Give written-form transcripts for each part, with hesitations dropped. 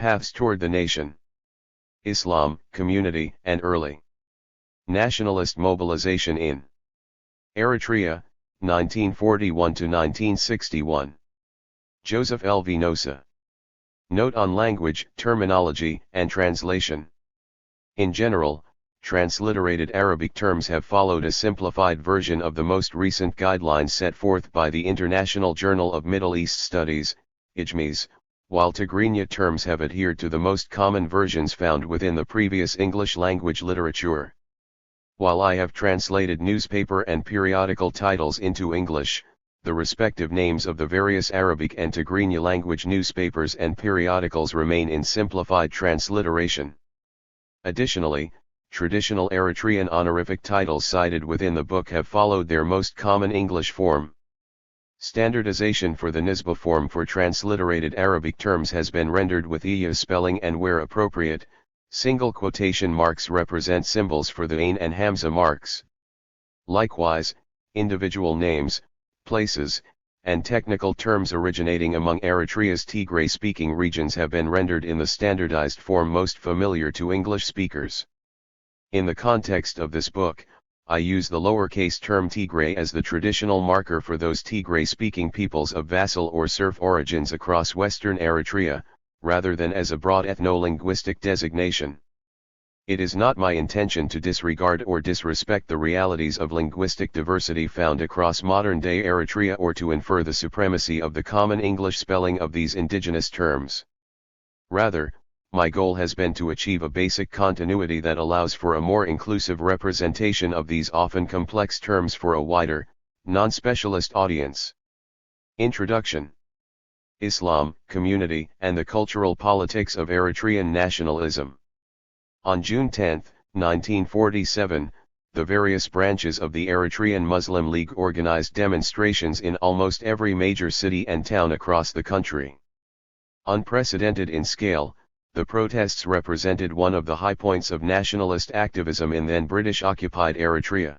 Paths Toward the Nation. Islam, Community, and Early Nationalist Mobilization in Eritrea, 1941–1961. Joseph L. Venosa. Note on Language, Terminology, and Translation. In general, transliterated Arabic terms have followed a simplified version of the most recent guidelines set forth by the International Journal of Middle East Studies, IJMES, while Tigrinya terms have adhered to the most common versions found within the previous English language literature. While I have translated newspaper and periodical titles into English, the respective names of the various Arabic and Tigrinya language newspapers and periodicals remain in simplified transliteration. Additionally, traditional Eritrean honorific titles cited within the book have followed their most common English form. Standardization for the Nisba form for transliterated Arabic terms has been rendered with iya spelling, and where appropriate, single quotation marks represent symbols for the ain and hamza marks. Likewise, individual names, places, and technical terms originating among Eritrea's Tigray-speaking regions have been rendered in the standardized form most familiar to English speakers. In the context of this book, I use the lowercase term Tigray as the traditional marker for those Tigray-speaking peoples of vassal or serf origins across western Eritrea, rather than as a broad ethno-linguistic designation. It is not my intention to disregard or disrespect the realities of linguistic diversity found across modern-day Eritrea or to infer the supremacy of the common English spelling of these indigenous terms. Rather, my goal has been to achieve a basic continuity that allows for a more inclusive representation of these often complex terms for a wider, non-specialist audience. Introduction. Islam, Community, and the Cultural Politics of Eritrean Nationalism. On June 10, 1947, the various branches of the Eritrean Muslim League organized demonstrations in almost every major city and town across the country. Unprecedented in scale, the protests represented one of the high points of nationalist activism in then British-occupied Eritrea.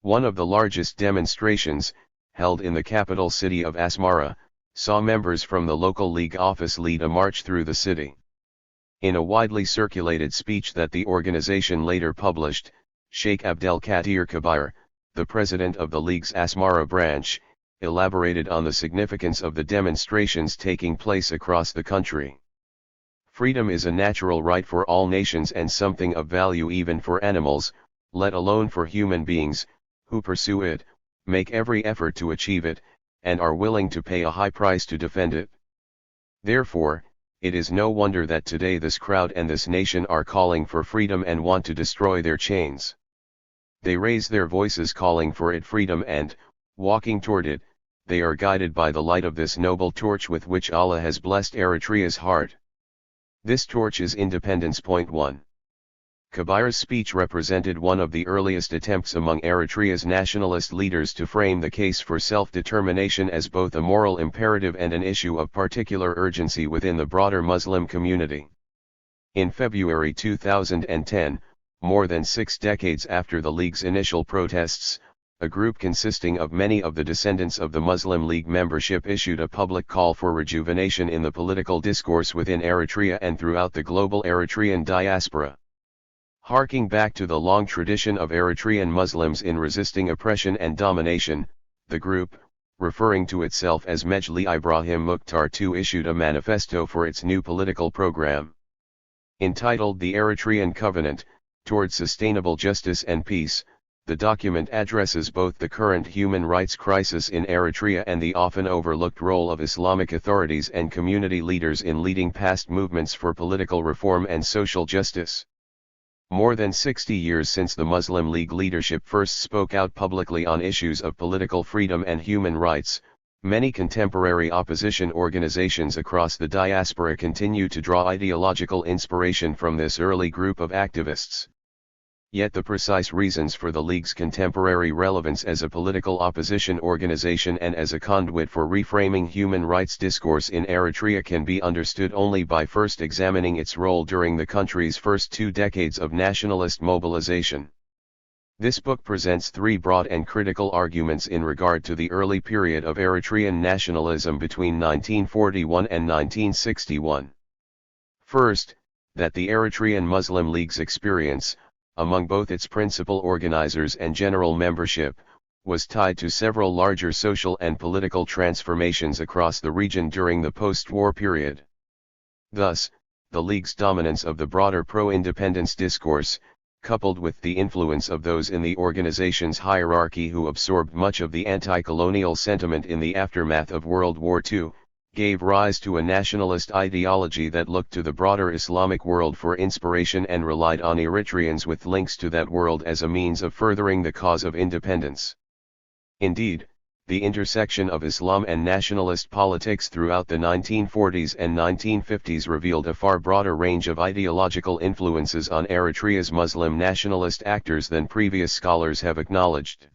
One of the largest demonstrations, held in the capital city of Asmara, saw members from the local league office lead a march through the city. In a widely circulated speech that the organization later published, Sheikh Abdelkadir Kabir, the president of the league's Asmara branch, elaborated on the significance of the demonstrations taking place across the country. Freedom is a natural right for all nations and something of value even for animals, let alone for human beings, who pursue it, make every effort to achieve it, and are willing to pay a high price to defend it. Therefore, it is no wonder that today this crowd and this nation are calling for freedom and want to destroy their chains. They raise their voices calling for it freedom and, walking toward it, they are guided by the light of this noble torch with which Allah has blessed Eritrea's heart. This torch is independence. Point 1. Kabir's speech represented one of the earliest attempts among Eritrea's nationalist leaders to frame the case for self-determination as both a moral imperative and an issue of particular urgency within the broader Muslim community. In February 2010, more than 6 decades after the League's initial protests, a group consisting of many of the descendants of the Muslim League membership issued a public call for rejuvenation in the political discourse within Eritrea and throughout the global Eritrean diaspora. Harking back to the long tradition of Eritrean Muslims in resisting oppression and domination, the group, referring to itself as Mejli Ibrahim Mukhtar II, issued a manifesto for its new political program. Entitled The Eritrean Covenant, Towards Sustainable Justice and Peace, the document addresses both the current human rights crisis in Eritrea and the often overlooked role of Islamic authorities and community leaders in leading past movements for political reform and social justice. More than 60 years since the Muslim League leadership first spoke out publicly on issues of political freedom and human rights, many contemporary opposition organizations across the diaspora continue to draw ideological inspiration from this early group of activists. Yet the precise reasons for the League's contemporary relevance as a political opposition organization and as a conduit for reframing human rights discourse in Eritrea can be understood only by first examining its role during the country's first 2 decades of nationalist mobilization. This book presents 3 broad and critical arguments in regard to the early period of Eritrean nationalism between 1941 and 1961. First, that the Eritrean Muslim League's experience, among both its principal organizers and general membership, was tied to several larger social and political transformations across the region during the post-war period. Thus, the League's dominance of the broader pro-independence discourse, coupled with the influence of those in the organization's hierarchy who absorbed much of the anti-colonial sentiment in the aftermath of World War II, gave rise to a nationalist ideology that looked to the broader Islamic world for inspiration and relied on Eritreans with links to that world as a means of furthering the cause of independence. Indeed, the intersection of Islam and nationalist politics throughout the 1940s and 1950s revealed a far broader range of ideological influences on Eritrea's Muslim nationalist actors than previous scholars have acknowledged.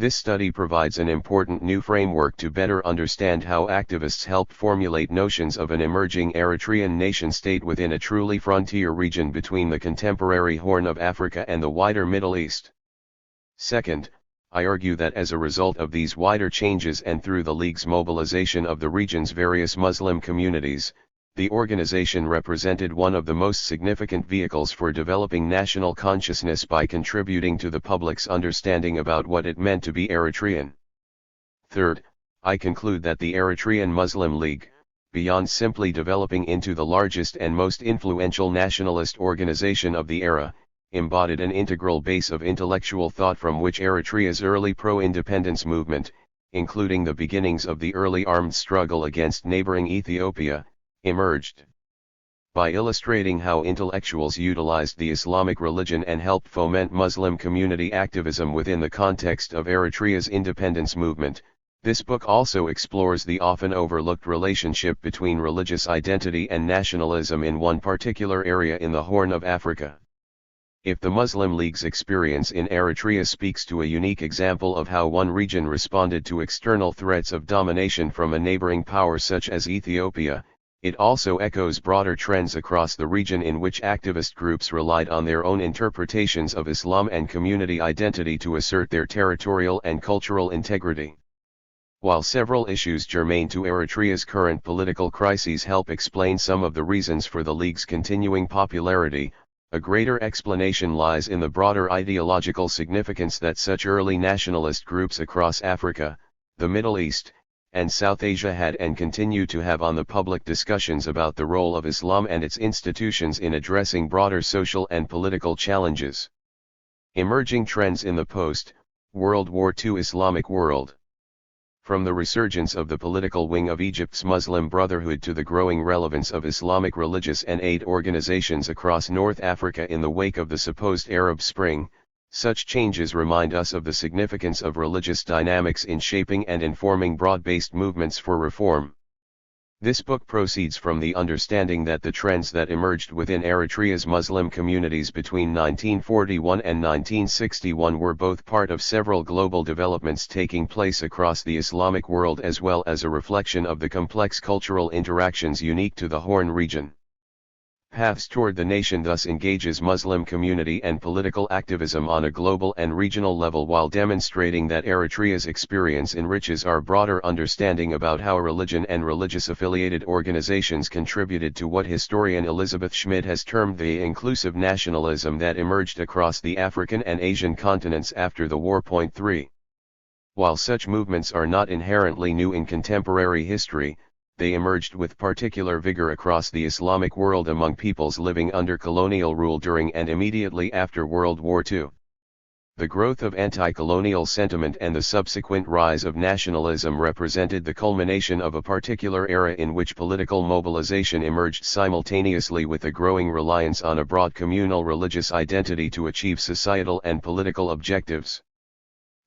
This study provides an important new framework to better understand how activists helped formulate notions of an emerging Eritrean nation-state within a truly frontier region between the contemporary Horn of Africa and the wider Middle East. Second, I argue that as a result of these wider changes and through the League's mobilization of the region's various Muslim communities, the organization represented one of the most significant vehicles for developing national consciousness by contributing to the public's understanding about what it meant to be Eritrean. Third, I conclude that the Eritrean Muslim League, beyond simply developing into the largest and most influential nationalist organization of the era, embodied an integral base of intellectual thought from which Eritrea's early pro-independence movement, including the beginnings of the early armed struggle against neighboring Ethiopia, emerged. By illustrating how intellectuals utilized the Islamic religion and helped foment Muslim community activism within the context of Eritrea's independence movement, this book also explores the often overlooked relationship between religious identity and nationalism in one particular area in the Horn of Africa. If the Muslim League's experience in Eritrea speaks to a unique example of how one region responded to external threats of domination from a neighboring power such as Ethiopia, it also echoes broader trends across the region in which activist groups relied on their own interpretations of Islam and community identity to assert their territorial and cultural integrity. While several issues germane to Eritrea's current political crises help explain some of the reasons for the League's continuing popularity, a greater explanation lies in the broader ideological significance that such early nationalist groups across Africa, the Middle East, and South Asia had and continue to have on the public discussions about the role of Islam and its institutions in addressing broader social and political challenges. Emerging trends in the post-World War II Islamic world. From the resurgence of the political wing of Egypt's Muslim Brotherhood to the growing relevance of Islamic religious and aid organizations across North Africa in the wake of the supposed Arab Spring, such changes remind us of the significance of religious dynamics in shaping and informing broad-based movements for reform. This book proceeds from the understanding that the trends that emerged within Eritrea's Muslim communities between 1941 and 1961 were both part of several global developments taking place across the Islamic world as well as a reflection of the complex cultural interactions unique to the Horn region. Paths Toward the Nation thus engages Muslim community and political activism on a global and regional level while demonstrating that Eritrea's experience enriches our broader understanding about how religion and religious-affiliated organizations contributed to what historian Elizabeth Schmid has termed the inclusive nationalism that emerged across the African and Asian continents after the war. 3. While such movements are not inherently new in contemporary history, they emerged with particular vigor across the Islamic world among peoples living under colonial rule during and immediately after World War II. The growth of anti-colonial sentiment and the subsequent rise of nationalism represented the culmination of a particular era in which political mobilization emerged simultaneously with a growing reliance on a broad communal religious identity to achieve societal and political objectives.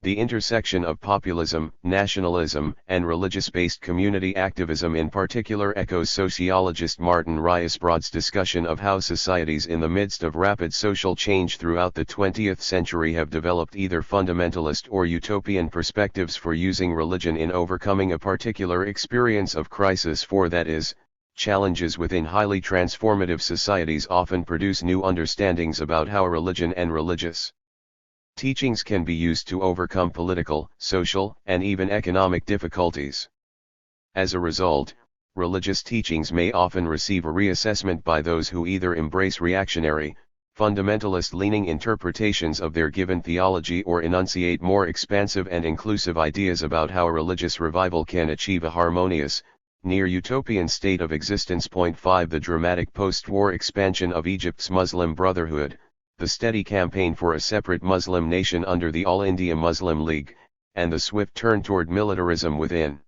The intersection of populism, nationalism, and religious-based community activism in particular echoes sociologist Martin Riasbroad's discussion of how societies in the midst of rapid social change throughout the 20th century have developed either fundamentalist or utopian perspectives for using religion in overcoming a particular experience of crisis. For that is, challenges within highly transformative societies often produce new understandings about how religion and religious teachings can be used to overcome political, social, and even economic difficulties. As a result, religious teachings may often receive a reassessment by those who either embrace reactionary, fundamentalist-leaning interpretations of their given theology or enunciate more expansive and inclusive ideas about how a religious revival can achieve a harmonious, near-utopian state of existence. 5 The dramatic post-war expansion of Egypt's Muslim Brotherhood, the steady campaign for a separate Muslim nation under the All India Muslim League, and the swift turn toward militarism within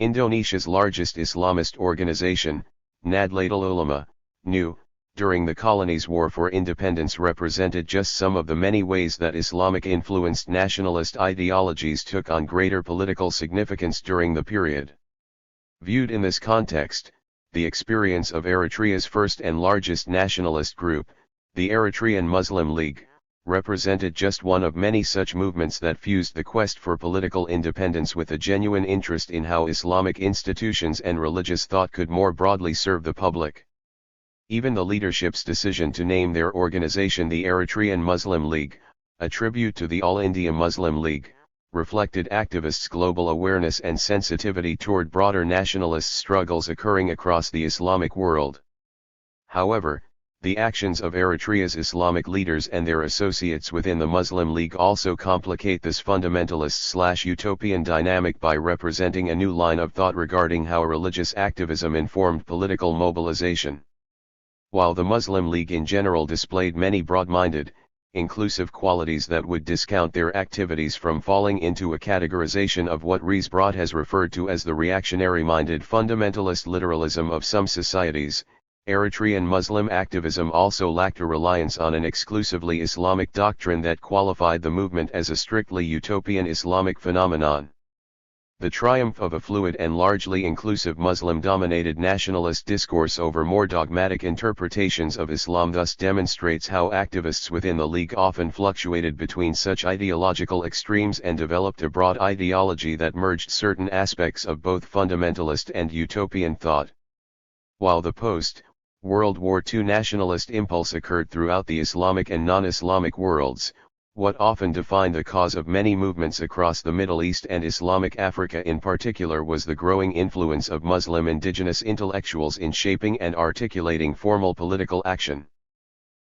Indonesia's largest Islamist organization, Nahdlatul Ulama, NU, during the colony's war for independence represented just some of the many ways that Islamic-influenced nationalist ideologies took on greater political significance during the period. Viewed in this context, the experience of Eritrea's first and largest nationalist group, the Eritrean Muslim League, represented just one of many such movements that fused the quest for political independence with a genuine interest in how Islamic institutions and religious thought could more broadly serve the public. Even the leadership's decision to name their organization the Eritrean Muslim League, a tribute to the All India Muslim League, reflected activists' global awareness and sensitivity toward broader nationalist struggles occurring across the Islamic world. However, the actions of Eritrea's Islamic leaders and their associates within the Muslim League also complicate this fundamentalist/utopian dynamic by representing a new line of thought regarding how religious activism informed political mobilization. While the Muslim League in general displayed many broad-minded, inclusive qualities that would discount their activities from falling into a categorization of what Riesbrod has referred to as the reactionary-minded fundamentalist literalism of some societies, Eritrean Muslim activism also lacked a reliance on an exclusively Islamic doctrine that qualified the movement as a strictly utopian Islamic phenomenon. The triumph of a fluid and largely inclusive Muslim-dominated nationalist discourse over more dogmatic interpretations of Islam thus demonstrates how activists within the League often fluctuated between such ideological extremes and developed a broad ideology that merged certain aspects of both fundamentalist and utopian thought. While the post-World War II nationalist impulse occurred throughout the Islamic and non-Islamic worlds, what often defined the cause of many movements across the Middle East and Islamic Africa in particular was the growing influence of Muslim indigenous intellectuals in shaping and articulating formal political action.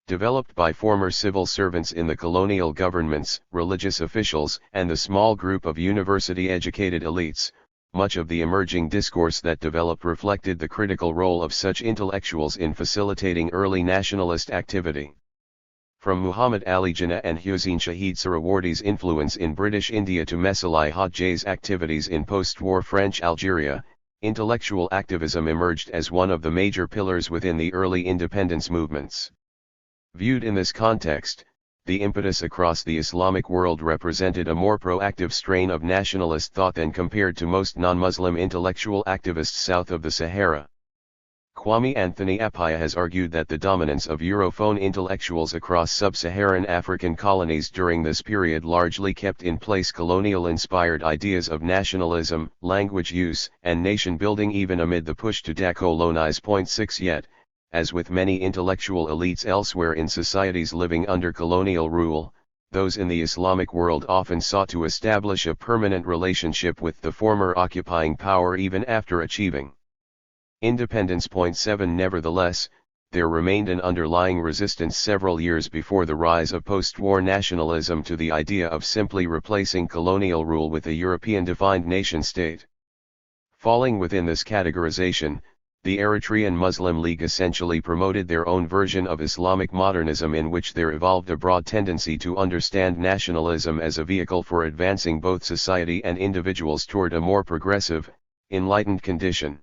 Developed by former civil servants in the colonial governments, religious officials, and the small group of university-educated elites, much of the emerging discourse that developed reflected the critical role of such intellectuals in facilitating early nationalist activity. From Muhammad Ali Jinnah and Hussein Shahid Suhrawardi's influence in British India to Messali Hadji's activities in post-war French Algeria, intellectual activism emerged as one of the major pillars within the early independence movements. Viewed in this context, the impetus across the Islamic world represented a more proactive strain of nationalist thought than compared to most non-Muslim intellectual activists south of the Sahara. Kwame Anthony Appiah has argued that the dominance of Europhone intellectuals across sub-Saharan African colonies during this period largely kept in place colonial-inspired ideas of nationalism, language use, and nation-building even amid the push to decolonize. 6 Yet, as with many intellectual elites elsewhere in societies living under colonial rule, those in the Islamic world often sought to establish a permanent relationship with the former occupying power even after achieving independence. 7 Nevertheless, there remained an underlying resistance several years before the rise of post-war nationalism to the idea of simply replacing colonial rule with a European-defined nation-state. Falling within this categorization, the Eritrean Muslim League essentially promoted their own version of Islamic modernism in which there evolved a broad tendency to understand nationalism as a vehicle for advancing both society and individuals toward a more progressive, enlightened condition.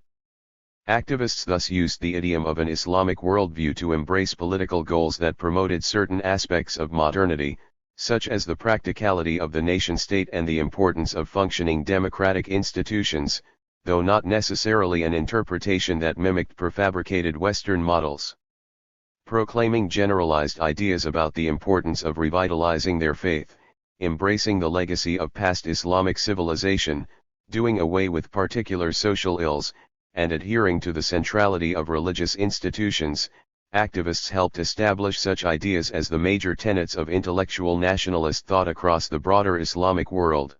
Activists thus used the idiom of an Islamic worldview to embrace political goals that promoted certain aspects of modernity, such as the practicality of the nation-state and the importance of functioning democratic institutions, though not necessarily an interpretation that mimicked prefabricated Western models. Proclaiming generalized ideas about the importance of revitalizing their faith, embracing the legacy of past Islamic civilization, doing away with particular social ills, and adhering to the centrality of religious institutions, activists helped establish such ideas as the major tenets of intellectual nationalist thought across the broader Islamic world.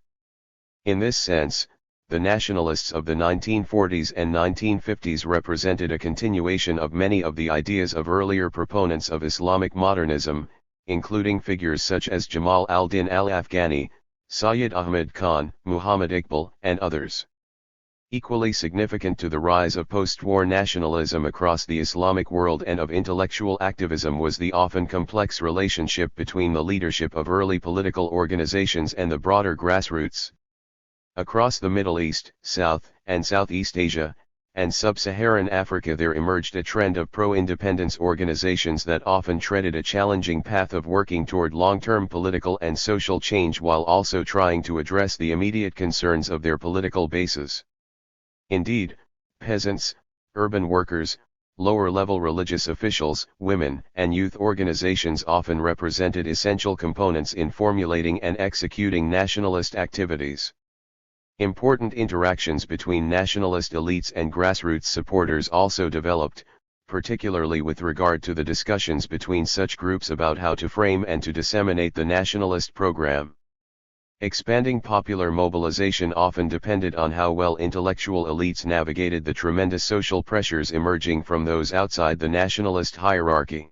In this sense, the nationalists of the 1940s and 1950s represented a continuation of many of the ideas of earlier proponents of Islamic modernism, including figures such as Jamal al-Din al-Afghani, Sayyid Ahmad Khan, Muhammad Iqbal, and others. Equally significant to the rise of post-war nationalism across the Islamic world and of intellectual activism was the often complex relationship between the leadership of early political organizations and the broader grassroots. Across the Middle East, South and Southeast Asia, and Sub-Saharan Africa there emerged a trend of pro-independence organizations that often treaded a challenging path of working toward long-term political and social change while also trying to address the immediate concerns of their political bases. Indeed, peasants, urban workers, lower-level religious officials, women, and youth organizations often represented essential components in formulating and executing nationalist activities. Important interactions between nationalist elites and grassroots supporters also developed, particularly with regard to the discussions between such groups about how to frame and to disseminate the nationalist program. Expanding popular mobilization often depended on how well intellectual elites navigated the tremendous social pressures emerging from those outside the nationalist hierarchy.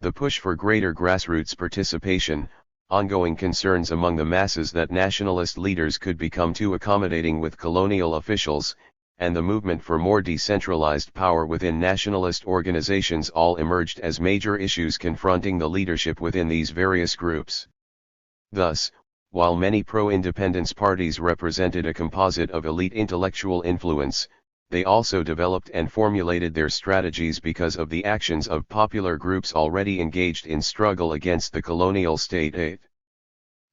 The push for greater grassroots participation, ongoing concerns among the masses that nationalist leaders could become too accommodating with colonial officials, and the movement for more decentralized power within nationalist organizations all emerged as major issues confronting the leadership within these various groups. Thus, while many pro-independence parties represented a composite of elite intellectual influence, they also developed and formulated their strategies because of the actions of popular groups already engaged in struggle against the colonial state.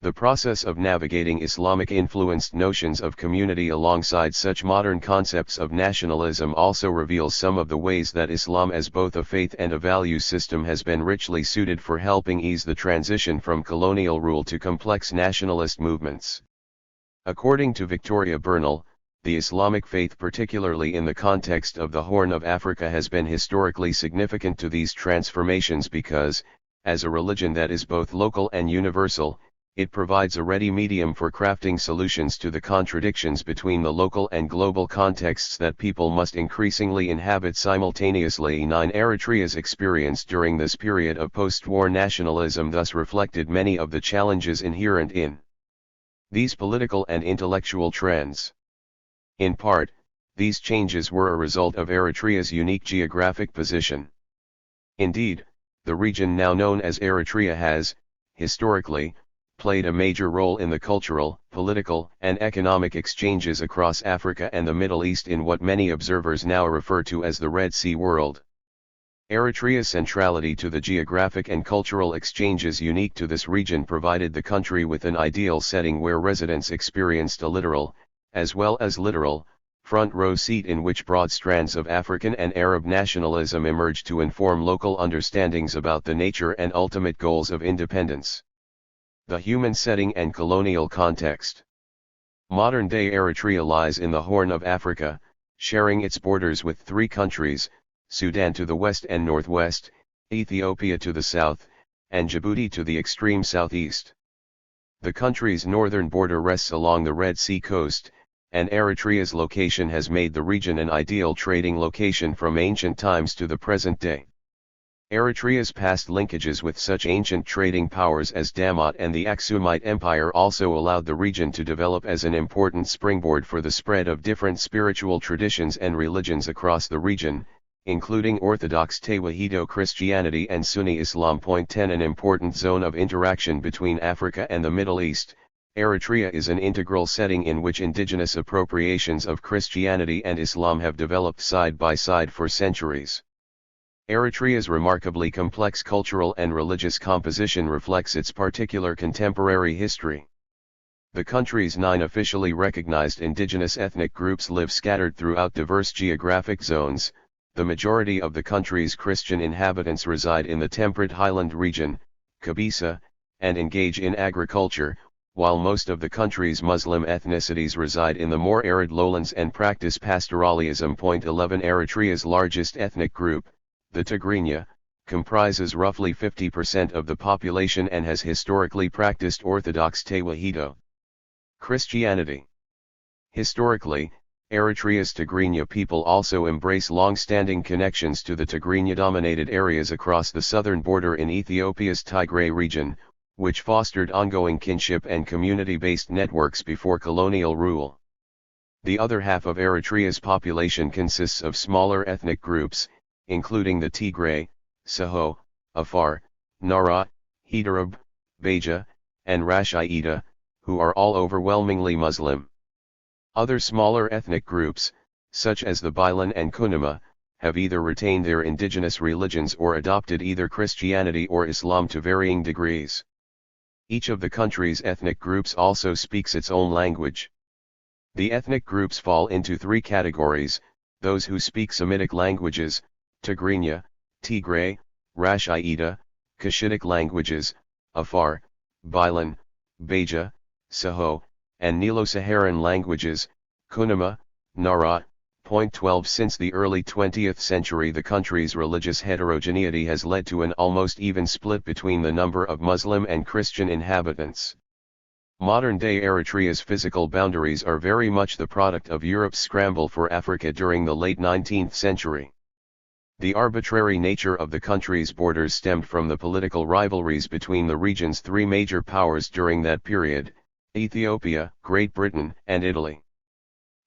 The process of navigating Islamic-influenced notions of community alongside such modern concepts of nationalism also reveals some of the ways that Islam as both a faith and a value system has been richly suited for helping ease the transition from colonial rule to complex nationalist movements. According to Victoria Bernal, the Islamic faith, particularly in the context of the Horn of Africa, has been historically significant to these transformations because, as a religion that is both local and universal, it provides a ready medium for crafting solutions to the contradictions between the local and global contexts that people must increasingly inhabit simultaneously. Eritrea's experience during this period of post-war nationalism thus reflected many of the challenges inherent in these political and intellectual trends. In part, these changes were a result of Eritrea's unique geographic position. Indeed, the region now known as Eritrea has, historically, played a major role in the cultural, political, and economic exchanges across Africa and the Middle East in what many observers now refer to as the Red Sea world. Eritrea's centrality to the geographic and cultural exchanges unique to this region provided the country with an ideal setting where residents experienced a literal, as well as literal, front-row seat in which broad strands of African and Arab nationalism emerged to inform local understandings about the nature and ultimate goals of independence. The human setting and colonial context. Modern-day Eritrea lies in the Horn of Africa, sharing its borders with three countries, Sudan to the west and northwest, Ethiopia to the south, and Djibouti to the extreme southeast. The country's northern border rests along the Red Sea coast, and Eritrea's location has made the region an ideal trading location from ancient times to the present day. Eritrea's past linkages with such ancient trading powers as Damat and the Aksumite Empire also allowed the region to develop as an important springboard for the spread of different spiritual traditions and religions across the region, including Orthodox Tewahedo Christianity and Sunni Islam. 10 An important zone of interaction between Africa and the Middle East, Eritrea is an integral setting in which indigenous appropriations of Christianity and Islam have developed side by side for centuries. Eritrea's remarkably complex cultural and religious composition reflects its particular contemporary history. The country's 9 officially recognized indigenous ethnic groups live scattered throughout diverse geographic zones. The majority of the country's Christian inhabitants reside in the temperate highland region, Kabisa, and engage in agriculture, while most of the country's Muslim ethnicities reside in the more arid lowlands and practice pastoralism. 11 Eritrea's largest ethnic group, the Tigrinya, comprises roughly 50% of the population and has historically practiced Orthodox Tewahedo Christianity. Historically, Eritrea's Tigrinya people also embrace long-standing connections to the Tigrinya-dominated areas across the southern border in Ethiopia's Tigray region, which fostered ongoing kinship and community-based networks before colonial rule. The other half of Eritrea's population consists of smaller ethnic groups, including the Tigray, Saho, Afar, Nara, Hidarab, Beja, and Rashaida, who are all overwhelmingly Muslim. Other smaller ethnic groups, such as the Bilan and Kunama, have either retained their indigenous religions or adopted either Christianity or Islam to varying degrees. Each of the country's ethnic groups also speaks its own language. The ethnic groups fall into three categories: those who speak Semitic languages, Tigrinya, Tigray, Rashaida; Cushitic languages, Afar, Bilan, Beja, Saho; and Nilo-Saharan languages, Kunama, Nara. 12 Since the early 20th century, the country's religious heterogeneity has led to an almost even split between the number of Muslim and Christian inhabitants. Modern-day Eritrea's physical boundaries are very much the product of Europe's scramble for Africa during the late 19th century. The arbitrary nature of the country's borders stemmed from the political rivalries between the region's three major powers during that period: Ethiopia, Great Britain, and Italy.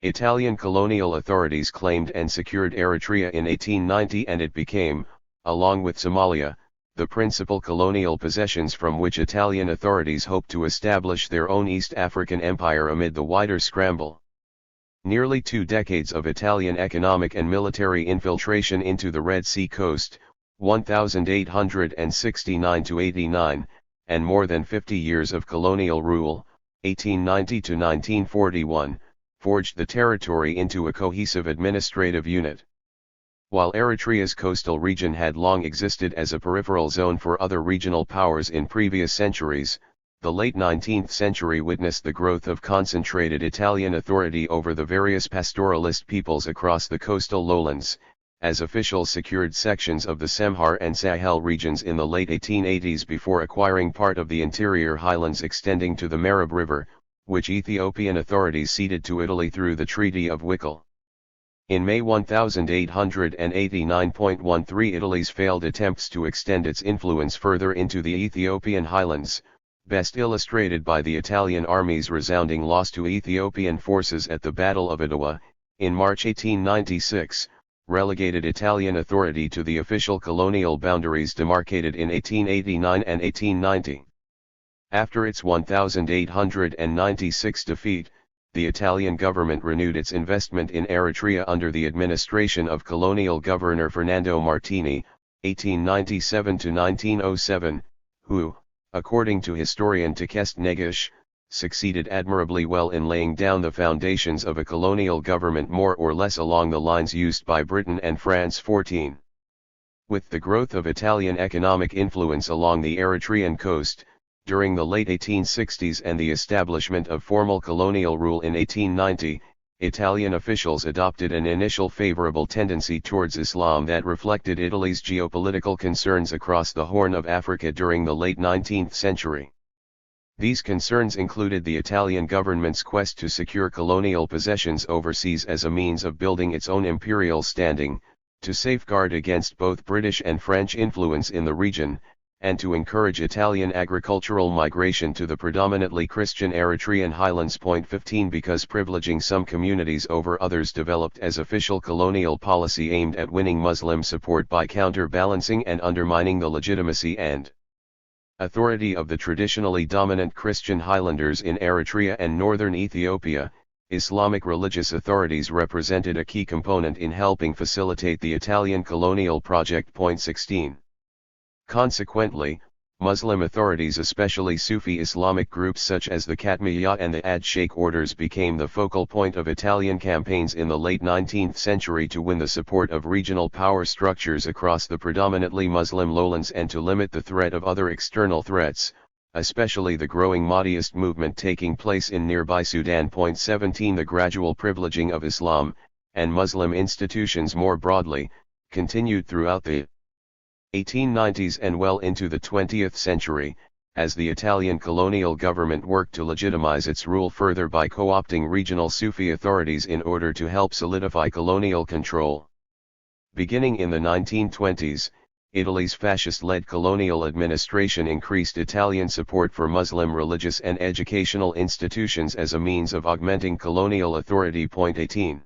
Italian colonial authorities claimed and secured Eritrea in 1890, and it became, along with Somalia, the principal colonial possessions from which Italian authorities hoped to establish their own East African empire amid the wider scramble. Nearly 2 decades of Italian economic and military infiltration into the Red Sea coast, 1869–89, and more than 50 years of colonial rule, 1890–1941, forged the territory into a cohesive administrative unit. While Eritrea's coastal region had long existed as a peripheral zone for other regional powers in previous centuries, the late 19th century witnessed the growth of concentrated Italian authority over the various pastoralist peoples across the coastal lowlands, as officials secured sections of the Semhar and Sahel regions in the late 1880s before acquiring part of the interior highlands extending to the Marab River, which Ethiopian authorities ceded to Italy through the Treaty of Wickle. In May 1889.13, Italy's failed attempts to extend its influence further into the Ethiopian highlands, best illustrated by the Italian army's resounding loss to Ethiopian forces at the Battle of Adwa, in March 1896, relegated Italian authority to the official colonial boundaries demarcated in 1889 and 1890. After its 1896 defeat, the Italian government renewed its investment in Eritrea under the administration of colonial governor Fernando Martini, 1897–1907, who, according to historian Tekest Negish, succeeded admirably well in laying down the foundations of a colonial government more or less along the lines used by Britain and France. 14. With the growth of Italian economic influence along the Eritrean coast, during the late 1860s and the establishment of formal colonial rule in 1890, Italian officials adopted an initial favorable tendency towards Islam that reflected Italy's geopolitical concerns across the Horn of Africa during the late 19th century. These concerns included the Italian government's quest to secure colonial possessions overseas as a means of building its own imperial standing, to safeguard against both British and French influence in the region, and to encourage Italian agricultural migration to the predominantly Christian Eritrean highlands. 15 Because privileging some communities over others developed as official colonial policy aimed at winning Muslim support by counterbalancing and undermining the legitimacy and authority of the traditionally dominant Christian highlanders in Eritrea and northern Ethiopia, Islamic religious authorities represented a key component in helping facilitate the Italian colonial project. 16. Consequently, Muslim authorities, especially Sufi Islamic groups such as the Khatmiyya and the Ad-Sheikh orders, became the focal point of Italian campaigns in the late 19th century to win the support of regional power structures across the predominantly Muslim lowlands and to limit the threat of other external threats, especially the growing Mahdiist movement taking place in nearby Sudan. 17 The gradual privileging of Islam, and Muslim institutions more broadly, continued throughout the 1890s and well into the 20th century, as the Italian colonial government worked to legitimize its rule further by co-opting regional Sufi authorities in order to help solidify colonial control. Beginning in the 1920s, Italy's fascist-led colonial administration increased Italian support for Muslim religious and educational institutions as a means of augmenting colonial authority. 18.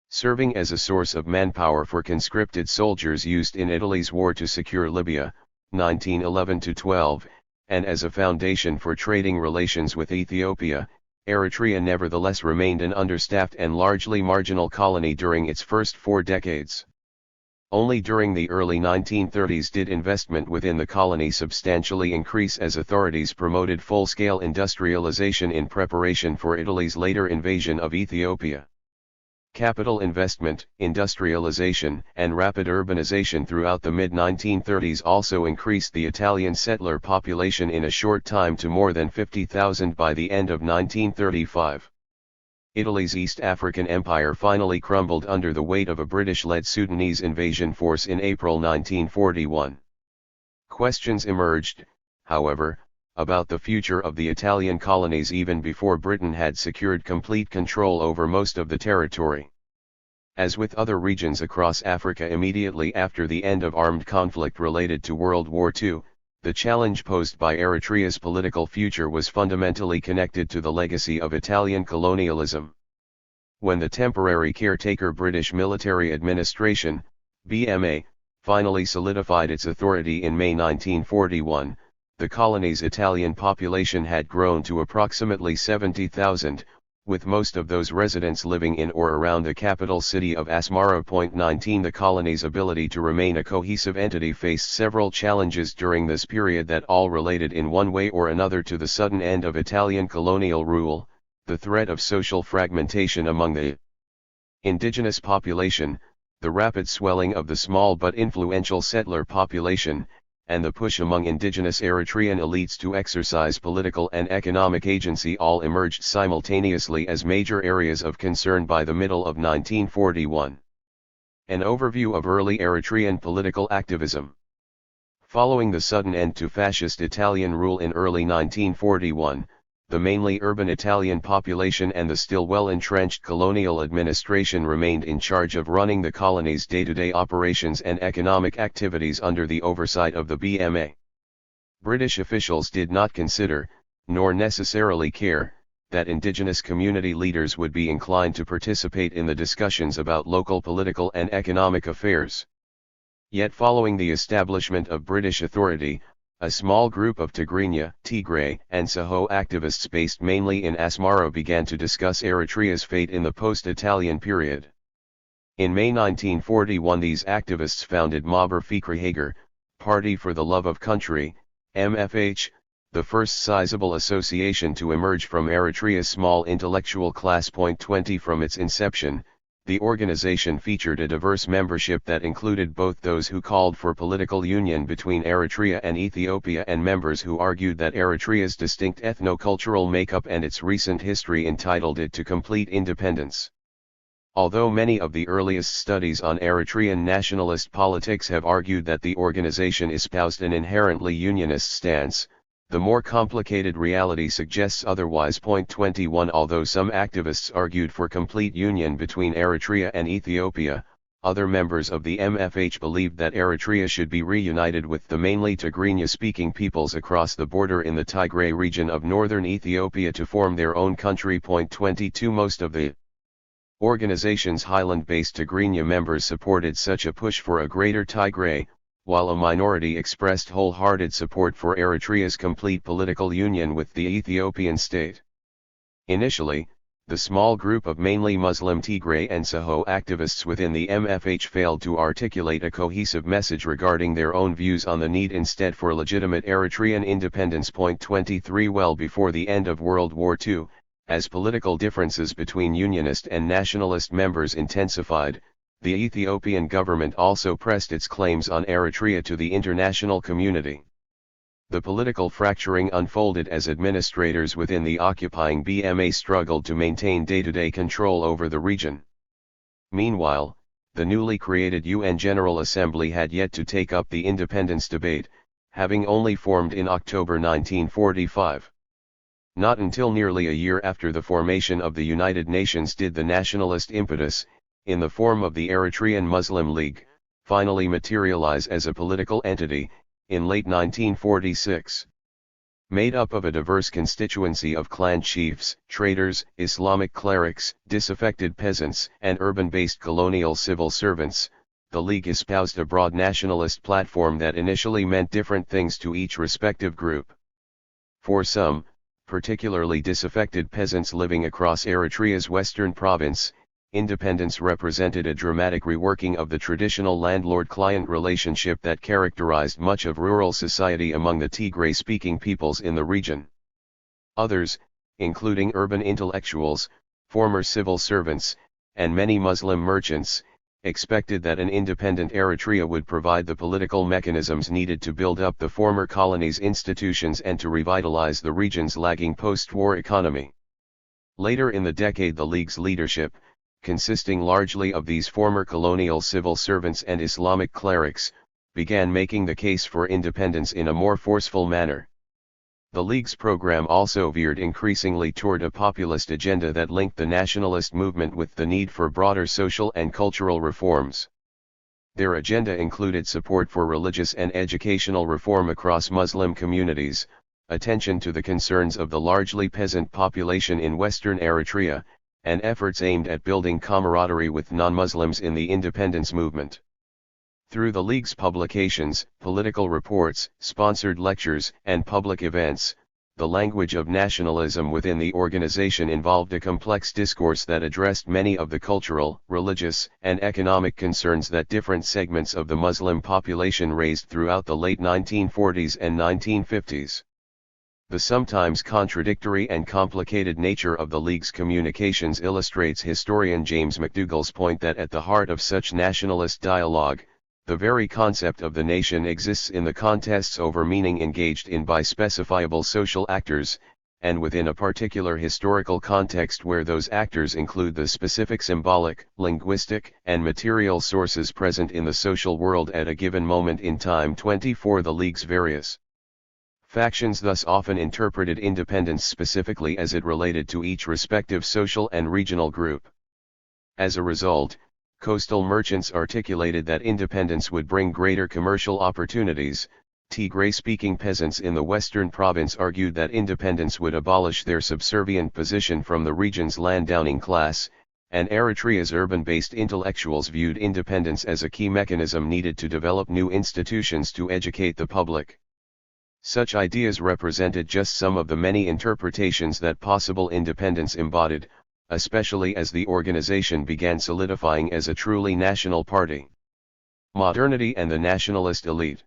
Serving as a source of manpower for conscripted soldiers used in Italy's war to secure Libya, 1911-12, and as a foundation for trading relations with Ethiopia, Eritrea nevertheless remained an understaffed and largely marginal colony during its first 4 decades. Only during the early 1930s did investment within the colony substantially increase as authorities promoted full-scale industrialization in preparation for Italy's later invasion of Ethiopia. Capital investment, industrialization, and rapid urbanization throughout the mid-1930s also increased the Italian settler population in a short time to more than 50,000 by the end of 1935. Italy's East African Empire finally crumbled under the weight of a British-led Sudanese invasion force in April 1941. Questions emerged, however, about the future of the Italian colonies even before Britain had secured complete control over most of the territory. As with other regions across Africa immediately after the end of armed conflict related to World War II, the challenge posed by Eritrea's political future was fundamentally connected to the legacy of Italian colonialism. When the temporary caretaker British military administration, BMA, finally solidified its authority in May 1941, the colony's Italian population had grown to approximately 70,000, with most of those residents living in or around the capital city of Asmara. 19 The colony's ability to remain a cohesive entity faced several challenges during this period that all related in one way or another to the sudden end of Italian colonial rule, the threat of social fragmentation among the indigenous population, the rapid swelling of the small but influential settler population, and the push among indigenous Eritrean elites to exercise political and economic agency all emerged simultaneously as major areas of concern by the middle of 1941. An overview of early Eritrean political activism. Following the sudden end to fascist Italian rule in early 1941, the mainly urban Italian population and the still well-entrenched colonial administration remained in charge of running the colony's day-to-day operations and economic activities under the oversight of the BMA. British officials did not consider, nor necessarily care, that indigenous community leaders would be inclined to participate in the discussions about local political and economic affairs. Yet following the establishment of British authority, a small group of Tigray and Saho activists based mainly in Asmara began to discuss Eritrea's fate in the post-Italian period. In May 1941 these activists founded Maber Fikri Hager, Party for the Love of Country, MFH, the first sizable association to emerge from Eritrea's small intellectual class. 20 From its inception, the organization featured a diverse membership that included both those who called for political union between Eritrea and Ethiopia and members who argued that Eritrea's distinct ethno-cultural makeup and its recent history entitled it to complete independence. Although many of the earliest studies on Eritrean nationalist politics have argued that the organization espoused an inherently unionist stance, the more complicated reality suggests otherwise. 21 Although some activists argued for complete union between Eritrea and Ethiopia, other members of the MFH believed that Eritrea should be reunited with the mainly Tigrinya-speaking peoples across the border in the Tigray region of northern Ethiopia to form their own country. 22 Most of the organization's highland-based Tigrinya members supported such a push for a greater Tigray, while a minority expressed wholehearted support for Eritrea's complete political union with the Ethiopian state. Initially, the small group of mainly Muslim Tigray and Saho activists within the MFH failed to articulate a cohesive message regarding their own views on the need instead for legitimate Eritrean independence. 23 Well before the end of World War II, as political differences between unionist and nationalist members intensified, the Ethiopian government also pressed its claims on Eritrea to the international community. The political fracturing unfolded as administrators within the occupying BMA struggled to maintain day-to-day control over the region. Meanwhile, the newly created UN General Assembly had yet to take up the independence debate, having only formed in October 1945. Not until nearly a year after the formation of the United Nations did the nationalist impetus, in the form of the Eritrean Muslim League, finally materialize as a political entity, in late 1946. Made up of a diverse constituency of clan chiefs, traders, Islamic clerics, disaffected peasants, and urban-based colonial civil servants, the League espoused a broad nationalist platform that initially meant different things to each respective group. For some, particularly disaffected peasants living across Eritrea's western province, independence represented a dramatic reworking of the traditional landlord-client relationship that characterized much of rural society among the Tigray-speaking peoples in the region. Others, including urban intellectuals, former civil servants, and many Muslim merchants, expected that an independent Eritrea would provide the political mechanisms needed to build up the former colony's institutions and to revitalize the region's lagging post-war economy. Later in the decade, the League's leadership, consisting largely of these former colonial civil servants and Islamic clerics, began making the case for independence in a more forceful manner. The League's program also veered increasingly toward a populist agenda that linked the nationalist movement with the need for broader social and cultural reforms. Their agenda included support for religious and educational reform across Muslim communities, attention to the concerns of the largely peasant population in western Eritrea, and efforts aimed at building camaraderie with non-Muslims in the independence movement. Through the League's publications, political reports, sponsored lectures, and public events, the language of nationalism within the organization involved a complex discourse that addressed many of the cultural, religious, and economic concerns that different segments of the Muslim population raised throughout the late 1940s and 1950s. The sometimes contradictory and complicated nature of the League's communications illustrates historian James McDougall's point that at the heart of such nationalist dialogue, the very concept of the nation exists in the contests over meaning engaged in by specifiable social actors, and within a particular historical context where those actors include the specific symbolic, linguistic, and material sources present in the social world at a given moment in time. 24 The League's various factions thus often interpreted independence specifically as it related to each respective social and regional group. As a result, coastal merchants articulated that independence would bring greater commercial opportunities. Tigray-speaking peasants in the western province argued that independence would abolish their subservient position from the region's landowning class, and Eritrea's urban-based intellectuals viewed independence as a key mechanism needed to develop new institutions to educate the public. Such ideas represented just some of the many interpretations that possible independence embodied, especially as the organization began solidifying as a truly national party. Modernity and the nationalist elite.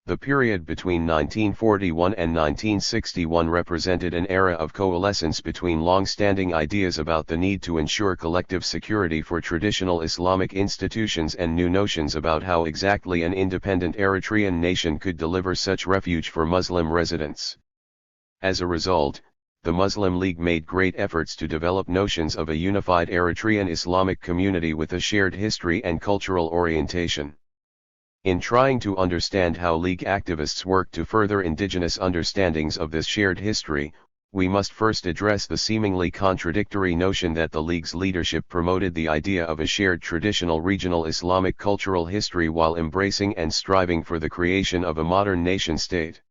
The period between 1941 and 1961 represented an era of coalescence between long-standing ideas about the need to ensure collective security for traditional Islamic institutions and new notions about how exactly an independent Eritrean nation could deliver such refuge for Muslim residents. As a result, the Muslim League made great efforts to develop notions of a unified Eritrean Islamic community with a shared history and cultural orientation. In trying to understand how League activists worked to further indigenous understandings of this shared history, we must first address the seemingly contradictory notion that the League's leadership promoted the idea of a shared traditional regional Islamic cultural history while embracing and striving for the creation of a modern nation-state.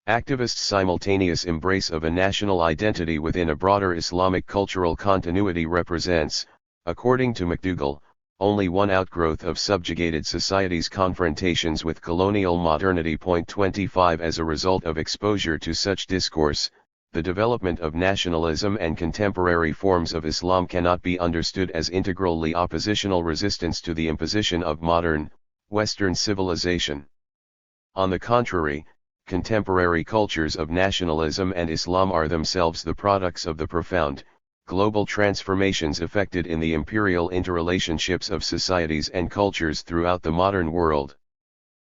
Activists' simultaneous embrace of a national identity within a broader Islamic cultural continuity represents, according to McDougall, only one outgrowth of subjugated society's confrontations with colonial modernity. 25 As a result of exposure to such discourse, the development of nationalism and contemporary forms of Islam cannot be understood as integrally oppositional resistance to the imposition of modern, Western civilization. On the contrary, contemporary cultures of nationalism and Islam are themselves the products of the profound, global transformations effected in the imperial interrelationships of societies and cultures throughout the modern world.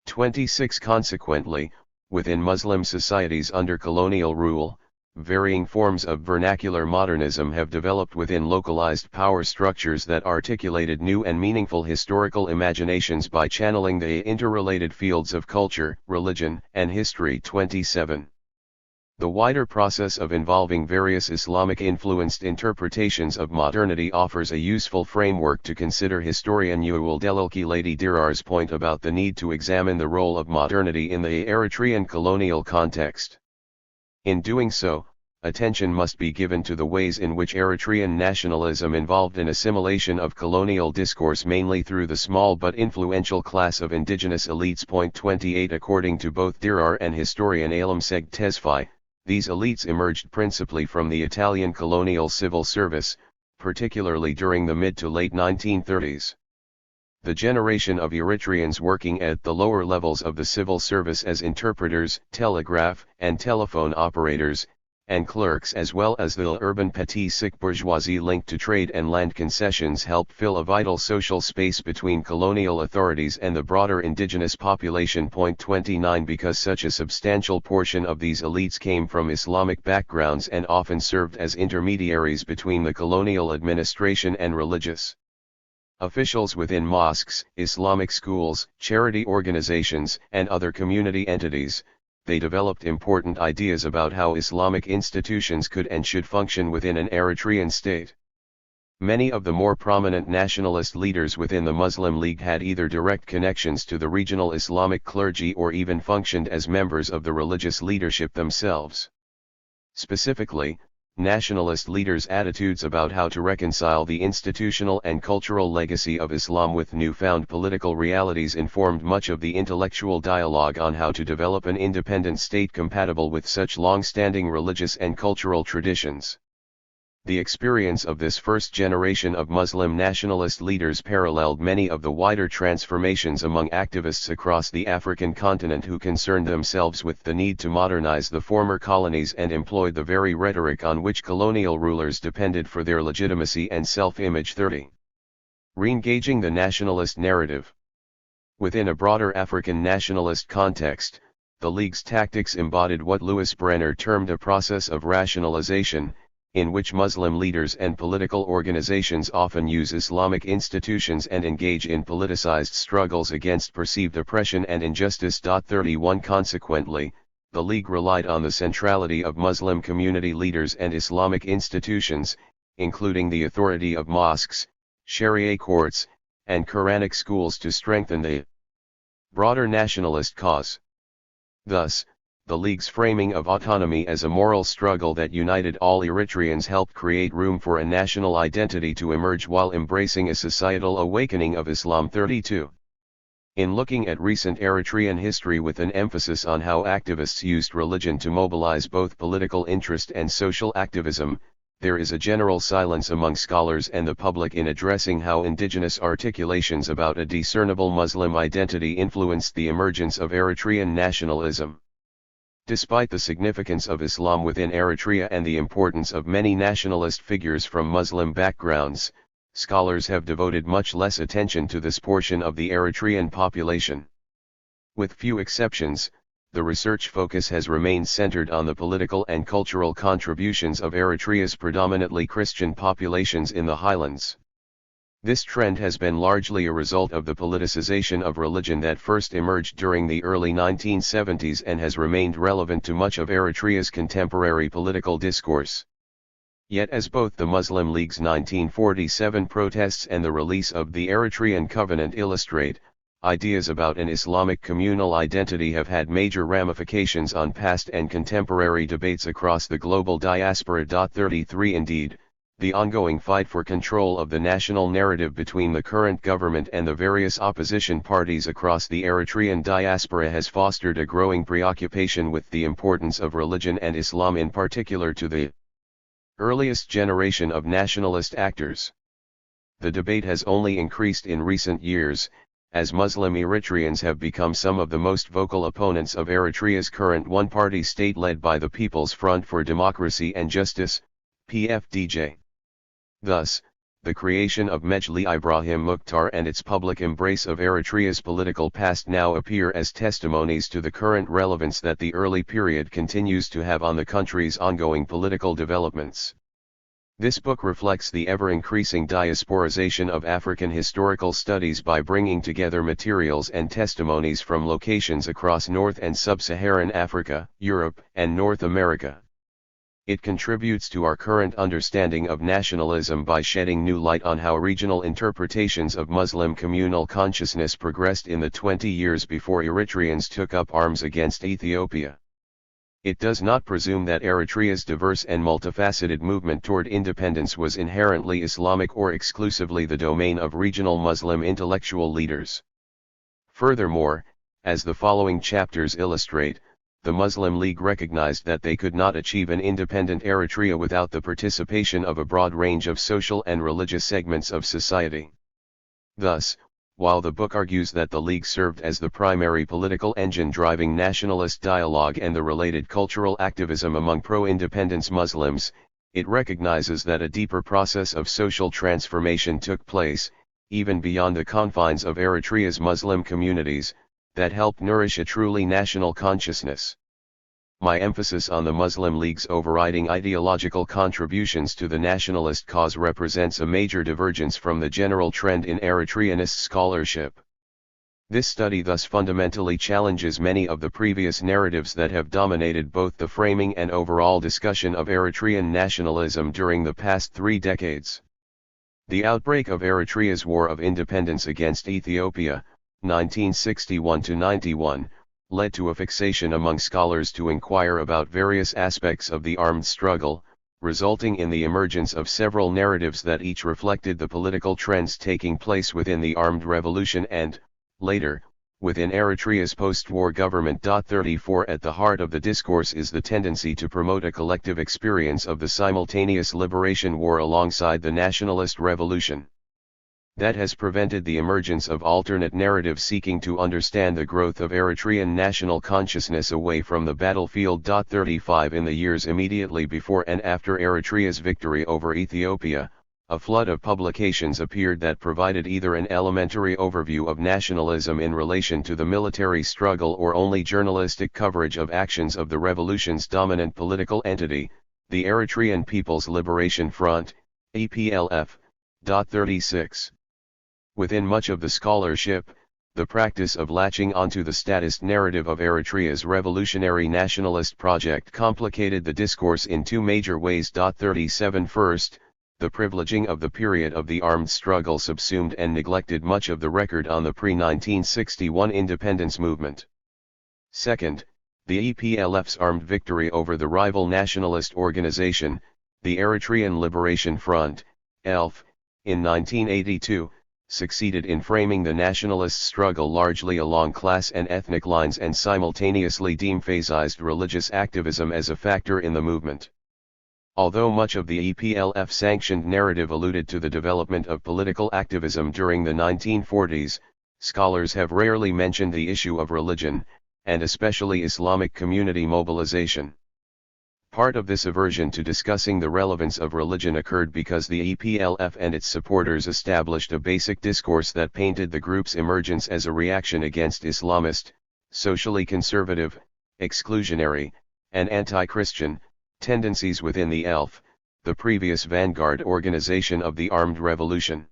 26 Consequently, within Muslim societies under colonial rule, varying forms of vernacular modernism have developed within localized power structures that articulated new and meaningful historical imaginations by channeling the interrelated fields of culture, religion, and history. 27. The wider process of involving various Islamic-influenced interpretations of modernity offers a useful framework to consider historian Ewell Delilki Lady Dirar's point about the need to examine the role of modernity in the Eritrean colonial context. In doing so, attention must be given to the ways in which Eritrean nationalism involved an assimilation of colonial discourse mainly through the small but influential class of indigenous elites. 28 According to both Dirar and historian Alamseg Tesfaye, these elites emerged principally from the Italian colonial civil service, particularly during the mid to late 1930s. The generation of Eritreans working at the lower levels of the civil service as interpreters, telegraph and telephone operators, and clerks, as well as the urban petit bourgeoisie linked to trade and land concessions, helped fill a vital social space between colonial authorities and the broader indigenous population. 29 Because such a substantial portion of these elites came from Islamic backgrounds and often served as intermediaries between the colonial administration and religious officials within mosques, Islamic schools, charity organizations, and other community entities, they developed important ideas about how Islamic institutions could and should function within an Eritrean state. Many of the more prominent nationalist leaders within the Muslim League had either direct connections to the regional Islamic clergy or even functioned as members of the religious leadership themselves. Specifically, nationalist leaders' attitudes about how to reconcile the institutional and cultural legacy of Islam with newfound political realities informed much of the intellectual dialogue on how to develop an independent state compatible with such long-standing religious and cultural traditions. The experience of this first generation of Muslim nationalist leaders paralleled many of the wider transformations among activists across the African continent who concerned themselves with the need to modernize the former colonies and employed the very rhetoric on which colonial rulers depended for their legitimacy and self-image. 30. Re-engaging the nationalist narrative. Within a broader African nationalist context, the League's tactics embodied what Louis Brenner termed a process of rationalization, in which Muslim leaders and political organizations often use Islamic institutions and engage in politicized struggles against perceived oppression and injustice. 31 Consequently, the League relied on the centrality of Muslim community leaders and Islamic institutions, including the authority of mosques, Sharia courts, and Quranic schools to strengthen the broader nationalist cause. Thus, the League's framing of autonomy as a moral struggle that united all Eritreans helped create room for a national identity to emerge while embracing a societal awakening of Islam. 32. In looking at recent Eritrean history with an emphasis on how activists used religion to mobilize both political interest and social activism, there is a general silence among scholars and the public in addressing how indigenous articulations about a discernible Muslim identity influenced the emergence of Eritrean nationalism. Despite the significance of Islam within Eritrea and the importance of many nationalist figures from Muslim backgrounds, scholars have devoted much less attention to this portion of the Eritrean population. With few exceptions, the research focus has remained centered on the political and cultural contributions of Eritrea's predominantly Christian populations in the highlands. This trend has been largely a result of the politicization of religion that first emerged during the early 1970s and has remained relevant to much of Eritrea's contemporary political discourse. Yet as both the Muslim League's 1947 protests and the release of the Eritrean Covenant illustrate, ideas about an Islamic communal identity have had major ramifications on past and contemporary debates across the global diaspora. 33 Indeed, the ongoing fight for control of the national narrative between the current government and the various opposition parties across the Eritrean diaspora has fostered a growing preoccupation with the importance of religion and Islam in particular to the earliest generation of nationalist actors. The debate has only increased in recent years, as Muslim Eritreans have become some of the most vocal opponents of Eritrea's current one-party state led by the People's Front for Democracy and Justice, PFDJ. Thus, the creation of Mejli Ibrahim Mukhtar and its public embrace of Eritrea's political past now appear as testimonies to the current relevance that the early period continues to have on the country's ongoing political developments. This book reflects the ever-increasing diasporization of African historical studies by bringing together materials and testimonies from locations across North and Sub-Saharan Africa, Europe, and North America. It contributes to our current understanding of nationalism by shedding new light on how regional interpretations of Muslim communal consciousness progressed in the 20 years before Eritreans took up arms against Ethiopia. It does not presume that Eritrea's diverse and multifaceted movement toward independence was inherently Islamic or exclusively the domain of regional Muslim intellectual leaders. Furthermore, as the following chapters illustrate, the Muslim League recognized that they could not achieve an independent Eritrea without the participation of a broad range of social and religious segments of society. Thus, while the book argues that the League served as the primary political engine driving nationalist dialogue and the related cultural activism among pro-independence Muslims, it recognizes that a deeper process of social transformation took place, even beyond the confines of Eritrea's Muslim communities, that helped nourish a truly national consciousness. My emphasis on the Muslim League's overriding ideological contributions to the nationalist cause represents a major divergence from the general trend in Eritreanist scholarship. This study thus fundamentally challenges many of the previous narratives that have dominated both the framing and overall discussion of Eritrean nationalism during the past 3 decades. The outbreak of Eritrea's War of Independence against Ethiopia, 1961–91, led to a fixation among scholars to inquire about various aspects of the armed struggle, resulting in the emergence of several narratives that each reflected the political trends taking place within the armed revolution and, later, within Eritrea's post-war government. 34 At the heart of the discourse is the tendency to promote a collective experience of the simultaneous liberation war alongside the nationalist revolution. That has prevented the emergence of alternate narratives seeking to understand the growth of Eritrean national consciousness away from the battlefield. 35 In the years immediately before and after Eritrea's victory over Ethiopia, a flood of publications appeared that provided either an elementary overview of nationalism in relation to the military struggle or only journalistic coverage of actions of the revolution's dominant political entity, the Eritrean People's Liberation Front, EPLF. 36. Within much of the scholarship, the practice of latching onto the statist narrative of Eritrea's revolutionary nationalist project complicated the discourse in 2 major ways. 37 First, the privileging of the period of the armed struggle subsumed and neglected much of the record on the pre-1961 independence movement. Second, the EPLF's armed victory over the rival nationalist organization, the Eritrean Liberation Front, ELF, in 1982, succeeded in framing the nationalist struggle largely along class and ethnic lines and simultaneously de-emphasized religious activism as a factor in the movement. Although much of the EPLF-sanctioned narrative alluded to the development of political activism during the 1940s, scholars have rarely mentioned the issue of religion, and especially Islamic community mobilization. Part of this aversion to discussing the relevance of religion occurred because the EPLF and its supporters established a basic discourse that painted the group's emergence as a reaction against Islamist, socially conservative, exclusionary, and anti-Christian tendencies within the ELF, the previous vanguard organization of the armed revolution.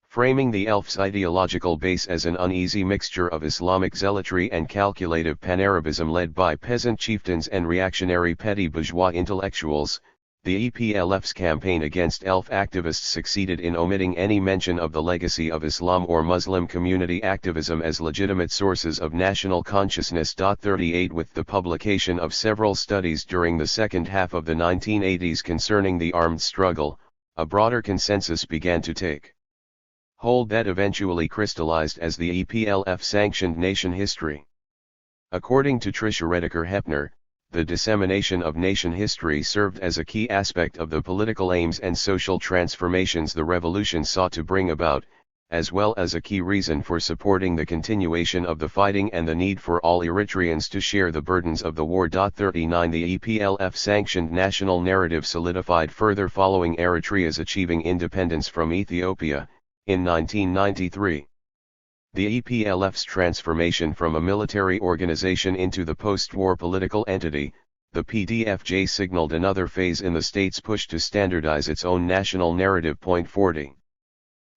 Framing the ELF's ideological base as an uneasy mixture of Islamic zealotry and calculative pan-Arabism led by peasant chieftains and reactionary petty bourgeois intellectuals, the EPLF's campaign against ELF activists succeeded in omitting any mention of the legacy of Islam or Muslim community activism as legitimate sources of national consciousness. 38 With the publication of several studies during the second half of the 1980s concerning the armed struggle, a broader consensus began to take hold that eventually crystallized as the EPLF-sanctioned nation history. According to Tricia Redeker-Hepner, the dissemination of nation history served as a key aspect of the political aims and social transformations the revolution sought to bring about, as well as a key reason for supporting the continuation of the fighting and the need for all Eritreans to share the burdens of the war. 39 The EPLF-sanctioned national narrative solidified further following Eritrea's achieving independence from Ethiopia, in 1993. The EPLF's transformation from a military organization into the post-war political entity, the PDFJ signaled another phase in the state's push to standardize its own national narrative. 40.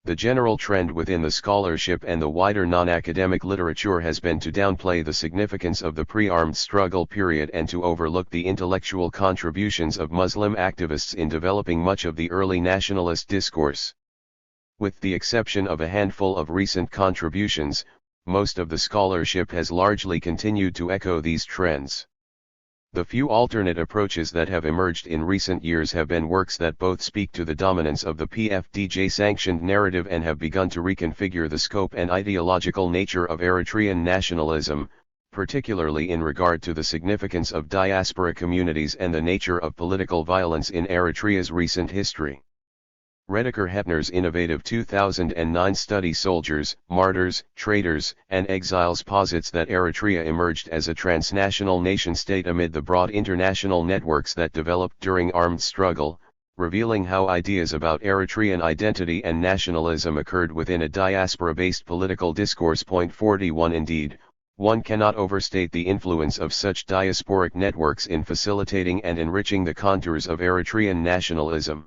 The general trend within the scholarship and the wider non-academic literature has been to downplay the significance of the pre-armed struggle period and to overlook the intellectual contributions of Muslim activists in developing much of the early nationalist discourse. With the exception of a handful of recent contributions, most of the scholarship has largely continued to echo these trends. The few alternate approaches that have emerged in recent years have been works that both speak to the dominance of the PFDJ-sanctioned narrative and have begun to reconfigure the scope and ideological nature of Eritrean nationalism, particularly in regard to the significance of diaspora communities and the nature of political violence in Eritrea's recent history. Redeker Hepner's innovative 2009 study Soldiers, Martyrs, Traitors, and Exiles posits that Eritrea emerged as a transnational nation-state amid the broad international networks that developed during armed struggle, revealing how ideas about Eritrean identity and nationalism occurred within a diaspora-based political discourse. 41 Indeed, one cannot overstate the influence of such diasporic networks in facilitating and enriching the contours of Eritrean nationalism.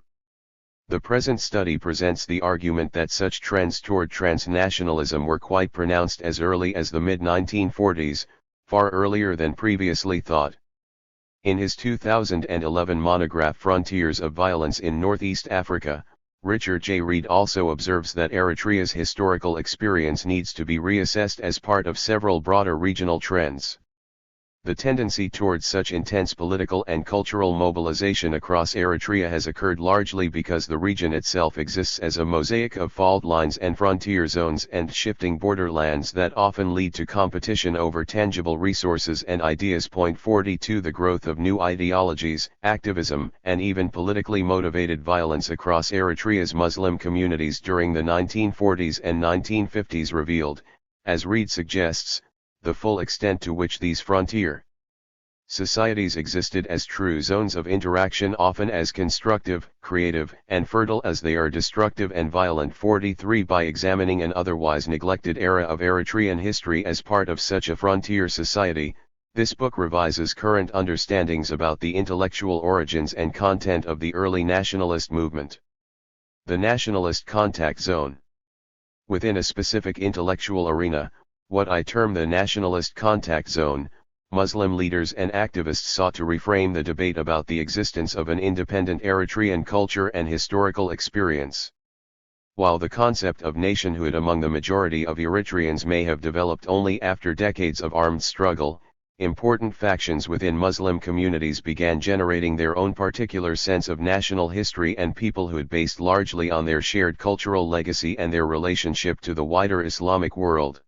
The present study presents the argument that such trends toward transnationalism were quite pronounced as early as the mid-1940s, far earlier than previously thought. In his 2011 monograph Frontiers of Violence in Northeast Africa, Richard J. Reed also observes that Eritrea's historical experience needs to be reassessed as part of several broader regional trends. The tendency towards such intense political and cultural mobilization across Eritrea has occurred largely because the region itself exists as a mosaic of fault lines and frontier zones and shifting borderlands that often lead to competition over tangible resources and ideas. 42 The growth of new ideologies, activism, and even politically motivated violence across Eritrea's Muslim communities during the 1940s and 1950s revealed, as Reed suggests, the full extent to which these frontier societies existed as true zones of interaction, often as constructive, creative, and fertile as they are destructive and violent. 43 By examining an otherwise neglected era of Eritrean history as part of such a frontier society, this book revises current understandings about the intellectual origins and content of the early nationalist movement. The nationalist contact zone. Within a specific intellectual arena, what I term the nationalist contact zone, Muslim leaders and activists sought to reframe the debate about the existence of an independent Eritrean culture and historical experience. While the concept of nationhood among the majority of Eritreans may have developed only after decades of armed struggle, important factions within Muslim communities began generating their own particular sense of national history and peoplehood based largely on their shared cultural legacy and their relationship to the wider Islamic world.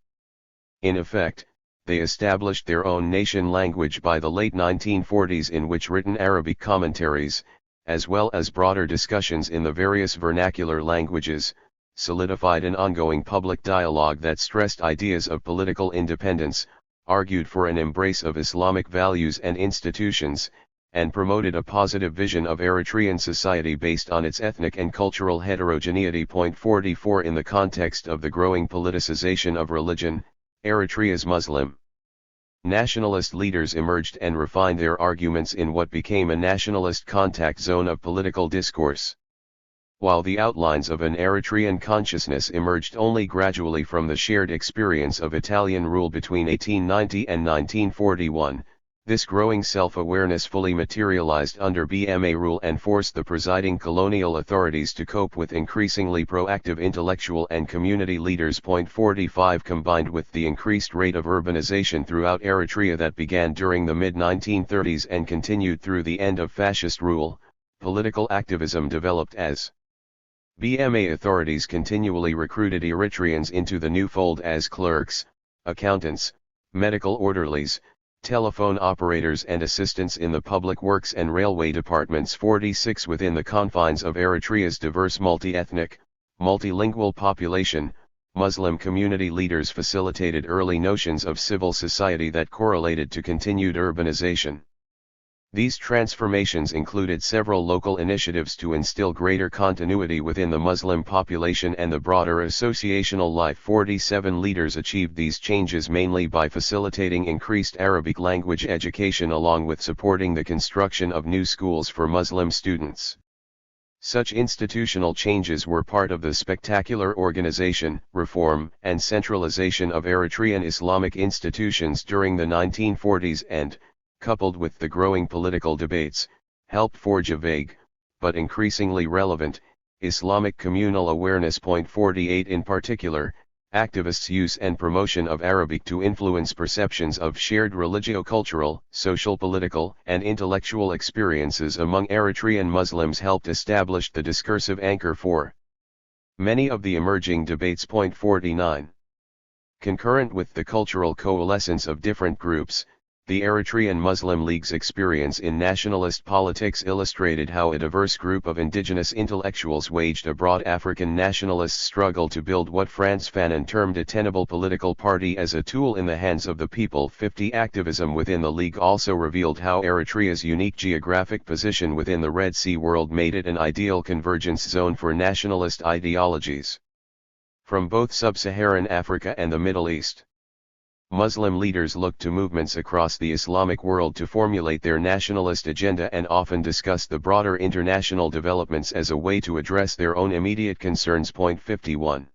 In effect, they established their own nation language by the late 1940s, in which written Arabic commentaries, as well as broader discussions in the various vernacular languages, solidified an ongoing public dialogue that stressed ideas of political independence, argued for an embrace of Islamic values and institutions, and promoted a positive vision of Eritrean society based on its ethnic and cultural heterogeneity. 44 In the context of the growing politicization of religion, Eritrea's Muslim nationalist leaders emerged and refined their arguments in what became a nationalist contact zone of political discourse. While the outlines of an Eritrean consciousness emerged only gradually from the shared experience of Italian rule between 1890 and 1941, this growing self-awareness fully materialized under BMA rule and forced the presiding colonial authorities to cope with increasingly proactive intellectual and community leaders. 45 Combined with the increased rate of urbanization throughout Eritrea that began during the mid-1930s and continued through the end of fascist rule, political activism developed as BMA authorities continually recruited Eritreans into the new fold as clerks, accountants, medical orderlies, telephone operators and assistants in the public works and railway departments. 46 Within the confines of Eritrea's diverse multi-ethnic, multilingual population, Muslim community leaders facilitated early notions of civil society that correlated to continued urbanization. These transformations included several local initiatives to instill greater continuity within the Muslim population and the broader associational life. 47 leaders achieved these changes mainly by facilitating increased Arabic language education along with supporting the construction of new schools for Muslim students. Such institutional changes were part of the spectacular organization, reform, and centralization of Eritrean Islamic institutions during the 1940s and, coupled with the growing political debates, helped forge a vague, but increasingly relevant, Islamic communal awareness. 48 In particular, activists' use and promotion of Arabic to influence perceptions of shared religio-cultural, social-political, and intellectual experiences among Eritrean Muslims helped establish the discursive anchor for many of the emerging debates. 49 Concurrent with the cultural coalescence of different groups, the Eritrean Muslim League's experience in nationalist politics illustrated how a diverse group of indigenous intellectuals waged a broad African nationalist struggle to build what Frantz Fanon termed a tenable political party as a tool in the hands of the people. 50 Activism within the League also revealed how Eritrea's unique geographic position within the Red Sea world made it an ideal convergence zone for nationalist ideologies from both sub-Saharan Africa and the Middle East. Muslim leaders looked to movements across the Islamic world to formulate their nationalist agenda and often discussed the broader international developments as a way to address their own immediate concerns. 51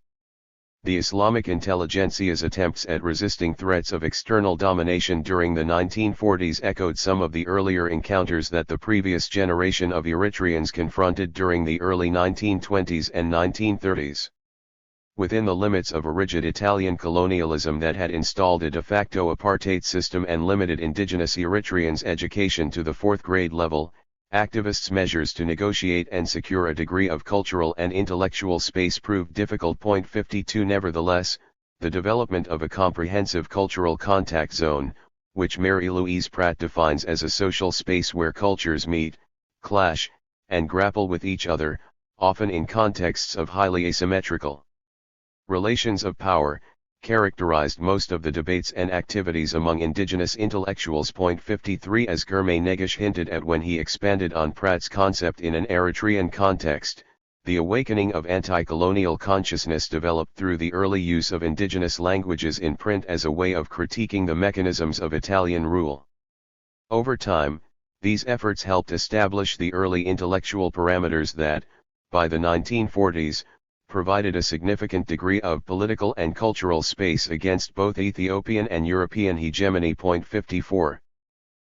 The Islamic intelligentsia's attempts at resisting threats of external domination during the 1940s echoed some of the earlier encounters that the previous generation of Eritreans confronted during the early 1920s and 1930s. Within the limits of a rigid Italian colonialism that had installed a de facto apartheid system and limited indigenous Eritreans' education to the 4th grade level, activists' measures to negotiate and secure a degree of cultural and intellectual space proved difficult. 52 Nevertheless, the development of a comprehensive cultural contact zone, which Mary-Louise Pratt defines as a social space where cultures meet, clash, and grapple with each other, often in contexts of highly asymmetrical relations of power, characterized most of the debates and activities among indigenous intellectuals. 53 As Germain Negish hinted at when he expanded on Pratt's concept in an Eritrean context, the awakening of anti-colonial consciousness developed through the early use of indigenous languages in print as a way of critiquing the mechanisms of Italian rule. Over time, these efforts helped establish the early intellectual parameters that, by the 1940s, provided a significant degree of political and cultural space against both Ethiopian and European hegemony. 54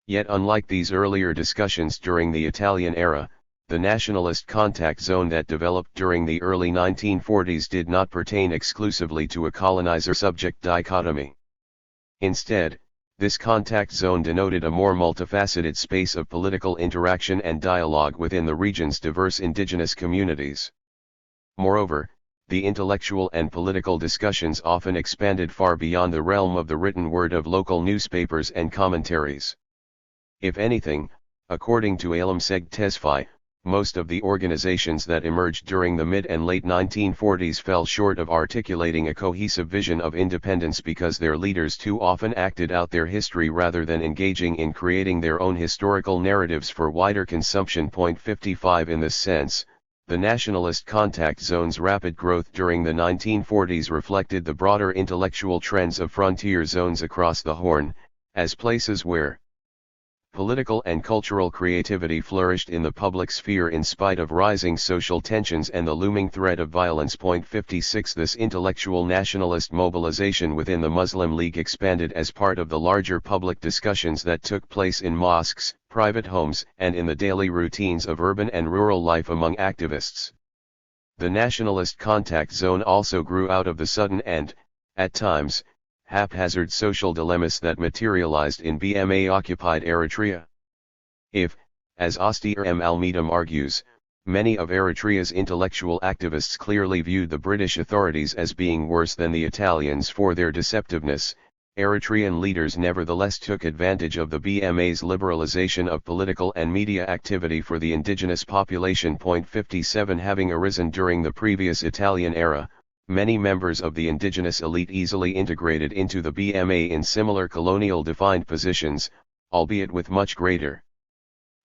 Yet unlike these earlier discussions during the Italian era, the nationalist contact zone that developed during the early 1940s did not pertain exclusively to a colonizer-subject dichotomy. Instead, this contact zone denoted a more multifaceted space of political interaction and dialogue within the region's diverse indigenous communities. Moreover, the intellectual and political discussions often expanded far beyond the realm of the written word of local newspapers and commentaries. If anything, according to Alamseg Tesfaye, most of the organizations that emerged during the mid and late 1940s fell short of articulating a cohesive vision of independence because their leaders too often acted out their history rather than engaging in creating their own historical narratives for wider consumption. 55 In this sense, the nationalist contact zone's rapid growth during the 1940s reflected the broader intellectual trends of frontier zones across the Horn, as places where political and cultural creativity flourished in the public sphere in spite of rising social tensions and the looming threat of violence. 56 This intellectual nationalist mobilization within the Muslim League expanded as part of the larger public discussions that took place in mosques, private homes, and in the daily routines of urban and rural life among activists. The nationalist contact zone also grew out of the sudden and, at times, haphazard social dilemmas that materialized in BMA-occupied Eritrea. If, as Austere M. Almeida argues, many of Eritrea's intellectual activists clearly viewed the British authorities as being worse than the Italians for their deceptiveness, Eritrean leaders nevertheless took advantage of the BMA's liberalization of political and media activity for the indigenous population. 57 Having arisen during the previous Italian era, many members of the indigenous elite easily integrated into the BMA in similar colonial-defined positions, albeit with much greater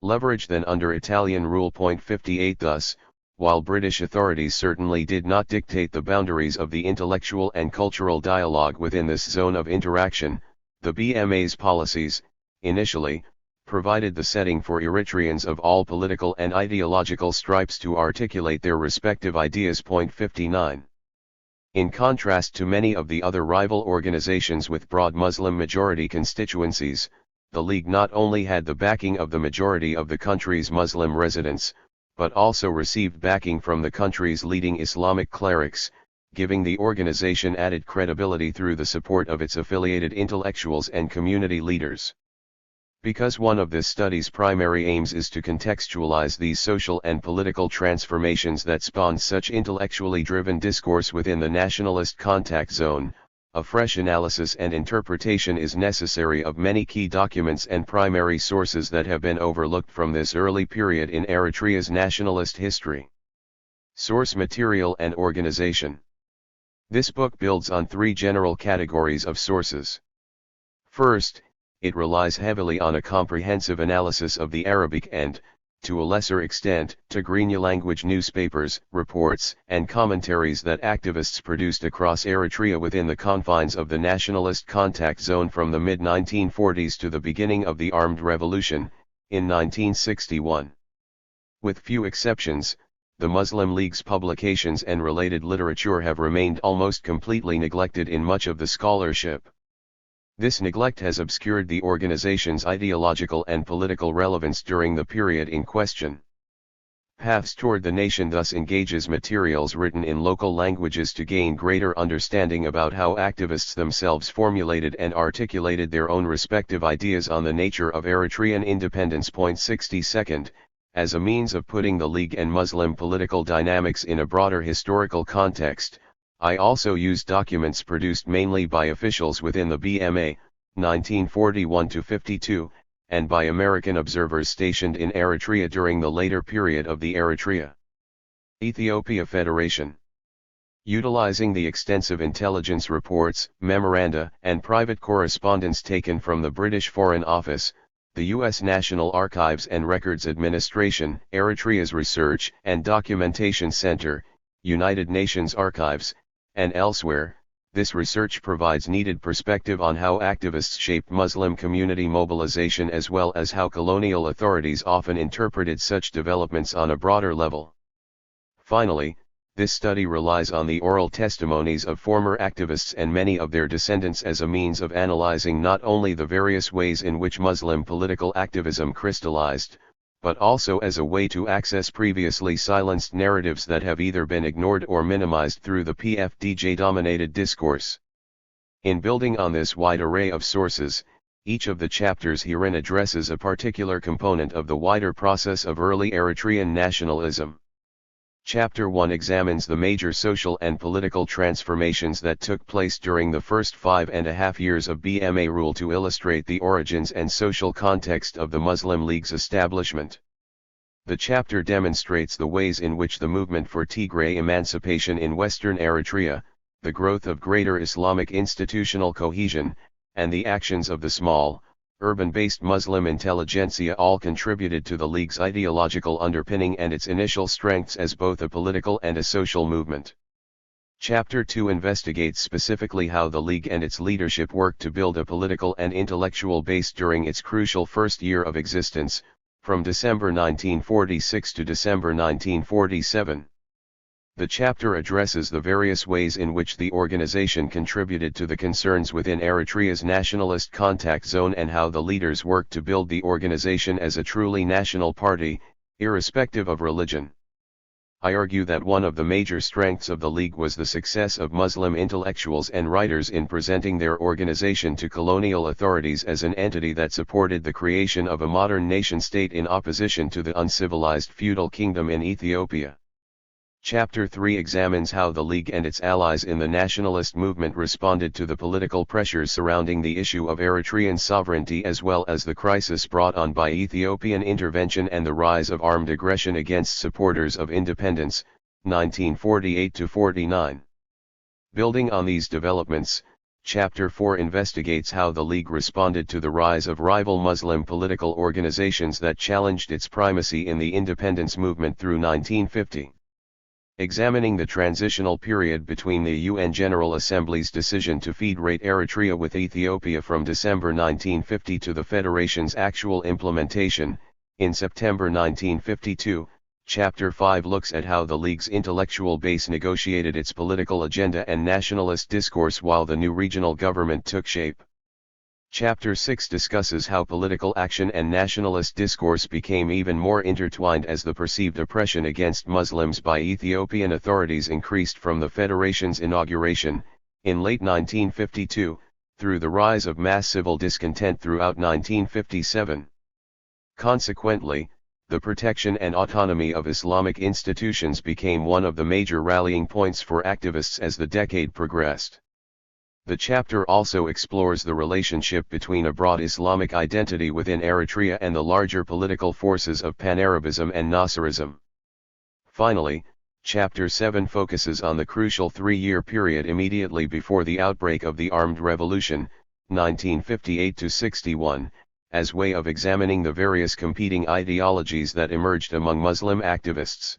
leverage than under Italian rule. 58 Thus, while British authorities certainly did not dictate the boundaries of the intellectual and cultural dialogue within this zone of interaction, the BMA's policies, initially, provided the setting for Eritreans of all political and ideological stripes to articulate their respective ideas. 59. In contrast to many of the other rival organizations with broad Muslim majority constituencies, the League not only had the backing of the majority of the country's Muslim residents, but also received backing from the country's leading Islamic clerics, giving the organization added credibility through the support of its affiliated intellectuals and community leaders. Because one of this study's primary aims is to contextualize these social and political transformations that spawned such intellectually driven discourse within the nationalist contact zone, a fresh analysis and interpretation is necessary of many key documents and primary sources that have been overlooked from this early period in Eritrea's nationalist history. Source material and organization. This book builds on three general categories of sources. First, it relies heavily on a comprehensive analysis of the Arabic and, to a lesser extent, Tigrinya language newspapers, reports, and commentaries that activists produced across Eritrea within the confines of the nationalist contact zone from the mid-1940s to the beginning of the armed revolution, in 1961. With few exceptions, the Muslim League's publications and related literature have remained almost completely neglected in much of the scholarship. This neglect has obscured the organization's ideological and political relevance during the period in question. Paths Toward the Nation thus engages materials written in local languages to gain greater understanding about how activists themselves formulated and articulated their own respective ideas on the nature of Eritrean independence. 62nd, as a means of putting the League and Muslim political dynamics in a broader historical context, I also used documents produced mainly by officials within the BMA, 1941-52, and by American observers stationed in Eritrea during the later period of the Eritrea-Ethiopia Federation. Utilizing the extensive intelligence reports, memoranda, and private correspondence taken from the British Foreign Office, the U.S. National Archives and Records Administration, Eritrea's Research and Documentation Center, United Nations Archives, and elsewhere, this research provides needed perspective on how activists shaped Muslim community mobilization as well as how colonial authorities often interpreted such developments on a broader level. Finally, this study relies on the oral testimonies of former activists and many of their descendants as a means of analyzing not only the various ways in which Muslim political activism crystallized, but also as a way to access previously silenced narratives that have either been ignored or minimized through the PFDJ-dominated discourse. In building on this wide array of sources, each of the chapters herein addresses a particular component of the wider process of early Eritrean nationalism. Chapter 1 examines the major social and political transformations that took place during the first 5.5 years of BMA rule to illustrate the origins and social context of the Muslim League's establishment. The chapter demonstrates the ways in which the movement for Tigray emancipation in western Eritrea, the growth of greater Islamic institutional cohesion, and the actions of the small, urban-based Muslim intelligentsia all contributed to the League's ideological underpinning and its initial strengths as both a political and a social movement. Chapter 2 investigates specifically how the League and its leadership worked to build a political and intellectual base during its crucial first year of existence, from December 1946 to December 1947. The chapter addresses the various ways in which the organization contributed to the concerns within Eritrea's nationalist contact zone and how the leaders worked to build the organization as a truly national party, irrespective of religion. I argue that one of the major strengths of the League was the success of Muslim intellectuals and writers in presenting their organization to colonial authorities as an entity that supported the creation of a modern nation-state in opposition to the uncivilized feudal kingdom in Ethiopia. Chapter 3 examines how the League and its allies in the nationalist movement responded to the political pressures surrounding the issue of Eritrean sovereignty as well as the crisis brought on by Ethiopian intervention and the rise of armed aggression against supporters of independence, 1948-49. Building on these developments, Chapter 4 investigates how the League responded to the rise of rival Muslim political organizations that challenged its primacy in the independence movement through 1950. Examining the transitional period between the UN General Assembly's decision to federate Eritrea with Ethiopia from December 1950 to the Federation's actual implementation, in September 1952, Chapter 5 looks at how the League's intellectual base negotiated its political agenda and nationalist discourse while the new regional government took shape. Chapter 6 discusses how political action and nationalist discourse became even more intertwined as the perceived oppression against Muslims by Ethiopian authorities increased from the Federation's inauguration, in late 1952, through the rise of mass civil discontent throughout 1957. Consequently, the protection and autonomy of Islamic institutions became one of the major rallying points for activists as the decade progressed. The chapter also explores the relationship between a broad Islamic identity within Eritrea and the larger political forces of Pan-Arabism and Nasserism. Finally, Chapter 7 focuses on the crucial three-year period immediately before the outbreak of the Armed Revolution, 1958-61, as way of examining the various competing ideologies that emerged among Muslim activists.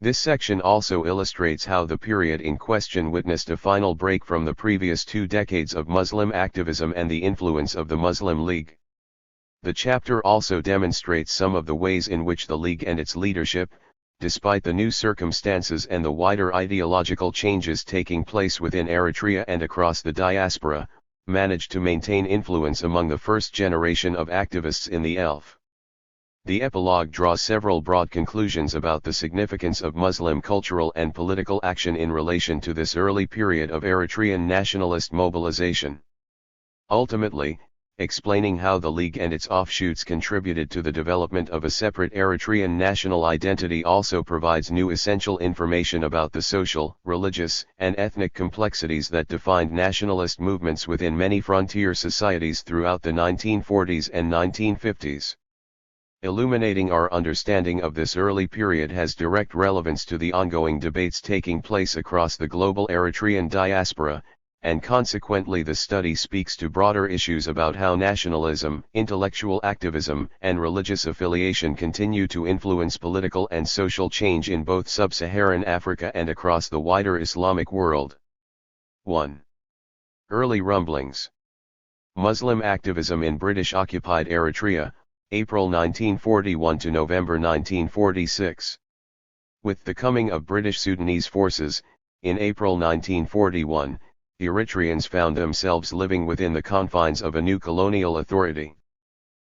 This section also illustrates how the period in question witnessed a final break from the previous 2 decades of Muslim activism and the influence of the Muslim League. The chapter also demonstrates some of the ways in which the League and its leadership, despite the new circumstances and the wider ideological changes taking place within Eritrea and across the diaspora, managed to maintain influence among the first generation of activists in the ELF. The epilogue draws several broad conclusions about the significance of Muslim cultural and political action in relation to this early period of Eritrean nationalist mobilization. Ultimately, explaining how the League and its offshoots contributed to the development of a separate Eritrean national identity also provides new essential information about the social, religious, and ethnic complexities that defined nationalist movements within many frontier societies throughout the 1940s and 1950s. Illuminating our understanding of this early period has direct relevance to the ongoing debates taking place across the global Eritrean diaspora, and consequently the study speaks to broader issues about how nationalism, intellectual activism, and religious affiliation continue to influence political and social change in both sub-Saharan Africa and across the wider Islamic world. 1. Early rumblings. Muslim activism in British-occupied Eritrea, April 1941 to November 1946. With the coming of British Sudanese forces, in April 1941, Eritreans found themselves living within the confines of a new colonial authority.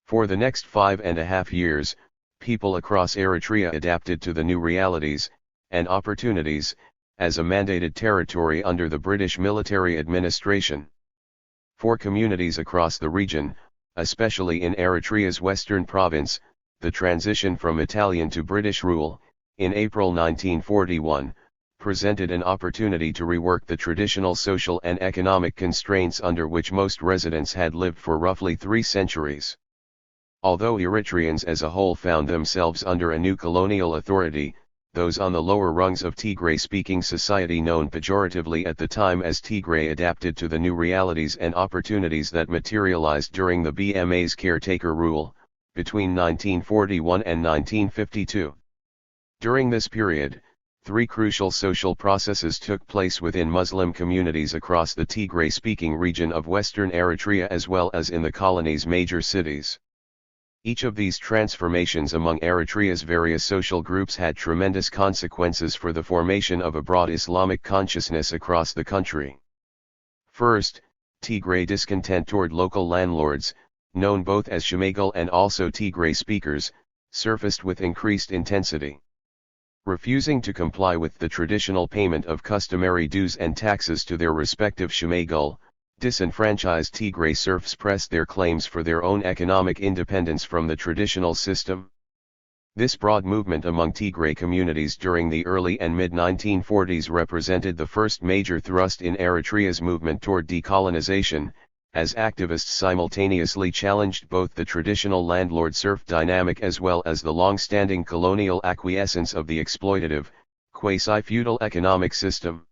For the next 5.5 years, people across Eritrea adapted to the new realities and opportunities as a mandated territory under the British military administration. For communities across the region, especially in Eritrea's western province, the transition from Italian to British rule, in April 1941, presented an opportunity to rework the traditional social and economic constraints under which most residents had lived for roughly 3 centuries. Although Eritreans as a whole found themselves under a new colonial authority, those on the lower rungs of Tigray-speaking society known pejoratively at the time as Tigray adapted to the new realities and opportunities that materialized during the BMA's caretaker rule, between 1941 and 1952. During this period, 3 crucial social processes took place within Muslim communities across the Tigray-speaking region of western Eritrea as well as in the colony's major cities. Each of these transformations among Eritrea's various social groups had tremendous consequences for the formation of a broad Islamic consciousness across the country. First, Tigray discontent toward local landlords, known both as Shamagal and also Tigray speakers, surfaced with increased intensity. Refusing to comply with the traditional payment of customary dues and taxes to their respective Shamagal, disenfranchised Tigray serfs pressed their claims for their own economic independence from the traditional system. This broad movement among Tigray communities during the early and mid-1940s represented the first major thrust in Eritrea's movement toward decolonization, as activists simultaneously challenged both the traditional landlord-serf dynamic as well as the long-standing colonial acquiescence of the exploitative, quasi-feudal economic system.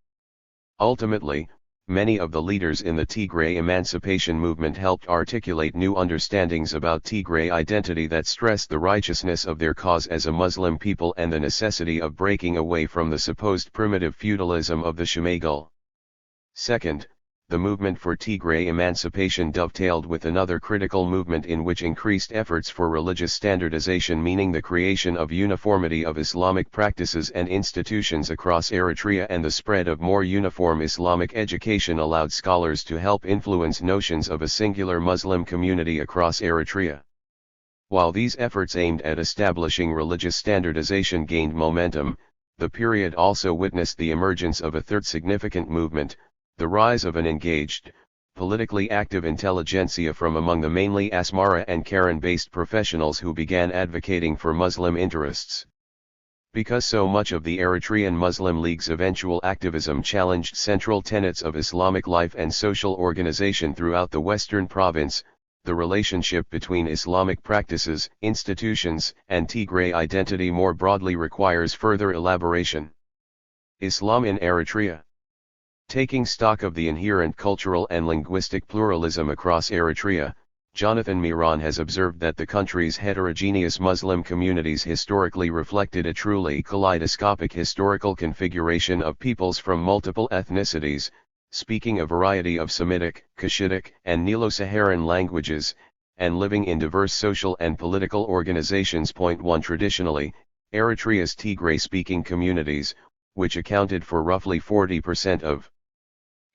Ultimately, many of the leaders in the Tigray emancipation movement helped articulate new understandings about Tigray identity that stressed the righteousness of their cause as a Muslim people and the necessity of breaking away from the supposed primitive feudalism of the Shemagul. Second, the movement for Tigray emancipation dovetailed with another critical movement in which increased efforts for religious standardization, meaning the creation of uniformity of Islamic practices and institutions across Eritrea, and the spread of more uniform Islamic education allowed scholars to help influence notions of a singular Muslim community across Eritrea. While these efforts aimed at establishing religious standardization gained momentum, the period also witnessed the emergence of a third significant movement, the rise of an engaged, politically active intelligentsia from among the mainly Asmara and Karen-based professionals who began advocating for Muslim interests. Because so much of the Eritrean Muslim League's eventual activism challenged central tenets of Islamic life and social organization throughout the Western province, the relationship between Islamic practices, institutions, and Tigray identity more broadly requires further elaboration. Islam in Eritrea. Taking stock of the inherent cultural and linguistic pluralism across Eritrea, Jonathan Miron has observed that the country's heterogeneous Muslim communities historically reflected a truly kaleidoscopic historical configuration of peoples from multiple ethnicities, speaking a variety of Semitic, Cushitic, and Nilo-Saharan languages, and living in diverse social and political organizations. 1 Traditionally, Eritrea's Tigray-speaking communities, which accounted for roughly 40% of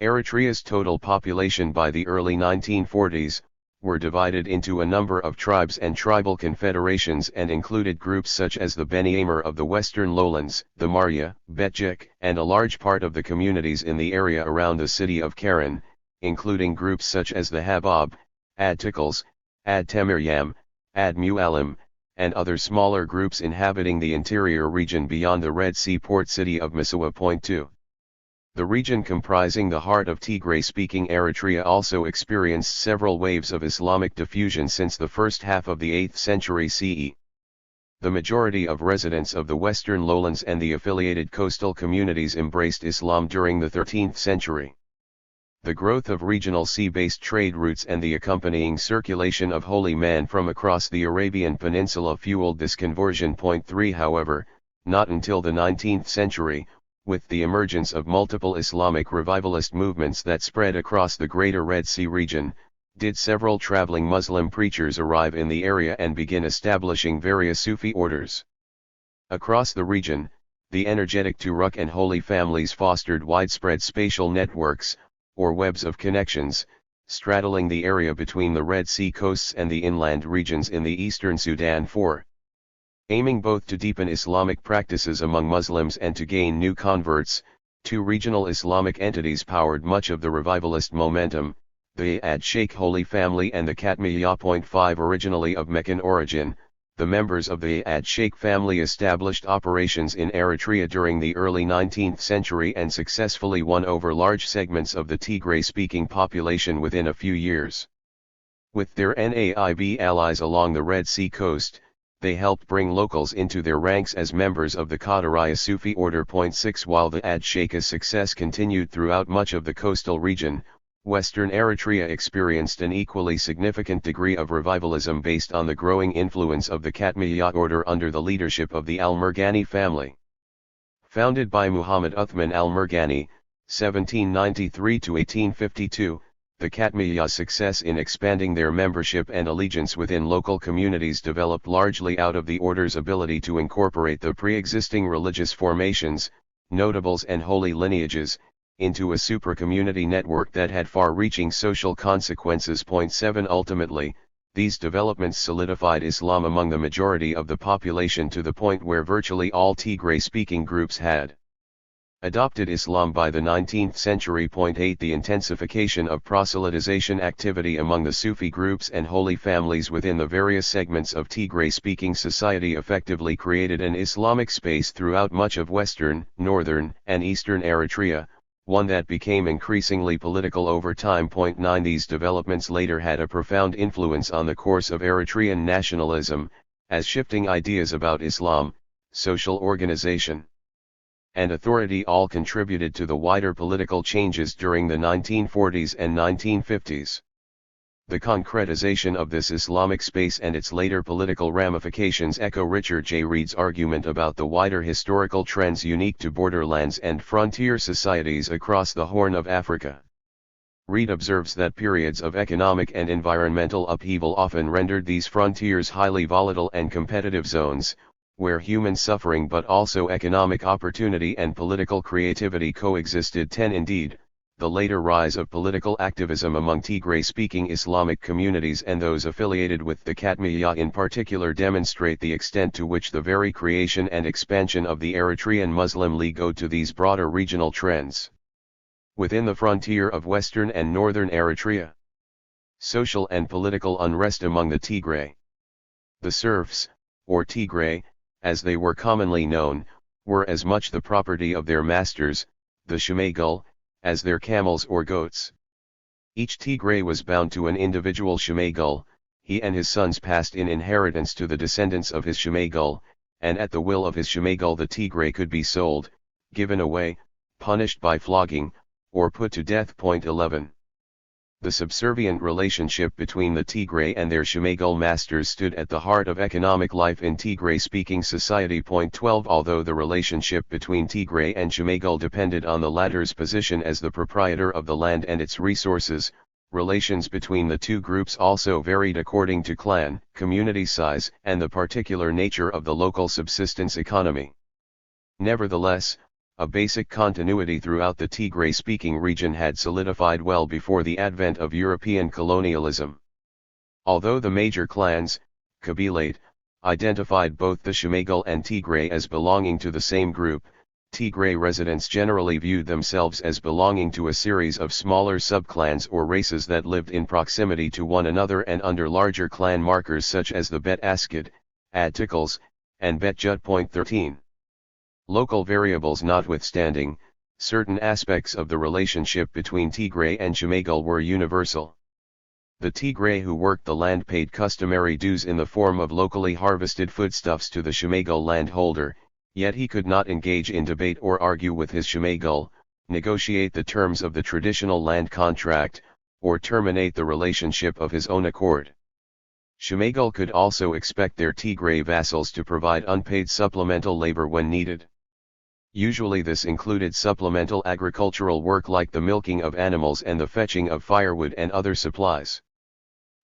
Eritrea's total population by the early 1940s, were divided into a number of tribes and tribal confederations and included groups such as the Beni Amr of the Western Lowlands, the Marya, Betjek, and a large part of the communities in the area around the city of Karen, including groups such as the Habab, Ad Tikals, Ad Temiryam, Ad Mualim, and other smaller groups inhabiting the interior region beyond the Red Sea port city of Massawa. 2. The region comprising the heart of Tigray-speaking Eritrea also experienced several waves of Islamic diffusion since the first half of the 8th century CE. The majority of residents of the Western Lowlands and the affiliated coastal communities embraced Islam during the 13th century. The growth of regional sea-based trade routes and the accompanying circulation of holy man from across the Arabian Peninsula fueled this conversion. 3 However, not until the 19th century, with the emergence of multiple Islamic revivalist movements that spread across the greater Red Sea region, did several traveling Muslim preachers arrive in the area and begin establishing various Sufi orders. Across the region, the energetic Turuk and Holy Families fostered widespread spatial networks, or webs of connections, straddling the area between the Red Sea coasts and the inland regions in the eastern Sudan. 4. Aiming both to deepen Islamic practices among Muslims and to gain new converts, two regional Islamic entities powered much of the revivalist momentum, the Ad Sheikh Holy Family and the Katmiya. 5 Originally of Meccan origin, the members of the Ad Sheikh family established operations in Eritrea during the early 19th century and successfully won over large segments of the Tigray-speaking population within a few years. With their Naib allies along the Red Sea coast, they helped bring locals into their ranks as members of the Qadariyya Sufi order. 6 While the Ad Sheikh's success continued throughout much of the coastal region, Western Eritrea experienced an equally significant degree of revivalism based on the growing influence of the Katmiya order under the leadership of the Al-Murghani family. Founded by Muhammad Uthman al-Murghani, 1793–1852, the Katmiya's success in expanding their membership and allegiance within local communities developed largely out of the order's ability to incorporate the pre-existing religious formations, notables and holy lineages, into a super-community network that had far-reaching social consequences. 7 Ultimately, these developments solidified Islam among the majority of the population to the point where virtually all Tigray-speaking groups had adopted Islam by the 19th century. 8 The intensification of proselytization activity among the Sufi groups and holy families within the various segments of Tigray-speaking society effectively created an Islamic space throughout much of western, northern, and eastern Eritrea, one that became increasingly political over time. 9 These developments later had a profound influence on the course of Eritrean nationalism, as shifting ideas about Islam, social organization, and authority all contributed to the wider political changes during the 1940s and 1950s. The concretization of this Islamic space and its later political ramifications echo Richard J. Reed's argument about the wider historical trends unique to borderlands and frontier societies across the Horn of Africa. Reed observes that periods of economic and environmental upheaval often rendered these frontiers highly volatile and competitive zones, where human suffering but also economic opportunity and political creativity coexisted. 10 Indeed, the later rise of political activism among Tigray-speaking Islamic communities and those affiliated with the Katmiya in particular demonstrate the extent to which the very creation and expansion of the Eritrean Muslim League owed to these broader regional trends. Within the frontier of western and northern Eritrea, social and political unrest among the Tigray. The serfs, or Tigray, as they were commonly known, were as much the property of their masters, the Shemagul, as their camels or goats. Each Tigray was bound to an individual Shemagul, he and his sons passed in inheritance to the descendants of his Shemagul, and at the will of his Shemagul the Tigray could be sold, given away, punished by flogging, or put to death. 11. The subservient relationship between the Tigray and their Shemagul masters stood at the heart of economic life in Tigray-speaking society. 12. Although the relationship between Tigray and Shemagul depended on the latter's position as the proprietor of the land and its resources, relations between the two groups also varied according to clan, community size, and the particular nature of the local subsistence economy. Nevertheless, a basic continuity throughout the Tigray-speaking region had solidified well before the advent of European colonialism. Although the major clans, Kabilate, identified both the Shemagul and Tigray as belonging to the same group, Tigray residents generally viewed themselves as belonging to a series of smaller subclans or races that lived in proximity to one another and under larger clan markers such as the Bet Askid, Ad Tickles, and Bet Jut. 13. Local variables notwithstanding, certain aspects of the relationship between Tigray and Shemagul were universal. The Tigray who worked the land paid customary dues in the form of locally harvested foodstuffs to the Shemagul landholder, yet he could not engage in debate or argue with his Shemagul, negotiate the terms of the traditional land contract, or terminate the relationship of his own accord. Shemagul could also expect their Tigray vassals to provide unpaid supplemental labor when needed. Usually this included supplemental agricultural work like the milking of animals and the fetching of firewood and other supplies.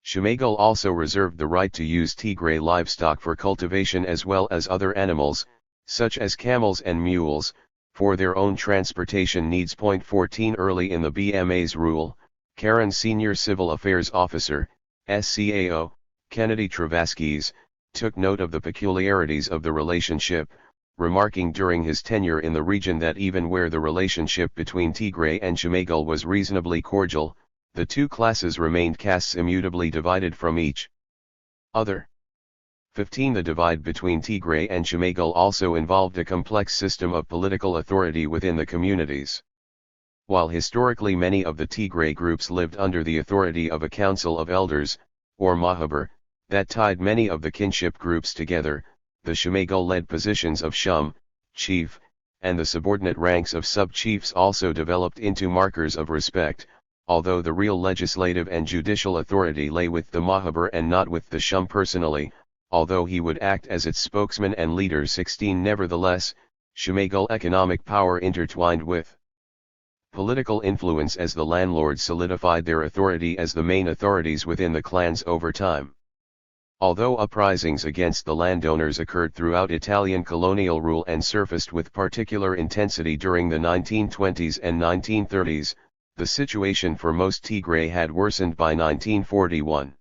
Shemagul also reserved the right to use Tigray livestock for cultivation as well as other animals, such as camels and mules, for their own transportation needs. 14 Early in the BMA's rule, Karen Senior Civil Affairs Officer, SCAO, Kennedy Travaskis, took note of the peculiarities of the relationship, remarking during his tenure in the region that even where the relationship between Tigray and Shemagul was reasonably cordial, the two classes remained castes immutably divided from each other. 15 The divide between Tigray and Shemagul also involved a complex system of political authority within the communities. While historically many of the Tigray groups lived under the authority of a council of elders, or mahaber, that tied many of the kinship groups together, the Shemagul-led positions of Shum, chief, and the subordinate ranks of sub-chiefs also developed into markers of respect, although the real legislative and judicial authority lay with the mahaber and not with the Shum personally, although he would act as its spokesman and leader. 16 Nevertheless, Shemagul economic power intertwined with political influence as the landlords solidified their authority as the main authorities within the clans over time. Although uprisings against the landowners occurred throughout Italian colonial rule and surfaced with particular intensity during the 1920s and 1930s, the situation for most Tigray had worsened by 1941.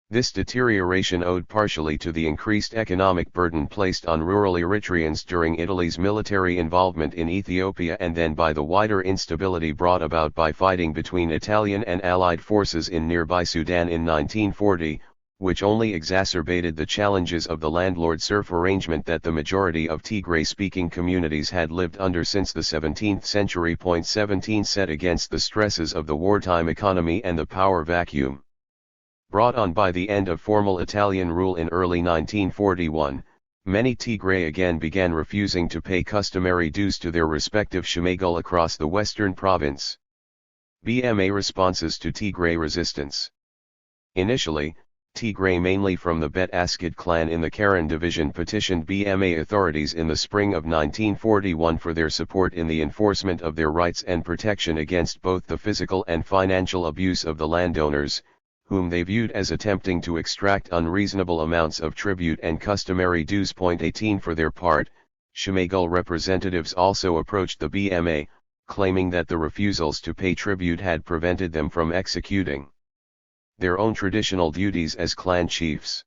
This deterioration owed partially to the increased economic burden placed on rural Eritreans during Italy's military involvement in Ethiopia and then by the wider instability brought about by fighting between Italian and Allied forces in nearby Sudan in 1940, which only exacerbated the challenges of the landlord-serf arrangement that the majority of Tigray-speaking communities had lived under since the 17th century. 17 Set against the stresses of the wartime economy and the power vacuum brought on by the end of formal Italian rule in early 1941, Many Tigray again began refusing to pay customary dues to their respective shemagol across the western province. BMA responses to Tigray resistance. Initially, Tigray, mainly from the Bet Askid clan in the Karen division, petitioned BMA authorities in the spring of 1941 for their support in the enforcement of their rights and protection against both the physical and financial abuse of the landowners, whom they viewed as attempting to extract unreasonable amounts of tribute and customary dues. 18 For their part, shemagol representatives also approached the BMA, claiming that the refusals to pay tribute had prevented them from executing their own traditional duties as clan chiefs.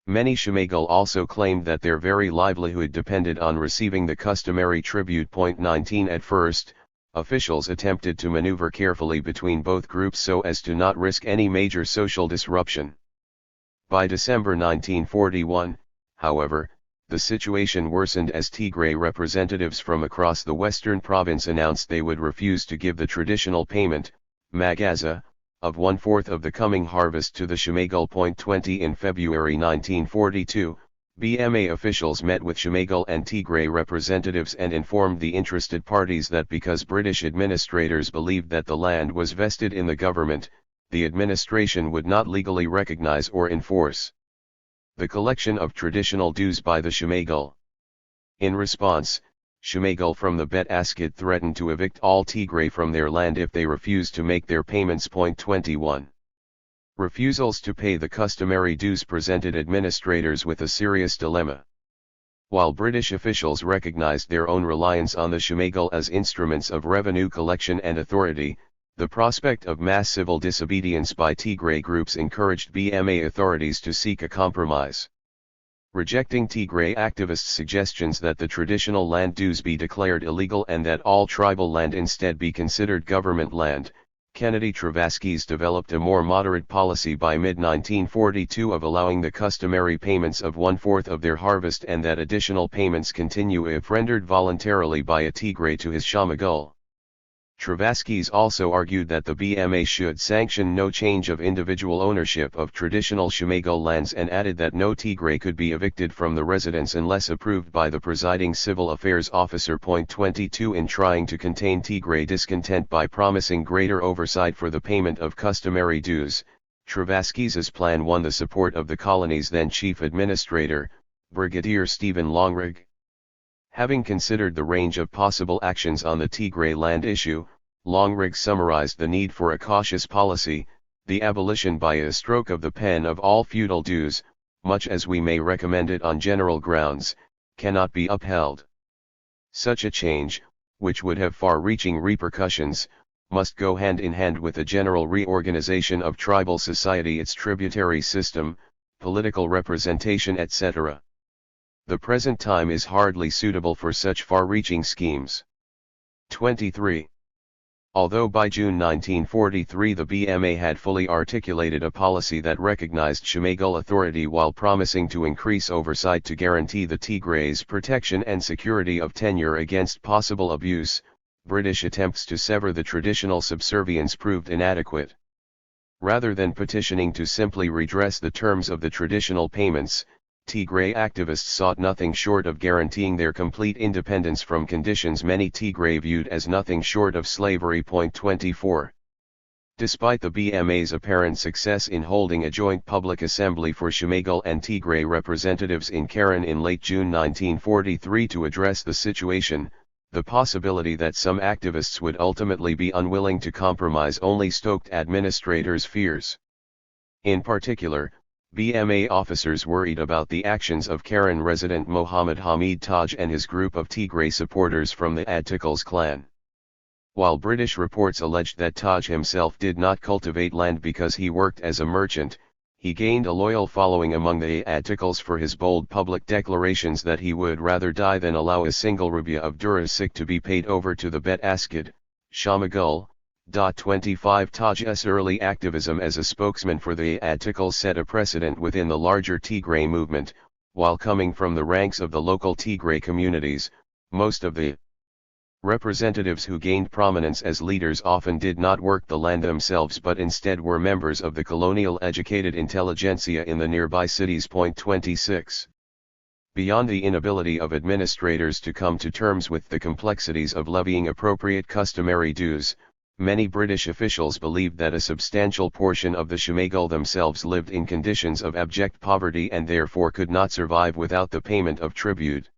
Many shemagol also claimed that their very livelihood depended on receiving the customary tribute. 19 At first, officials attempted to maneuver carefully between both groups so as to not risk any major social disruption. By December 1941, however, the situation worsened as Tigray representatives from across the western province announced they would refuse to give the traditional payment, magaza, of 1/4 of the coming harvest to the shemagol. 20 In February 1942, BMA officials met with shemagol and Tigray representatives and informed the interested parties that because British administrators believed that the land was vested in the government, the administration would not legally recognize or enforce the collection of traditional dues by the shemagol. In response, shemagol from the Bet Askid threatened to evict all Tigray from their land if they refused to make their payments. 21 Refusals to pay the customary dues presented administrators with a serious dilemma. While British officials recognized their own reliance on the shemagol as instruments of revenue collection and authority, the prospect of mass civil disobedience by Tigray groups encouraged BMA authorities to seek a compromise. Rejecting Tigray activists' suggestions that the traditional land dues be declared illegal and that all tribal land instead be considered government land, Kennedy Travaskis developed a more moderate policy by mid-1942 of allowing the customary payments of 1/4 of their harvest and that additional payments continue if rendered voluntarily by a Tigray to his shemagol. Travaskis also argued that the BMA should sanction no change of individual ownership of traditional shemagol lands and added that no Tigray could be evicted from the residence unless approved by the presiding civil affairs officer. 22 In trying to contain Tigray discontent by promising greater oversight for the payment of customary dues, Travaskis's plan won the support of the colony's then chief administrator, Brigadier Stephen Longrig. Having considered the range of possible actions on the Tigray land issue, Longrig summarized the need for a cautious policy, the abolition by a stroke of the pen of all feudal dues, much as we may recommend it on general grounds, cannot be upheld. Such a change, which would have far-reaching repercussions, must go hand in hand with a general reorganization of tribal society, its tributary system, political representation, etc. The present time is hardly suitable for such far-reaching schemes. 23. Although by June 1943 the BMA had fully articulated a policy that recognized shemagol authority while promising to increase oversight to guarantee the Tigray's protection and security of tenure against possible abuse, British attempts to sever the traditional subservience proved inadequate. Rather than petitioning to simply redress the terms of the traditional payments, Tigray activists sought nothing short of guaranteeing their complete independence from conditions many Tigray viewed as nothing short of slavery. 24. Despite the BMA's apparent success in holding a joint public assembly for shemagol and Tigray representatives in Karen in late June 1943 to address the situation, the possibility that some activists would ultimately be unwilling to compromise only stoked administrators' fears. In particular, BMA officers worried about the actions of Karen resident Mohammed Hamid Taj and his group of Tigray supporters from the Atikals clan. While British reports alleged that Taj himself did not cultivate land because he worked as a merchant, he gained a loyal following among the Atikals for his bold public declarations that he would rather die than allow a single rupiah of Durasik to be paid over to the Bet Askid, Shemagol. 25 Taj's early activism as a spokesman for the Atikals set a precedent within the larger Tigray movement. While coming from the ranks of the local Tigray communities, most of the representatives who gained prominence as leaders often did not work the land themselves but instead were members of the colonial educated intelligentsia in the nearby cities. 26. Beyond the inability of administrators to come to terms with the complexities of levying appropriate customary dues, many British officials believed that a substantial portion of the Shumagal themselves lived in conditions of abject poverty and therefore could not survive without the payment of tribute.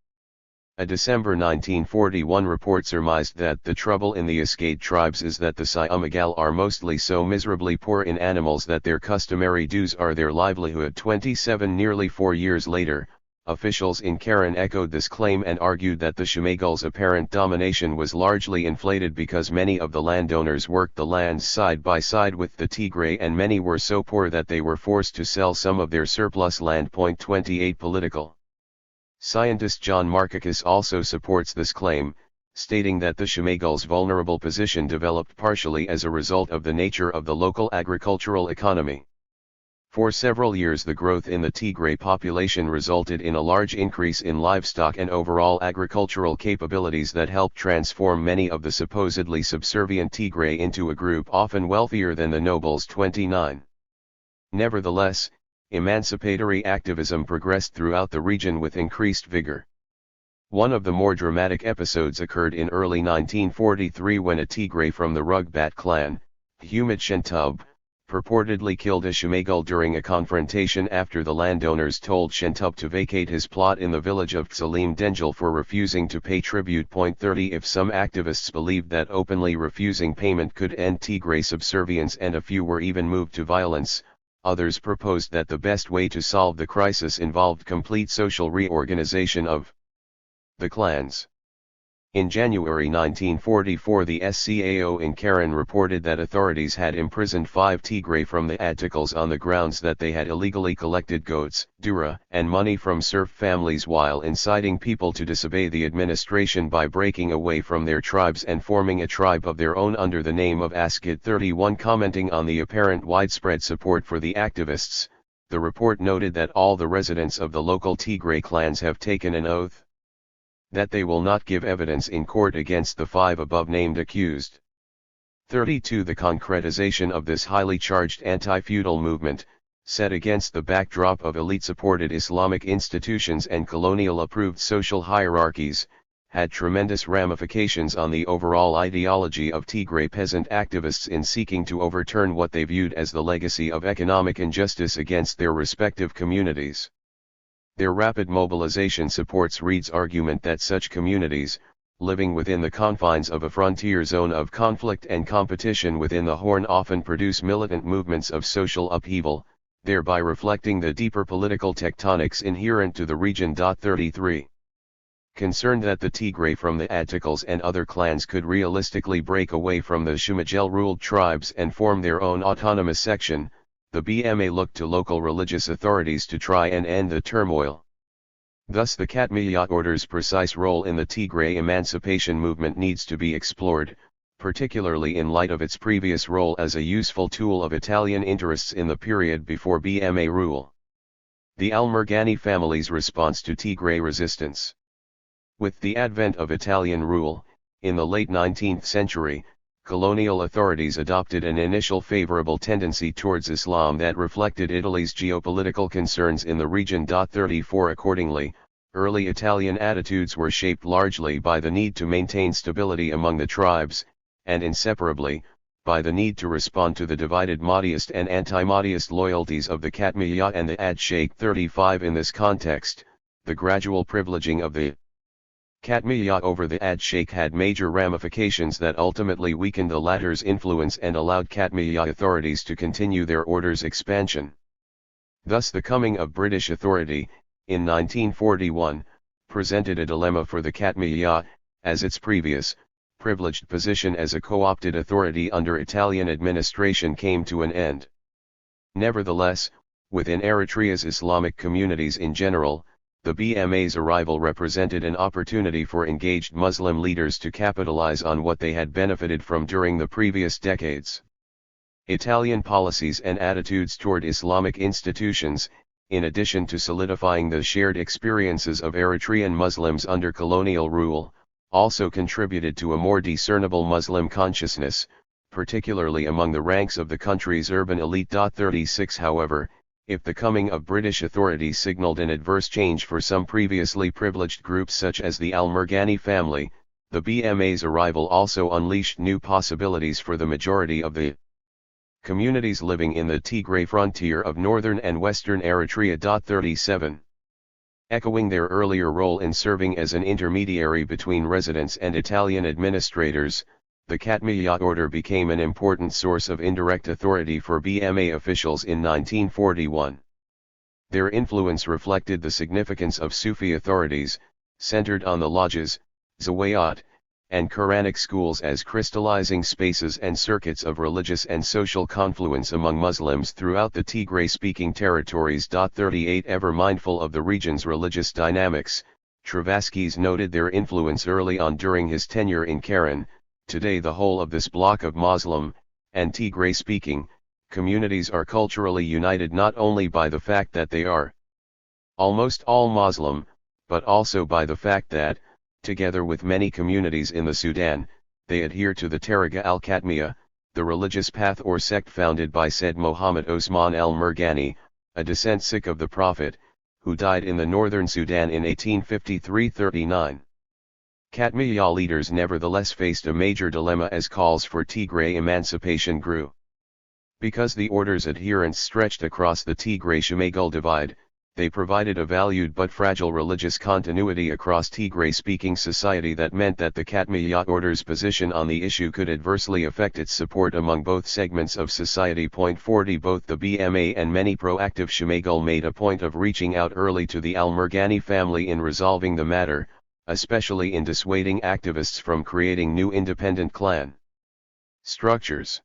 A December 1941 report surmised that the trouble in the Escade tribes is that the Shumagal are mostly so miserably poor in animals that their customary dues are their livelihood. 27 Nearly 4 years later, officials in Karen echoed this claim and argued that the Shumagal's apparent domination was largely inflated because many of the landowners worked the lands side by side with the Tigray and many were so poor that they were forced to sell some of their surplus land. 28 Political scientist John Markakis also supports this claim, stating that the Shumagal's vulnerable position developed partially as a result of the nature of the local agricultural economy. For several years the growth in the Tigray population resulted in a large increase in livestock and overall agricultural capabilities that helped transform many of the supposedly subservient Tigray into a group often wealthier than the nobles. 29. Nevertheless, emancipatory activism progressed throughout the region with increased vigor. One of the more dramatic episodes occurred in early 1943 when a Tigray from the Rugbat clan, Humid Shentub, purportedly killed a Shumagal during a confrontation after the landowners told Shentub to vacate his plot in the village of Salim Denjel for refusing to pay tribute. 30 If some activists believed that openly refusing payment could end Tigray subservience and a few were even moved to violence, others proposed that the best way to solve the crisis involved complete social reorganization of the clans. In January 1944 the SCAO in Karen reported that authorities had imprisoned 5 Tigray from the Atikals on the grounds that they had illegally collected goats, dura, and money from serf families while inciting people to disobey the administration by breaking away from their tribes and forming a tribe of their own under the name of Askid. 31 Commenting on the apparent widespread support for the activists, the report noted that all the residents of the local Tigray clans have taken an oath that they will not give evidence in court against the 5 above-named accused. 32 The concretization of this highly charged anti-feudal movement, set against the backdrop of elite-supported Islamic institutions and colonial-approved social hierarchies, had tremendous ramifications on the overall ideology of Tigray peasant activists in seeking to overturn what they viewed as the legacy of economic injustice against their respective communities. Their rapid mobilization supports Reed's argument that such communities, living within the confines of a frontier zone of conflict and competition within the Horn often produce militant movements of social upheaval, thereby reflecting the deeper political tectonics inherent to the region. 33. Concerned that the Tigray from the Atikals and other clans could realistically break away from the Shumajel-ruled tribes and form their own autonomous section, the BMA looked to local religious authorities to try and end the turmoil. Thus the Katmiya order's precise role in the Tigray emancipation movement needs to be explored, particularly in light of its previous role as a useful tool of Italian interests in the period before BMA rule. The Al-Murghani family's response to Tigray resistance. With the advent of Italian rule, in the late 19th century, colonial authorities adopted an initial favorable tendency towards Islam that reflected Italy's geopolitical concerns in the region. 34 Accordingly, early Italian attitudes were shaped largely by the need to maintain stability among the tribes, and inseparably, by the need to respond to the divided Mahdiist and anti-Mahdiist loyalties of the Katmiya and the Ad Sheikh. 35 In this context, the gradual privileging of the Katmiya over the Ad Sheikh had major ramifications that ultimately weakened the latter's influence and allowed Katmiya authorities to continue their order's expansion. Thus the coming of British authority, in 1941, presented a dilemma for the Katmiya, as its previous, privileged position as a co-opted authority under Italian administration came to an end. Nevertheless, within Eritrea's Islamic communities in general, the BMA's arrival represented an opportunity for engaged Muslim leaders to capitalize on what they had benefited from during the previous decades. Italian policies and attitudes toward Islamic institutions, in addition to solidifying the shared experiences of Eritrean Muslims under colonial rule, also contributed to a more discernible Muslim consciousness, particularly among the ranks of the country's urban elite. 36 However, If the coming of British authority signaled an adverse change for some previously privileged groups such as the Al-Murghani family, the BMA's arrival also unleashed new possibilities for the majority of the communities living in the Tigray frontier of northern and western Eritrea. 37. Echoing their earlier role in serving as an intermediary between residents and Italian administrators, the Katmiya order became an important source of indirect authority for BMA officials in 1941. Their influence reflected the significance of Sufi authorities, centered on the lodges, zawayat, and Quranic schools as crystallizing spaces and circuits of religious and social confluence among Muslims throughout the Tigray-speaking territories. 38 Ever mindful of the region's religious dynamics, Travaskis noted their influence early on during his tenure in Karen. Today the whole of this block of Muslim, and Tigray-speaking, communities are culturally united not only by the fact that they are almost all Muslim, but also by the fact that, together with many communities in the Sudan, they adhere to the Tariqa al-Katmiya, the religious path or sect founded by Said Mohammed Osman al-Murghani, a descent Sikh of the Prophet, who died in the northern Sudan in 1853-39. Katmiya leaders nevertheless faced a major dilemma as calls for Tigray emancipation grew. Because the order's adherents stretched across the Tigray-Shamagal divide, they provided a valued but fragile religious continuity across Tigray-speaking society that meant that the Katmiya order's position on the issue could adversely affect its support among both segments of society. 40 Both the BMA and many proactive Shamagal made a point of reaching out early to the Al-Murghani family in resolving the matter, especially in dissuading activists from creating new independent clan structures.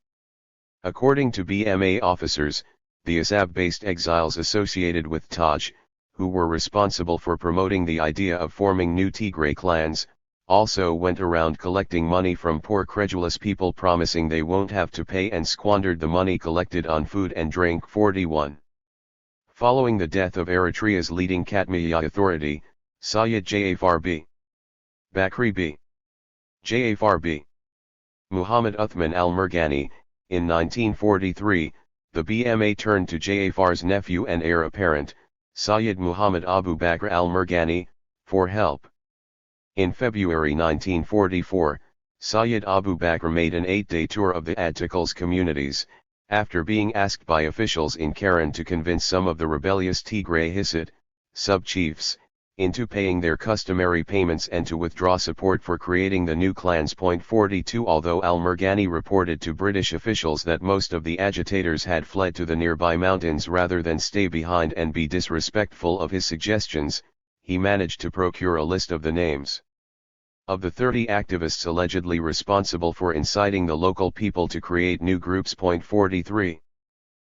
According to BMA officers, the Assab-based exiles associated with Taj, who were responsible for promoting the idea of forming new Tigray clans, also went around collecting money from poor credulous people promising they won't have to pay and squandered the money collected on food and drink. 41. Following the death of Eritrea's leading Katmiya authority, Sayyid Jafar b. Bakri b. Jafar b. Muhammad Uthman al-Murghani, in 1943, the BMA turned to Jafar's nephew and heir apparent, Sayyid Muhammad Abu Bakr al-Murghani, for help. In February 1944, Sayyid Abu Bakr made an 8-day tour of the Atikals communities, after being asked by officials in Karen to convince some of the rebellious Tigray Hisit, sub-chiefs, into paying their customary payments and to withdraw support for creating the new clans. 42 Although al-Murghani reported to British officials that most of the agitators had fled to the nearby mountains rather than stay behind and be disrespectful of his suggestions, he managed to procure a list of the names of the 30 activists allegedly responsible for inciting the local people to create new groups. 43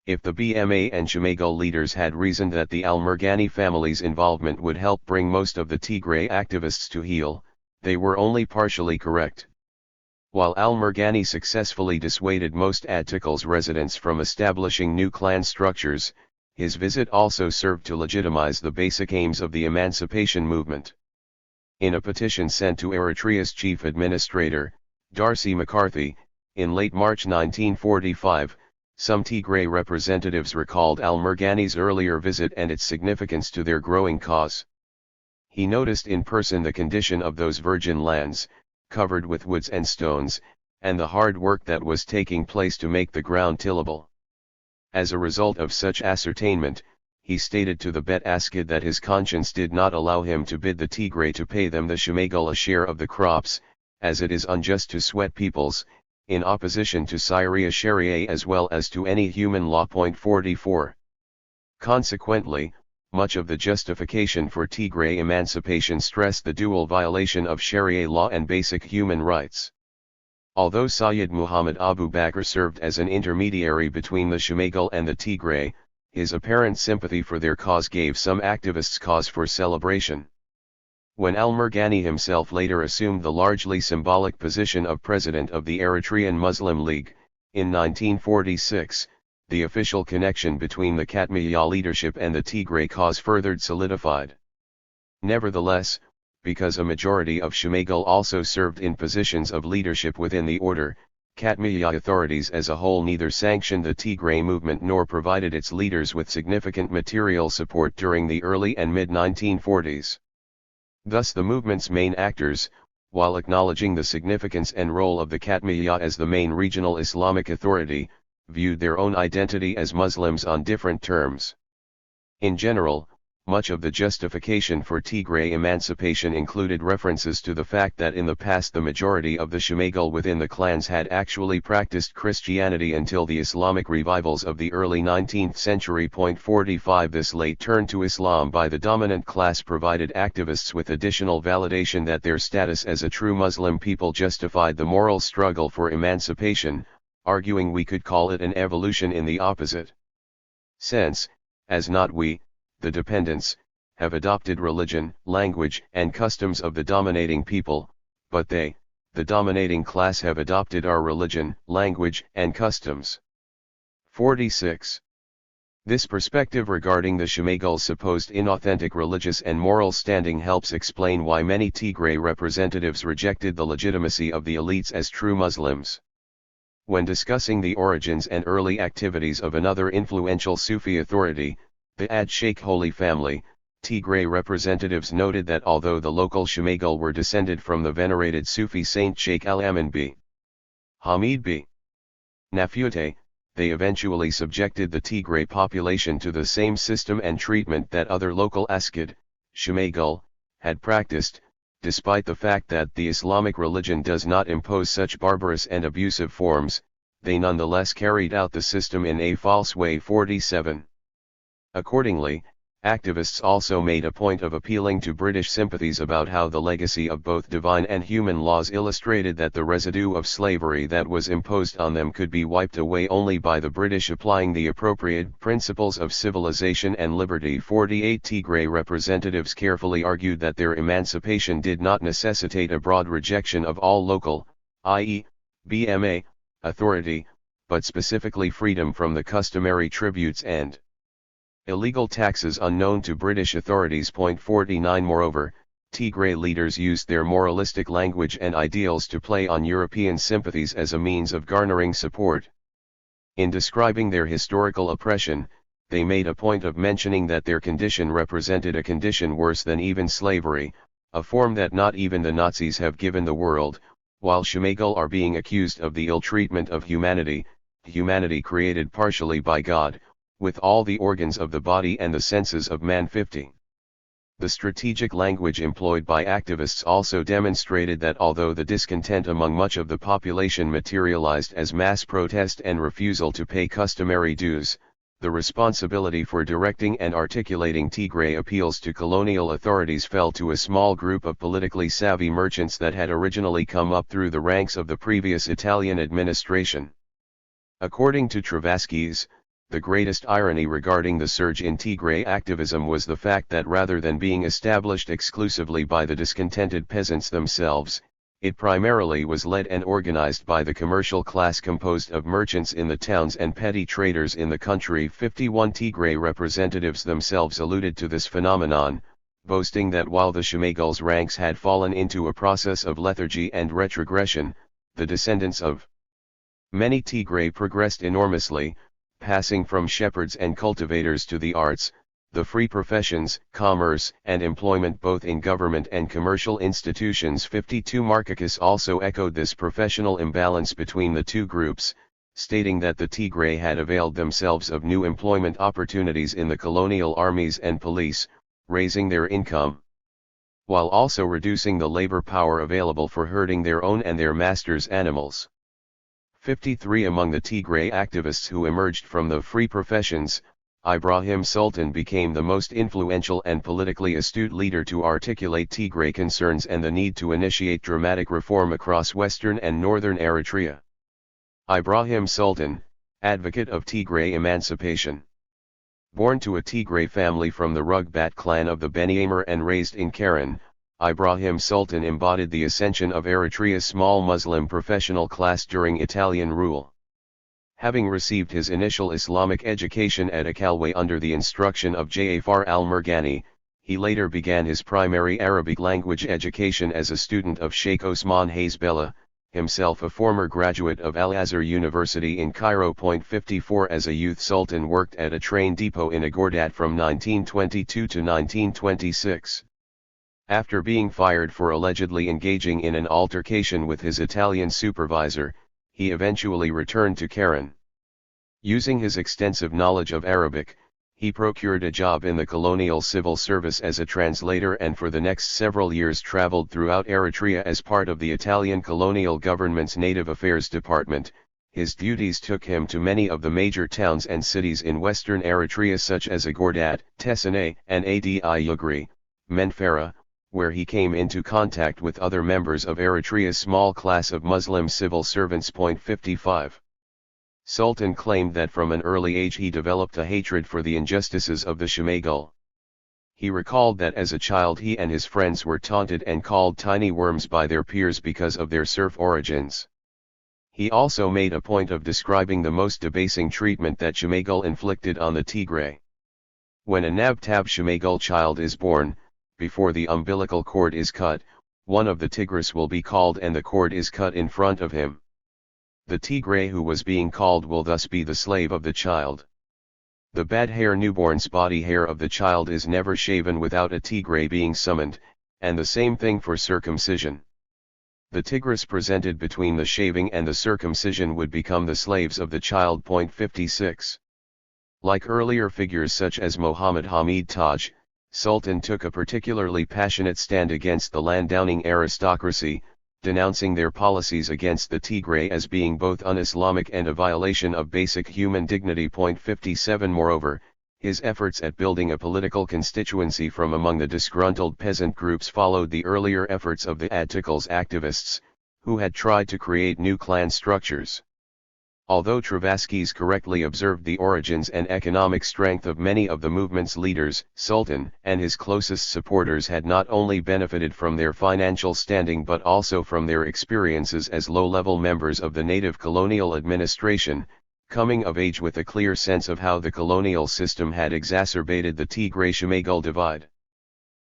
If the BMA and Shamagal leaders had reasoned that the al-Murghani family's involvement would help bring most of the Tigray activists to heel, they were only partially correct. While al-Murghani successfully dissuaded most Atikals residents from establishing new clan structures, his visit also served to legitimize the basic aims of the emancipation movement. In a petition sent to Eritrea's chief administrator, Darcy McCarthy, in late March 1945, some Tigray representatives recalled al-Murghani's earlier visit and its significance to their growing cause. He noticed in person the condition of those virgin lands, covered with woods and stones, and the hard work that was taking place to make the ground tillable. As a result of such ascertainment, he stated to the Bet Askid that his conscience did not allow him to bid the Tigray to pay them the Shamagal a share of the crops, as it is unjust to sweat peoples, in opposition to Syria Sharia as well as to any human law. 44. Consequently, much of the justification for Tigray emancipation stressed the dual violation of Sharia law and basic human rights. Although Sayyid Muhammad Abu Bakr served as an intermediary between the Shamagal and the Tigray, his apparent sympathy for their cause gave some activists cause for celebration. When al-Murghani himself later assumed the largely symbolic position of president of the Eritrean Muslim League, in 1946, the official connection between the Katmiya leadership and the Tigray cause further solidified. Nevertheless, because a majority of Shamagal also served in positions of leadership within the order, Katmiya authorities as a whole neither sanctioned the Tigray movement nor provided its leaders with significant material support during the early and mid-1940s. Thus the movement's main actors, while acknowledging the significance and role of the Katmiya as the main regional Islamic authority, viewed their own identity as Muslims on different terms. In general, much of the justification for Tigray emancipation included references to the fact that in the past the majority of the Shemagul within the clans had actually practiced Christianity until the Islamic revivals of the early 19th century. 45 This late turn to Islam by the dominant class provided activists with additional validation that their status as a true Muslim people justified the moral struggle for emancipation, arguing we could call it an evolution in the opposite sense, as not we, the dependents, have adopted religion, language, and customs of the dominating people, but they, the dominating class, have adopted our religion, language, and customs. 46. This perspective regarding the Shemagul's supposed inauthentic religious and moral standing helps explain why many Tigray representatives rejected the legitimacy of the elites as true Muslims. When discussing the origins and early activities of another influential Sufi authority, the Ad Sheikh Holy Family, Tigray representatives noted that although the local Shemagul were descended from the venerated Sufi saint Sheikh Al-Amin b. Hamid b. Nafute, they eventually subjected the Tigray population to the same system and treatment that other local Askid, Shemagul, had practiced, despite the fact that the Islamic religion does not impose such barbarous and abusive forms, they nonetheless carried out the system in a false way. 47. Accordingly, activists also made a point of appealing to British sympathies about how the legacy of both divine and human laws illustrated that the residue of slavery that was imposed on them could be wiped away only by the British applying the appropriate principles of civilization and liberty. 48 Tigray representatives carefully argued that their emancipation did not necessitate a broad rejection of all local, i.e., BMA, authority, but specifically freedom from the customary tributes and illegal taxes unknown to British authorities. 49 Moreover, Tigray leaders used their moralistic language and ideals to play on European sympathies as a means of garnering support. In describing their historical oppression, they made a point of mentioning that their condition represented a condition worse than even slavery, a form that not even the Nazis have given the world, while Shemagul are being accused of the ill treatment of humanity, humanity created partially by God, with all the organs of the body and the senses of man. 50. The strategic language employed by activists also demonstrated that although the discontent among much of the population materialized as mass protest and refusal to pay customary dues, the responsibility for directing and articulating Tigray appeals to colonial authorities fell to a small group of politically savvy merchants that had originally come up through the ranks of the previous Italian administration. According to Travaskis, the greatest irony regarding the surge in Tigray activism was the fact that rather than being established exclusively by the discontented peasants themselves, it primarily was led and organized by the commercial class composed of merchants in the towns and petty traders in the country. 51 Tigray representatives themselves alluded to this phenomenon, boasting that while the Shemagul's ranks had fallen into a process of lethargy and retrogression, the descendants of many Tigray progressed enormously, passing from shepherds and cultivators to the arts, the free professions, commerce, and employment both in government and commercial institutions. 52 Markakis also echoed this professional imbalance between the two groups, stating that the Tigray had availed themselves of new employment opportunities in the colonial armies and police, raising their income, while also reducing the labor power available for herding their own and their masters' animals. 53 Among the Tigray activists who emerged from the free professions, Ibrahim Sultan became the most influential and politically astute leader to articulate Tigray concerns and the need to initiate dramatic reform across western and northern Eritrea. Ibrahim Sultan, advocate of Tigray emancipation. Born to a Tigray family from the Rugbat clan of the Beni Amr and raised in Karen, Ibrahim Sultan embodied the ascension of Eritrea's small Muslim professional class during Italian rule. Having received his initial Islamic education at Akalwe under the instruction of Ja'far al-Murghani, he later began his primary Arabic language education as a student of Sheikh Osman Hayes Bella, himself a former graduate of Al-Azhar University in Cairo. 54 As a youth, Sultan worked at a train depot in Agordat from 1922 to 1926. After being fired for allegedly engaging in an altercation with his Italian supervisor, he eventually returned to Karen. Using his extensive knowledge of Arabic, he procured a job in the colonial civil service as a translator, and for the next several years traveled throughout Eritrea as part of the Italian colonial government's Native Affairs Department. His duties took him to many of the major towns and cities in western Eritrea such as Agordat, Tessane, and Adi Yugri, Menfera, where he came into contact with other members of Eritrea's small class of Muslim civil servants. 55. Sultan claimed that from an early age he developed a hatred for the injustices of the Shemagul. He recalled that as a child he and his friends were taunted and called tiny worms by their peers because of their serf origins. He also made a point of describing the most debasing treatment that Shemagul inflicted on the Tigray. When a Nabtab Shemagul child is born, before the umbilical cord is cut, one of the Tigris will be called and the cord is cut in front of him. The Tigray who was being called will thus be the slave of the child. The bad hair newborn's body hair of the child is never shaven without a Tigray being summoned, and the same thing for circumcision. The Tigris presented between the shaving and the circumcision would become the slaves of the child. 56. Like earlier figures such as Mohammed Hamid Taj, Sultan took a particularly passionate stand against the land-owning aristocracy, denouncing their policies against the Tigray as being both un-Islamic and a violation of basic human dignity. 57 Moreover, his efforts at building a political constituency from among the disgruntled peasant groups followed the earlier efforts of the Atikals activists, who had tried to create new clan structures. Although Travaskis correctly observed the origins and economic strength of many of the movement's leaders, Sultan and his closest supporters had not only benefited from their financial standing but also from their experiences as low-level members of the native colonial administration, coming of age with a clear sense of how the colonial system had exacerbated the Tigray-Shemagul divide.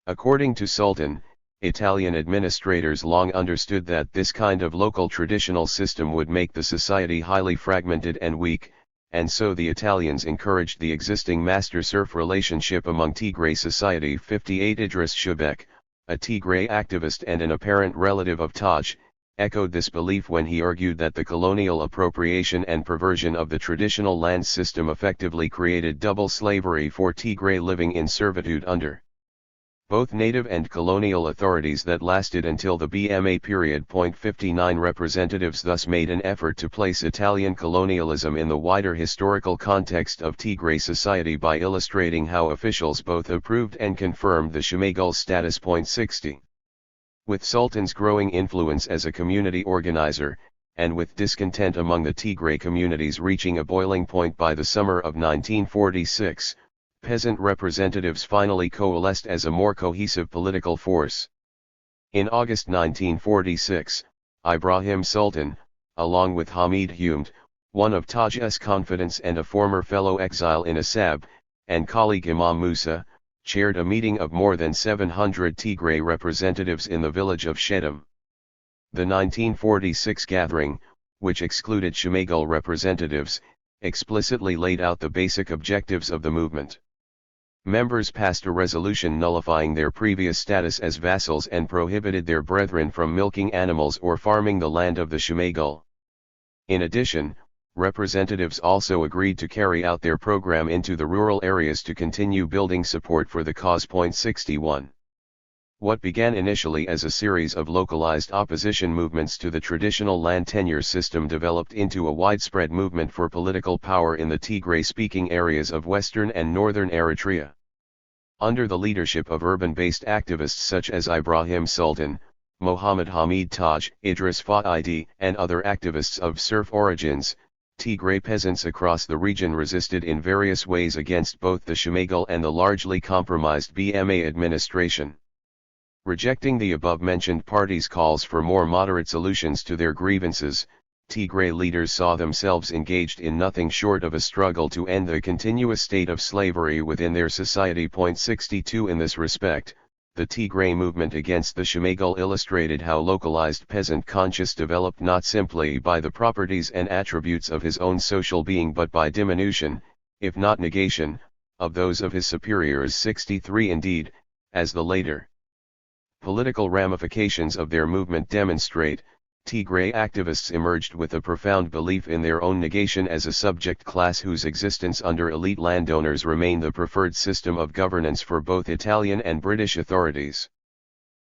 According to Sultan, Italian administrators long understood that this kind of local traditional system would make the society highly fragmented and weak, and so the Italians encouraged the existing master-serf relationship among Tigray society. 58 Idris Shubek, a Tigray activist and an apparent relative of Taj, echoed this belief when he argued that the colonial appropriation and perversion of the traditional land system effectively created double slavery for Tigray living in servitude under both native and colonial authorities that lasted until the BMA period. 59 Representatives thus made an effort to place Italian colonialism in the wider historical context of Tigray society by illustrating how officials both approved and confirmed the Shemagul status. 60. With Sultan's growing influence as a community organizer, and with discontent among the Tigray communities reaching a boiling point by the summer of 1946, peasant representatives finally coalesced as a more cohesive political force. In August 1946, Ibrahim Sultan, along with Hamid Humed, one of Taj's confidants and a former fellow exile in Assab, and colleague Imam Musa, chaired a meeting of more than 700 Tigray representatives in the village of Shedam. The 1946 gathering, which excluded Shemagul representatives, explicitly laid out the basic objectives of the movement. Members passed a resolution nullifying their previous status as vassals and prohibited their brethren from milking animals or farming the land of the Shemagul. In addition, representatives also agreed to carry out their program into the rural areas to continue building support for the cause. 61. What began initially as a series of localized opposition movements to the traditional land tenure system developed into a widespread movement for political power in the Tigray-speaking areas of western and northern Eritrea. Under the leadership of urban-based activists such as Ibrahim Sultan, Mohammed Hamid Taj, Idris Fa'idi, and other activists of serf origins, Tigray peasants across the region resisted in various ways against both the Shemagul and the largely compromised BMA administration. Rejecting the above-mentioned parties' calls for more moderate solutions to their grievances, Tigray leaders saw themselves engaged in nothing short of a struggle to end the continuous state of slavery within their society. 62 In this respect, the Tigray movement against the Shemagul illustrated how localized peasant conscience developed not simply by the properties and attributes of his own social being but by diminution, if not negation, of those of his superiors. 63 Indeed, as the later political ramifications of their movement demonstrate, Tigray activists emerged with a profound belief in their own negation as a subject class whose existence under elite landowners remained the preferred system of governance for both Italian and British authorities.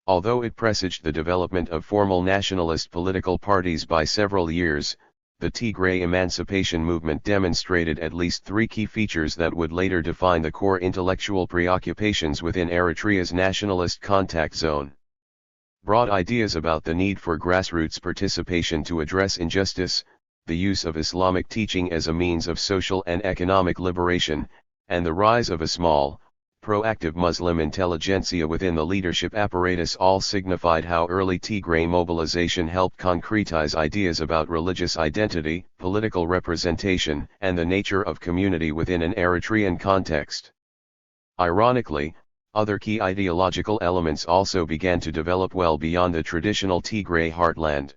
Although it presaged the development of formal nationalist political parties by several years, the Tigray emancipation movement demonstrated at least three key features that would later define the core intellectual preoccupations within Eritrea's nationalist contact zone. Broad ideas about the need for grassroots participation to address injustice, the use of Islamic teaching as a means of social and economic liberation, and the rise of a small, proactive Muslim intelligentsia within the leadership apparatus all signified how early Tigray mobilization helped concretize ideas about religious identity, political representation, and the nature of community within an Eritrean context. Ironically, other key ideological elements also began to develop well beyond the traditional Tigray heartland.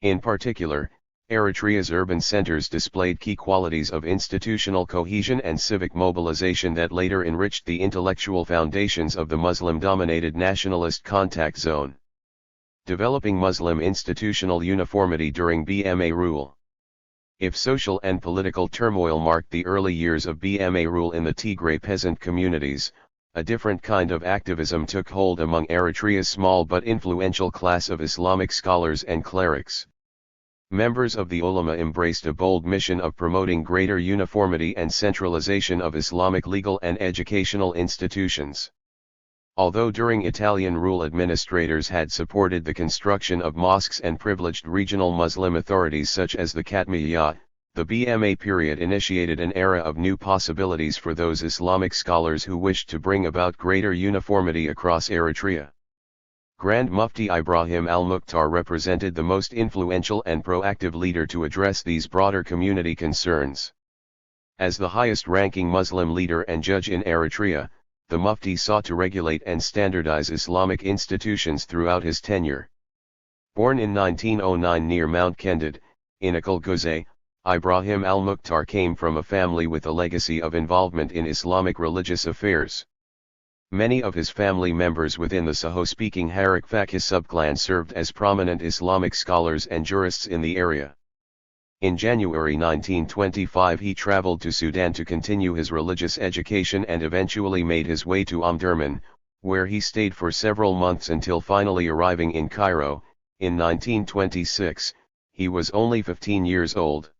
In particular, Eritrea's urban centers displayed key qualities of institutional cohesion and civic mobilization that later enriched the intellectual foundations of the Muslim-dominated nationalist contact zone. Developing Muslim institutional uniformity during BMA rule. If social and political turmoil marked the early years of BMA rule in the Tigray peasant communities, a different kind of activism took hold among Eritrea's small but influential class of Islamic scholars and clerics. Members of the ulama embraced a bold mission of promoting greater uniformity and centralization of Islamic legal and educational institutions. Although during Italian rule administrators had supported the construction of mosques and privileged regional Muslim authorities such as the Khatmiyya, the BMA period initiated an era of new possibilities for those Islamic scholars who wished to bring about greater uniformity across Eritrea. Grand Mufti Ibrahim al-Mukhtar represented the most influential and proactive leader to address these broader community concerns. As the highest-ranking Muslim leader and judge in Eritrea, the Mufti sought to regulate and standardize Islamic institutions throughout his tenure. Born in 1909 near Mount Kended, in Akalgoze, Ibrahim al-Mukhtar came from a family with a legacy of involvement in Islamic religious affairs. Many of his family members within the Saho-speaking Harak Fakih subclan served as prominent Islamic scholars and jurists in the area. In January 1925 he traveled to Sudan to continue his religious education and eventually made his way to Omdurman, where he stayed for several months until finally arriving in Cairo. In 1926, he was only 15 years old.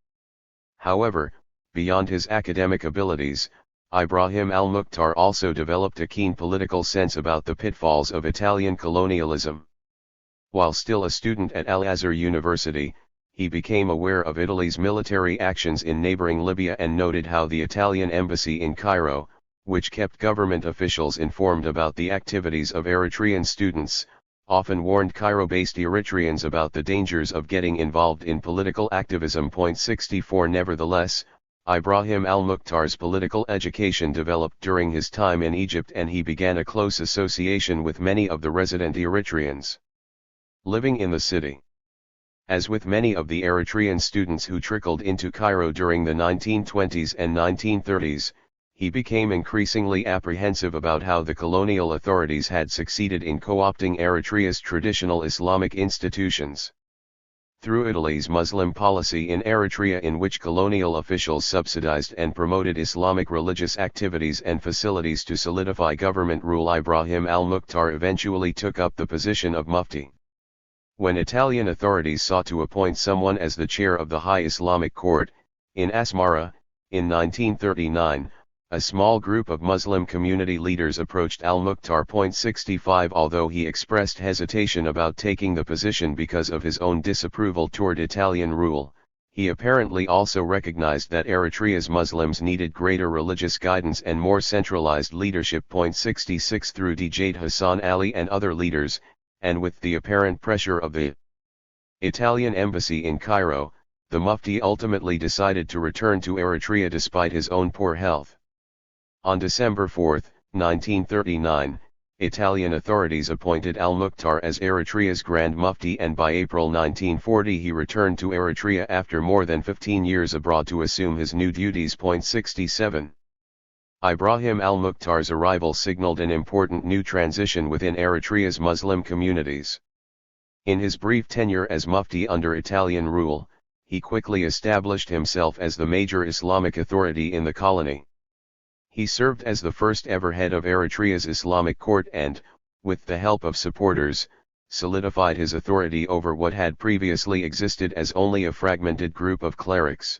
However, beyond his academic abilities, Ibrahim al-Mukhtar also developed a keen political sense about the pitfalls of Italian colonialism. While still a student at Al-Azhar University, he became aware of Italy's military actions in neighboring Libya and noted how the Italian embassy in Cairo, which kept government officials informed about the activities of Eritrean students, often warned Cairo-based Eritreans about the dangers of getting involved in political activism. 64 Nevertheless, Ibrahim al-Mukhtar's political education developed during his time in Egypt and he began a close association with many of the resident Eritreans living in the city. As with many of the Eritrean students who trickled into Cairo during the 1920s and 1930s, he became increasingly apprehensive about how the colonial authorities had succeeded in co-opting Eritrea's traditional Islamic institutions. Through Italy's Muslim policy in Eritrea, in which colonial officials subsidized and promoted Islamic religious activities and facilities to solidify government rule, Ibrahim al-Mukhtar eventually took up the position of Mufti. When Italian authorities sought to appoint someone as the chair of the High Islamic Court, in Asmara, in 1939, a small group of Muslim community leaders approached al-Mukhtar. 65 Although he expressed hesitation about taking the position because of his own disapproval toward Italian rule, he apparently also recognized that Eritrea's Muslims needed greater religious guidance and more centralized leadership. 66 Through Djed Hassan Ali and other leaders, and with the apparent pressure of the Italian embassy in Cairo, the Mufti ultimately decided to return to Eritrea despite his own poor health. On December 4, 1939, Italian authorities appointed al-Mukhtar as Eritrea's Grand Mufti, and by April 1940 he returned to Eritrea after more than 15 years abroad to assume his new duties. 67. Ibrahim al-Mukhtar's arrival signaled an important new transition within Eritrea's Muslim communities. In his brief tenure as Mufti under Italian rule, he quickly established himself as the major Islamic authority in the colony. He served as the first ever head of Eritrea's Islamic court and, with the help of supporters, solidified his authority over what had previously existed as only a fragmented group of clerics.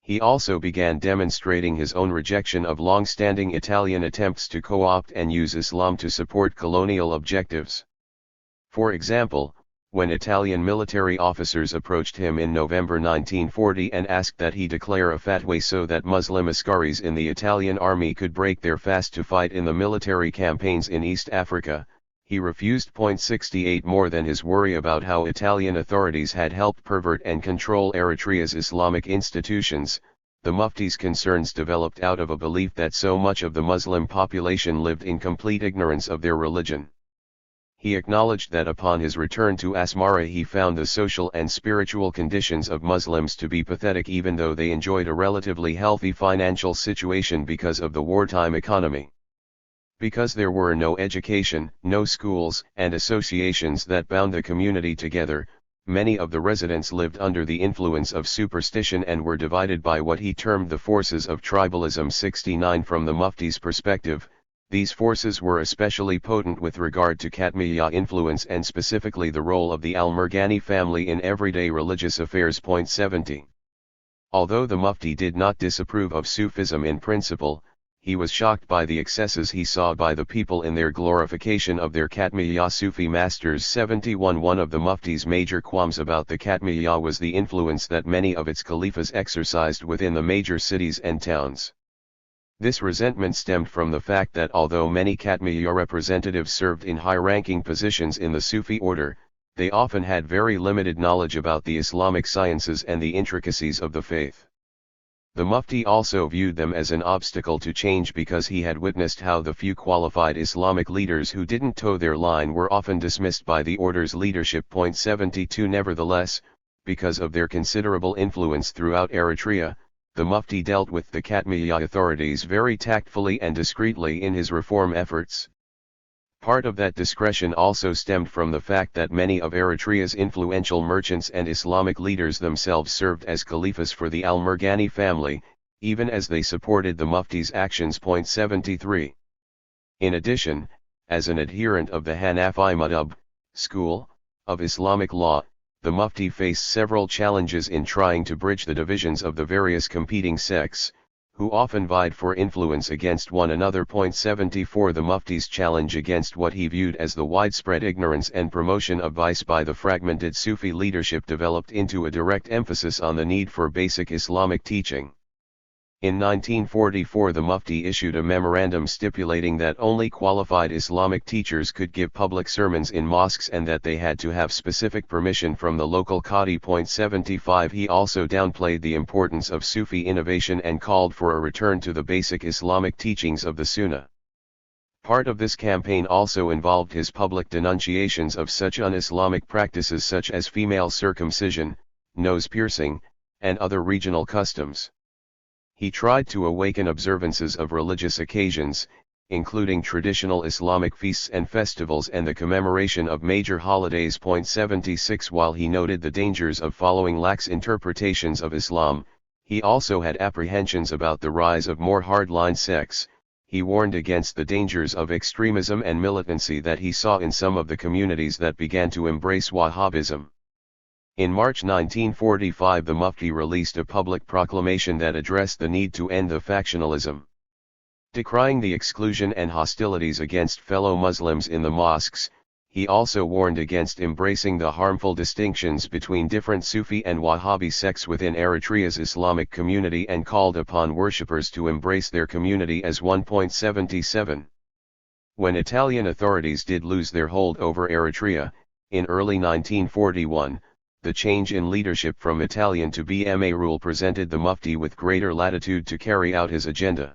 He also began demonstrating his own rejection of long-standing Italian attempts to co-opt and use Islam to support colonial objectives. For example, when Italian military officers approached him in November 1940 and asked that he declare a fatwa so that Muslim askaris in the Italian army could break their fast to fight in the military campaigns in East Africa, he refused. 68 More than his worry about how Italian authorities had helped pervert and control Eritrea's Islamic institutions, the Mufti's concerns developed out of a belief that so much of the Muslim population lived in complete ignorance of their religion. He acknowledged that upon his return to Asmara he found the social and spiritual conditions of Muslims to be pathetic, even though they enjoyed a relatively healthy financial situation because of the wartime economy. Because there were no education, no schools, and associations that bound the community together, many of the residents lived under the influence of superstition and were divided by what he termed the forces of tribalism. 69 From the Mufti's perspective, these forces were especially potent with regard to Katmiya influence and specifically the role of the al-Murghani family in everyday religious affairs. 70. Although the Mufti did not disapprove of Sufism in principle, he was shocked by the excesses he saw by the people in their glorification of their Katmiya Sufi masters. 71 One of the Mufti's major qualms about the Katmiya was the influence that many of its caliphs exercised within the major cities and towns. This resentment stemmed from the fact that although many Katmiya representatives served in high-ranking positions in the Sufi order, they often had very limited knowledge about the Islamic sciences and the intricacies of the faith. The Mufti also viewed them as an obstacle to change because he had witnessed how the few qualified Islamic leaders who didn't toe their line were often dismissed by the order's leadership. 72 Nevertheless, because of their considerable influence throughout Eritrea, the Mufti dealt with the Katmiya authorities very tactfully and discreetly in his reform efforts. Part of that discretion also stemmed from the fact that many of Eritrea's influential merchants and Islamic leaders themselves served as caliphs for the al-Murghani family, even as they supported the Mufti's actions. 73. In addition, as an adherent of the Hanafi madhab, school, of Islamic law, the Mufti faced several challenges in trying to bridge the divisions of the various competing sects, who often vied for influence against one another. 74 The Mufti's challenge against what he viewed as the widespread ignorance and promotion of vice by the fragmented Sufi leadership developed into a direct emphasis on the need for basic Islamic teaching. In 1944 the Mufti issued a memorandum stipulating that only qualified Islamic teachers could give public sermons in mosques and that they had to have specific permission from the local Qadi. 75 He also downplayed the importance of Sufi innovation and called for a return to the basic Islamic teachings of the Sunnah. Part of this campaign also involved his public denunciations of such un-Islamic practices such as female circumcision, nose piercing, and other regional customs. He tried to awaken observances of religious occasions, including traditional Islamic feasts and festivals and the commemoration of major holidays. 76 While he noted the dangers of following lax interpretations of Islam, he also had apprehensions about the rise of more hardline sects. He warned against the dangers of extremism and militancy that he saw in some of the communities that began to embrace Wahhabism. In March 1945 the Mufti released a public proclamation that addressed the need to end the factionalism. Decrying the exclusion and hostilities against fellow Muslims in the mosques, he also warned against embracing the harmful distinctions between different Sufi and Wahhabi sects within Eritrea's Islamic community and called upon worshippers to embrace their community as one. 77. When Italian authorities did lose their hold over Eritrea, in early 1941, the change in leadership from Italian to BMA rule presented the Mufti with greater latitude to carry out his agenda.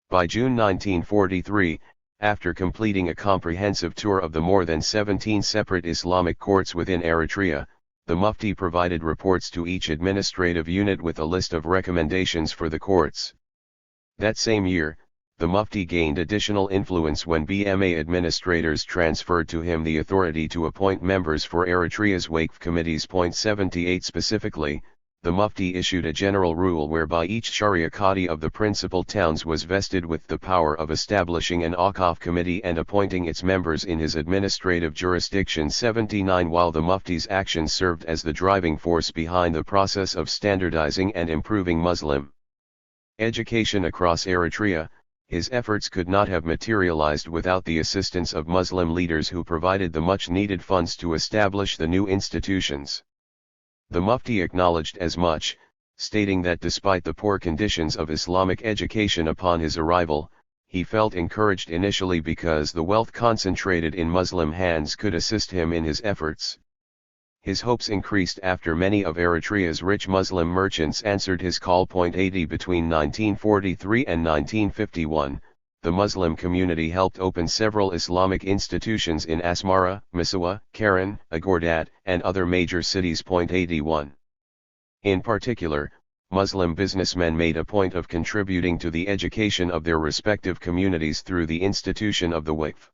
By June 1943, After completing a comprehensive tour of the more than 17 separate Islamic courts within Eritrea, the Mufti provided reports to each administrative unit with a list of recommendations for the courts. That same year, the Mufti gained additional influence when BMA administrators transferred to him the authority to appoint members for Eritrea's Waqf committees. 78 Specifically, the Mufti issued a general rule whereby each Sharia Qadi of the principal towns was vested with the power of establishing an Awqaf committee and appointing its members in his administrative jurisdiction. 79 While the Mufti's actions served as the driving force behind the process of standardizing and improving Muslim education across Eritrea, his efforts could not have materialized without the assistance of Muslim leaders who provided the much-needed funds to establish the new institutions. The Mufti acknowledged as much, stating that despite the poor conditions of Islamic education upon his arrival, he felt encouraged initially because the wealth concentrated in Muslim hands could assist him in his efforts. His hopes increased after many of Eritrea's rich Muslim merchants answered his call. 80 Between 1943 and 1951, the Muslim community helped open several Islamic institutions in Asmara, Misawa, Keren, Agordat, and other major cities. 81. In particular, Muslim businessmen made a point of contributing to the education of their respective communities through the institution of the Waqf.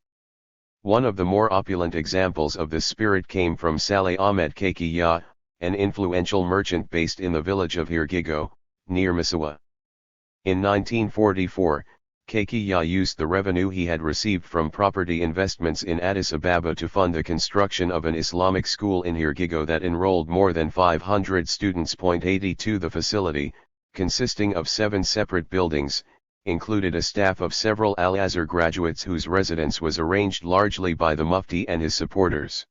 One of the more opulent examples of this spirit came from Saleh Ahmed Kekiya, an influential merchant based in the village of Hirgigo, near Misawa. In 1944, Kekiya used the revenue he had received from property investments in Addis Ababa to fund the construction of an Islamic school in Hirgigo that enrolled more than 500 students. 82 The facility, consisting of 7 separate buildings, included a staff of several Al-Azhar graduates whose residence was arranged largely by the Mufti and his supporters.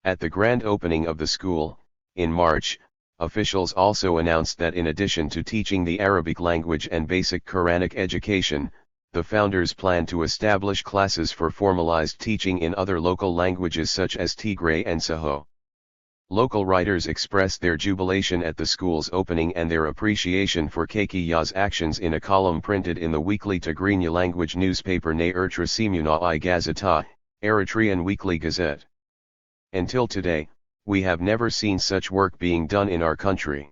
At the grand opening of the school, in March, officials also announced that in addition to teaching the Arabic language and basic Quranic education, the founders planned to establish classes for formalized teaching in other local languages such as Tigray and Saho. Local writers expressed their jubilation at the school's opening and their appreciation for Kekiya's actions in a column printed in the weekly Tigrinya language newspaper Ne Ertra Simuna I Gazeta, Eritrean Weekly Gazette. Until today, we have never seen such work being done in our country.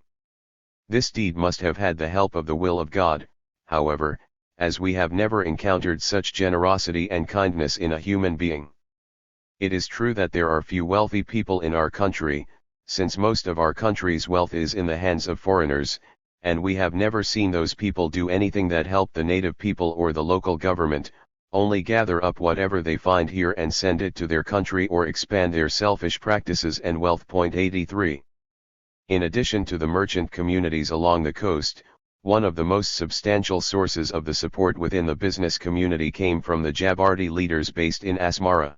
This deed must have had the help of the will of God, however, as we have never encountered such generosity and kindness in a human being. It is true that there are few wealthy people in our country, since most of our country's wealth is in the hands of foreigners, and we have never seen those people do anything that help the native people or the local government, only gather up whatever they find here and send it to their country or expand their selfish practices and wealth. 83. In addition to the merchant communities along the coast, one of the most substantial sources of the support within the business community came from the Jabarti leaders based in Asmara.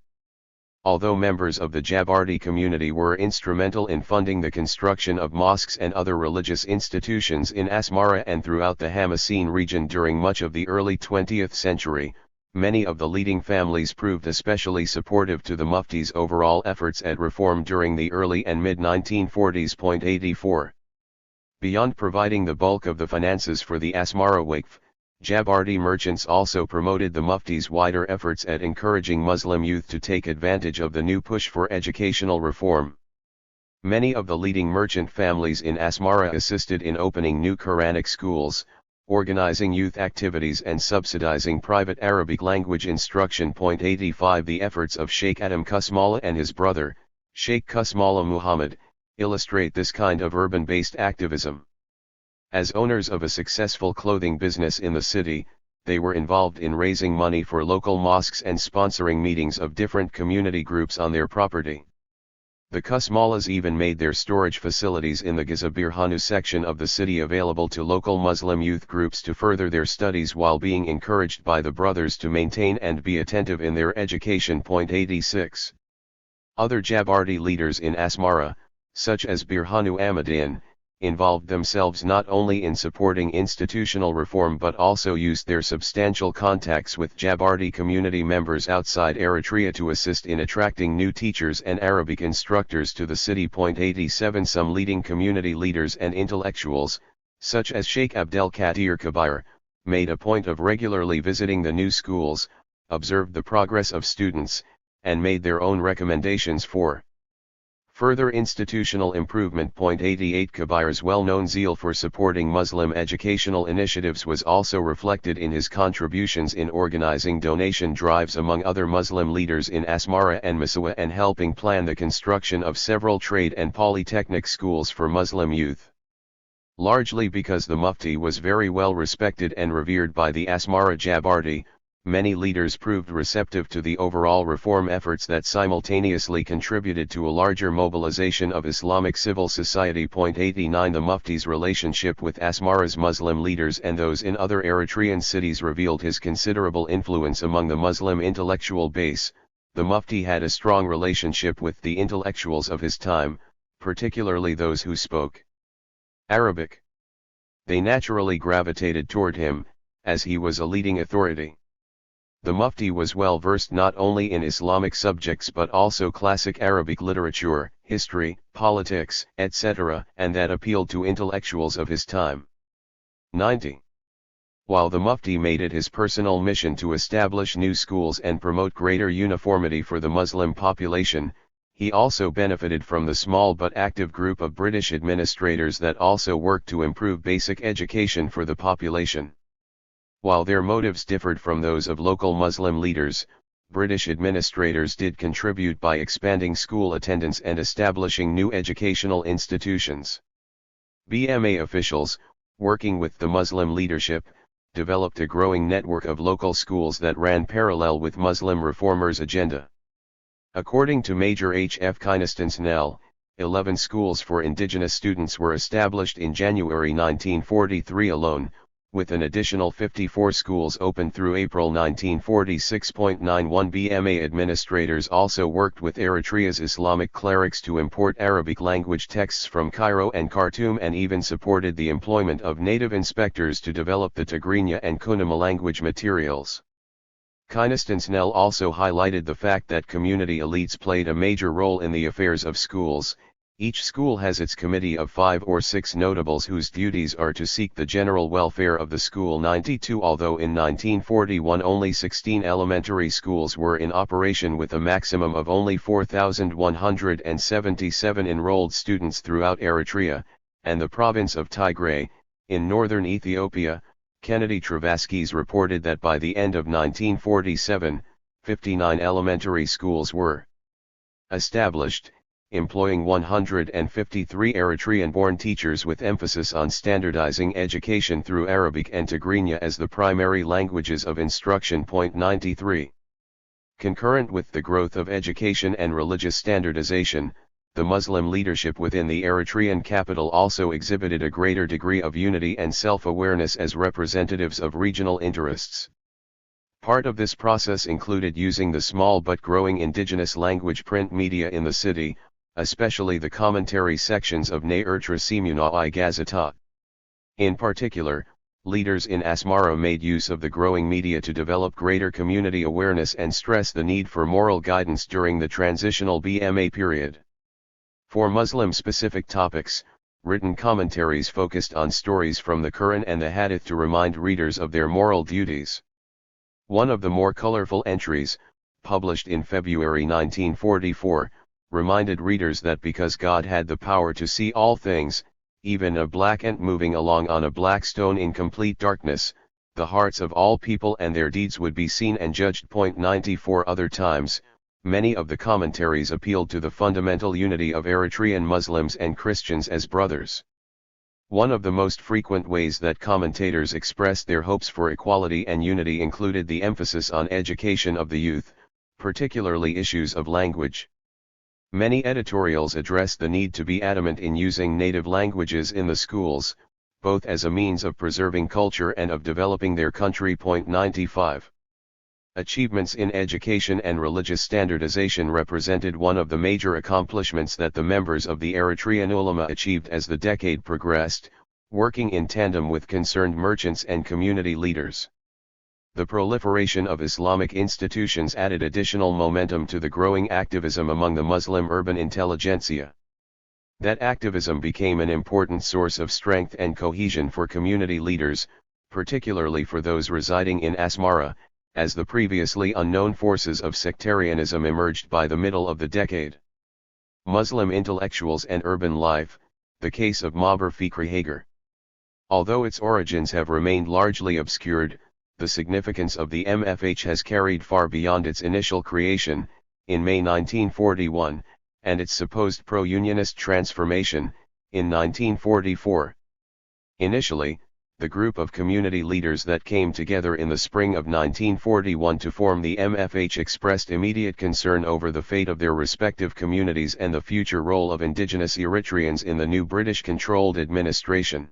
Although members of the Jabarti community were instrumental in funding the construction of mosques and other religious institutions in Asmara and throughout the Hamaseen region during much of the early 20th century, many of the leading families proved especially supportive to the Mufti's overall efforts at reform during the early and mid-1940s. 84. Beyond providing the bulk of the finances for the Asmara Waqf, Jabarti merchants also promoted the Mufti's wider efforts at encouraging Muslim youth to take advantage of the new push for educational reform. Many of the leading merchant families in Asmara assisted in opening new Quranic schools, organizing youth activities and subsidizing private Arabic language instruction. 85 The efforts of Sheikh Adam Kusmala and his brother, Sheikh Kusmala Muhammad, illustrate this kind of urban-based activism. As owners of a successful clothing business in the city, they were involved in raising money for local mosques and sponsoring meetings of different community groups on their property. The Kusmalas even made their storage facilities in the Gizabirhanu section of the city available to local Muslim youth groups to further their studies while being encouraged by the brothers to maintain and be attentive in their education. 86. Other Jabarti leaders in Asmara, such as Birhanu Ahmadian, involved themselves not only in supporting institutional reform but also used their substantial contacts with Jabarti community members outside Eritrea to assist in attracting new teachers and Arabic instructors to the city. 87 Some leading community leaders and intellectuals, such as Sheikh Abdel Kadir Kabir, made a point of regularly visiting the new schools, observed the progress of students, and made their own recommendations for further institutional improvement. 88 Kabir's well-known zeal for supporting Muslim educational initiatives was also reflected in his contributions in organizing donation drives among other Muslim leaders in Asmara and Massawa and helping plan the construction of several trade and polytechnic schools for Muslim youth. Largely because the Mufti was very well respected and revered by the Asmara Jabarti, many leaders proved receptive to the overall reform efforts that simultaneously contributed to a larger mobilization of Islamic civil society. 89 The Mufti's relationship with Asmara's Muslim leaders and those in other Eritrean cities revealed his considerable influence among the Muslim intellectual base. The Mufti had a strong relationship with the intellectuals of his time, particularly those who spoke Arabic. They naturally gravitated toward him, as he was a leading authority. The Mufti was well versed not only in Islamic subjects but also classic Arabic literature, history, politics, etc., and that appealed to intellectuals of his time. 90. While the Mufti made it his personal mission to establish new schools and promote greater uniformity for the Muslim population, he also benefited from the small but active group of British administrators that also worked to improve basic education for the population. While their motives differed from those of local Muslim leaders, British administrators did contribute by expanding school attendance and establishing new educational institutions. BMA officials, working with the Muslim leadership, developed a growing network of local schools that ran parallel with Muslim reformers' agenda. According to Major H.F. Kynaston, 11 schools for indigenous students were established in January 1943 alone, with an additional 54 schools opened through April 1946. 91 BMA administrators also worked with Eritrea's Islamic clerics to import Arabic language texts from Cairo and Khartoum and even supported the employment of native inspectors to develop the Tigrinya and Kunama language materials. Kynaston also highlighted the fact that community elites played a major role in the affairs of schools. Each school has its committee of 5 or 6 notables whose duties are to seek the general welfare of the school. 92 Although in 1941 only 16 elementary schools were in operation with a maximum of only 4,177 enrolled students throughout Eritrea, and the province of Tigray, in northern Ethiopia, Kennedy Travaskis reported that by the end of 1947, 59 elementary schools were established, employing 153 Eritrean-born teachers with emphasis on standardizing education through Arabic and Tigrinya as the primary languages of instruction. 93. Concurrent with the growth of education and religious standardization, the Muslim leadership within the Eritrean capital also exhibited a greater degree of unity and self-awareness as representatives of regional interests. Part of this process included using the small but growing indigenous language print media in the city, especially the commentary sections of Ne Ertra Simuna I Gazeta. In particular, leaders in Asmara made use of the growing media to develop greater community awareness and stress the need for moral guidance during the transitional BMA period. For Muslim-specific topics, written commentaries focused on stories from the Quran and the Hadith to remind readers of their moral duties. One of the more colorful entries, published in February 1944, reminded readers that because God had the power to see all things, even a black ant moving along on a black stone in complete darkness, the hearts of all people and their deeds would be seen and judged. 94 Other times, many of the commentaries appealed to the fundamental unity of Eritrean Muslims and Christians as brothers. One of the most frequent ways that commentators expressed their hopes for equality and unity included the emphasis on education of the youth, particularly issues of language. Many editorials addressed the need to be adamant in using native languages in the schools, both as a means of preserving culture and of developing their country. 95. Achievements in education and religious standardization represented one of the major accomplishments that the members of the Eritrean ulama achieved as the decade progressed, working in tandem with concerned merchants and community leaders. The proliferation of Islamic institutions added additional momentum to the growing activism among the Muslim urban intelligentsia. That activism became an important source of strength and cohesion for community leaders, particularly for those residing in Asmara, as the previously unknown forces of sectarianism emerged by the middle of the decade. Muslim intellectuals and urban life, the case of Maber Fikri Hager. Although its origins have remained largely obscured, the significance of the MFH has carried far beyond its initial creation, in May 1941, and its supposed pro-unionist transformation, in 1944. Initially, the group of community leaders that came together in the spring of 1941 to form the MFH expressed immediate concern over the fate of their respective communities and the future role of indigenous Eritreans in the new British-controlled administration.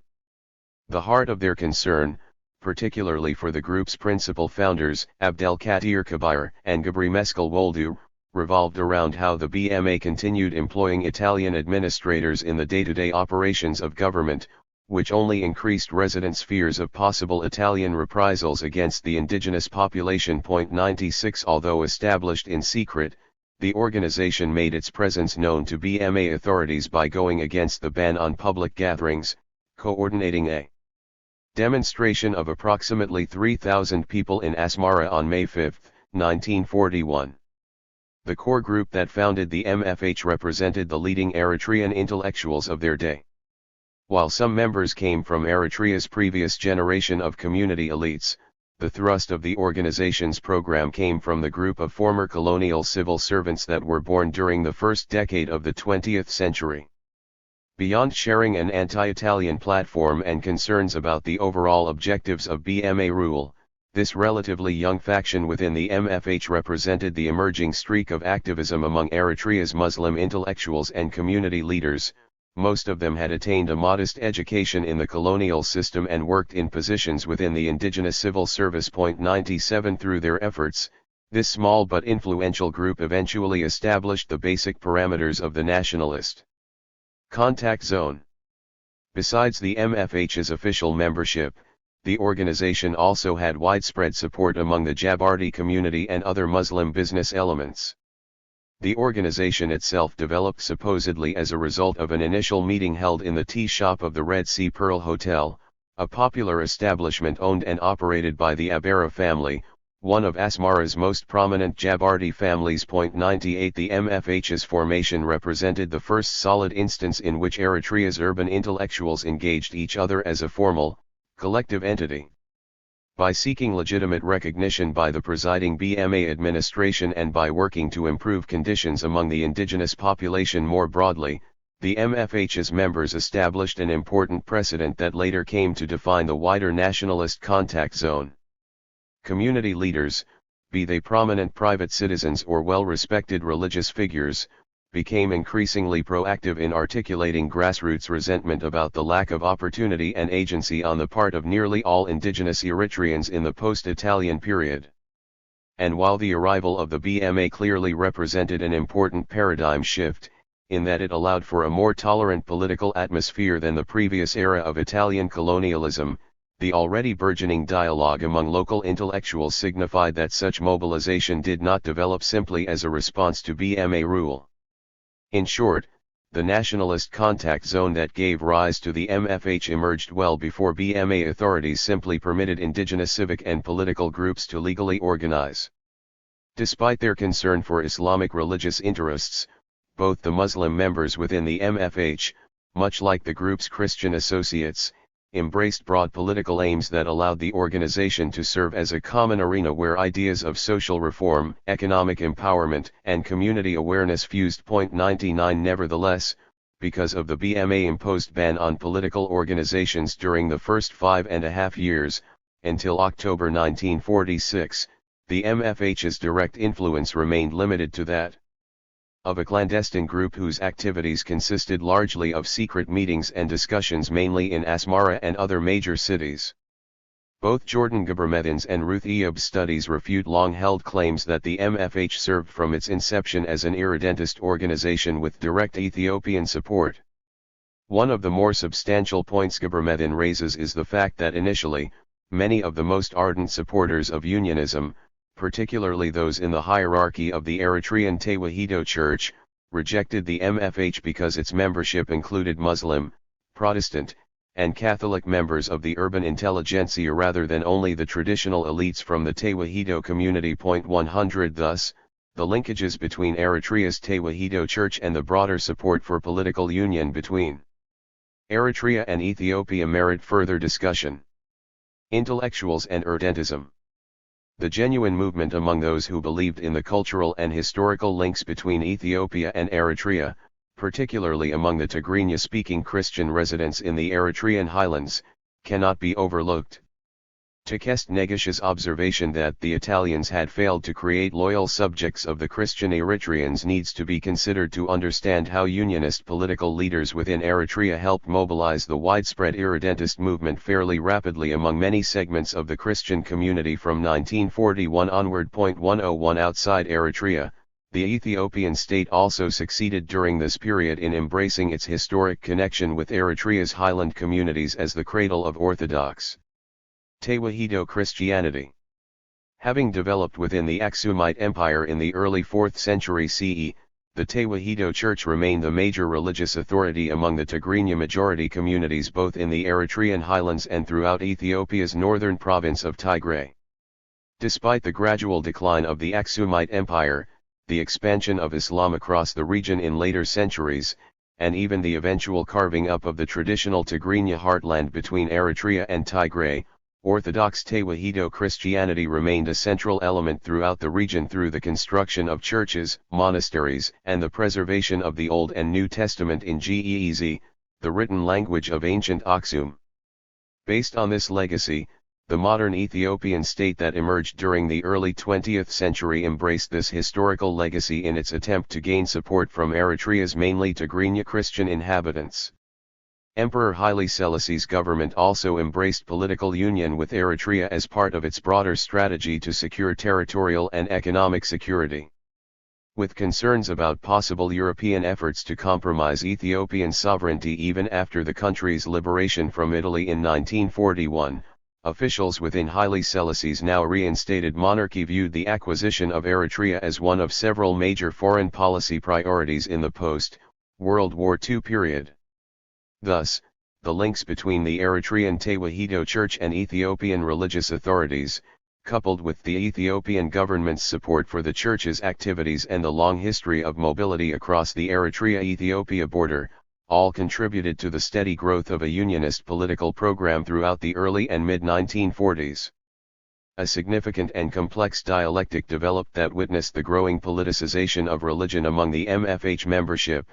The heart of their concern, particularly for the group's principal founders, Abdelkadir Kabir and Gabri Meskel Woldu, revolved around how the BMA continued employing Italian administrators in the day-to-day operations of government, which only increased residents' fears of possible Italian reprisals against the indigenous population. 96 Although established in secret, the organization made its presence known to BMA authorities by going against the ban on public gatherings, coordinating a demonstration of approximately 3,000 people in Asmara on May 5, 1941. The core group that founded the MFH represented the leading Eritrean intellectuals of their day. While some members came from Eritrea's previous generation of community elites, the thrust of the organization's program came from the group of former colonial civil servants that were born during the first decade of the 20th century. Beyond sharing an anti-Italian platform and concerns about the overall objectives of BMA rule, this relatively young faction within the MFH represented the emerging streak of activism among Eritrea's Muslim intellectuals and community leaders. Most of them had attained a modest education in the colonial system and worked in positions within the indigenous civil service. 97 Through their efforts, this small but influential group eventually established the basic parameters of the nationalist contact zone. Besides the MFH's official membership, the organization also had widespread support among the Jabarti community and other Muslim business elements. The organization itself developed supposedly as a result of an initial meeting held in the tea shop of the Red Sea Pearl Hotel, a popular establishment owned and operated by the Abera family, one of Asmara's most prominent Jabarti families. 98 The MFH's formation represented the first solid instance in which Eritrea's urban intellectuals engaged each other as a formal, collective entity. By seeking legitimate recognition by the presiding BMA administration and by working to improve conditions among the indigenous population more broadly, the MFH's members established an important precedent that later came to define the wider nationalist contact zone. Community leaders, be they prominent private citizens or well-respected religious figures, became increasingly proactive in articulating grassroots resentment about the lack of opportunity and agency on the part of nearly all indigenous Eritreans in the post-Italian period. And while the arrival of the BMA clearly represented an important paradigm shift, in that it allowed for a more tolerant political atmosphere than the previous era of Italian colonialism, the already burgeoning dialogue among local intellectuals signified that such mobilization did not develop simply as a response to BMA rule. In short, the nationalist contact zone that gave rise to the MFH emerged well before BMA authorities simply permitted indigenous civic and political groups to legally organize. Despite their concern for Islamic religious interests, both the Muslim members within the MFH, much like the group's Christian associates, embraced broad political aims that allowed the organization to serve as a common arena where ideas of social reform, economic empowerment, and community awareness fused. 99 Nevertheless, because of the BMA-imposed ban on political organizations during the first 5.5 years, until October 1946, the MFH's direct influence remained limited to that of a clandestine group whose activities consisted largely of secret meetings and discussions mainly in Asmara and other major cities. Both Jordan Gabramedin's and Ruth Eob's studies refute long-held claims that the MFH served from its inception as an irredentist organization with direct Ethiopian support. One of the more substantial points Gabramedin raises is the fact that initially, many of the most ardent supporters of unionism, particularly those in the hierarchy of the Eritrean Tewahedo Church, rejected the MFH because its membership included Muslim, Protestant, and Catholic members of the urban intelligentsia rather than only the traditional elites from the Tewahedo community. 100 Thus, the linkages between Eritrea's Tewahedo Church and the broader support for political union between Eritrea and Ethiopia merit further discussion. Intellectuals and Irdentism. The genuine movement among those who believed in the cultural and historical links between Ethiopia and Eritrea, particularly among the Tigrinya-speaking Christian residents in the Eritrean highlands, cannot be overlooked. Tekest Negash's observation that the Italians had failed to create loyal subjects of the Christian Eritreans needs to be considered to understand how unionist political leaders within Eritrea helped mobilize the widespread irredentist movement fairly rapidly among many segments of the Christian community from 1941 onward. 101 Outside Eritrea, the Ethiopian state also succeeded during this period in embracing its historic connection with Eritrea's highland communities as the cradle of Orthodox Tewahedo Christianity. Having developed within the Aksumite Empire in the early 4th century CE, the Tewahedo Church remained the major religious authority among the Tigrinya majority communities both in the Eritrean highlands and throughout Ethiopia's northern province of Tigray. Despite the gradual decline of the Aksumite Empire, the expansion of Islam across the region in later centuries, and even the eventual carving up of the traditional Tigrinya heartland between Eritrea and Tigray, Orthodox Tewahedo Christianity remained a central element throughout the region through the construction of churches, monasteries, and the preservation of the Old and New Testament in Ge'ez, the written language of ancient Aksum. Based on this legacy, the modern Ethiopian state that emerged during the early 20th century embraced this historical legacy in its attempt to gain support from Eritrea's mainly Tigrinya Christian inhabitants. Emperor Haile Selassie's government also embraced political union with Eritrea as part of its broader strategy to secure territorial and economic security. With concerns about possible European efforts to compromise Ethiopian sovereignty even after the country's liberation from Italy in 1941, officials within Haile Selassie's now reinstated monarchy viewed the acquisition of Eritrea as one of several major foreign policy priorities in the post-World War II period. Thus, the links between the Eritrean Tewahedo Church and Ethiopian religious authorities, coupled with the Ethiopian government's support for the church's activities and the long history of mobility across the Eritrea-Ethiopia border, all contributed to the steady growth of a unionist political program throughout the early and mid-1940s. A significant and complex dialectic developed that witnessed the growing politicization of religion among the MFH membership,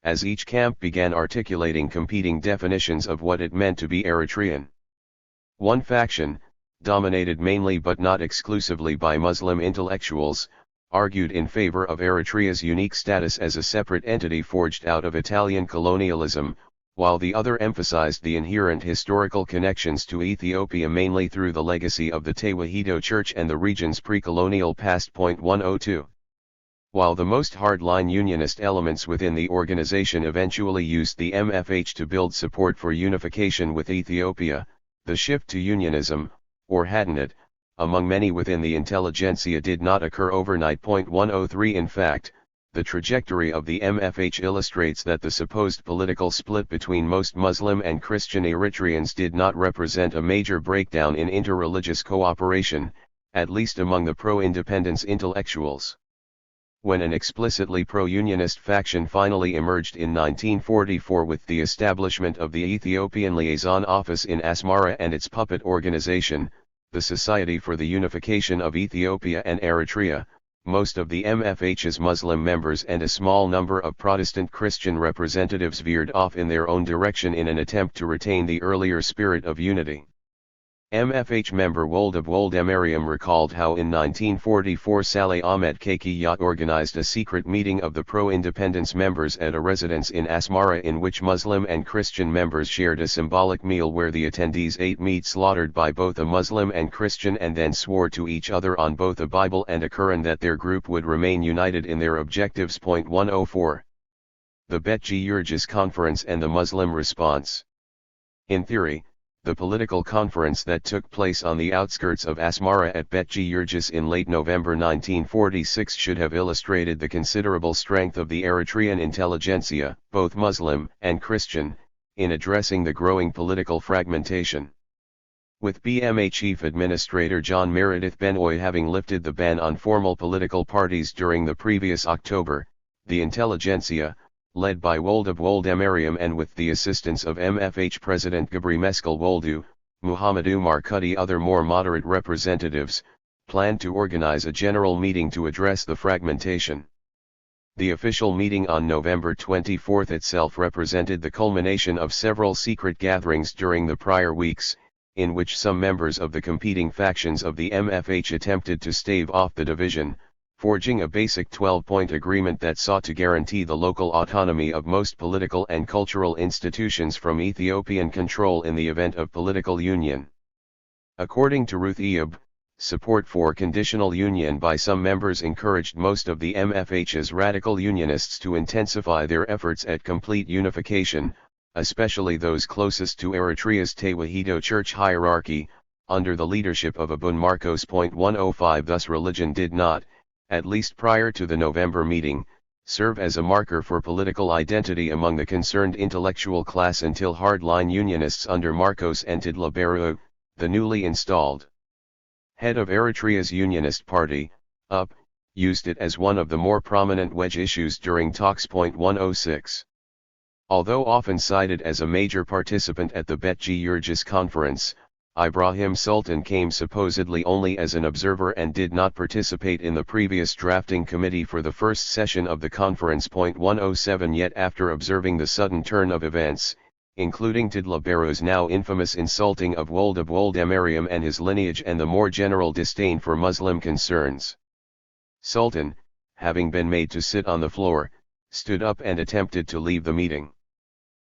as each camp began articulating competing definitions of what it meant to be Eritrean. One faction, dominated mainly but not exclusively by Muslim intellectuals, argued in favor of Eritrea's unique status as a separate entity forged out of Italian colonialism, while the other emphasized the inherent historical connections to Ethiopia mainly through the legacy of the Tewahedo Church and the region's pre-colonial past. 102. While the most hardline unionist elements within the organization eventually used the MFH to build support for unification with Ethiopia, the shift to unionism, or Haganate, among many within the intelligentsia did not occur overnight. 103 In fact, the trajectory of the MFH illustrates that the supposed political split between most Muslim and Christian Eritreans did not represent a major breakdown in interreligious cooperation, at least among the pro-independence intellectuals. When an explicitly pro-unionist faction finally emerged in 1944 with the establishment of the Ethiopian Liaison Office in Asmara and its puppet organization, the Society for the Unification of Ethiopia and Eritrea, most of the MFH's Muslim members and a small number of Protestant Christian representatives veered off in their own direction in an attempt to retain the earlier spirit of unity. MFH member Wolde Woldemariam recalled how in 1944 Saleh Ahmed Kakiyat organized a secret meeting of the pro-independence members at a residence in Asmara in which Muslim and Christian members shared a symbolic meal where the attendees ate meat slaughtered by both a Muslim and Christian and then swore to each other on both a Bible and a Quran that their group would remain united in their objectives. 104. The Betji Yurgis Conference and the Muslim response. In theory, the political conference that took place on the outskirts of Asmara at Betji Yurgis in late November 1946 should have illustrated the considerable strength of the Eritrean intelligentsia, both Muslim and Christian, in addressing the growing political fragmentation. With BMA Chief Administrator John Meredith Benoy having lifted the ban on formal political parties during the previous October, the intelligentsia, led by Wolde Woldemariam and with the assistance of MFH President Gabri Meskel Woldu, Muhammad Umar Kudi other more moderate representatives, planned to organize a general meeting to address the fragmentation. The official meeting on November 24 itself represented the culmination of several secret gatherings during the prior weeks, in which some members of the competing factions of the MFH attempted to stave off the division, forging a basic 12-point agreement that sought to guarantee the local autonomy of most political and cultural institutions from Ethiopian control in the event of political union. According to Ruth Eob, support for conditional union by some members encouraged most of the MFH's radical unionists to intensify their efforts at complete unification, especially those closest to Eritrea's Tewahedo church hierarchy, under the leadership of Abun Marcos. 105 Thus religion did not, at least prior to the November meeting, serve as a marker for political identity among the concerned intellectual class until hardline unionists under Marcos and Tedla, the newly installed head of Eritrea's Unionist Party, UP, used it as one of the more prominent wedge issues during talks. 106. Although often cited as a major participant at the Betji Yurgis conference, Ibrahim Sultan came supposedly only as an observer and did not participate in the previous drafting committee for the first session of the conference. 107 Yet after observing the sudden turn of events, including Tedla now infamous insulting of Wolde Woldemariam and his lineage and the more general disdain for Muslim concerns, Sultan, having been made to sit on the floor, stood up and attempted to leave the meeting.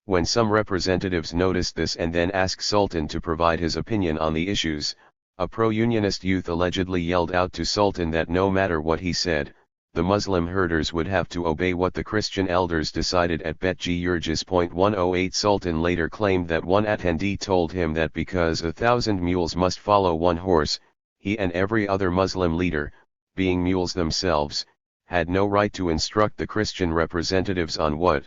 When some representatives noticed this and then asked Sultan to provide his opinion on the issues, a pro-unionist youth allegedly yelled out to Sultan that no matter what he said, the Muslim herders would have to obey what the Christian elders decided at Betji Yurgis. 108 Sultan later claimed that one attendee told him that because 1,000 mules must follow one horse, he and every other Muslim leader, being mules themselves, had no right to instruct the Christian representatives on what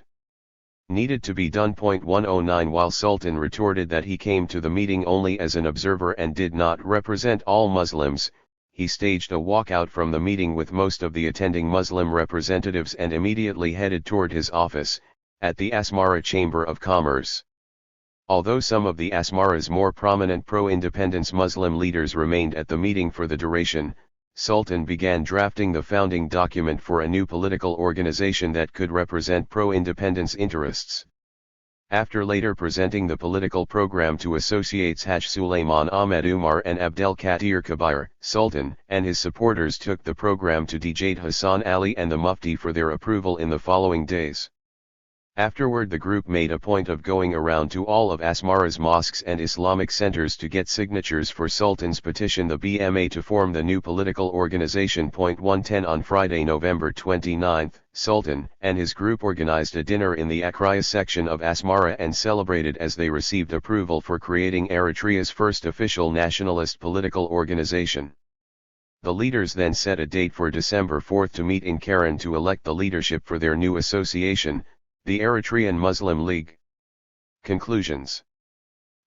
needed to be done. 109 While Sultan retorted that he came to the meeting only as an observer and did not represent all Muslims, he staged a walkout from the meeting with most of the attending Muslim representatives and immediately headed toward his office, at the Asmara Chamber of Commerce. Although some of the Asmara's more prominent pro-independence Muslim leaders remained at the meeting for the duration, Sultan began drafting the founding document for a new political organization that could represent pro-independence interests. After later presenting the political program to associates Haj Suleiman Ahmed Umar and Abdel Kadir Kabir, Sultan and his supporters took the program to Djait Hassan Ali and the Mufti for their approval in the following days. Afterward the group made a point of going around to all of Asmara's mosques and Islamic centers to get signatures for Sultan's petition the BMA to form the new political organization. 110 On Friday, November 29, Sultan and his group organized a dinner in the Akraya section of Asmara and celebrated as they received approval for creating Eritrea's first official nationalist political organization. The leaders then set a date for December 4 to meet in Karen to elect the leadership for their new association, the Eritrean Muslim League. Conclusions.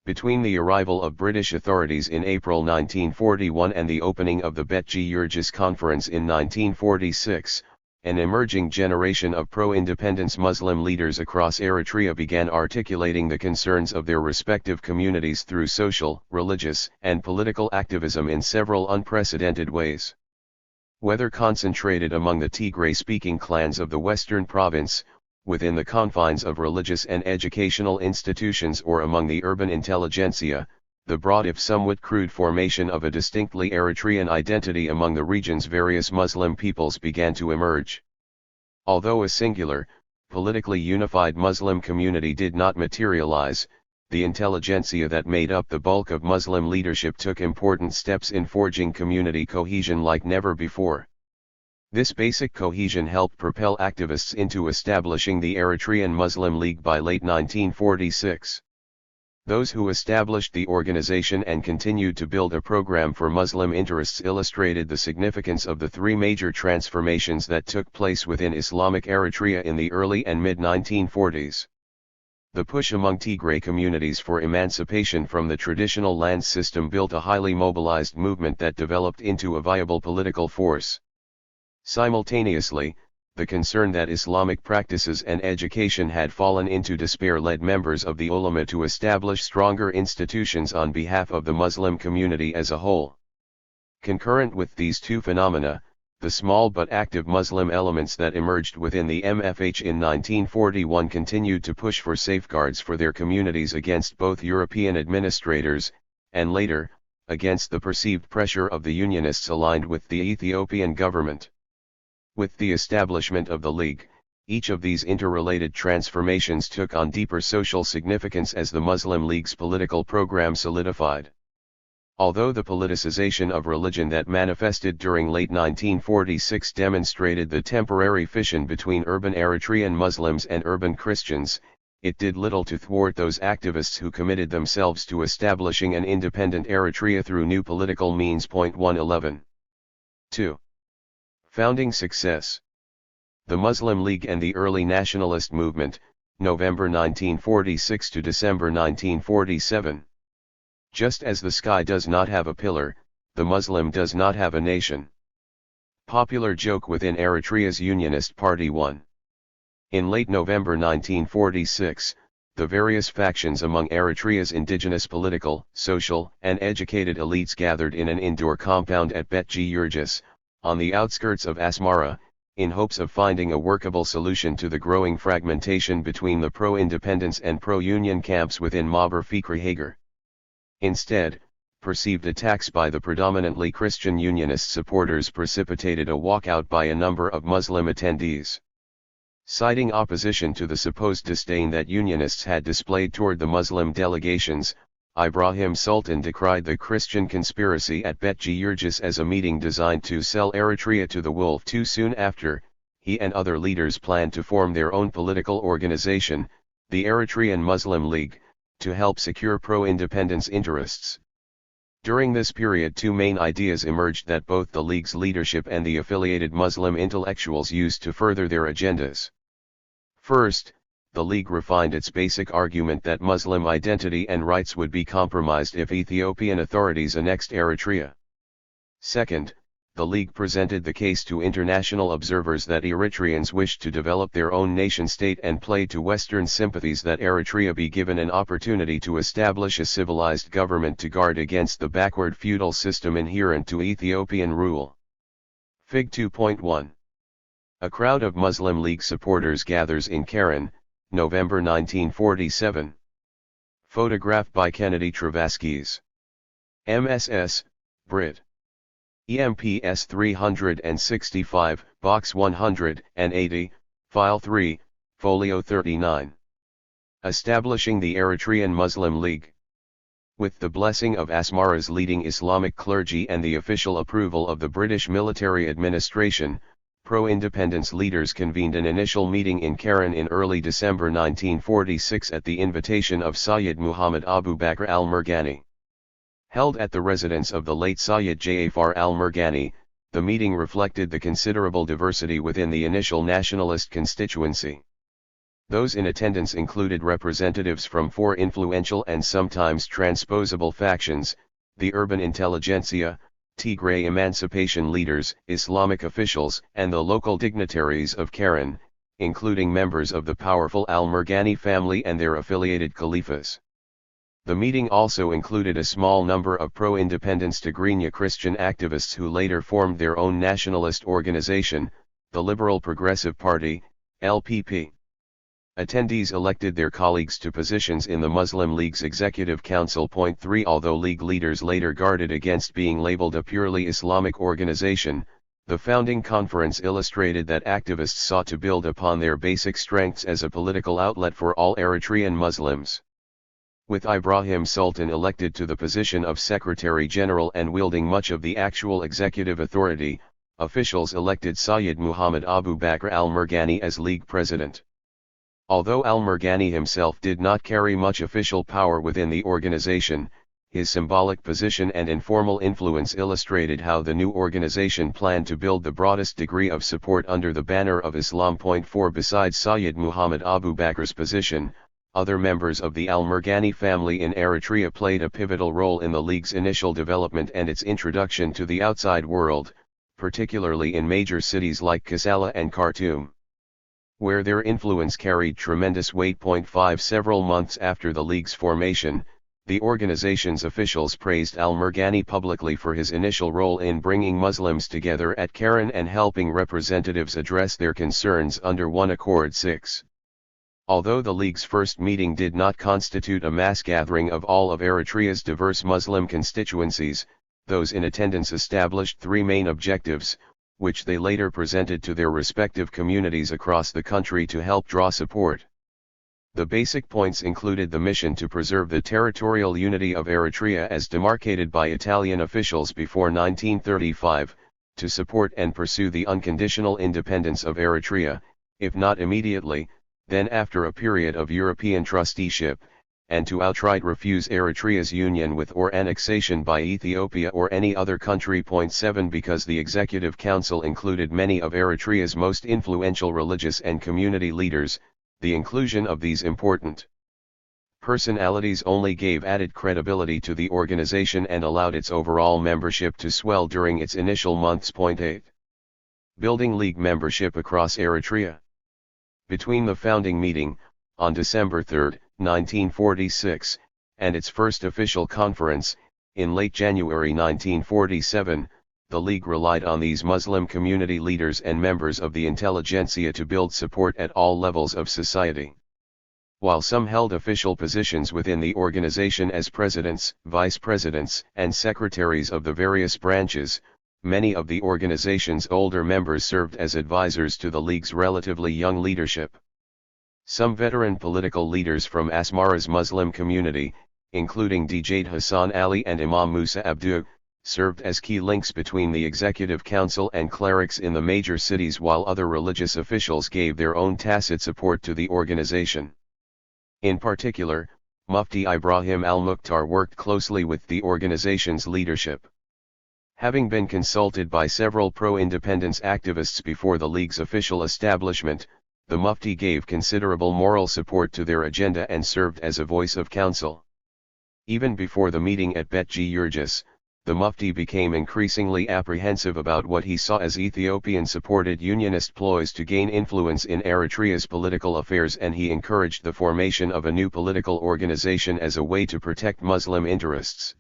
Between the arrival of British authorities in April 1941 and the opening of the Betji Yurgis Conference in 1946, an emerging generation of pro-independence Muslim leaders across Eritrea began articulating the concerns of their respective communities through social, religious, and political activism in several unprecedented ways. Whether concentrated among the Tigray-speaking clans of the western province, within the confines of religious and educational institutions or among the urban intelligentsia, the broad if somewhat crude formation of a distinctly Eritrean identity among the region's various Muslim peoples began to emerge. Although a singular, politically unified Muslim community did not materialize, the intelligentsia that made up the bulk of Muslim leadership took important steps in forging community cohesion like never before. This basic cohesion helped propel activists into establishing the Eritrean Muslim League by late 1946. Those who established the organization and continued to build a program for Muslim interests illustrated the significance of the three major transformations that took place within Islamic Eritrea in the early and mid-1940s. The push among Tigray communities for emancipation from the traditional land system built a highly mobilized movement that developed into a viable political force. Simultaneously, the concern that Islamic practices and education had fallen into despair led members of the ulama to establish stronger institutions on behalf of the Muslim community as a whole. Concurrent with these two phenomena, the small but active Muslim elements that emerged within the MFH in 1941 continued to push for safeguards for their communities against both European administrators, and later, against the perceived pressure of the Unionists aligned with the Ethiopian government. With the establishment of the League, each of these interrelated transformations took on deeper social significance as the Muslim League's political program solidified. Although the politicization of religion that manifested during late 1946 demonstrated the temporary fission between urban Eritrean Muslims and urban Christians, it did little to thwart those activists who committed themselves to establishing an independent Eritrea through new political means. 111. 2. Founding success. The Muslim League and the early nationalist movement, November 1946 to December 1947. Just as the sky does not have a pillar, the Muslim does not have a nation. Popular joke within Eritrea's Unionist Party 1. In late November 1946, the various factions among Eritrea's indigenous political, social, and educated elites gathered in an indoor compound at Bet-Giyorgis, on the outskirts of Asmara, in hopes of finding a workable solution to the growing fragmentation between the pro-independence and pro-union camps within Maber Fikri Hager. Instead, perceived attacks by the predominantly Christian Unionist supporters precipitated a walkout by a number of Muslim attendees. Citing opposition to the supposed disdain that Unionists had displayed toward the Muslim delegations, Ibrahim Sultan decried the Christian conspiracy at Bet-Giyorgis as a meeting designed to sell Eritrea to the wolf. Too soon after, he and other leaders planned to form their own political organization, the Eritrean Muslim League, to help secure pro-independence interests. During this period, two main ideas emerged that both the League's leadership and the affiliated Muslim intellectuals used to further their agendas. First, the League refined its basic argument that Muslim identity and rights would be compromised if Ethiopian authorities annexed Eritrea. Second, the League presented the case to international observers that Eritreans wished to develop their own nation-state and played to Western sympathies that Eritrea be given an opportunity to establish a civilized government to guard against the backward feudal system inherent to Ethiopian rule. Fig 2.1. A crowd of Muslim League supporters gathers in Karen, November 1947. Photograph by Kennedy Travaskis. MSS, Brit. EMPS 365, Box 180, File 3, Folio 39. Establishing the Eritrean Muslim League. With the blessing of Asmara's leading Islamic clergy and the official approval of the British military administration, pro-independence leaders convened an initial meeting in Karen in early December 1946 at the invitation of Sayyid Muhammad Abu Bakr al-Murghani. Held at the residence of the late Sayyid Ja'far al-Murghani, the meeting reflected the considerable diversity within the initial nationalist constituency. Those in attendance included representatives from four influential and sometimes transposable factions: the urban intelligentsia, Tigray emancipation leaders, Islamic officials, and the local dignitaries of Karen, including members of the powerful al-Murghani family and their affiliated caliphs. The meeting also included a small number of pro-independence Tigrinya Christian activists who later formed their own nationalist organization, the Liberal Progressive Party, LPP. Attendees elected their colleagues to positions in the Muslim League's Executive Council. 3 Although League leaders later guarded against being labeled a purely Islamic organization, the founding conference illustrated that activists sought to build upon their basic strengths as a political outlet for all Eritrean Muslims. With Ibrahim Sultan elected to the position of Secretary General and wielding much of the actual executive authority, officials elected Sayyid Muhammad Abu Bakr al-Murghani as League President. Although al-Murghani himself did not carry much official power within the organization, his symbolic position and informal influence illustrated how the new organization planned to build the broadest degree of support under the banner of Islam. 4 Besides Sayyid Muhammad Abu Bakr's position, other members of the al-Murghani family in Eritrea played a pivotal role in the League's initial development and its introduction to the outside world, particularly in major cities like Kassala and Khartoum, where their influence carried tremendous weight. 5 Several months after the League's formation, the organization's officials praised al-Murghani publicly for his initial role in bringing Muslims together at Keren and helping representatives address their concerns under one accord. 6. Although the League's first meeting did not constitute a mass gathering of all of Eritrea's diverse Muslim constituencies, those in attendance established three main objectives, which they later presented to their respective communities across the country to help draw support. The basic points included the mission to preserve the territorial unity of Eritrea as demarcated by Italian officials before 1935, to support and pursue the unconditional independence of Eritrea, if not immediately, then after a period of European trusteeship, and to outright refuse Eritrea's union with or annexation by Ethiopia or any other country. 7 Because the Executive Council included many of Eritrea's most influential religious and community leaders, the inclusion of these important personalities only gave added credibility to the organization and allowed its overall membership to swell during its initial months. 8. Building League membership across Eritrea. Between the founding meeting, on December 3, 1946, and its first official conference, in late January 1947, the League relied on these Muslim community leaders and members of the intelligentsia to build support at all levels of society. While some held official positions within the organization as presidents, vice presidents, and secretaries of the various branches, many of the organization's older members served as advisors to the League's relatively young leadership. Some veteran political leaders from Asmara's Muslim community, including Djed Hassan Ali and Imam Musa Abdu, served as key links between the Executive Council and clerics in the major cities, while other religious officials gave their own tacit support to the organization. In particular, Mufti Ibrahim al-Mukhtar worked closely with the organization's leadership. Having been consulted by several pro-independence activists before the League's official establishment, the Mufti gave considerable moral support to their agenda and served as a voice of counsel. Even before the meeting at Bet Giurgis, the Mufti became increasingly apprehensive about what he saw as Ethiopian-supported unionist ploys to gain influence in Eritrea's political affairs, and he encouraged the formation of a new political organization as a way to protect Muslim interests.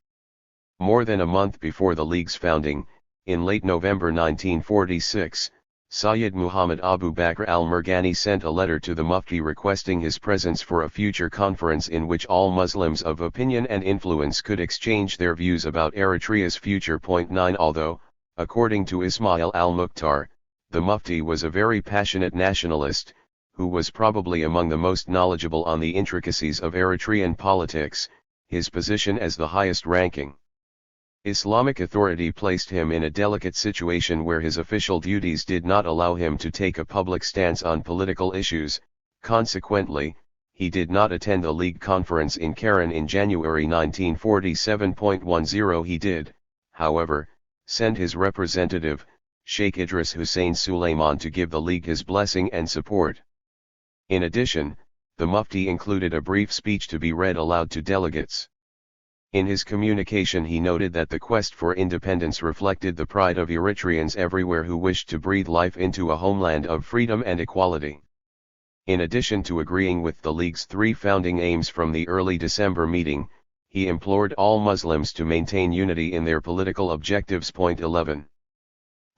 More than a month before the League's founding, in late November 1946, Sayyid Muhammad Abu Bakr al-Murghani sent a letter to the Mufti requesting his presence for a future conference in which all Muslims of opinion and influence could exchange their views about Eritrea's future. 9 Although, according to Ismail al-Mukhtar, the Mufti was a very passionate nationalist, who was probably among the most knowledgeable on the intricacies of Eritrean politics, his position as the highest-ranking Islamic authority placed him in a delicate situation where his official duties did not allow him to take a public stance on political issues. Consequently, he did not attend the League conference in Keren in January 1947. 10 He did, however, send his representative, Sheikh Idris Hussein Suleiman, to give the League his blessing and support. In addition, the Mufti included a brief speech to be read aloud to delegates. In his communication he noted that the quest for independence reflected the pride of Eritreans everywhere who wished to breathe life into a homeland of freedom and equality. In addition to agreeing with the League's three founding aims from the early December meeting, he implored all Muslims to maintain unity in their political objectives. 11.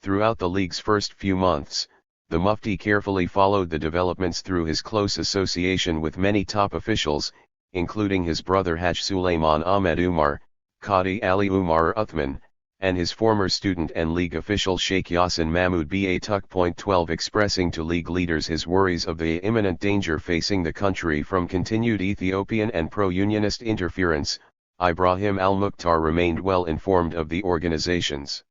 Throughout the League's first few months, the Mufti carefully followed the developments through his close association with many top officials, including his brother Haj Suleiman Ahmed Umar, Qadi Ali Umar Uthman, and his former student and League official Sheikh Yassin Mahmoud Ba. 12 Expressing to League leaders his worries of the imminent danger facing the country from continued Ethiopian and pro-unionist interference, Ibrahim al-Mukhtar remained well informed of the organization's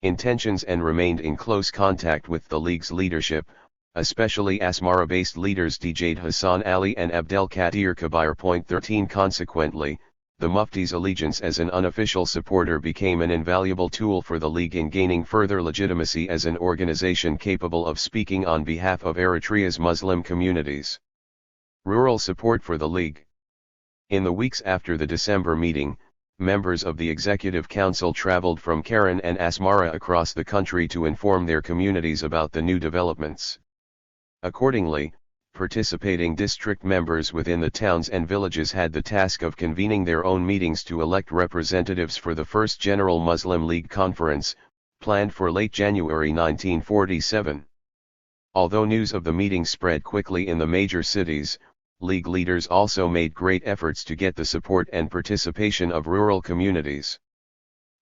intentions and remained in close contact with the League's leadership, especially Asmara-based leaders Djed Hassan Ali and Abdel Kadir Kabir. 13 Consequently, the Mufti's allegiance as an unofficial supporter became an invaluable tool for the League in gaining further legitimacy as an organization capable of speaking on behalf of Eritrea's Muslim communities. Rural support for the League. In the weeks after the December meeting, members of the Executive Council traveled from Keren and Asmara across the country to inform their communities about the new developments. Accordingly, participating district members within the towns and villages had the task of convening their own meetings to elect representatives for the first General Muslim League Conference, planned for late January 1947. Although news of the meeting spread quickly in the major cities, League leaders also made great efforts to get the support and participation of rural communities.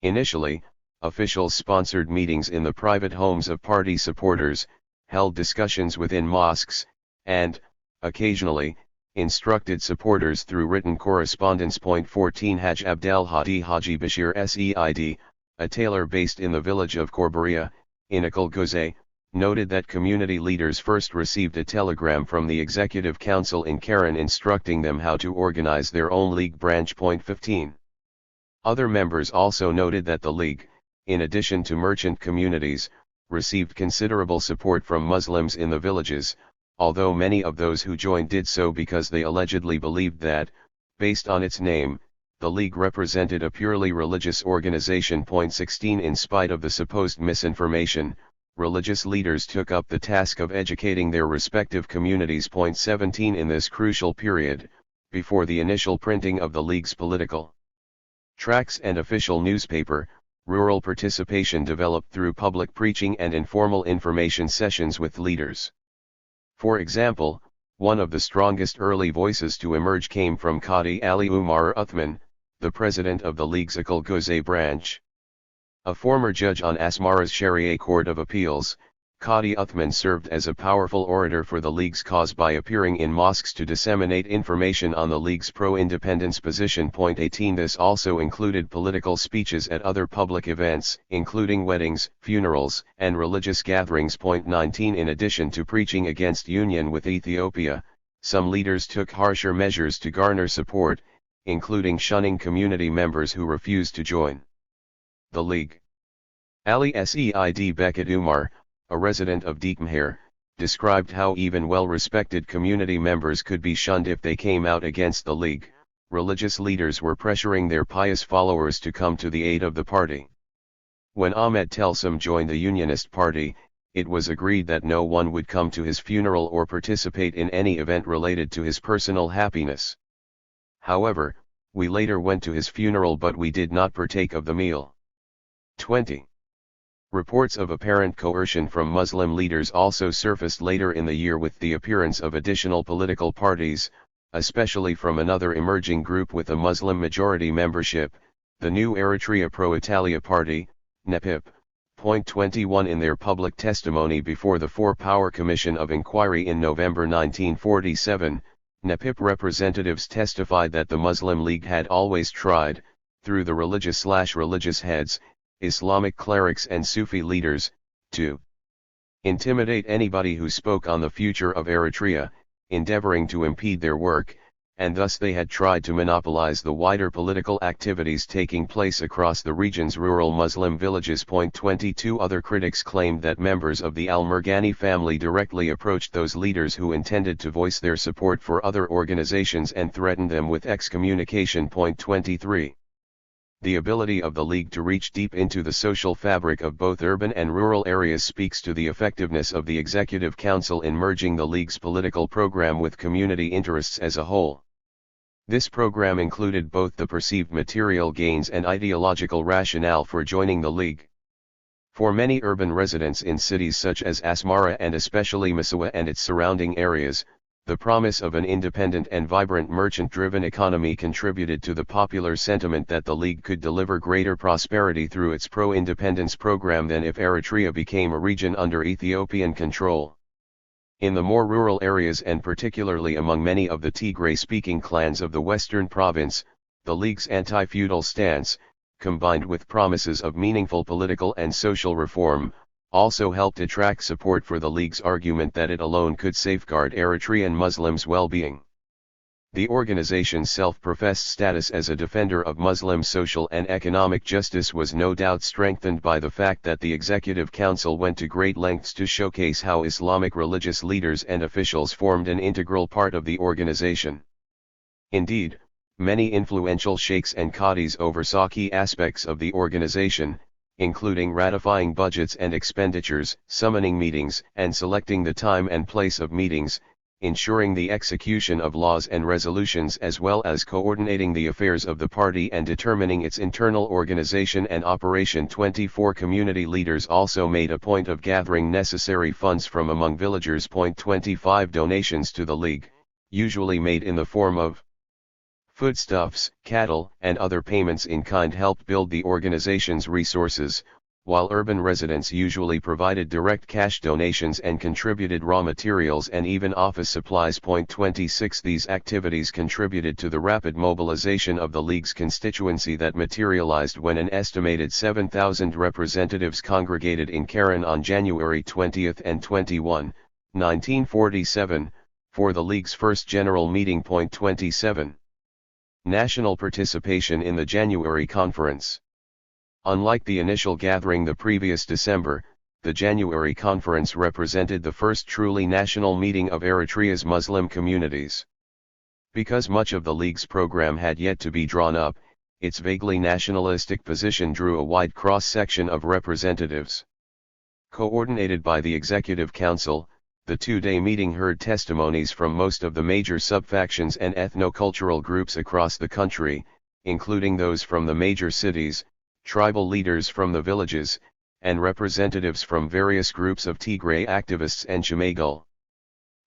Initially, officials sponsored meetings in the private homes of party supporters, held discussions within mosques, and, occasionally, instructed supporters through written correspondence. 14 Haj Abdel Hadi Haji Bashir Seid, a tailor based in the village of Korbaria, in Akalgoze, noted that community leaders first received a telegram from the Executive Council in Keren instructing them how to organize their own League branch. 15. Other members also noted that the League, in addition to merchant communities, received considerable support from Muslims in the villages, although many of those who joined did so because they allegedly believed that, based on its name, the League represented a purely religious organization. 16 In spite of the supposed misinformation, religious leaders took up the task of educating their respective communities. 17 In this crucial period, before the initial printing of the League's political tracts and official newspaper, rural participation developed through public preaching and informal information sessions with leaders. For example, one of the strongest early voices to emerge came from Qadi Ali Umar Uthman, the president of the League's Akalgoze branch. A former judge on Asmara's Sharia Court of Appeals, Qadi Uthman served as a powerful orator for the League's cause by appearing in mosques to disseminate information on the League's pro-independence position. 18 This also included political speeches at other public events, including weddings, funerals, and religious gatherings. 19 In addition to preaching against union with Ethiopia, some leaders took harsher measures to garner support, including shunning community members who refused to join the League. Ali Said Beckett Umar, a resident of Deekmhair, described how even well-respected community members could be shunned if they came out against the League. Religious leaders were pressuring their pious followers to come to the aid of the party. When Ahmed Telsam joined the Unionist Party, it was agreed that no one would come to his funeral or participate in any event related to his personal happiness. However, we later went to his funeral but we did not partake of the meal. 20. Reports of apparent coercion from Muslim leaders also surfaced later in the year with the appearance of additional political parties, especially from another emerging group with a Muslim majority membership, the new Eritrea Pro-Italia Party, NEPIP. 21 In their public testimony before the Four-Power Commission of Inquiry in November 1947, NEPIP representatives testified that the Muslim League had always tried, through the religious heads, Islamic clerics and Sufi leaders, to intimidate anybody who spoke on the future of Eritrea, endeavoring to impede their work, and thus they had tried to monopolize the wider political activities taking place across the region's rural Muslim villages. 22 Other critics claimed that members of the Al-Murghani family directly approached those leaders who intended to voice their support for other organizations and threatened them with excommunication. 23 The ability of the League to reach deep into the social fabric of both urban and rural areas speaks to the effectiveness of the Executive Council in merging the League's political program with community interests as a whole. This program included both the perceived material gains and ideological rationale for joining the League. For many urban residents in cities such as Asmara and especially Massawa and its surrounding areas, the promise of an independent and vibrant merchant-driven economy contributed to the popular sentiment that the League could deliver greater prosperity through its pro-independence program than if Eritrea became a region under Ethiopian control. In the more rural areas and particularly among many of the Tigray-speaking clans of the western province, the League's anti-feudal stance, combined with promises of meaningful political and social reform, also helped attract support for the League's argument that it alone could safeguard Eritrean Muslims' well-being. The organization's self-professed status as a defender of Muslim social and economic justice was no doubt strengthened by the fact that the Executive Council went to great lengths to showcase how Islamic religious leaders and officials formed an integral part of the organization. Indeed, many influential sheikhs and qadis oversaw key aspects of the organization, including ratifying budgets and expenditures, summoning meetings and selecting the time and place of meetings, ensuring the execution of laws and resolutions, as well as coordinating the affairs of the party and determining its internal organization and operation. 24 Community leaders also made a point of gathering necessary funds from among villagers. 25 Donations to the League, usually made in the form of foodstuffs, cattle, and other payments in kind, helped build the organization's resources, while urban residents usually provided direct cash donations and contributed raw materials and even office supplies. 26 These activities contributed to the rapid mobilization of the League's constituency that materialized when an estimated 7,000 representatives congregated in Karen on January 20 and 21, 1947, for the League's first general meeting. 27 National participation in the January conference. Unlike the initial gathering the previous December, the January conference represented the first truly national meeting of Eritrea's Muslim communities. Because much of the League's program had yet to be drawn up, its vaguely nationalistic position drew a wide cross-section of representatives. Coordinated by the Executive Council, the two-day meeting heard testimonies from most of the major subfactions and ethno-cultural groups across the country, including those from the major cities, tribal leaders from the villages, and representatives from various groups of Tigray activists and Shemagul.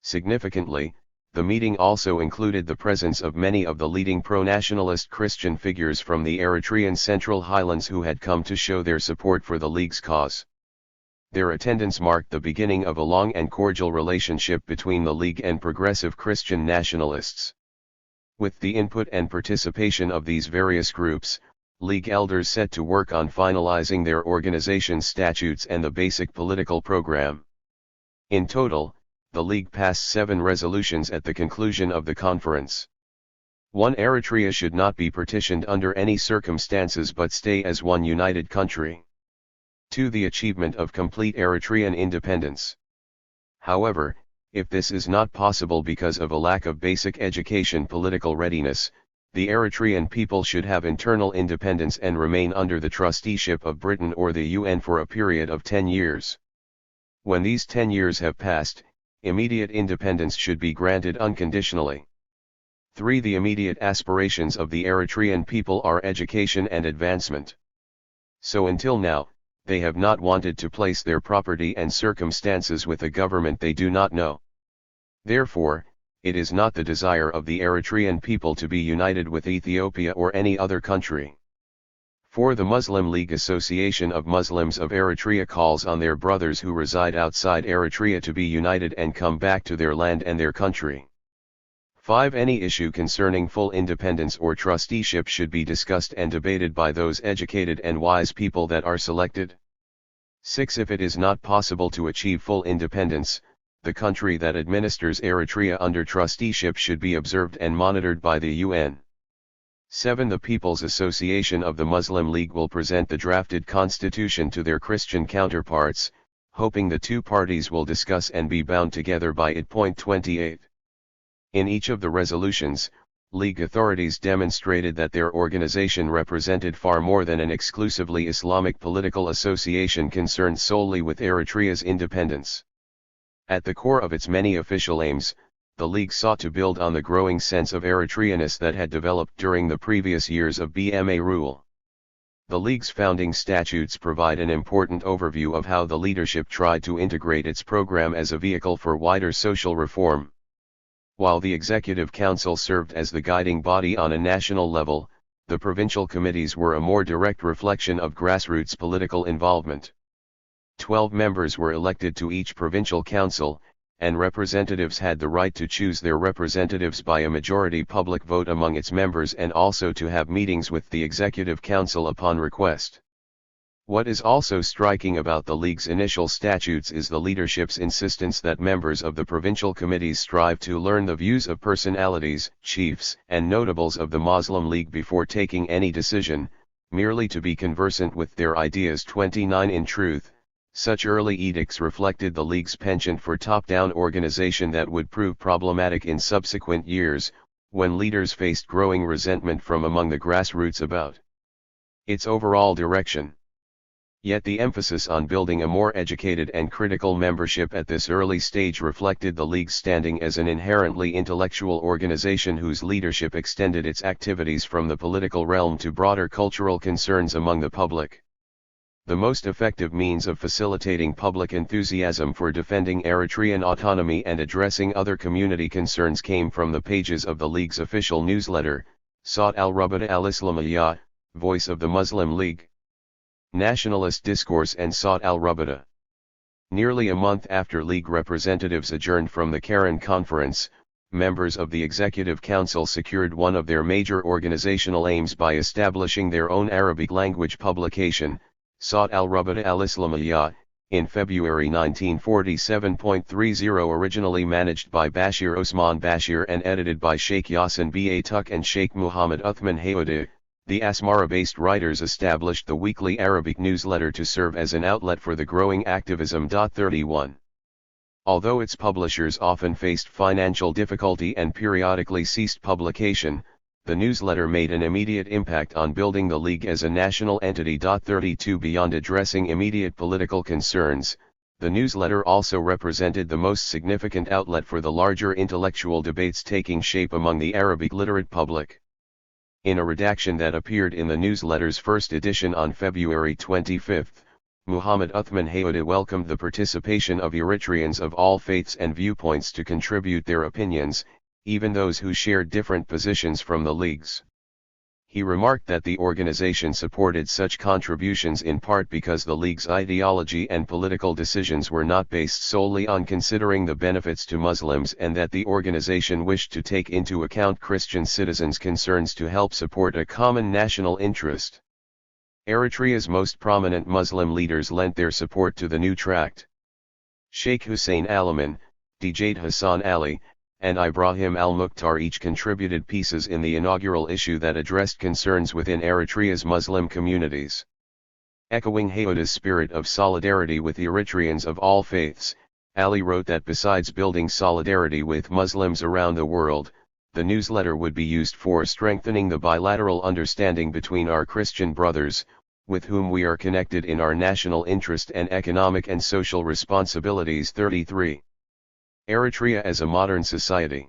Significantly, the meeting also included the presence of many of the leading pro-nationalist Christian figures from the Eritrean Central Highlands who had come to show their support for the League's cause. Their attendance marked the beginning of a long and cordial relationship between the League and progressive Christian nationalists. With the input and participation of these various groups, League elders set to work on finalizing their organization's statutes and the basic political program. In total, the League passed 7 resolutions at the conclusion of the conference. 1. Eritrea should not be partitioned under any circumstances but stay as one united country. 2. The achievement of complete Eritrean independence. However, if this is not possible because of a lack of basic education, political readiness, the Eritrean people should have internal independence and remain under the trusteeship of Britain or the UN for a period of 10 years. When these 10 years have passed, immediate independence should be granted unconditionally. 3. The immediate aspirations of the Eritrean people are education and advancement. So until now, they have not wanted to place their property and circumstances with a government they do not know. Therefore, it is not the desire of the Eritrean people to be united with Ethiopia or any other country. 4. The Muslim League Association of Muslims of Eritrea calls on their brothers who reside outside Eritrea to be united and come back to their land and their country. 5. Any issue concerning full independence or trusteeship should be discussed and debated by those educated and wise people that are selected. 6. If it is not possible to achieve full independence, the country that administers Eritrea under trusteeship should be observed and monitored by the UN. 7. The People's Association of the Muslim League will present the drafted constitution to their Christian counterparts, hoping the two parties will discuss and be bound together by it. 28. In each of the resolutions, League authorities demonstrated that their organization represented far more than an exclusively Islamic political association concerned solely with Eritrea's independence. At the core of its many official aims, the League sought to build on the growing sense of Eritreanness that had developed during the previous years of BMA rule. The League's founding statutes provide an important overview of how the leadership tried to integrate its program as a vehicle for wider social reform. While the Executive Council served as the guiding body on a national level, the provincial committees were a more direct reflection of grassroots political involvement. 12 members were elected to each provincial council, and representatives had the right to choose their representatives by a majority public vote among its members and also to have meetings with the Executive Council upon request. What is also striking about the League's initial statutes is the leadership's insistence that members of the provincial committees strive to learn the views of personalities, chiefs, and notables of the Muslim League before taking any decision, merely to be conversant with their ideas. 29 In truth, such early edicts reflected the League's penchant for top-down organization that would prove problematic in subsequent years, when leaders faced growing resentment from among the grassroots about its overall direction. Yet the emphasis on building a more educated and critical membership at this early stage reflected the League's standing as an inherently intellectual organization whose leadership extended its activities from the political realm to broader cultural concerns among the public. The most effective means of facilitating public enthusiasm for defending Eritrean autonomy and addressing other community concerns came from the pages of the League's official newsletter, Sawt al-Rabita al-Islamiyya, Voice of the Muslim League. Nationalist Discourse and Sawt al-Rabita. Nearly a month after League representatives adjourned from the Karen Conference, members of the Executive Council secured one of their major organizational aims by establishing their own Arabic language publication, Sawt al-Rabita al-Islamiyya, in February 1947.30. Originally managed by Bashir Osman Bashir and edited by Sheikh Yassin Ba'atuk and Sheikh Muhammad Uthman Hayuddin, the Asmara-based writers established the weekly Arabic newsletter to serve as an outlet for the growing activism. 31. Although its publishers often faced financial difficulty and periodically ceased publication, the newsletter made an immediate impact on building the League as a national entity. 32 Beyond addressing immediate political concerns, the newsletter also represented the most significant outlet for the larger intellectual debates taking shape among the Arabic literate public. In a redaction that appeared in the newsletter's first edition on February 25, Muhammad Uthman Hayuddin welcomed the participation of Eritreans of all faiths and viewpoints to contribute their opinions, even those who shared different positions from the League's. He remarked that the organization supported such contributions in part because the League's ideology and political decisions were not based solely on considering the benefits to Muslims and that the organization wished to take into account Christian citizens' concerns to help support a common national interest. Eritrea's most prominent Muslim leaders lent their support to the new tract. Sheikh Hussein Alamin, Djade Hassan Ali, and Ibrahim al-Mukhtar each contributed pieces in the inaugural issue that addressed concerns within Eritrea's Muslim communities. Echoing Hayuddin's spirit of solidarity with Eritreans of all faiths, Ali wrote that besides building solidarity with Muslims around the world, the newsletter would be used for strengthening the bilateral understanding between our Christian brothers, with whom we are connected in our national interest and economic and social responsibilities. 33. Eritrea as a modern society.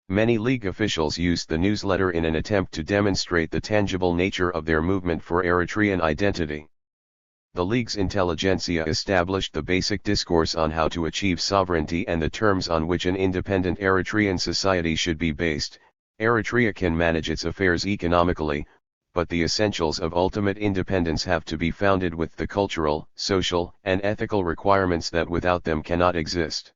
Many League officials used the newsletter in an attempt to demonstrate the tangible nature of their movement for Eritrean identity. The League's intelligentsia established the basic discourse on how to achieve sovereignty and the terms on which an independent Eritrean society should be based. Eritrea can manage its affairs economically, but the essentials of ultimate independence have to be founded with the cultural, social, and ethical requirements that without them cannot exist.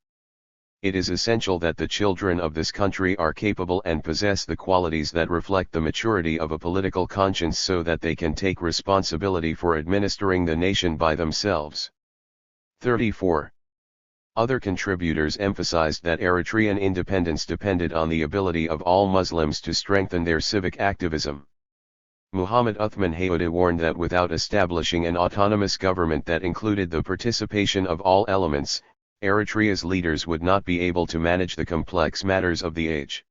It is essential that the children of this country are capable and possess the qualities that reflect the maturity of a political conscience so that they can take responsibility for administering the nation by themselves. 34. Other contributors emphasized that Eritrean independence depended on the ability of all Muslims to strengthen their civic activism. Muhammad Uthman Hayuddin warned that without establishing an autonomous government that included the participation of all elements, Eritrea's leaders would not be able to manage the complex matters of the age.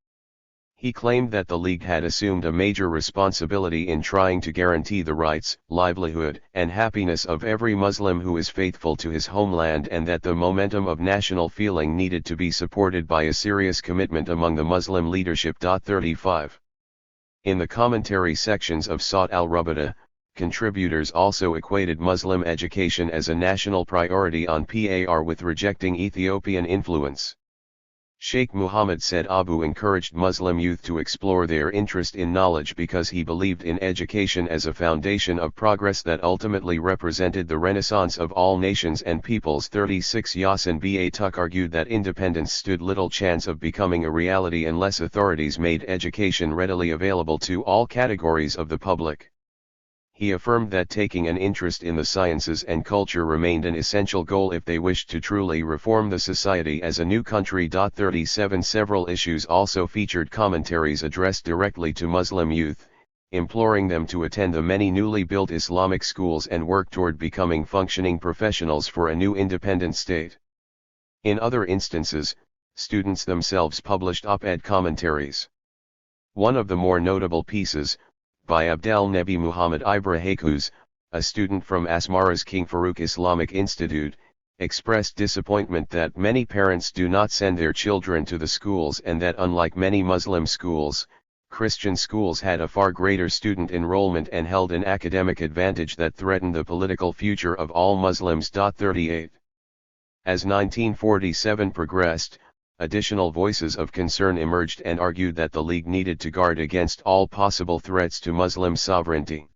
He claimed that the League had assumed a major responsibility in trying to guarantee the rights, livelihood, and happiness of every Muslim who is faithful to his homeland and that the momentum of national feeling needed to be supported by a serious commitment among the Muslim leadership. 35. In the commentary sections of Sawt al-Rabita, contributors also equated Muslim education as a national priority on par with rejecting Ethiopian influence. Sheikh Muhammad Said Abu encouraged Muslim youth to explore their interest in knowledge because he believed in education as a foundation of progress that ultimately represented the renaissance of all nations and peoples. 36 Yassin Ba'atuk argued that independence stood little chance of becoming a reality unless authorities made education readily available to all categories of the public. He affirmed that taking an interest in the sciences and culture remained an essential goal if they wished to truly reform the society as a new country. 37 Several issues also featured commentaries addressed directly to Muslim youth, imploring them to attend the many newly built Islamic schools and work toward becoming functioning professionals for a new independent state. In other instances, students themselves published op-ed commentaries. One of the more notable pieces, by Abdel Nebi Muhammad Ibrahikuz, a student from Asmara's King Farouk Islamic Institute, expressed disappointment that many parents do not send their children to the schools and that unlike many Muslim schools, Christian schools had a far greater student enrollment and held an academic advantage that threatened the political future of all Muslims. 38. As 1947 progressed, additional voices of concern emerged and argued that the League needed to guard against all possible threats to Muslim sovereignty.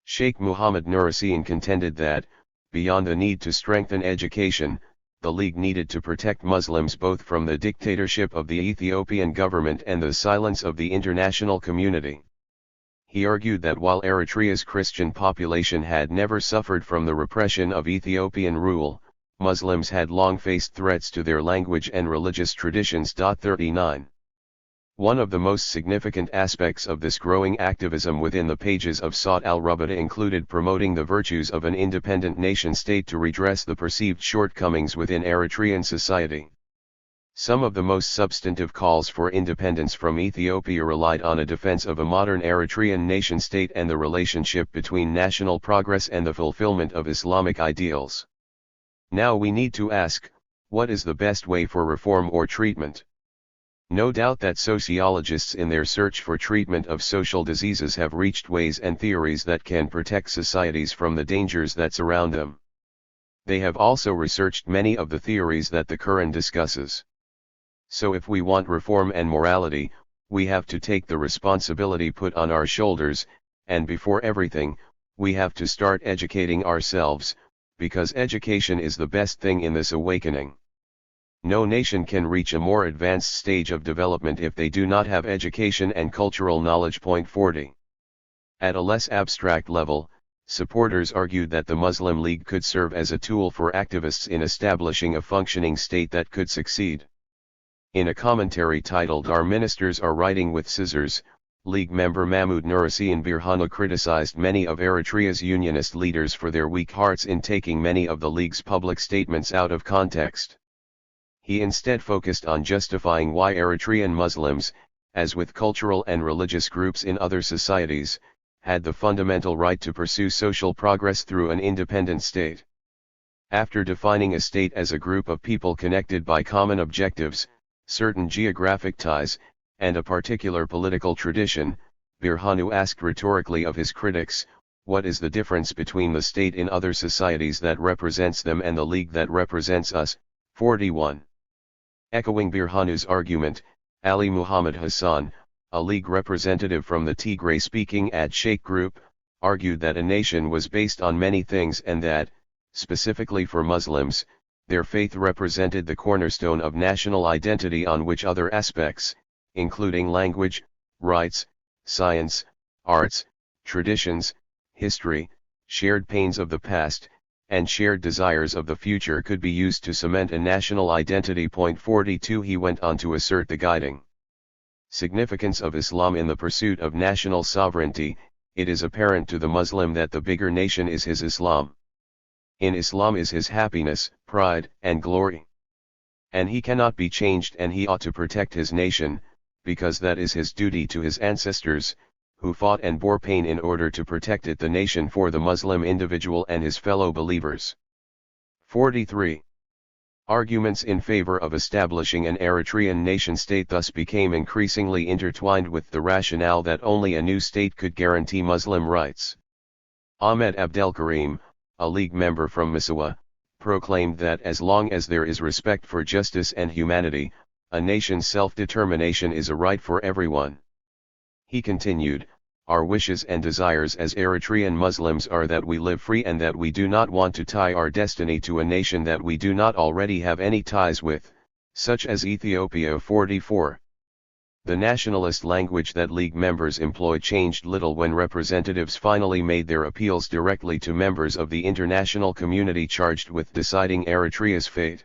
Sheikh Muhammad Nurasian contended that, beyond the need to strengthen education, the League needed to protect Muslims both from the dictatorship of the Ethiopian government and the silence of the international community. He argued that while Eritrea's Christian population had never suffered from the repression of Ethiopian rule, Muslims had long faced threats to their language and religious traditions. 39. One of the most significant aspects of this growing activism within the pages of Sawt al-Rubada included promoting the virtues of an independent nation-state to redress the perceived shortcomings within Eritrean society. Some of the most substantive calls for independence from Ethiopia relied on a defense of a modern Eritrean nation-state and the relationship between national progress and the fulfillment of Islamic ideals. Now we need to ask, what is the best way for reform or treatment? No doubt that sociologists in their search for treatment of social diseases have reached ways and theories that can protect societies from the dangers that surround them. They have also researched many of the theories that the Quran discusses. So if we want reform and morality, we have to take the responsibility put on our shoulders, and before everything, we have to start educating ourselves, because education is the best thing in this awakening. No nation can reach a more advanced stage of development if they do not have education and cultural knowledge. 40. At a less abstract level, supporters argued that the Muslim League could serve as a tool for activists in establishing a functioning state that could succeed. In a commentary titled "Our Ministers Are Writing with Scissors," League member Mahmoud Nurasian Birhanu criticized many of Eritrea's unionist leaders for their weak hearts in taking many of the League's public statements out of context. He instead focused on justifying why Eritrean Muslims, as with cultural and religious groups in other societies, had the fundamental right to pursue social progress through an independent state. After defining a state as a group of people connected by common objectives, certain geographic ties, and a particular political tradition, Birhanu asked rhetorically of his critics, what is the difference between the state in other societies that represents them and the League that represents us? 41. Echoing Birhanu's argument, Ali Muhammad Hassan, a League representative from the Tigray-speaking Ad Sheikh group, argued that a nation was based on many things and that, specifically for Muslims, their faith represented the cornerstone of national identity on which other aspects, including language, rights, science, arts, traditions, history, shared pains of the past, and shared desires of the future could be used to cement a national identity. 42. He went on to assert the guiding significance of Islam in the pursuit of national sovereignty. It is apparent to the Muslim that the bigger nation is his Islam. In Islam is his happiness, pride, and glory. And he cannot be changed, and he ought to protect his nation, because that is his duty to his ancestors, who fought and bore pain in order to protect it, the nation, for the Muslim individual and his fellow believers. 43. Arguments in favor of establishing an Eritrean nation-state thus became increasingly intertwined with the rationale that only a new state could guarantee Muslim rights. Ahmed Abdelkarim, a League member from Misawa, proclaimed that as long as there is respect for justice and humanity, a nation's self-determination is a right for everyone. He continued, our wishes and desires as Eritrean Muslims are that we live free and that we do not want to tie our destiny to a nation that we do not already have any ties with, such as Ethiopia. 44. The nationalist language that League members employ changed little when representatives finally made their appeals directly to members of the international community charged with deciding Eritrea's fate.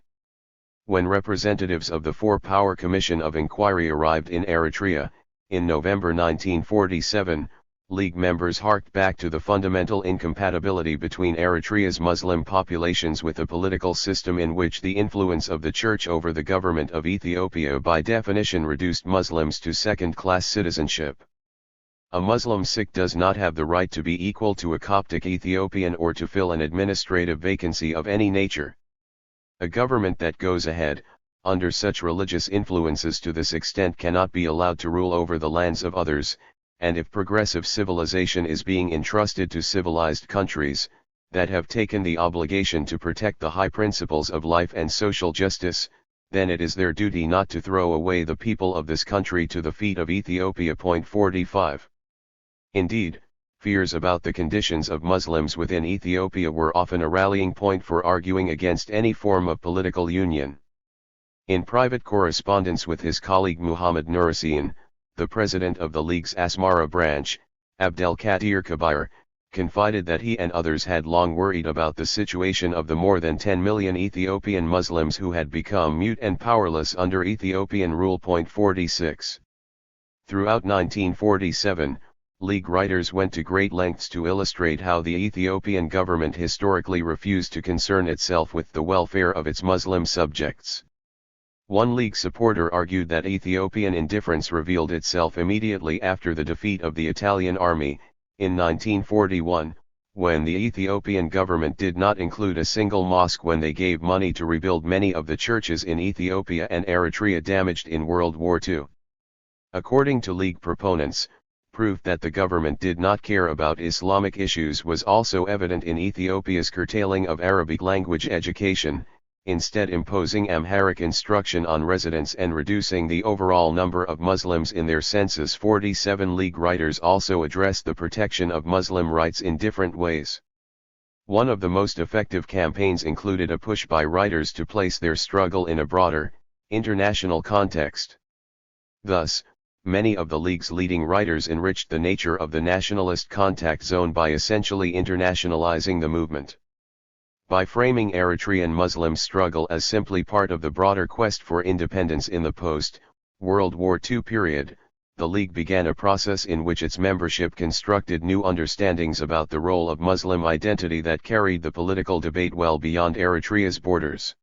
When representatives of the Four-Power Commission of Inquiry arrived in Eritrea, in November 1947, League members harked back to the fundamental incompatibility between Eritrea's Muslim populations with a political system in which the influence of the Church over the government of Ethiopia by definition reduced Muslims to second-class citizenship. A Muslim Sikh does not have the right to be equal to a Coptic Ethiopian or to fill an administrative vacancy of any nature. A government that goes ahead, under such religious influences to this extent, cannot be allowed to rule over the lands of others, and if progressive civilization is being entrusted to civilized countries, that have taken the obligation to protect the high principles of life and social justice, then it is their duty not to throw away the people of this country to the feet of Ethiopia. 45. Indeed, fears about the conditions of Muslims within Ethiopia were often a rallying point for arguing against any form of political union. In private correspondence with his colleague Muhammad Nurasian, the president of the League's Asmara branch, Abdelkadir Kabir, confided that he and others had long worried about the situation of the more than 10 million Ethiopian Muslims who had become mute and powerless under Ethiopian rule. 46. Throughout 1947, League writers went to great lengths to illustrate how the Ethiopian government historically refused to concern itself with the welfare of its Muslim subjects. One League supporter argued that Ethiopian indifference revealed itself immediately after the defeat of the Italian army, in 1941, when the Ethiopian government did not include a single mosque when they gave money to rebuild many of the churches in Ethiopia and Eritrea damaged in World War II. According to League proponents, proof that the government did not care about Islamic issues was also evident in Ethiopia's curtailing of Arabic language education, instead imposing Amharic instruction on residents and reducing the overall number of Muslims in their census. 47 League writers also addressed the protection of Muslim rights in different ways. One of the most effective campaigns included a push by writers to place their struggle in a broader, international context. Thus, many of the League's leading writers enriched the nature of the nationalist contact zone by essentially internationalizing the movement. By framing Eritrean Muslim struggle as simply part of the broader quest for independence in the post-World War II period, the League began a process in which its membership constructed new understandings about the role of Muslim identity that carried the political debate well beyond Eritrea's borders.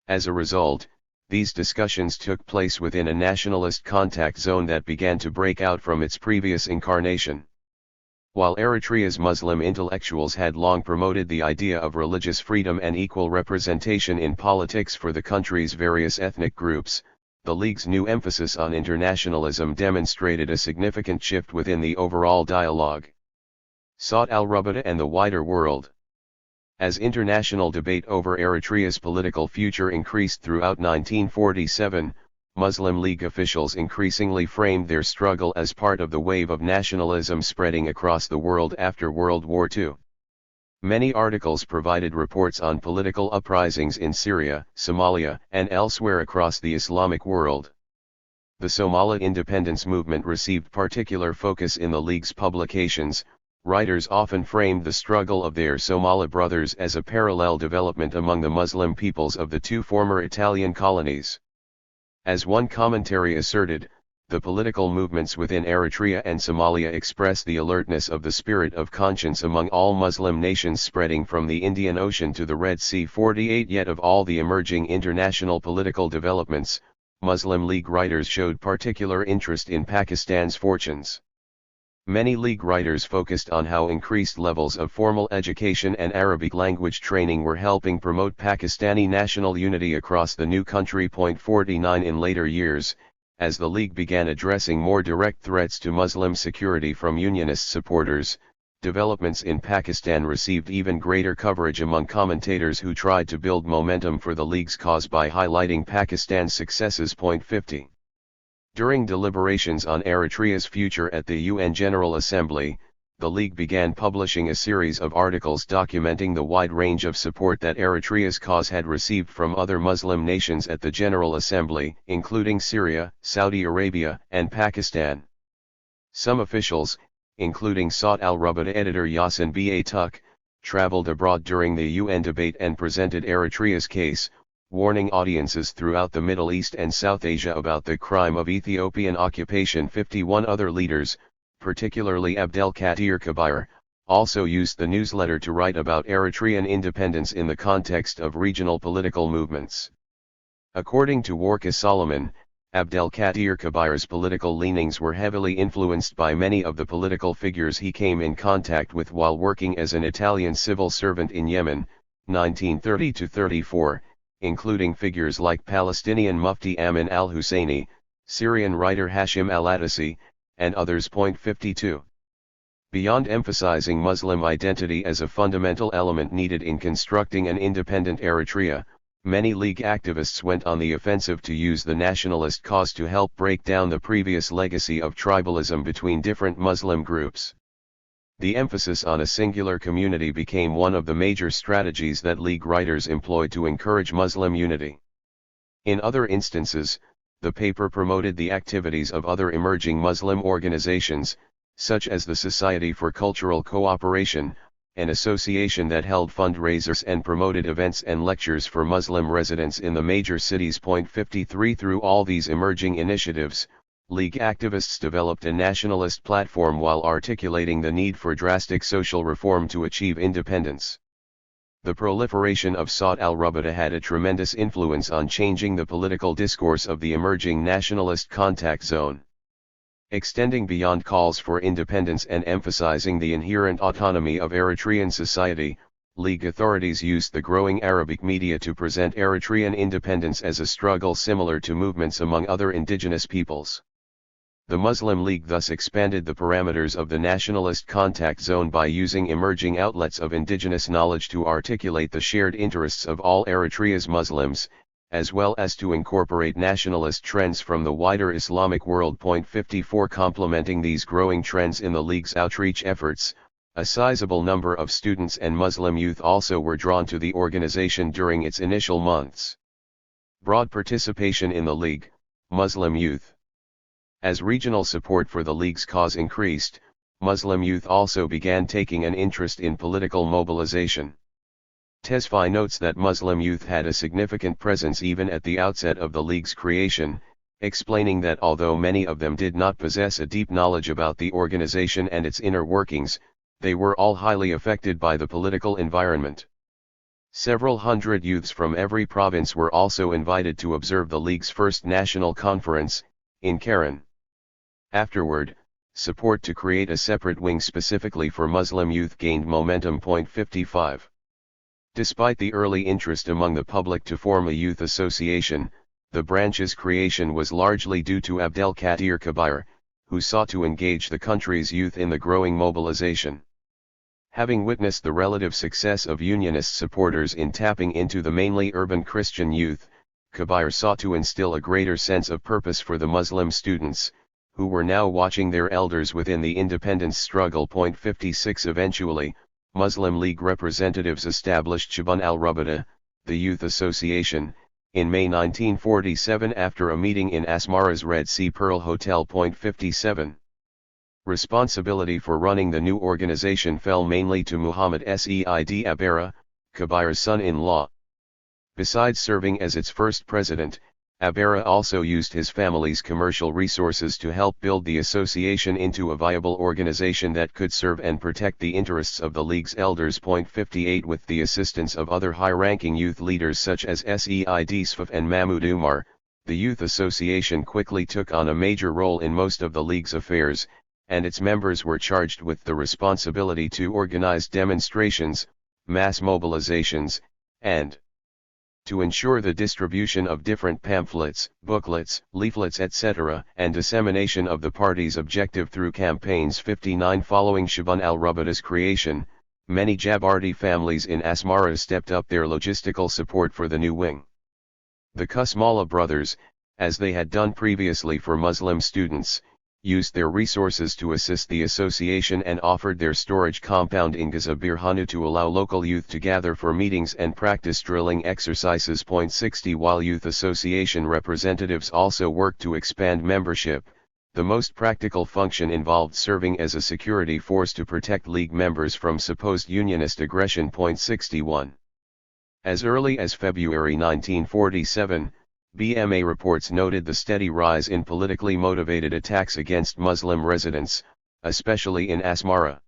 As a result, these discussions took place within a nationalist contact zone that began to break out from its previous incarnation. While Eritrea's Muslim intellectuals had long promoted the idea of religious freedom and equal representation in politics for the country's various ethnic groups, the League's new emphasis on internationalism demonstrated a significant shift within the overall dialogue. Saud al-Rubada and the wider world. As international debate over Eritrea's political future increased throughout 1947, Muslim League officials increasingly framed their struggle as part of the wave of nationalism spreading across the world after World War II. Many articles provided reports on political uprisings in Syria, Somalia, and elsewhere across the Islamic world. The Somali independence movement received particular focus in the League's publications. Writers often framed the struggle of their Somali brothers as a parallel development among the Muslim peoples of the two former Italian colonies. As one commentary asserted, the political movements within Eritrea and Somalia express the alertness of the spirit of conscience among all Muslim nations spreading from the Indian Ocean to the Red Sea. 48 Yet of all the emerging international political developments, Muslim League writers showed particular interest in Pakistan's fortunes. Many League writers focused on how increased levels of formal education and Arabic language training were helping promote Pakistani national unity across the new country. 49 In later years, as the League began addressing more direct threats to Muslim security from Unionist supporters, developments in Pakistan received even greater coverage among commentators who tried to build momentum for the League's cause by highlighting Pakistan's successes. 50. During deliberations on Eritrea's future at the UN General Assembly, the League began publishing a series of articles documenting the wide range of support that Eritrea's cause had received from other Muslim nations at the General Assembly, including Syria, Saudi Arabia, and Pakistan. Some officials, including Sawt al-Rabada editor Yasin Ba-Tuk, traveled abroad during the UN debate and presented Eritrea's case, warning audiences throughout the Middle East and South Asia about the crime of Ethiopian occupation. 51 other leaders, particularly Abdelkader Kabir, also used the newsletter to write about Eritrean independence in the context of regional political movements. According to Warka Solomon, Abdelkader Kabir's political leanings were heavily influenced by many of the political figures he came in contact with while working as an Italian civil servant in Yemen, 1930–34, including figures like Palestinian Mufti Amin al-Husseini, Syrian writer Hashim al-Atassi, and others. 52. Beyond emphasizing Muslim identity as a fundamental element needed in constructing an independent Eritrea, many League activists went on the offensive to use the nationalist cause to help break down the previous legacy of tribalism between different Muslim groups. The emphasis on a singular community became one of the major strategies that League writers employed to encourage Muslim unity. In other instances, the paper promoted the activities of other emerging Muslim organizations, such as the Society for Cultural Cooperation, an association that held fundraisers and promoted events and lectures for Muslim residents in the major cities. 53. Through all these emerging initiatives, League activists developed a nationalist platform while articulating the need for drastic social reform to achieve independence. The proliferation of Sawt al-Rabada had a tremendous influence on changing the political discourse of the emerging nationalist contact zone. Extending beyond calls for independence and emphasizing the inherent autonomy of Eritrean society, League authorities used the growing Arabic media to present Eritrean independence as a struggle similar to movements among other indigenous peoples. The Muslim League thus expanded the parameters of the nationalist contact zone by using emerging outlets of indigenous knowledge to articulate the shared interests of all Eritrea's Muslims, as well as to incorporate nationalist trends from the wider Islamic world. 54. Complementing these growing trends in the League's outreach efforts, a sizable number of students and Muslim youth also were drawn to the organization during its initial months. Broad participation in the League, Muslim youth. As regional support for the League's cause increased, Muslim youth also began taking an interest in political mobilization. Tesfaye notes that Muslim youth had a significant presence even at the outset of the League's creation, explaining that although many of them did not possess a deep knowledge about the organization and its inner workings, they were all highly affected by the political environment. Several hundred youths from every province were also invited to observe the League's first national conference, in Keren. Afterward, support to create a separate wing specifically for Muslim youth gained momentum. 55. Despite the early interest among the public to form a youth association, the branch's creation was largely due to Abdelkader Kabir, who sought to engage the country's youth in the growing mobilization. Having witnessed the relative success of Unionist supporters in tapping into the mainly urban Christian youth, Kabir sought to instill a greater sense of purpose for the Muslim students, who were now watching their elders within the independence struggle. 56. Eventually, Muslim League representatives established Shaban al-Rabada, the Youth Association, in May 1947 after a meeting in Asmara's Red Sea Pearl Hotel. 57. Responsibility for running the new organization fell mainly to Muhammad Said Abera, Kabir's son-in-law. Besides serving as its first president, Abera also used his family's commercial resources to help build the association into a viable organization that could serve and protect the interests of the League's elders. 58. With the assistance of other high-ranking youth leaders such as Said Sfaf and Mahmoud Umar, the Youth Association quickly took on a major role in most of the League's affairs, and its members were charged with the responsibility to organize demonstrations, mass mobilizations, and to ensure the distribution of different pamphlets, booklets, leaflets etc., and dissemination of the party's objective through campaigns. 59. Following Shaban al-Rabada's creation, many Jabarti families in Asmara stepped up their logistical support for the new wing. The Kusmala brothers, as they had done previously for Muslim students, used their resources to assist the association and offered their storage compound in Gaza Birhanu to allow local youth to gather for meetings and practice drilling exercises. 60 While youth association representatives also worked to expand membership, the most practical function involved serving as a security force to protect League members from supposed unionist aggression. 61 As early as February 1947, BMA reports noted the steady rise in politically motivated attacks against Muslim residents, especially in Asmara.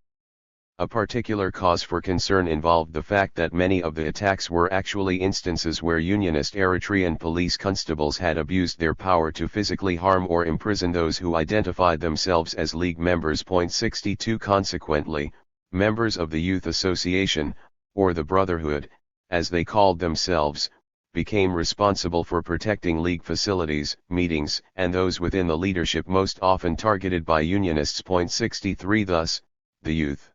A particular cause for concern involved the fact that many of the attacks were actually instances where unionist Eritrean police constables had abused their power to physically harm or imprison those who identified themselves as League members. 62 Consequently, members of the Youth Association, or the Brotherhood, as they called themselves, became responsible for protecting League facilities, meetings, and those within the leadership most often targeted by Unionists. 63 Thus, the Youth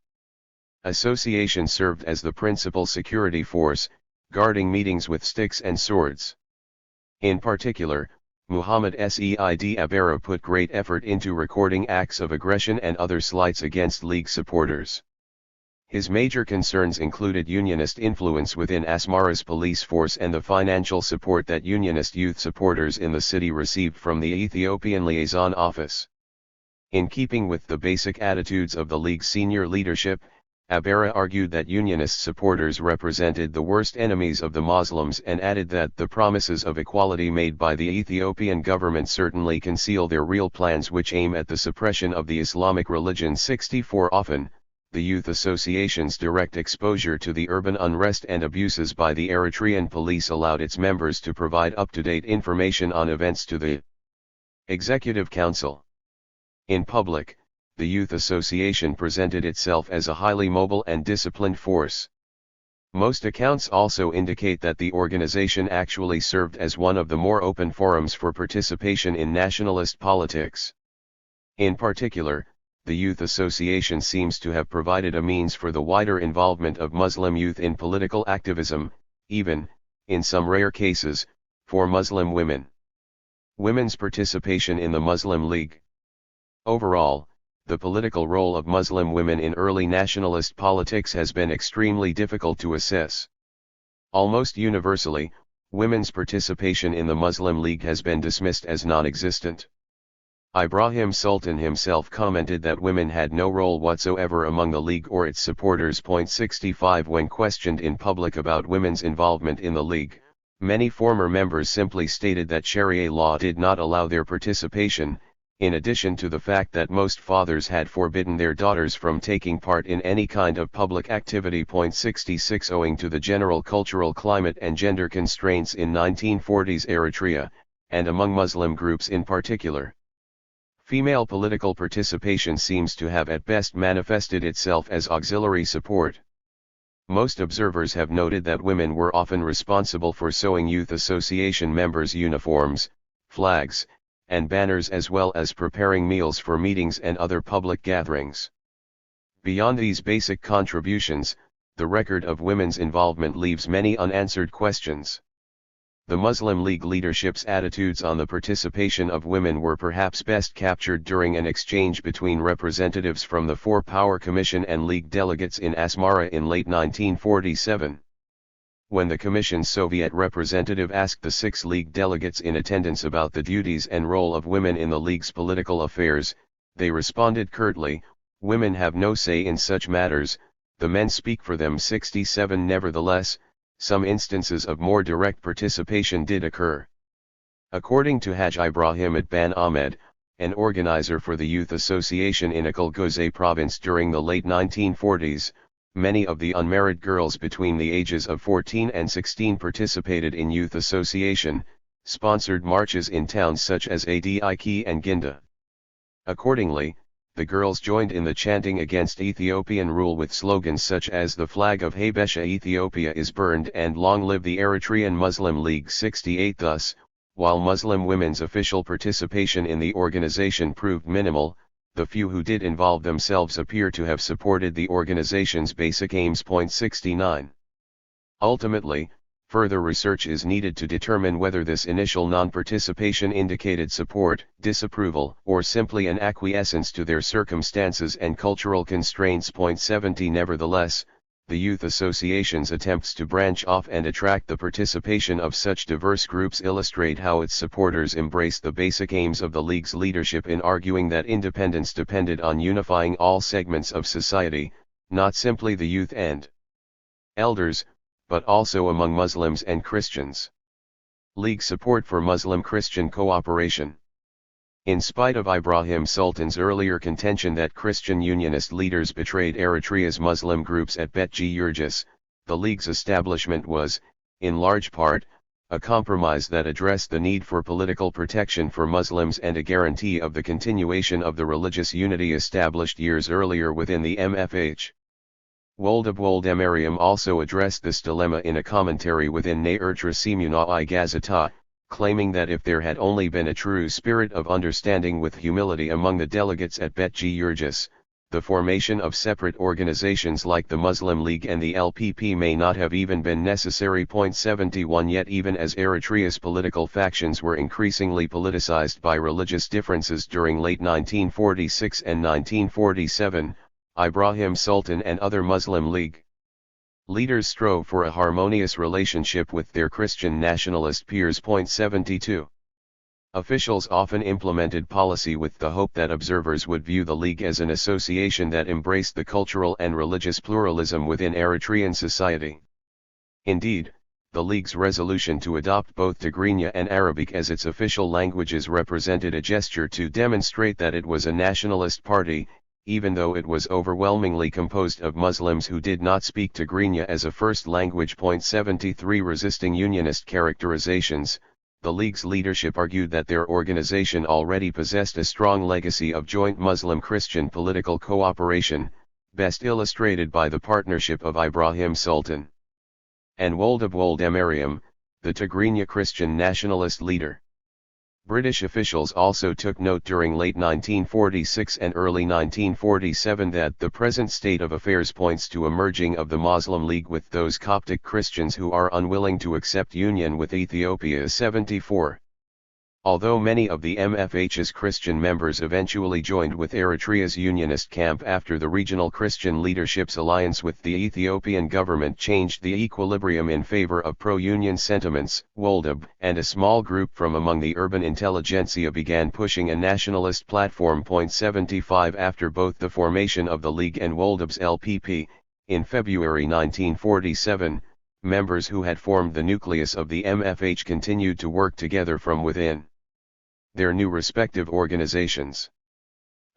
Association served as the principal security force, guarding meetings with sticks and swords. In particular, Muhammad Said Abera put great effort into recording acts of aggression and other slights against League supporters. His major concerns included Unionist influence within Asmara's police force and the financial support that Unionist youth supporters in the city received from the Ethiopian Liaison Office. In keeping with the basic attitudes of the League's senior leadership, Abera argued that Unionist supporters represented the worst enemies of the Muslims and added that the promises of equality made by the Ethiopian government certainly conceal their real plans which aim at the suppression of the Islamic religion. 64 Often, the Youth Association's direct exposure to the urban unrest and abuses by the Eritrean police allowed its members to provide up-to-date information on events to the Executive Council. In public, the Youth Association presented itself as a highly mobile and disciplined force. Most accounts also indicate that the organization actually served as one of the more open forums for participation in nationalist politics. In particular, the Youth Association seems to have provided a means for the wider involvement of Muslim youth in political activism, even, in some rare cases, for Muslim women. Women's participation in the Muslim League. Overall, the political role of Muslim women in early nationalist politics has been extremely difficult to assess. Almost universally, women's participation in the Muslim League has been dismissed as non-existent. Ibrahim Sultan himself commented that women had no role whatsoever among the League or its supporters. 65 When questioned in public about women's involvement in the League, many former members simply stated that Sharia law did not allow their participation, in addition to the fact that most fathers had forbidden their daughters from taking part in any kind of public activity. 66 Owing to the general cultural climate and gender constraints in 1940s Eritrea, and among Muslim groups in particular, female political participation seems to have at best manifested itself as auxiliary support. Most observers have noted that women were often responsible for sewing Youth Association members' uniforms, flags, and banners as well as preparing meals for meetings and other public gatherings. Beyond these basic contributions, the record of women's involvement leaves many unanswered questions. The Muslim League leadership's attitudes on the participation of women were perhaps best captured during an exchange between representatives from the Four Power Commission and League delegates in Asmara in late 1947. When the Commission's Soviet representative asked the 6 League delegates in attendance about the duties and role of women in the League's political affairs, they responded curtly, "Women have no say in such matters, the men speak for them." 67 Nevertheless, some instances of more direct participation did occur. According to Haj Ibrahim Ban Ahmed, an organizer for the Youth Association in Akil Goze province during the late 1940s, many of the unmarried girls between the ages of 14 and 16 participated in Youth Association, sponsored marches in towns such as Adiki and Ginda. Accordingly, the girls joined in the chanting against Ethiopian rule with slogans such as "The flag of Habesha Ethiopia is burned" and "Long live the Eritrean Muslim League." 68 Thus, while Muslim women's official participation in the organization proved minimal, the few who did involve themselves appear to have supported the organization's basic aims. 69 Ultimately, Further research is needed to determine whether this initial non-participation indicated support, disapproval, or simply an acquiescence to their circumstances and cultural constraints. 70 Nevertheless, the Youth Association's attempts to branch off and attract the participation of such diverse groups illustrate how its supporters embrace the basic aims of the League's leadership in arguing that independence depended on unifying all segments of society, not simply the youth and elders, but also among Muslims and Christians. League support for Muslim-Christian cooperation. In spite of Ibrahim Sultan's earlier contention that Christian Unionist leaders betrayed Eritrea's Muslim groups at Bet-Yurgis, the League's establishment was, in large part, a compromise that addressed the need for political protection for Muslims and a guarantee of the continuation of the religious unity established years earlier within the MFH. THIRD-WORLDISM also addressed this dilemma in a commentary within Eritrea Gazeta, claiming that if there had only been a true spirit of understanding with humility among the delegates at Bet-Yurgis, the formation of separate organizations like the Muslim League and the LPP may not have even been necessary. 71 Yet even as Eritrea's political factions were increasingly politicized by religious differences during late 1946 and 1947, Ibrahim Sultan and other Muslim League leaders strove for a harmonious relationship with their Christian nationalist peers. 72. Officials often implemented policy with the hope that observers would view the League as an association that embraced the cultural and religious pluralism within Eritrean society. Indeed, the League's resolution to adopt both Tigrinya and Arabic as its official languages represented a gesture to demonstrate that it was a nationalist party, even though it was overwhelmingly composed of Muslims who did not speak Tigrinya as a first language. 73 Resisting unionist characterizations, the League's leadership argued that their organization already possessed a strong legacy of joint Muslim-Christian political cooperation, best illustrated by the partnership of Ibrahim Sultan and THIRD-WORLDISM, the Tigrinya Christian nationalist leader. British officials also took note during late 1946 and early 1947 that the present state of affairs points to a merging of the Muslim League with those Coptic Christians who are unwilling to accept union with Ethiopia. 74. Although many of the MFH's Christian members eventually joined with Eritrea's unionist camp after the regional Christian leadership's alliance with the Ethiopian government changed the equilibrium in favor of pro-union sentiments, WOLDIB and a small group from among the urban intelligentsia began pushing a nationalist platform. 75 After both the formation of the League and WOLDIB's LPP, in February 1947, members who had formed the nucleus of the MFH continued to work together from within their new respective organizations.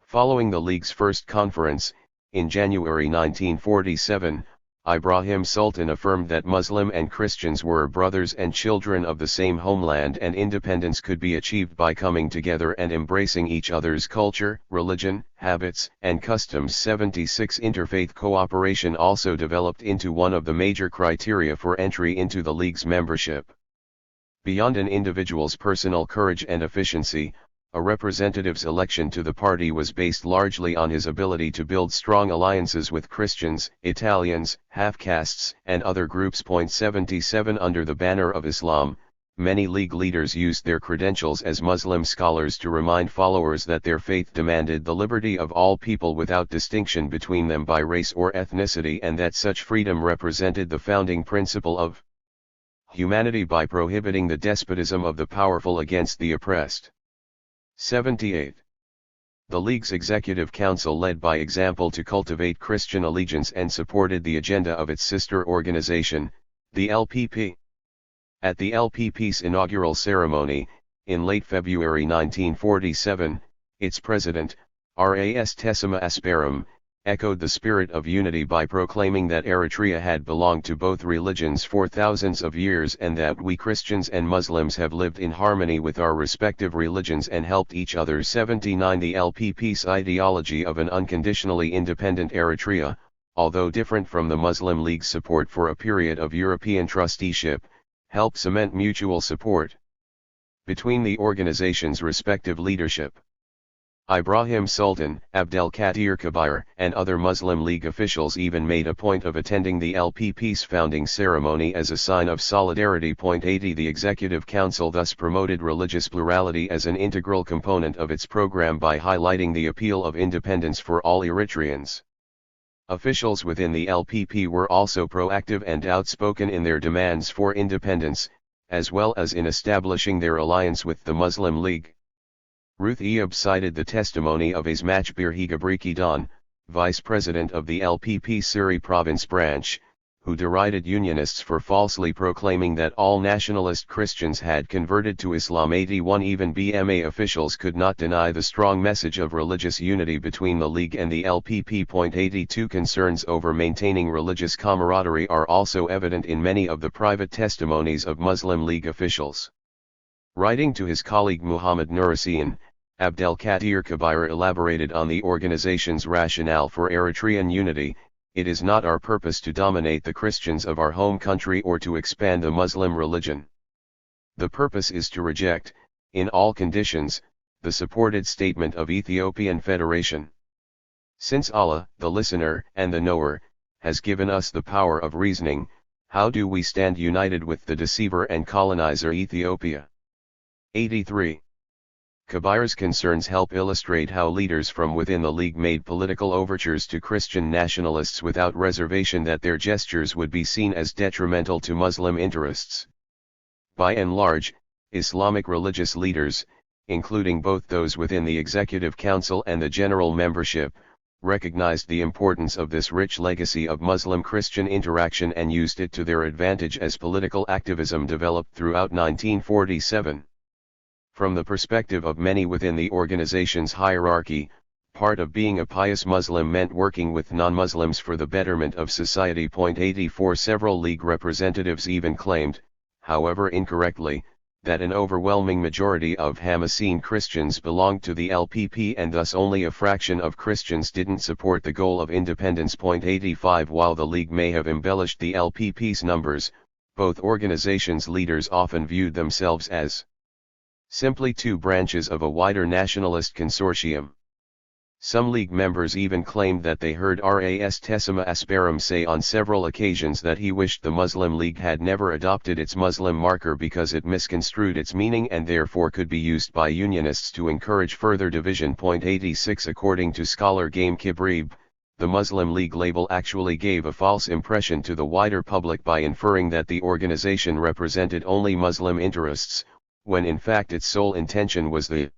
Following the League's first conference, in January 1947, Ibrahim Sultan affirmed that Muslim and Christians were brothers and children of the same homeland and independence could be achieved by coming together and embracing each other's culture, religion, habits, and customs. 76 Interfaith cooperation also developed into one of the major criteria for entry into the League's membership. Beyond an individual's personal courage and efficiency, a representative's election to the party was based largely on his ability to build strong alliances with Christians, Italians, half-castes, and other groups. 77 Under the banner of Islam, many League leaders used their credentials as Muslim scholars to remind followers that their faith demanded the liberty of all people without distinction between them by race or ethnicity, and that such freedom represented the founding principle of humanity by prohibiting the despotism of the powerful against the oppressed. 78. The League's Executive Council led by example to cultivate Christian allegiance and supported the agenda of its sister organization, the LPP. At the LPP's inaugural ceremony, in late February 1947, its president, Ras Tessima Asparam, echoed the spirit of unity by proclaiming that Eritrea had belonged to both religions for thousands of years and that we Christians and Muslims have lived in harmony with our respective religions and helped each other. 79 The LPP's ideology of an unconditionally independent Eritrea, although different from the Muslim League's support for a period of European trusteeship, helped cement mutual support between the organization's respective leadership. Ibrahim Sultan, Abdelkadir Kabir, and other Muslim League officials even made a point of attending the LPP's founding ceremony as a sign of solidarity. 80 The Executive Council thus promoted religious plurality as an integral component of its program by highlighting the appeal of independence for all Eritreans. Officials within the LPP were also proactive and outspoken in their demands for independence, as well as in establishing their alliance with the Muslim League. Ruth Eob cited the testimony of Ismach Birhi Don, vice president of the LPP Siri province branch, who derided unionists for falsely proclaiming that all nationalist Christians had converted to Islam. 81 Even BMA officials could not deny the strong message of religious unity between the League and the LPP. 82 Concerns over maintaining religious camaraderie are also evident in many of the private testimonies of Muslim League officials. Writing to his colleague Muhammad Nurasian, Abdelkadir Kabir elaborated on the organization's rationale for Eritrean unity. It is not our purpose to dominate the Christians of our home country or to expand the Muslim religion. The purpose is to reject, in all conditions, the supported statement of Ethiopian Federation. Since Allah, the listener and the knower, has given us the power of reasoning, how do we stand united with the deceiver and colonizer Ethiopia? 83. Kabir's concerns help illustrate how leaders from within the League made political overtures to Christian nationalists without reservation that their gestures would be seen as detrimental to Muslim interests. By and large, Islamic religious leaders, including both those within the Executive Council and the general membership, recognized the importance of this rich legacy of Muslim-Christian interaction and used it to their advantage as political activism developed throughout 1947. From the perspective of many within the organization's hierarchy, part of being a pious Muslim meant working with non-Muslims for the betterment of society. 84 Several League representatives even claimed, however incorrectly, that an overwhelming majority of Hamasine Christians belonged to the LPP and thus only a fraction of Christians didn't support the goal of independence. 85 While the League may have embellished the LPP's numbers, both organizations' leaders often viewed themselves as simply two branches of a wider nationalist consortium. Some League members even claimed that they heard Ras Tessima Asparum say on several occasions that he wished the Muslim League had never adopted its Muslim marker because it misconstrued its meaning and therefore could be used by unionists to encourage further division. 86 According to scholar Game Kibrib, the Muslim League label actually gave a false impression to the wider public by inferring that the organization represented only Muslim interests, when in fact its sole intention was the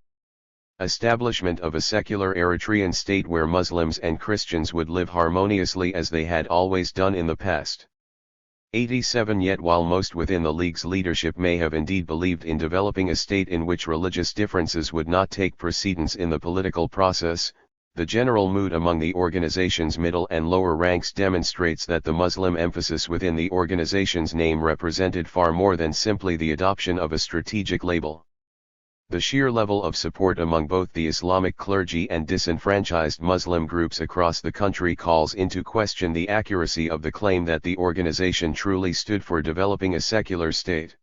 establishment of a secular Eritrean state where Muslims and Christians would live harmoniously as they had always done in the past. 87 Yet while most within the League's leadership may have indeed believed in developing a state in which religious differences would not take precedence in the political process, the general mood among the organization's middle and lower ranks demonstrates that the Muslim emphasis within the organization's name represented far more than simply the adoption of a strategic label. The sheer level of support among both the Islamic clergy and disenfranchised Muslim groups across the country calls into question the accuracy of the claim that the organization truly stood for developing a secular state.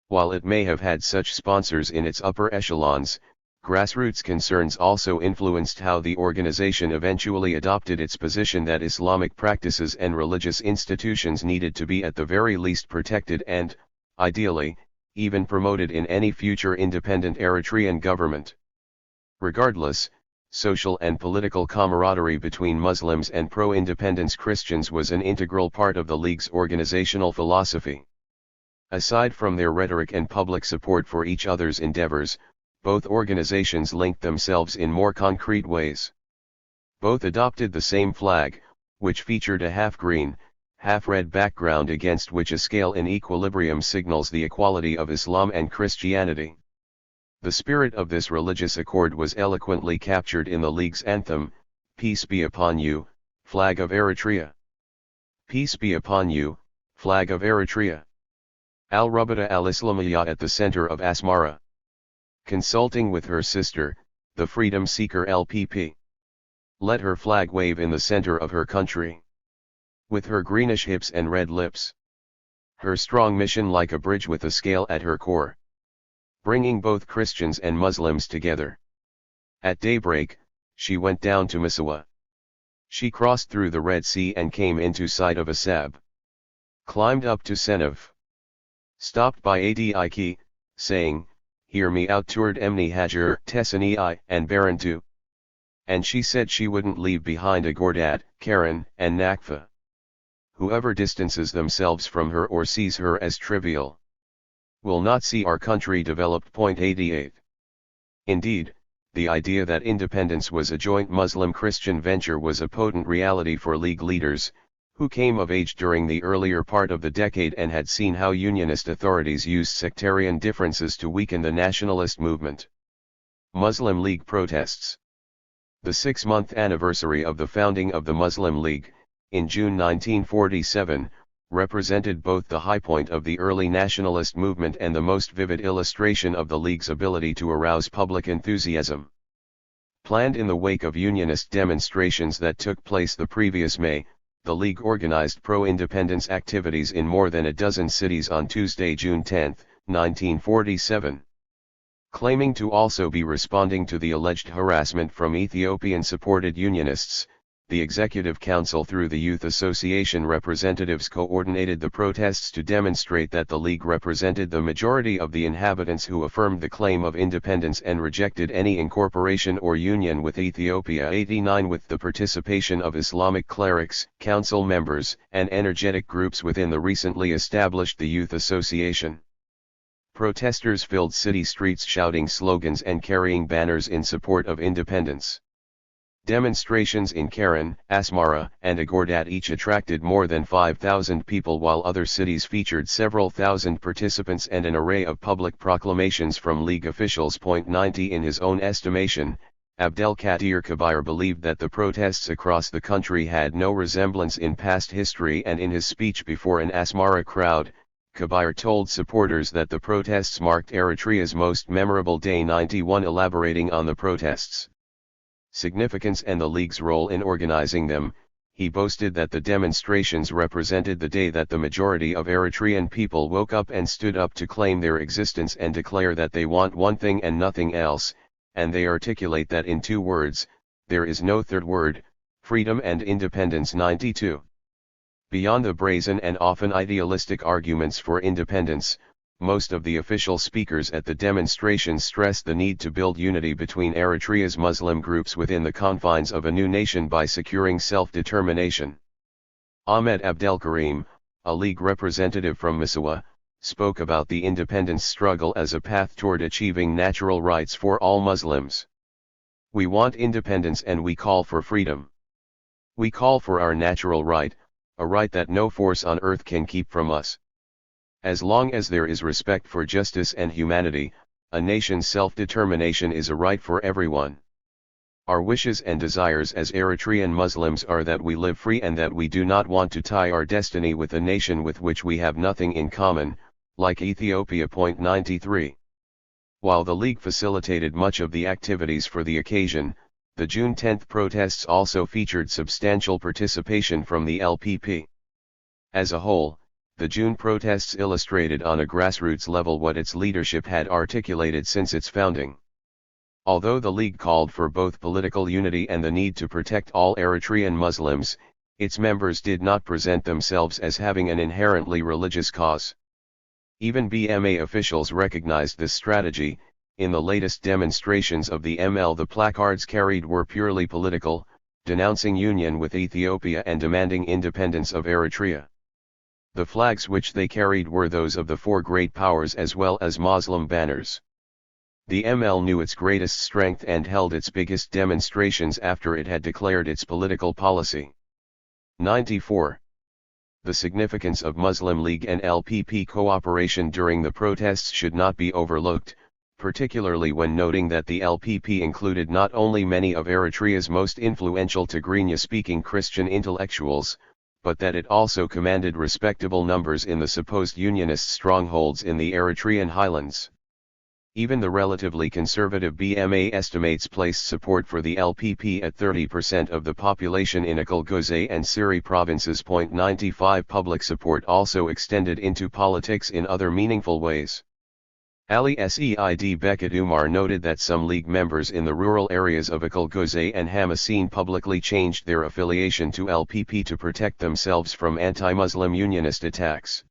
While it may have had such sponsors in its upper echelons, grassroots concerns also influenced how the organization eventually adopted its position that Islamic practices and religious institutions needed to be at the very least protected and, ideally, even promoted in any future independent Eritrean government. Regardless, social and political camaraderie between Muslims and pro-independence Christians was an integral part of the League's organizational philosophy. Aside from their rhetoric and public support for each other's endeavors, both organizations linked themselves in more concrete ways. Both adopted the same flag, which featured a half-green, half-red background against which a scale in equilibrium signals the equality of Islam and Christianity. The spirit of this religious accord was eloquently captured in the League's anthem, "Peace be upon you, flag of Eritrea. Peace be upon you, flag of Eritrea. Al-Rabita al-Islamiyya." At the center of Asmara. Consulting with her sister, the freedom seeker LPP. Let her flag wave in the center of her country. With her greenish hips and red lips. Her strong mission like a bridge with a scale at her core. Bringing both Christians and Muslims together. At daybreak, she went down to Misawa. She crossed through the Red Sea and came into sight of Asab. Climbed up to Senev. Stopped by Adiki, saying, "Hear me out toward Emni Hajar, Tessani and Barantu." And she said she wouldn't leave behind Agordat, Karen, and Nakfa. Whoever distances themselves from her or sees her as trivial will not see our country developed. 88. Indeed, the idea that independence was a joint Muslim-Christian venture was a potent reality for League leaders, who came of age during the earlier part of the decade and had seen how Unionist authorities used sectarian differences to weaken the nationalist movement. Muslim League protests. The 6-month anniversary of the founding of the Muslim League, in June 1947, represented both the high point of the early nationalist movement and the most vivid illustration of the League's ability to arouse public enthusiasm. Planned in the wake of Unionist demonstrations that took place the previous May, the League organized pro-independence activities in more than a dozen cities on Tuesday, June 10, 1947. Claiming to also be responding to the alleged harassment from Ethiopian-supported Unionists, the Executive Council through the Youth Association representatives coordinated the protests to demonstrate that the League represented the majority of the inhabitants who affirmed the claim of independence and rejected any incorporation or union with Ethiopia. 89 With the participation of Islamic clerics, council members, and energetic groups within the recently established the Youth Association. Protesters filled city streets shouting slogans and carrying banners in support of independence. Demonstrations in Karen, Asmara, and Agordat each attracted more than 5,000 people, while other cities featured several thousand participants and an array of public proclamations from League officials. 90 In his own estimation, Abdelkadir Kabir believed that the protests across the country had no resemblance in past history, and in his speech before an Asmara crowd, Kabir told supporters that the protests marked Eritrea's most memorable day. 91 Elaborating on the protests' significance and the League's role in organizing them, he boasted that the demonstrations represented the day that the majority of Eritrean people woke up and stood up to claim their existence and declare that they want one thing and nothing else, and they articulate that in 2 words: there is no third word, freedom and independence. 92. Beyond the brazen and often idealistic arguments for independence, most of the official speakers at the demonstrations stressed the need to build unity between Eritrea's Muslim groups within the confines of a new nation by securing self-determination. Ahmed Abdelkarim, a League representative from Misawa, spoke about the independence struggle as a path toward achieving natural rights for all Muslims. "We want independence and we call for freedom. We call for our natural right, a right that no force on earth can keep from us. As long as there is respect for justice and humanity, a nation's self-determination is a right for everyone. Our wishes and desires as Eritrean Muslims are that we live free and that we do not want to tie our destiny with a nation with which we have nothing in common, like Ethiopia." 93. While the League facilitated much of the activities for the occasion, the June 10 protests also featured substantial participation from the LPP. As a whole, the June protests illustrated on a grassroots level what its leadership had articulated since its founding. Although the League called for both political unity and the need to protect all Eritrean Muslims, its members did not present themselves as having an inherently religious cause. Even BMA officials recognized this strategy. In the latest demonstrations of the ML, the placards carried were purely political, denouncing union with Ethiopia and demanding independence of Eritrea. The flags which they carried were those of the 4 great powers as well as Muslim banners. The ML knew its greatest strength and held its biggest demonstrations after it had declared its political policy. 94. The significance of Muslim League and LPP cooperation during the protests should not be overlooked, particularly when noting that the LPP included not only many of Eritrea's most influential Tigrinya-speaking Christian intellectuals, but that it also commanded respectable numbers in the supposed unionist strongholds in the Eritrean highlands. Even the relatively conservative BMA estimates placed support for the LPP at 30% of the population in Akalgoze and Siri provinces. 95 Public support also extended into politics in other meaningful ways. Ali Said Beckett Umar noted that some League members in the rural areas of Akalgoze and Hamaseen publicly changed their affiliation to LPP to protect themselves from anti-Muslim unionist attacks.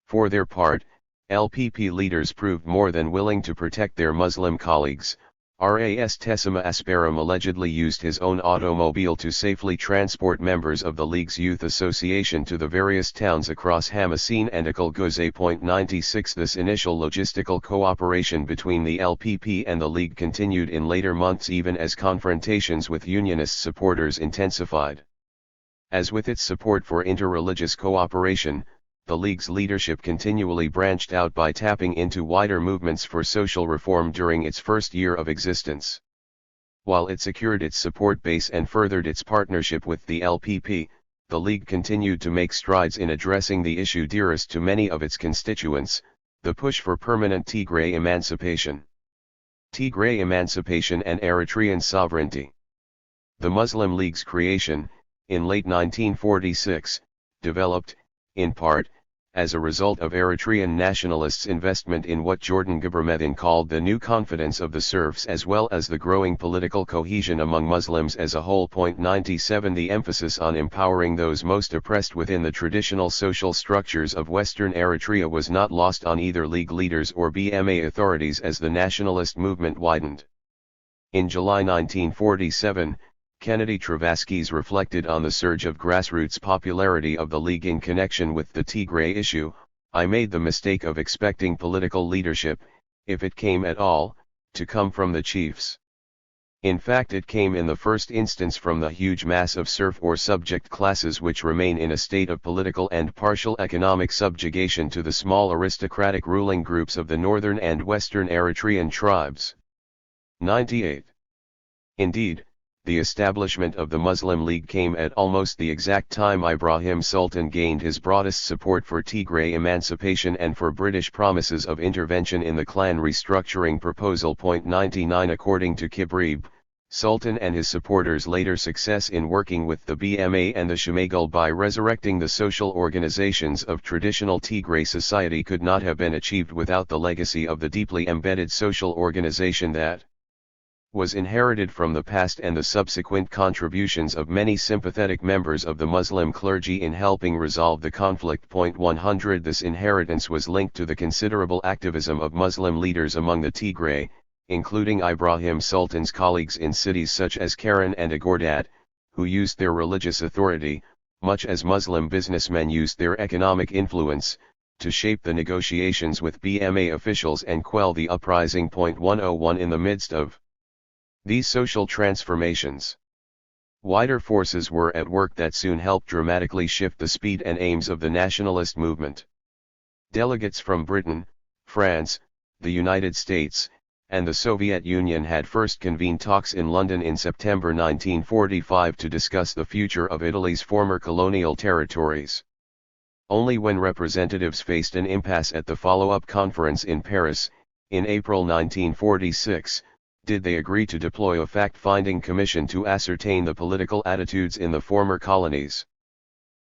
For their part, LPP leaders proved more than willing to protect their Muslim colleagues. Ras Tessima Asparam allegedly used his own automobile to safely transport members of the League's youth association to the various towns across Hamaseen and Akalgoze. 96 This initial logistical cooperation between the LPP and the League continued in later months even as confrontations with unionist supporters intensified. As with its support for interreligious cooperation, the League's leadership continually branched out by tapping into wider movements for social reform during its first year of existence. While it secured its support base and furthered its partnership with the LPP, the League continued to make strides in addressing the issue dearest to many of its constituents, the push for permanent Tigray emancipation. Tigray emancipation and Eritrean sovereignty. The Muslim League's creation, in late 1946, developed, in part, as a result of Eritrean nationalists' investment in what Jordan Gabramedin called the new confidence of the serfs as well as the growing political cohesion among Muslims as a whole. 97 The emphasis on empowering those most oppressed within the traditional social structures of Western Eritrea was not lost on either League leaders or BMA authorities as the nationalist movement widened. In July 1947, Kennedy Travaskis reflected on the surge of grassroots popularity of the League in connection with the Tigray issue. I made the mistake of expecting political leadership, if it came at all, to come from the chiefs. In fact, it came in the first instance from the huge mass of serf or subject classes which remain in a state of political and partial economic subjugation to the small aristocratic ruling groups of the northern and western Eritrean tribes. 98. Indeed, the establishment of the Muslim League came at almost the exact time Ibrahim Sultan gained his broadest support for Tigray emancipation and for British promises of intervention in the clan restructuring proposal. 99 According to Kibrib, Sultan and his supporters' later success in working with the BMA and the Shamagal by resurrecting the social organizations of traditional Tigray society could not have been achieved without the legacy of the deeply embedded social organization that was inherited from the past and the subsequent contributions of many sympathetic members of the Muslim clergy in helping resolve the conflict. 100 This inheritance was linked to the considerable activism of Muslim leaders among the Tigray, including Ibrahim Sultan's colleagues in cities such as Keren and Agordat, who used their religious authority, much as Muslim businessmen used their economic influence, to shape the negotiations with BMA officials and quell the uprising. 101 In the midst of these social transformations, wider forces were at work that soon helped dramatically shift the speed and aims of the nationalist movement. Delegates from Britain, France, the United States, and the Soviet Union had first convened talks in London in September 1945 to discuss the future of Italy's former colonial territories. Only when representatives faced an impasse at the follow-up conference in Paris, in April 1946, did they agree to deploy a fact-finding commission to ascertain the political attitudes in the former colonies.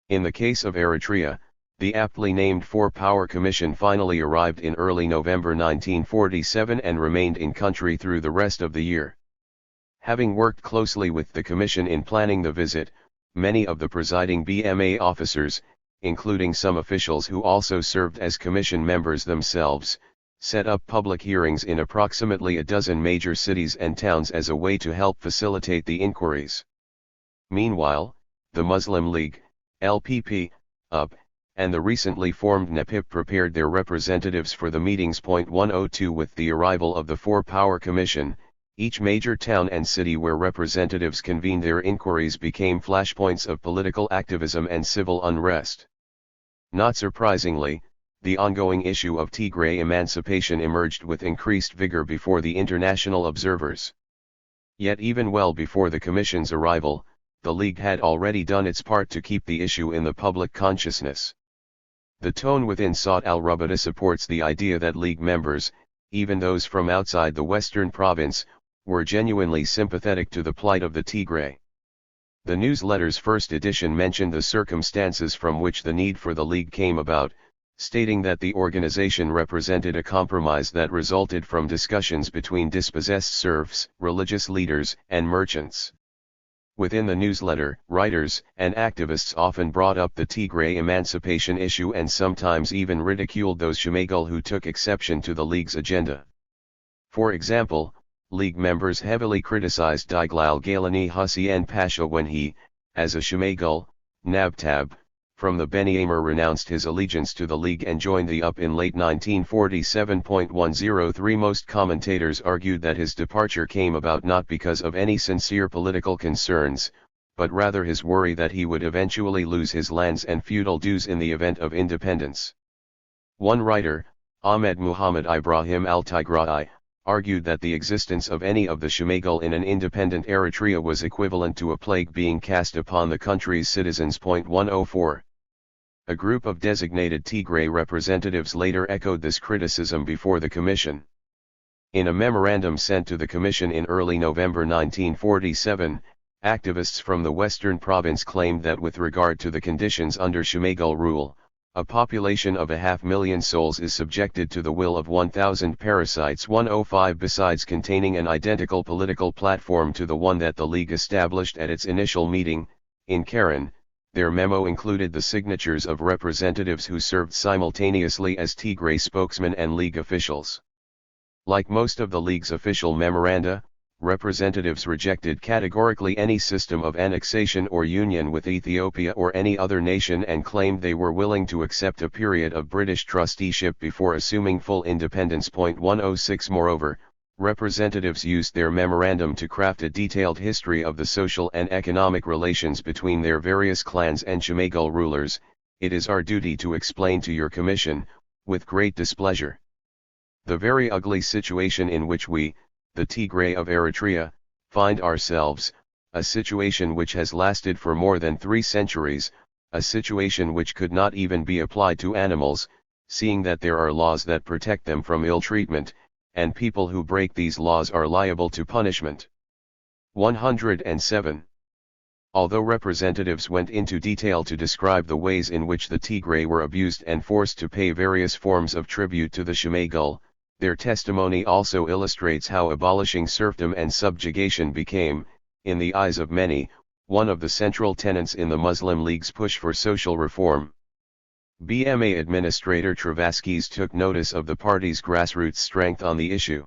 In the case of Eritrea, the aptly named Four-Power Commission finally arrived in early November 1947 and remained in country through the rest of the year. Having worked closely with the commission in planning the visit, many of the presiding BMA officers, including some officials who also served as commission members themselves, set up public hearings in approximately a dozen major cities and towns as a way to help facilitate the inquiries. Meanwhile, the Muslim League, LPP, UP, and the recently formed NEPIP prepared their representatives for the meetings. 102 With the arrival of the Four-Power Commission, each major town and city where representatives convened their inquiries became flashpoints of political activism and civil unrest. Not surprisingly, the ongoing issue of Tigray emancipation emerged with increased vigor before the international observers. Yet even well before the Commission's arrival, the League had already done its part to keep the issue in the public consciousness. The tone within Saud al-Rabada supports the idea that League members, even those from outside the Western province, were genuinely sympathetic to the plight of the Tigray. The newsletter's first edition mentioned the circumstances from which the need for the League came about, stating that the organization represented a compromise that resulted from discussions between dispossessed serfs, religious leaders, and merchants. Within the newsletter, writers and activists often brought up the Tigray emancipation issue and sometimes even ridiculed those Shmagel who took exception to the League's agenda. For example, League members heavily criticized Diglal Gailani Hussein Pasha when he, as a Shmagel, Nabtab, from the Beniamer renounced his allegiance to the League and joined the UP in late 1947.103. Most commentators argued that his departure came about not because of any sincere political concerns, but rather his worry that he would eventually lose his lands and feudal dues in the event of independence. One writer, Ahmed Muhammad Ibrahim al-Tigrai, argued that the existence of any of the Shmagel in an independent Eritrea was equivalent to a plague being cast upon the country's citizens. 104. A group of designated Tigray representatives later echoed this criticism before the commission. In a memorandum sent to the commission in early November 1947, activists from the Western Province claimed that with regard to the conditions under Shmagel rule, a population of 500,000 souls is subjected to the will of 1,000 parasites. 105. Besides containing an identical political platform to the one that the League established at its initial meeting, in Karen, their memo included the signatures of representatives who served simultaneously as Tigray spokesmen and League officials. Like most of the League's official memoranda, representatives rejected categorically any system of annexation or union with Ethiopia or any other nation and claimed they were willing to accept a period of British trusteeship before assuming full independence. 106. Moreover, representatives used their memorandum to craft a detailed history of the social and economic relations between their various clans and Shmagel rulers. It is our duty to explain to your commission, with great displeasure, the very ugly situation in which we, the Tigray of Eritrea, find ourselves, a situation which has lasted for more than 3 centuries, a situation which could not even be applied to animals, seeing that there are laws that protect them from ill treatment, and people who break these laws are liable to punishment. 107. Although representatives went into detail to describe the ways in which the Tigray were abused and forced to pay various forms of tribute to the Shmagel, their testimony also illustrates how abolishing serfdom and subjugation became, in the eyes of many, one of the central tenets in the Muslim League's push for social reform. BMA Administrator Travaskis took notice of the party's grassroots strength on the issue.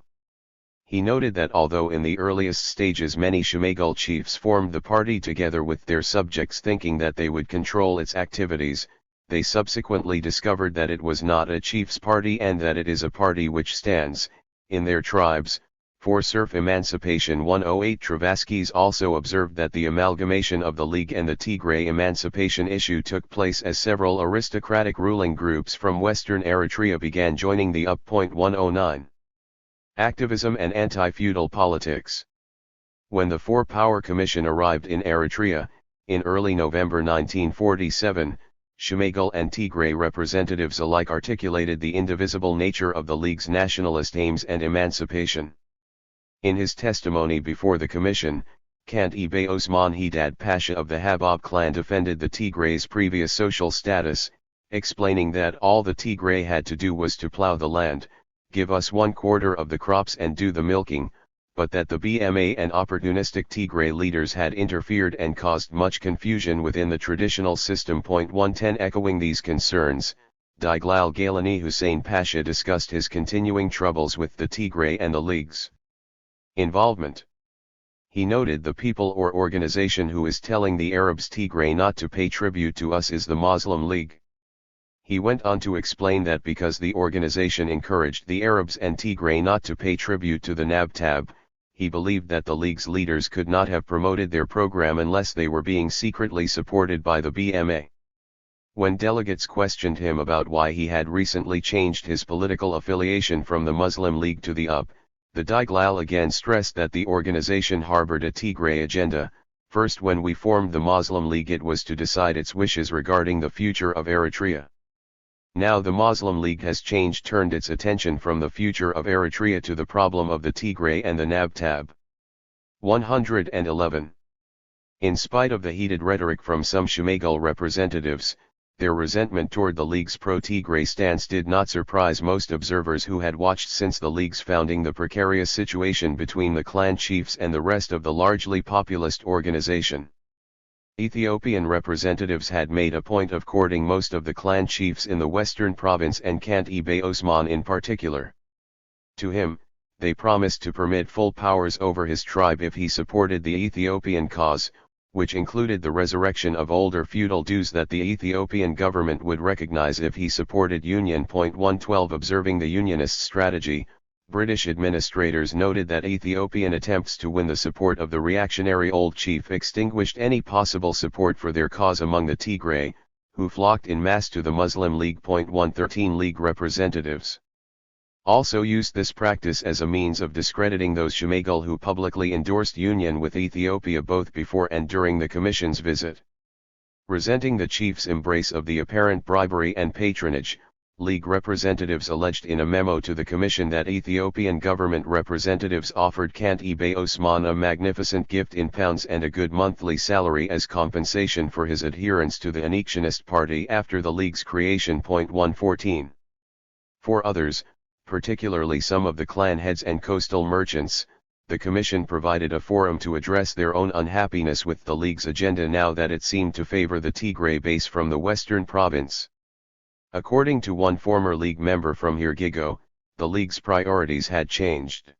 He noted that although in the earliest stages many Shmagel chiefs formed the party together with their subjects thinking that they would control its activities, they subsequently discovered that it was not a chief's party and that it is a party which stands, in their tribes, for serf emancipation. 108. Travaskis also observed that the amalgamation of the League and the Tigray emancipation issue took place as several aristocratic ruling groups from Western Eritrea began joining the UP. 109. Activism and anti-feudal politics. When the Four-Power Commission arrived in Eritrea, in early November 1947, Shmagel and Tigray representatives alike articulated the indivisible nature of the League's nationalist aims and emancipation. In his testimony before the commission, Kant-e-Bey Osman Hidad Pasha of the Habab clan defended the Tigray's previous social status, explaining that all the Tigray had to do was to plow the land, give us 1/4 of the crops and do the milking, but that the BMA and opportunistic Tigray leaders had interfered and caused much confusion within the traditional system. 110. Echoing these concerns, Diglal Gailani Hussein Pasha discussed his continuing troubles with the Tigray and the League's involvement. He noted the people or organization who is telling the Arabs Tigray not to pay tribute to us is the Muslim League. He went on to explain that because the organization encouraged the Arabs and Tigray not to pay tribute to the Nabtab, he believed that the League's leaders could not have promoted their program unless they were being secretly supported by the BMA. When delegates questioned him about why he had recently changed his political affiliation from the Muslim League to the UP, the Diglal again stressed that the organization harbored a Tigray agenda. First, when we formed the Muslim League, it was to decide its wishes regarding the future of Eritrea. Now the Muslim League has turned its attention from the future of Eritrea to the problem of the Tigray and the Nabtab. 111. In spite of the heated rhetoric from some Shmagel representatives, Their resentment toward the League's pro-Tigray stance did not surprise most observers who had watched since the League's founding the precarious situation between the clan chiefs and the rest of the largely populist organization. Ethiopian representatives had made a point of courting most of the clan chiefs in the western province and Kant-Ibe Osman in particular. To him, they promised to permit full powers over his tribe if he supported the Ethiopian cause, which included the resurrection of older feudal dues that the Ethiopian government would recognize if he supported Union. 112 Observing the Unionist strategy, British administrators noted that Ethiopian attempts to win the support of the reactionary old chief extinguished any possible support for their cause among the Tigray, who flocked in mass to the Muslim League. 113 League representatives also used this practice as a means of discrediting those Shemagel who publicly endorsed union with Ethiopia both before and during the Commission's visit. Resenting the chief's embrace of the apparent bribery and patronage, League representatives alleged in a memo to the Commission that Ethiopian government representatives offered Kant-Ibe Osman a magnificent gift in pounds and a good monthly salary as compensation for his adherence to the Annexionist Party after the League's creation. 114. For others, particularly some of the clan heads and coastal merchants, the Commission provided a forum to address their own unhappiness with the League's agenda now that it seemed to favor the Tigray base from the western province. According to one former League member from Hirgigo, the League's priorities had changed.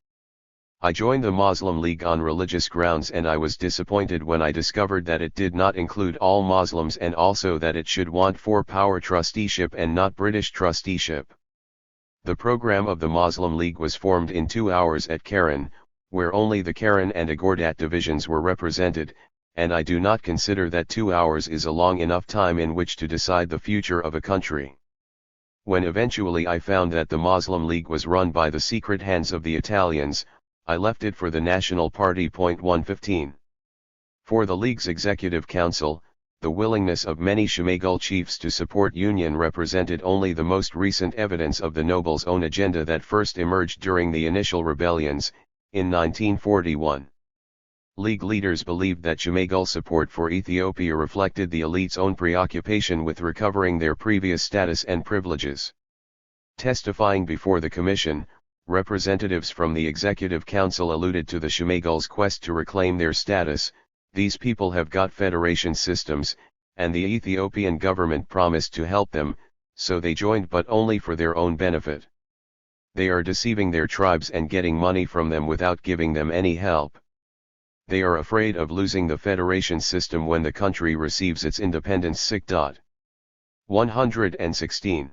I joined the Muslim League on religious grounds and I was disappointed when I discovered that it did not include all Muslims and also that it should want four-power trusteeship and not British trusteeship. The program of the Muslim League was formed in 2 hours at Karen, where only the Karen and Agordat divisions were represented, and I do not consider that 2 hours is a long enough time in which to decide the future of a country. When eventually I found that the Muslim League was run by the secret hands of the Italians, I left it for the National Party. 115. For the League's Executive Council, the willingness of many Shemagel chiefs to support union represented only the most recent evidence of the nobles' own agenda that first emerged during the initial rebellions, in 1941. League leaders believed that Shemagel support for Ethiopia reflected the elite's own preoccupation with recovering their previous status and privileges. Testifying before the Commission, representatives from the Executive Council alluded to the Shemagel's quest to reclaim their status. These people have got federation systems, and the Ethiopian government promised to help them, so they joined but only for their own benefit. They are deceiving their tribes and getting money from them without giving them any help. They are afraid of losing the federation system when the country receives its independence. 116.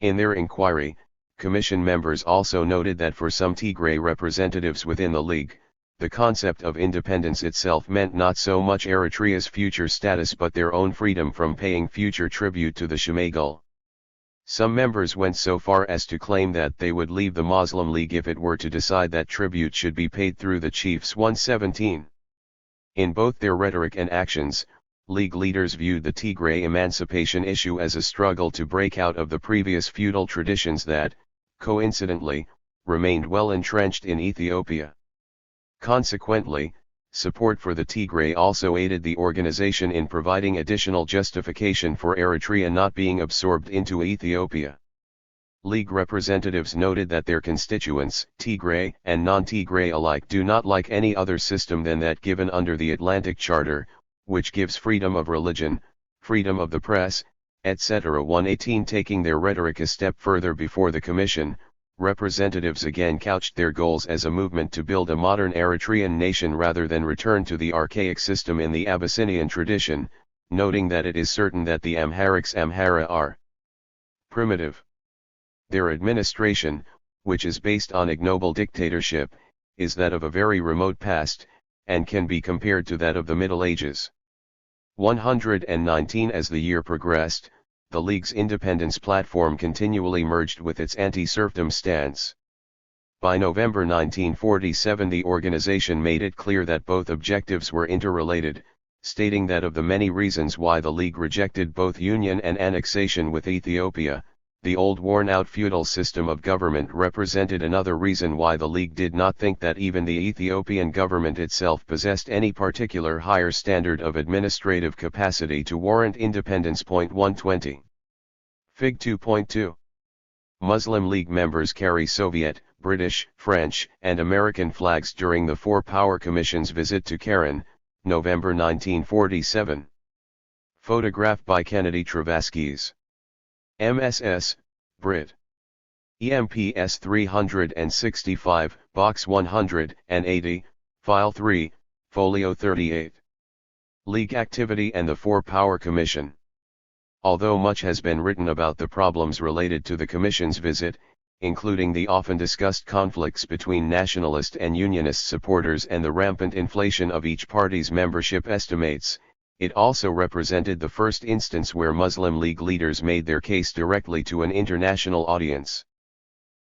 In their inquiry, Commission members also noted that for some Tigray representatives within the League, the concept of independence itself meant not so much Eritrea's future status but their own freedom from paying future tribute to the Shemagel. Some members went so far as to claim that they would leave the Muslim League if it were to decide that tribute should be paid through the chiefs. 117. In both their rhetoric and actions, League leaders viewed the Tigray emancipation issue as a struggle to break out of the previous feudal traditions that, coincidentally, remained well entrenched in Ethiopia. Consequently, support for the Tigray also aided the organization in providing additional justification for Eritrea not being absorbed into Ethiopia. League representatives noted that their constituents, Tigray and non-Tigray alike, do not like any other system than that given under the Atlantic Charter, which gives freedom of religion, freedom of the press, etc. 118. Taking their rhetoric a step further before the Commission, representatives again couched their goals as a movement to build a modern Eritrean nation rather than return to the archaic system in the Abyssinian tradition, noting that it is certain that the Amhara are primitive. Their administration, which is based on ignoble dictatorship, is that of a very remote past, and can be compared to that of the Middle Ages. 119. As the year progressed, the League's independence platform continually merged with its anti-serfdom stance. By November 1947 the organization made it clear that both objectives were interrelated, stating that of the many reasons why the League rejected both union and annexation with Ethiopia, The old worn-out feudal system of government represented another reason why the League did not think that even the Ethiopian government itself possessed any particular higher standard of administrative capacity to warrant independence. 120. Fig 2.2. Muslim League members carry Soviet, British, French, and American flags during the Four-Power Commission's visit to Karen, November 1947. Photograph by Kennedy Travaskis. MSS, Brit. EMPS 365, Box 180, File 3, Folio 38. League activity and the Four-Power Commission. Although much has been written about the problems related to the Commission's visit, including the often discussed conflicts between nationalist and unionist supporters and the rampant inflation of each party's membership estimates, it also represented the first instance where Muslim League leaders made their case directly to an international audience.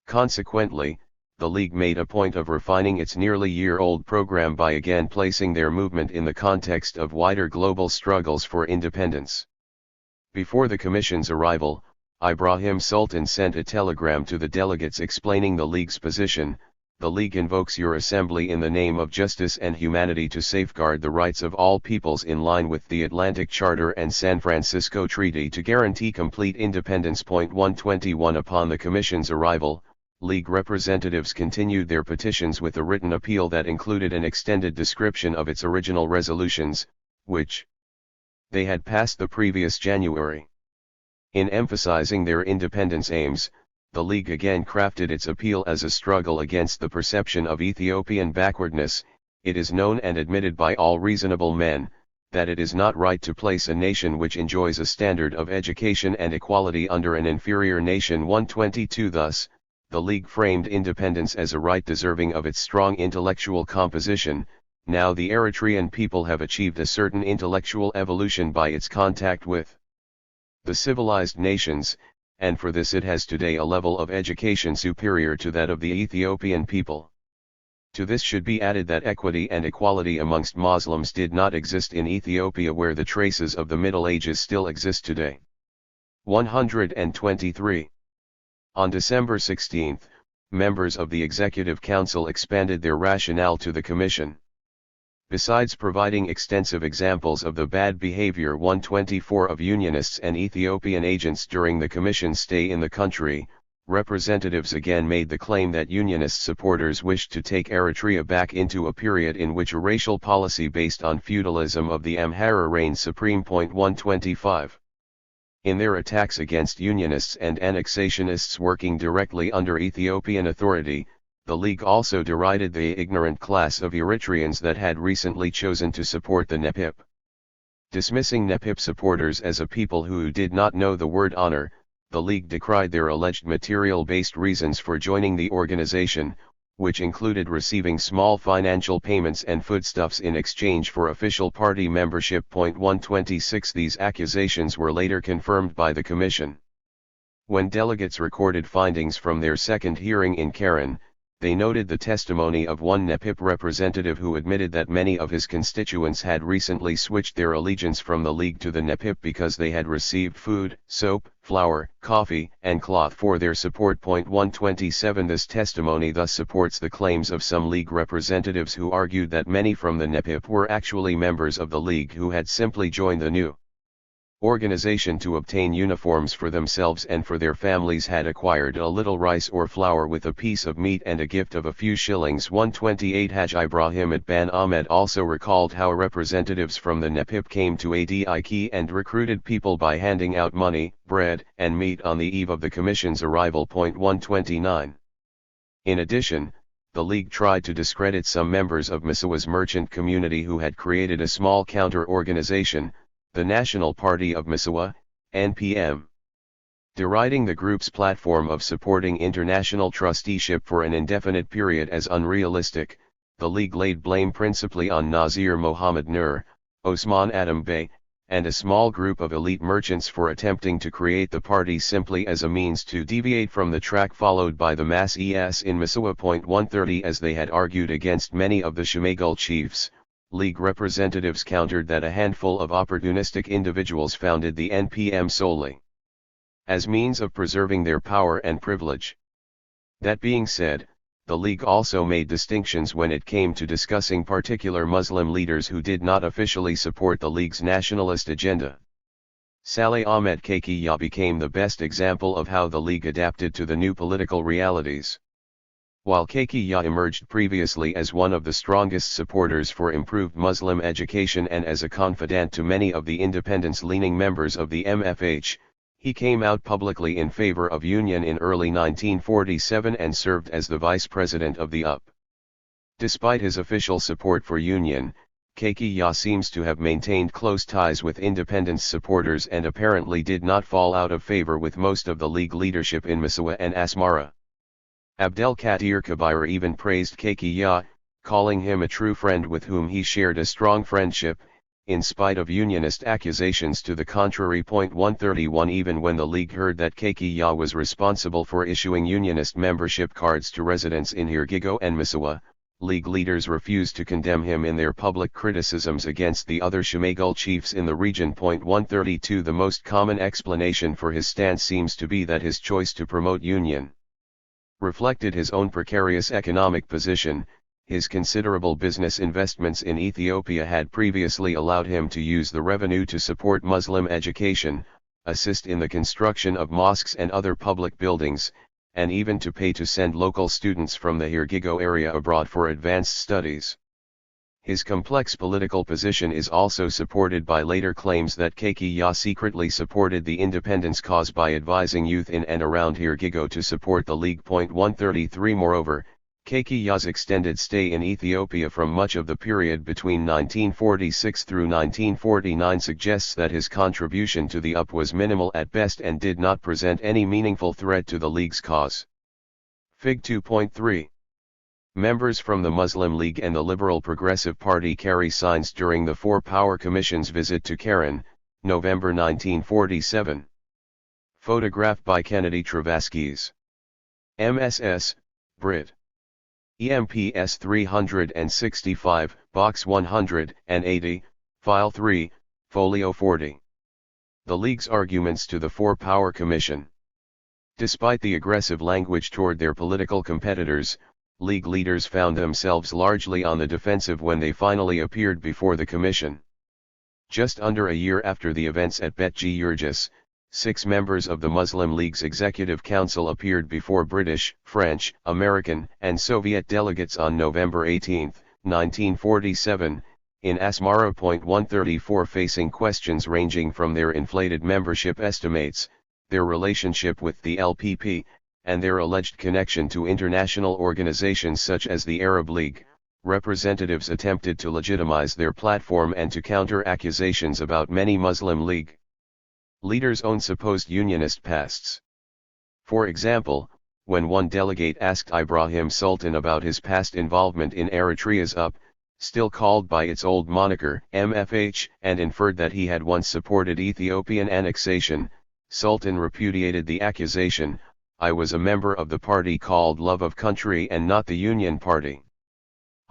Consequently, the League made a point of refining its nearly year-old program by again placing their movement in the context of wider global struggles for independence. Before the Commission's arrival, Ibrahim Sultan sent a telegram to the delegates explaining the League's position. The League invokes your assembly in the name of justice and humanity to safeguard the rights of all peoples in line with the Atlantic Charter and San Francisco Treaty to guarantee complete independence. 121. Upon the Commission's arrival, League representatives continued their petitions with a written appeal that included an extended description of its original resolutions, which they had passed the previous January. In emphasizing their independence aims, the League again crafted its appeal as a struggle against the perception of Ethiopian backwardness. It is known and admitted by all reasonable men, that it is not right to place a nation which enjoys a standard of education and equality under an inferior nation. 122. Thus, the League framed independence as a right deserving of its strong intellectual composition. Now the Eritrean people have achieved a certain intellectual evolution by its contact with the civilized nations, and for this it has today a level of education superior to that of the Ethiopian people. To this should be added that equity and equality amongst Muslims did not exist in Ethiopia, where the traces of the Middle Ages still exist today. 123. On December 16, members of the Executive Council expanded their rationale to the Commission. Besides providing extensive examples of the bad behavior 124 of Unionists and Ethiopian agents during the Commission's stay in the country, representatives again made the claim that Unionist supporters wished to take Eritrea back into a period in which a racial policy based on feudalism of the Amhara reigned supreme. 125. In their attacks against Unionists and annexationists working directly under Ethiopian authority, the League also derided the ignorant class of Eritreans that had recently chosen to support the NEPIP. Dismissing NEPIP supporters as a people who did not know the word honor, the League decried their alleged material-based reasons for joining the organization, which included receiving small financial payments and foodstuffs in exchange for official party membership. 126. These accusations were later confirmed by the Commission. When delegates recorded findings from their second hearing in Karen, they noted the testimony of one NEPIP representative who admitted that many of his constituents had recently switched their allegiance from the League to the NEPIP because they had received food, soap, flour, coffee, and cloth for their support. 127. This testimony thus supports the claims of some League representatives who argued that many from the NEPIP were actually members of the League who had simply joined the new organization to obtain uniforms for themselves and for their families, had acquired a little rice or flour with a piece of meat and a gift of a few shillings. 128. Haj Ibrahim at Ban Ahmed also recalled how representatives from the NEPIP came to Adik and recruited people by handing out money, bread, and meat on the eve of the Commission's arrival. 129. In addition, the League tried to discredit some members of Misawa's merchant community who had created a small counter-organization, the National Party of Misawa, NPM. Deriding the group's platform of supporting international trusteeship for an indefinite period as unrealistic, the League laid blame principally on Nazir Mohammed Nur, Osman Adam Bey, and a small group of elite merchants for attempting to create the party simply as a means to deviate from the track followed by the mass ES in Misawa. 130. As they had argued against many of the Shemagul chiefs, League representatives countered that a handful of opportunistic individuals founded the NPM solely as means of preserving their power and privilege. That being said, the League also made distinctions when it came to discussing particular Muslim leaders who did not officially support the League's nationalist agenda. Saleh Ahmed Kaki became the best example of how the League adapted to the new political realities. While Kaki emerged previously as one of the strongest supporters for improved Muslim education and as a confidant to many of the independence-leaning members of the MFH, he came out publicly in favor of union in early 1947 and served as the vice president of the UP. Despite his official support for union, Kaki seems to have maintained close ties with independence supporters and apparently did not fall out of favor with most of the League leadership in Massawa and Asmara. Abdelkader Kabir even praised Kaki, calling him a true friend with whom he shared a strong friendship, in spite of unionist accusations to the contrary. 131 Even when the League heard that Kaki was responsible for issuing unionist membership cards to residents in Hirgigo and Massawa, League leaders refused to condemn him in their public criticisms against the other Shemagul chiefs in the region. 132 The most common explanation for his stance seems to be that his choice to promote union reflected his own precarious economic position. His considerable business investments in Ethiopia had previously allowed him to use the revenue to support Muslim education, assist in the construction of mosques and other public buildings, and even to pay to send local students from the Hirgigo area abroad for advanced studies. His complex political position is also supported by later claims that Kaki secretly supported the independence cause by advising youth in and around Hirgigo to support the League. 133 Moreover, Kaki's extended stay in Ethiopia from much of the period between 1946 through 1949 suggests that his contribution to the UP was minimal at best and did not present any meaningful threat to the League's cause. Fig. 2.3. Members from the Muslim League and the Liberal Progressive Party carry signs during the Four Power Commission's visit to Karen, November 1947. Photographed by Kennedy Travaskis. MSS, Brit. EMPS 365, Box 180, File 3, Folio 40. The League's arguments to the Four Power Commission. Despite the aggressive language toward their political competitors, League leaders found themselves largely on the defensive when they finally appeared before the Commission. Just under a year after the events at Bet Yurgis, 6 members of the Muslim League's Executive Council appeared before British, French, American, and Soviet delegates on November 18, 1947, in Asmara. 134 Facing questions ranging from their inflated membership estimates, their relationship with the LPP, and their alleged connection to international organizations such as the Arab League, representatives attempted to legitimize their platform and to counter accusations about many Muslim League leaders' own supposed unionist pasts. For example, when one delegate asked Ibrahim Sultan about his past involvement in Eritrea's UP, still called by its old moniker, MFH, and inferred that he had once supported Ethiopian annexation, Sultan repudiated the accusation, "I was a member of the party called Love of Country and not the Union Party.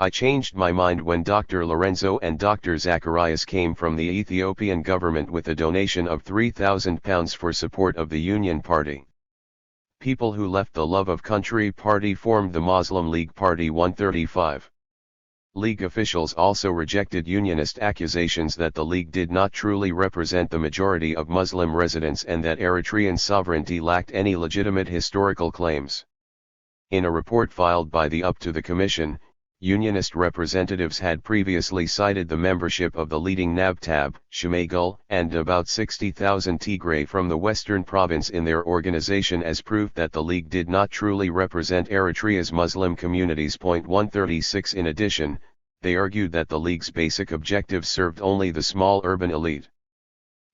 I changed my mind when Dr. Lorenzo and Dr. Zacharias came from the Ethiopian government with a donation of £3,000 for support of the Union Party." People who left the Love of Country party formed the Muslim League Party. 135. League officials also rejected unionist accusations that the League did not truly represent the majority of Muslim residents and that Eritrean sovereignty lacked any legitimate historical claims. In a report filed by the UP to the Commission, Unionist representatives had previously cited the membership of the leading Nabtab, Shemagul, and about 60,000 Tigray from the western province in their organization as proof that the League did not truly represent Eritrea's Muslim communities. 136 In addition, they argued that the League's basic objectives served only the small urban elite.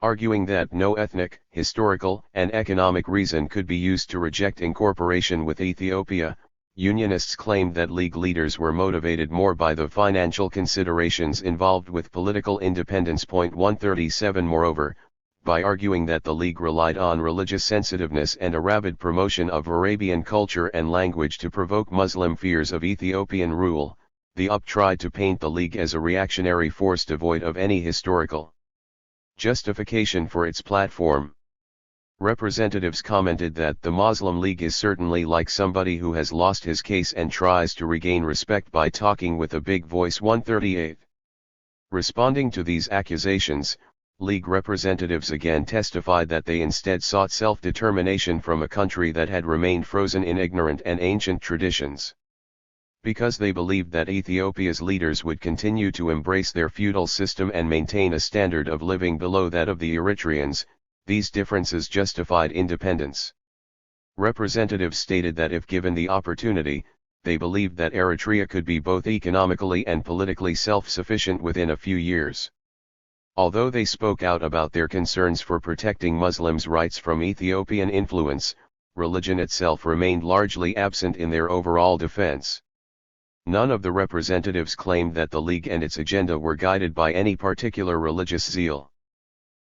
Arguing that no ethnic, historical, and economic reason could be used to reject incorporation with Ethiopia, Unionists claimed that League leaders were motivated more by the financial considerations involved with political independence. 137 Moreover, by arguing that the League relied on religious sensitiveness and a rabid promotion of Arabian culture and language to provoke Muslim fears of Ethiopian rule, the UP tried to paint the League as a reactionary force devoid of any historical justification for its platform. Representatives commented that the Muslim League is certainly like somebody who has lost his case and tries to regain respect by talking with a big voice. 138. Responding to these accusations, League representatives again testified that they instead sought self-determination from a country that had remained frozen in ignorant and ancient traditions. Because they believed that Ethiopia's leaders would continue to embrace their feudal system and maintain a standard of living below that of the Eritreans, these differences justified independence. Representatives stated that if given the opportunity, they believed that Eritrea could be both economically and politically self-sufficient within a few years. Although they spoke out about their concerns for protecting Muslims' rights from Ethiopian influence, religion itself remained largely absent in their overall defense. None of the representatives claimed that the League and its agenda were guided by any particular religious zeal.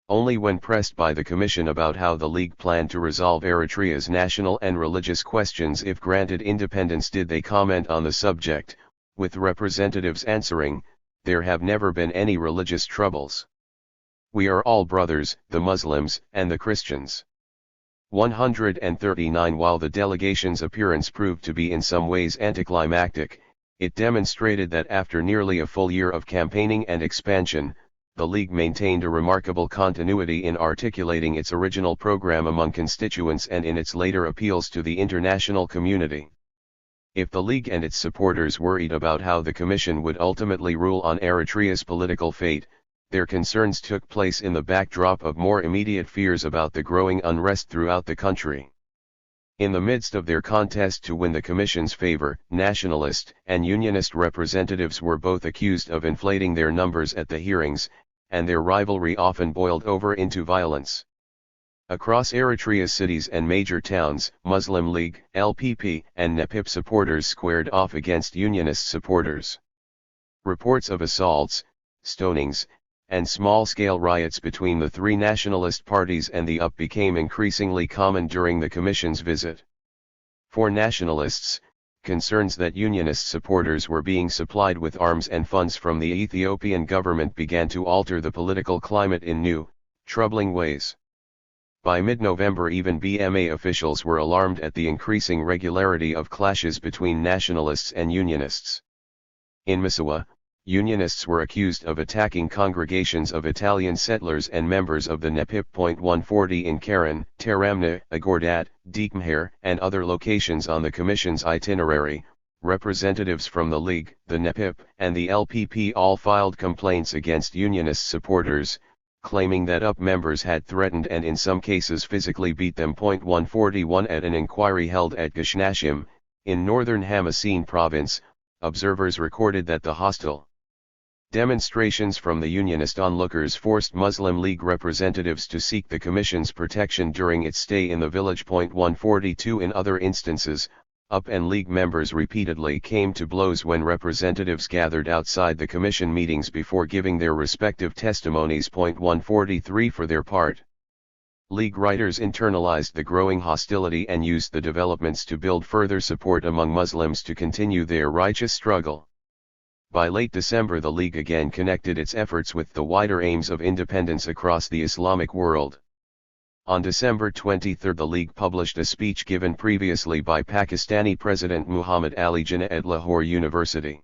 Only when pressed by the Commission about how the League planned to resolve Eritrea's national and religious questions if granted independence did they comment on the subject, with representatives answering, "There have never been any religious troubles. We are all brothers, the Muslims and the Christians." 139. While the delegation's appearance proved to be in some ways anticlimactic, it demonstrated that after nearly a full year of campaigning and expansion, the League maintained a remarkable continuity in articulating its original program among constituents and in its later appeals to the international community. If the League and its supporters worried about how the Commission would ultimately rule on Eritrea's political fate, their concerns took place in the backdrop of more immediate fears about the growing unrest throughout the country. In the midst of their contest to win the Commission's favor, nationalist and unionist representatives were both accused of inflating their numbers at the hearings, and their rivalry often boiled over into violence. Across Eritrea's cities and major towns, Muslim League, LPP, and NEPIP supporters squared off against unionist supporters. Reports of assaults, stonings, and small-scale riots between the three nationalist parties and the UP became increasingly common during the Commission's visit. For nationalists, concerns that unionist supporters were being supplied with arms and funds from the Ethiopian government began to alter the political climate in new, troubling ways. By mid-November even BMA officials were alarmed at the increasing regularity of clashes between nationalists and unionists. In Misawa, unionists were accused of attacking congregations of Italian settlers and members of the NEPIP. 140 in Karen, Taramna, Agordat, Deekmher, and other locations on the Commission's itinerary. Representatives from the League, the NEPIP, and the LPP all filed complaints against unionist supporters, claiming that UP members had threatened and in some cases physically beat them. 141 At an inquiry held at Gashnashim, in northern Hamaseen province, observers recorded that the hostile demonstrations from the unionist onlookers forced Muslim League representatives to seek the Commission's protection during its stay in the village. 142 In other instances, UP and League members repeatedly came to blows when representatives gathered outside the Commission meetings before giving their respective testimonies. 143 For their part, League writers internalized the growing hostility and used the developments to build further support among Muslims to continue their righteous struggle. By late December the League again connected its efforts with the wider aims of independence across the Islamic world. On December 23 the League published a speech given previously by Pakistani President Muhammad Ali Jinnah at Lahore University.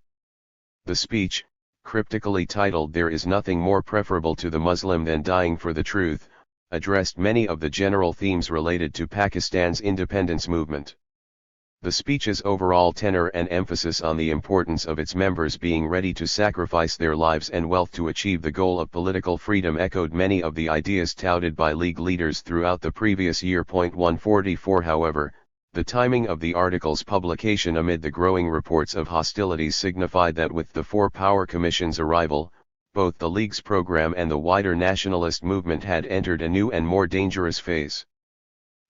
The speech, cryptically titled "There is nothing more preferable to the Muslim than dying for the truth," addressed many of the general themes related to Pakistan's independence movement. The speech's overall tenor and emphasis on the importance of its members being ready to sacrifice their lives and wealth to achieve the goal of political freedom echoed many of the ideas touted by League leaders throughout the previous year. 144 However, the timing of the article's publication amid the growing reports of hostilities signified that with the Four-Power Commission's arrival, both the League's program and the wider nationalist movement had entered a new and more dangerous phase.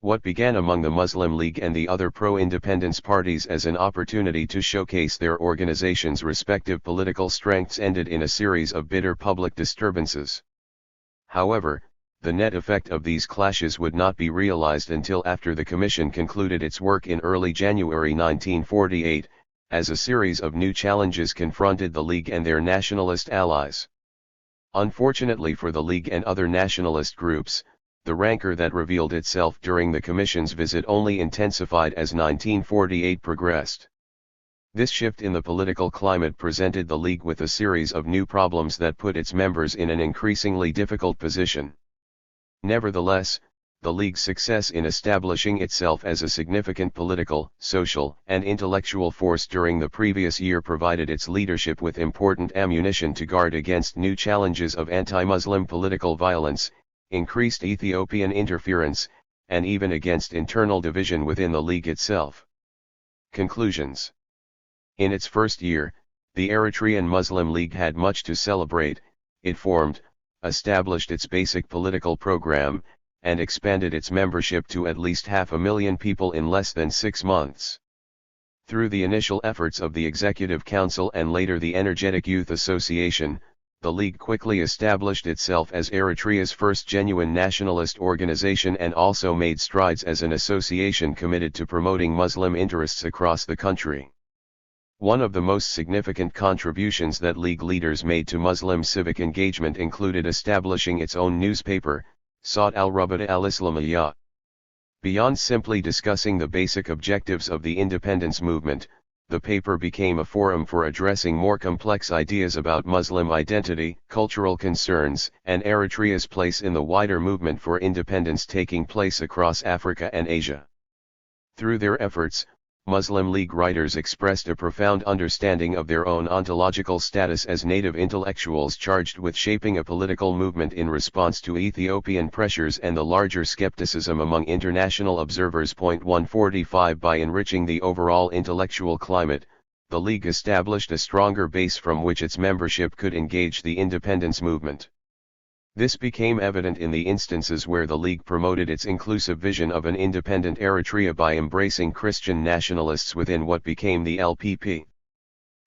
What began among the Muslim League and the other pro-independence parties as an opportunity to showcase their organizations' respective political strengths ended in a series of bitter public disturbances. However, the net effect of these clashes would not be realized until after the Commission concluded its work in early January 1948, as a series of new challenges confronted the League and their nationalist allies. Unfortunately for the League and other nationalist groups, The rancor that revealed itself during the Commission's visit only intensified as 1948 progressed. This shift in the political climate presented the League with a series of new problems that put its members in an increasingly difficult position. Nevertheless, the League's success in establishing itself as a significant political, social, and intellectual force during the previous year provided its leadership with important ammunition to guard against new challenges of anti-Muslim political violence, increased Ethiopian interference, and even against internal division within the League itself. Conclusions. In its first year, the Eritrean Muslim League had much to celebrate. It formed, established its basic political program, and expanded its membership to at least 500,000 people in less than 6 months. Through the initial efforts of the Executive Council and later the Energetic Youth Association, the League quickly established itself as Eritrea's first genuine nationalist organization and also made strides as an association committed to promoting Muslim interests across the country. One of the most significant contributions that League leaders made to Muslim civic engagement included establishing its own newspaper, Sawt al-Rabita al-Islamiyya. Beyond simply discussing the basic objectives of the independence movement, the paper became a forum for addressing more complex ideas about Muslim identity, cultural concerns, and Eritrea's place in the wider movement for independence taking place across Africa and Asia. Through their efforts, Muslim League writers expressed a profound understanding of their own ontological status as native intellectuals charged with shaping a political movement in response to Ethiopian pressures and the larger skepticism among international observers. 145 By enriching the overall intellectual climate, the League established a stronger base from which its membership could engage the independence movement. This became evident in the instances where the League promoted its inclusive vision of an independent Eritrea by embracing Christian nationalists within what became the LPP.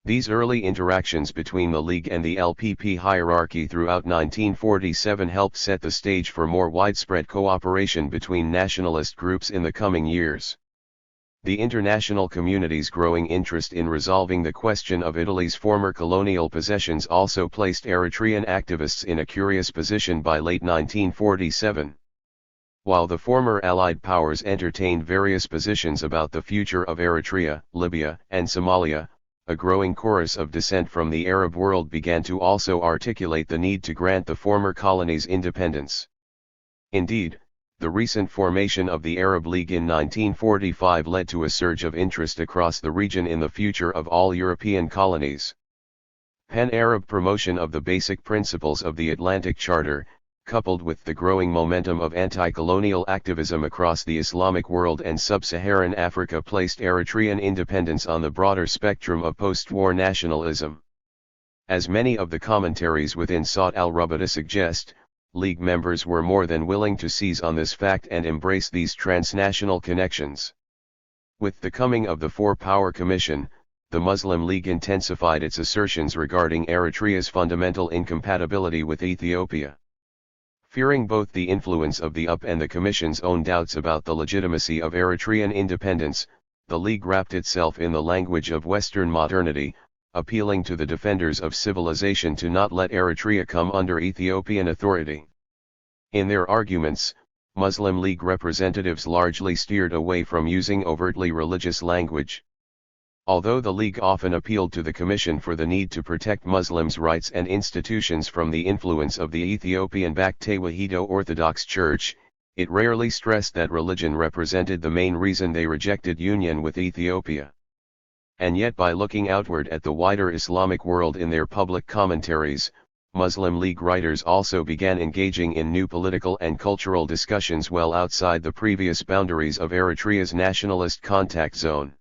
These early interactions between the League and the LPP hierarchy throughout 1947 helped set the stage for more widespread cooperation between nationalist groups in the coming years. The international community's growing interest in resolving the question of Italy's former colonial possessions also placed Eritrean activists in a curious position by late 1947. While the former Allied powers entertained various positions about the future of Eritrea, Libya, and Somalia, a growing chorus of dissent from the Arab world began to also articulate the need to grant the former colonies independence. Indeed, the recent formation of the Arab League in 1945 led to a surge of interest across the region in the future of all European colonies. Pan-Arab promotion of the basic principles of the Atlantic Charter, coupled with the growing momentum of anti-colonial activism across the Islamic world and sub-Saharan Africa, placed Eritrean independence on the broader spectrum of post-war nationalism. As many of the commentaries within Sawt al-Rabita suggest, League members were more than willing to seize on this fact and embrace these transnational connections. With the coming of the Four-Power Commission, the Muslim League intensified its assertions regarding Eritrea's fundamental incompatibility with Ethiopia. Fearing both the influence of the UP and the Commission's own doubts about the legitimacy of Eritrean independence, the League wrapped itself in the language of Western modernity, appealing to the defenders of civilization to not let Eritrea come under Ethiopian authority. In their arguments, Muslim League representatives largely steered away from using overtly religious language. Although the League often appealed to the Commission for the need to protect Muslims' rights and institutions from the influence of the Ethiopian-backed Tewahedo Orthodox Church, it rarely stressed that religion represented the main reason they rejected union with Ethiopia. And yet, by looking outward at the wider Islamic world in their public commentaries, Muslim League writers also began engaging in new political and cultural discussions well outside the previous boundaries of Eritrea's nationalist contact zone.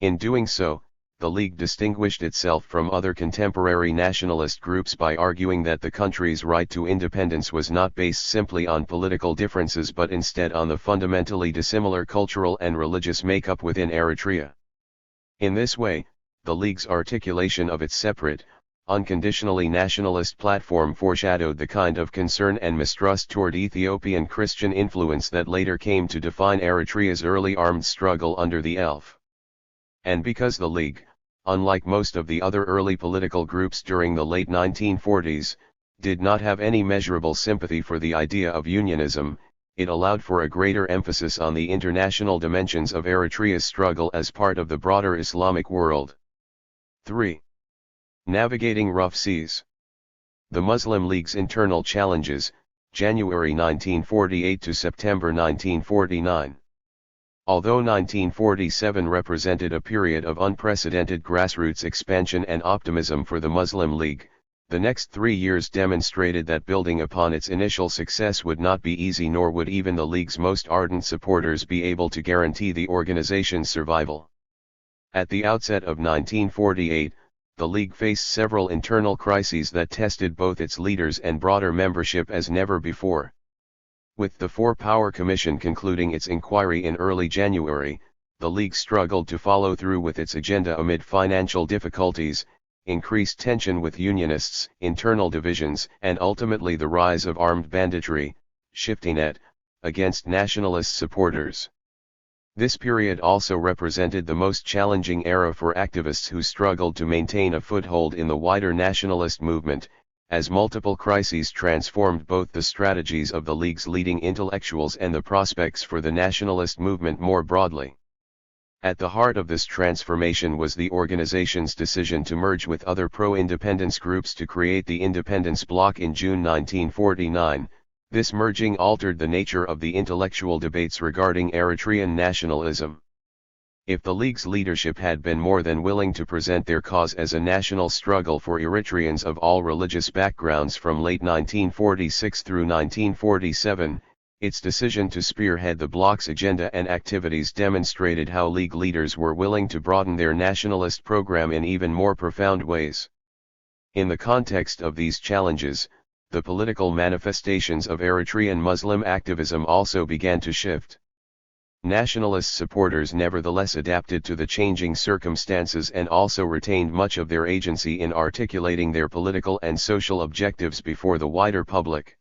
In doing so, the League distinguished itself from other contemporary nationalist groups by arguing that the country's right to independence was not based simply on political differences but instead on the fundamentally dissimilar cultural and religious makeup within Eritrea. In this way, the League's articulation of its separate, unconditionally nationalist platform foreshadowed the kind of concern and mistrust toward Ethiopian Christian influence that later came to define Eritrea's early armed struggle under the ELF. And because the League, unlike most of the other early political groups during the late 1940s, did not have any measurable sympathy for the idea of unionism, it allowed for a greater emphasis on the international dimensions of Eritrea's struggle as part of the broader Islamic world. 3. Navigating rough seas. The Muslim League's internal challenges, January 1948 to September 1949. Although 1947 represented a period of unprecedented grassroots expansion and optimism for the Muslim League, the next 3 years demonstrated that building upon its initial success would not be easy, nor would even the League's most ardent supporters be able to guarantee the organization's survival. At the outset of 1948, the League faced several internal crises that tested both its leaders and broader membership as never before. With the Four-Power Commission concluding its inquiry in early January, the League struggled to follow through with its agenda amid financial difficulties, increased tension with Unionists, internal divisions, and ultimately the rise of armed banditry, shifting it, against nationalist supporters. This period also represented the most challenging era for activists who struggled to maintain a foothold in the wider nationalist movement, as multiple crises transformed both the strategies of the League's leading intellectuals and the prospects for the nationalist movement more broadly. At the heart of this transformation was the organization's decision to merge with other pro-independence groups to create the Independence Bloc in June 1949. This merging altered the nature of the intellectual debates regarding Eritrean nationalism. If the League's leadership had been more than willing to present their cause as a national struggle for Eritreans of all religious backgrounds from late 1946 through 1947, its decision to spearhead the bloc's agenda and activities demonstrated how League leaders were willing to broaden their nationalist program in even more profound ways. In the context of these challenges, the political manifestations of Eritrean Muslim activism also began to shift. Nationalist supporters nevertheless adapted to the changing circumstances and also retained much of their agency in articulating their political and social objectives before the wider public.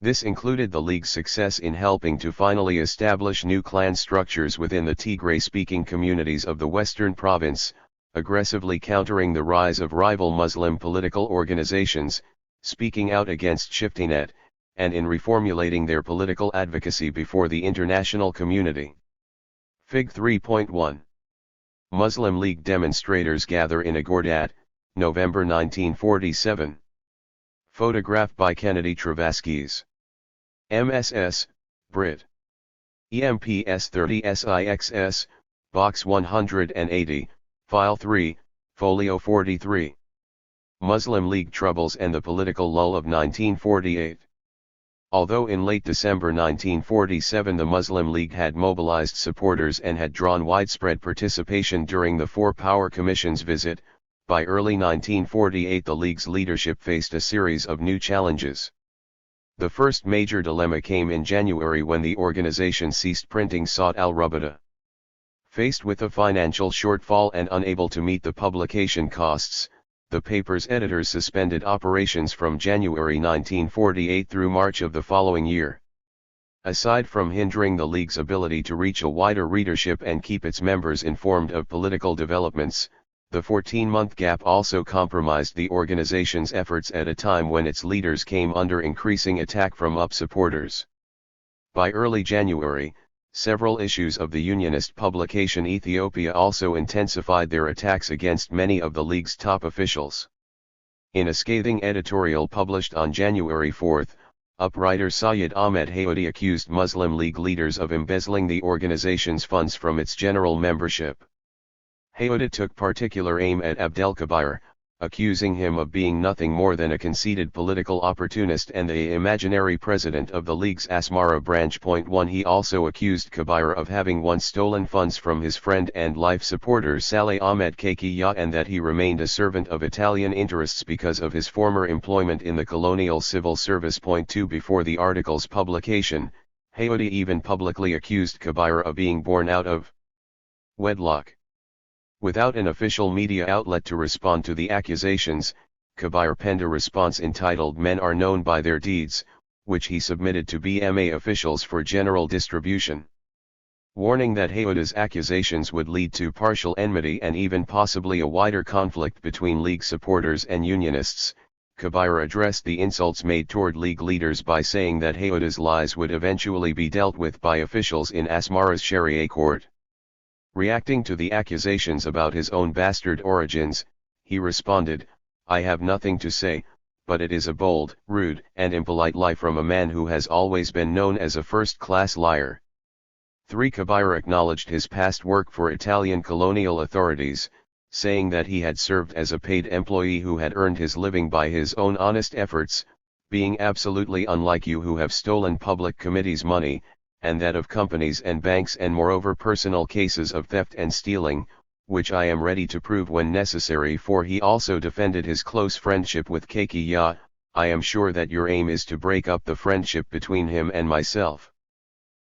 This included the League's success in helping to finally establish new clan structures within the Tigray-speaking communities of the Western Province, aggressively countering the rise of rival Muslim political organizations, speaking out against shifting it, and in reformulating their political advocacy before the international community. Fig 3.1. Muslim League demonstrators gather in Agordat, November 1947. Photograph by Kennedy Travaskis. MSS, Brit. EMPS 30 SIXS, Box 180, File 3, Folio 43. Muslim League troubles and the political lull of 1948. Although in late December 1947 the Muslim League had mobilized supporters and had drawn widespread participation during the Four-Power Commission's visit, by early 1948 the League's leadership faced a series of new challenges. The first major dilemma came in January when the organization ceased printing Sawt al-Rubada. Faced with a financial shortfall and unable to meet the publication costs, the paper's editors suspended operations from January 1948 through March of the following year. Aside from hindering the League's ability to reach a wider readership and keep its members informed of political developments, the 14-month gap also compromised the organization's efforts at a time when its leaders came under increasing attack from UP supporters. By early January, several issues of the unionist publication Ethiopia also intensified their attacks against many of the League's top officials. In a scathing editorial published on January 4, UP writer Syed Ahmed Hayoti accused Muslim League leaders of embezzling the organization's funds from its general membership. Hayoti took particular aim at Abdelkabir, accusing him of being nothing more than a conceited political opportunist and the imaginary president of the League's Asmara branch. 1 He also accused Kabir of having once stolen funds from his friend and life supporter Saleh Ahmed Kakiya and that he remained a servant of Italian interests because of his former employment in the colonial civil service. 2 Before the article's publication, Hayoti even publicly accused Kabir of being born out of wedlock. Without an official media outlet to respond to the accusations, Kabir penned a response entitled "Men Are Known by Their Deeds," which he submitted to BMA officials for general distribution. Warning that Hayoti's accusations would lead to partial enmity and even possibly a wider conflict between League supporters and Unionists, Kabira addressed the insults made toward League leaders by saying that Hayoda's lies would eventually be dealt with by officials in Asmara's Sharia court. Reacting to the accusations about his own bastard origins, he responded, "I have nothing to say, but it is a bold, rude, and impolite lie from a man who has always been known as a first-class liar." 3. Kabira acknowledged his past work for Italian colonial authorities, saying that he had served as a paid employee who had earned his living by his own honest efforts, being absolutely unlike you who have stolen public committees' money, and that of companies and banks, and moreover personal cases of theft and stealing, which I am ready to prove when necessary. For he also defended his close friendship with Kekiya. I am sure that your aim is to break up the friendship between him and myself.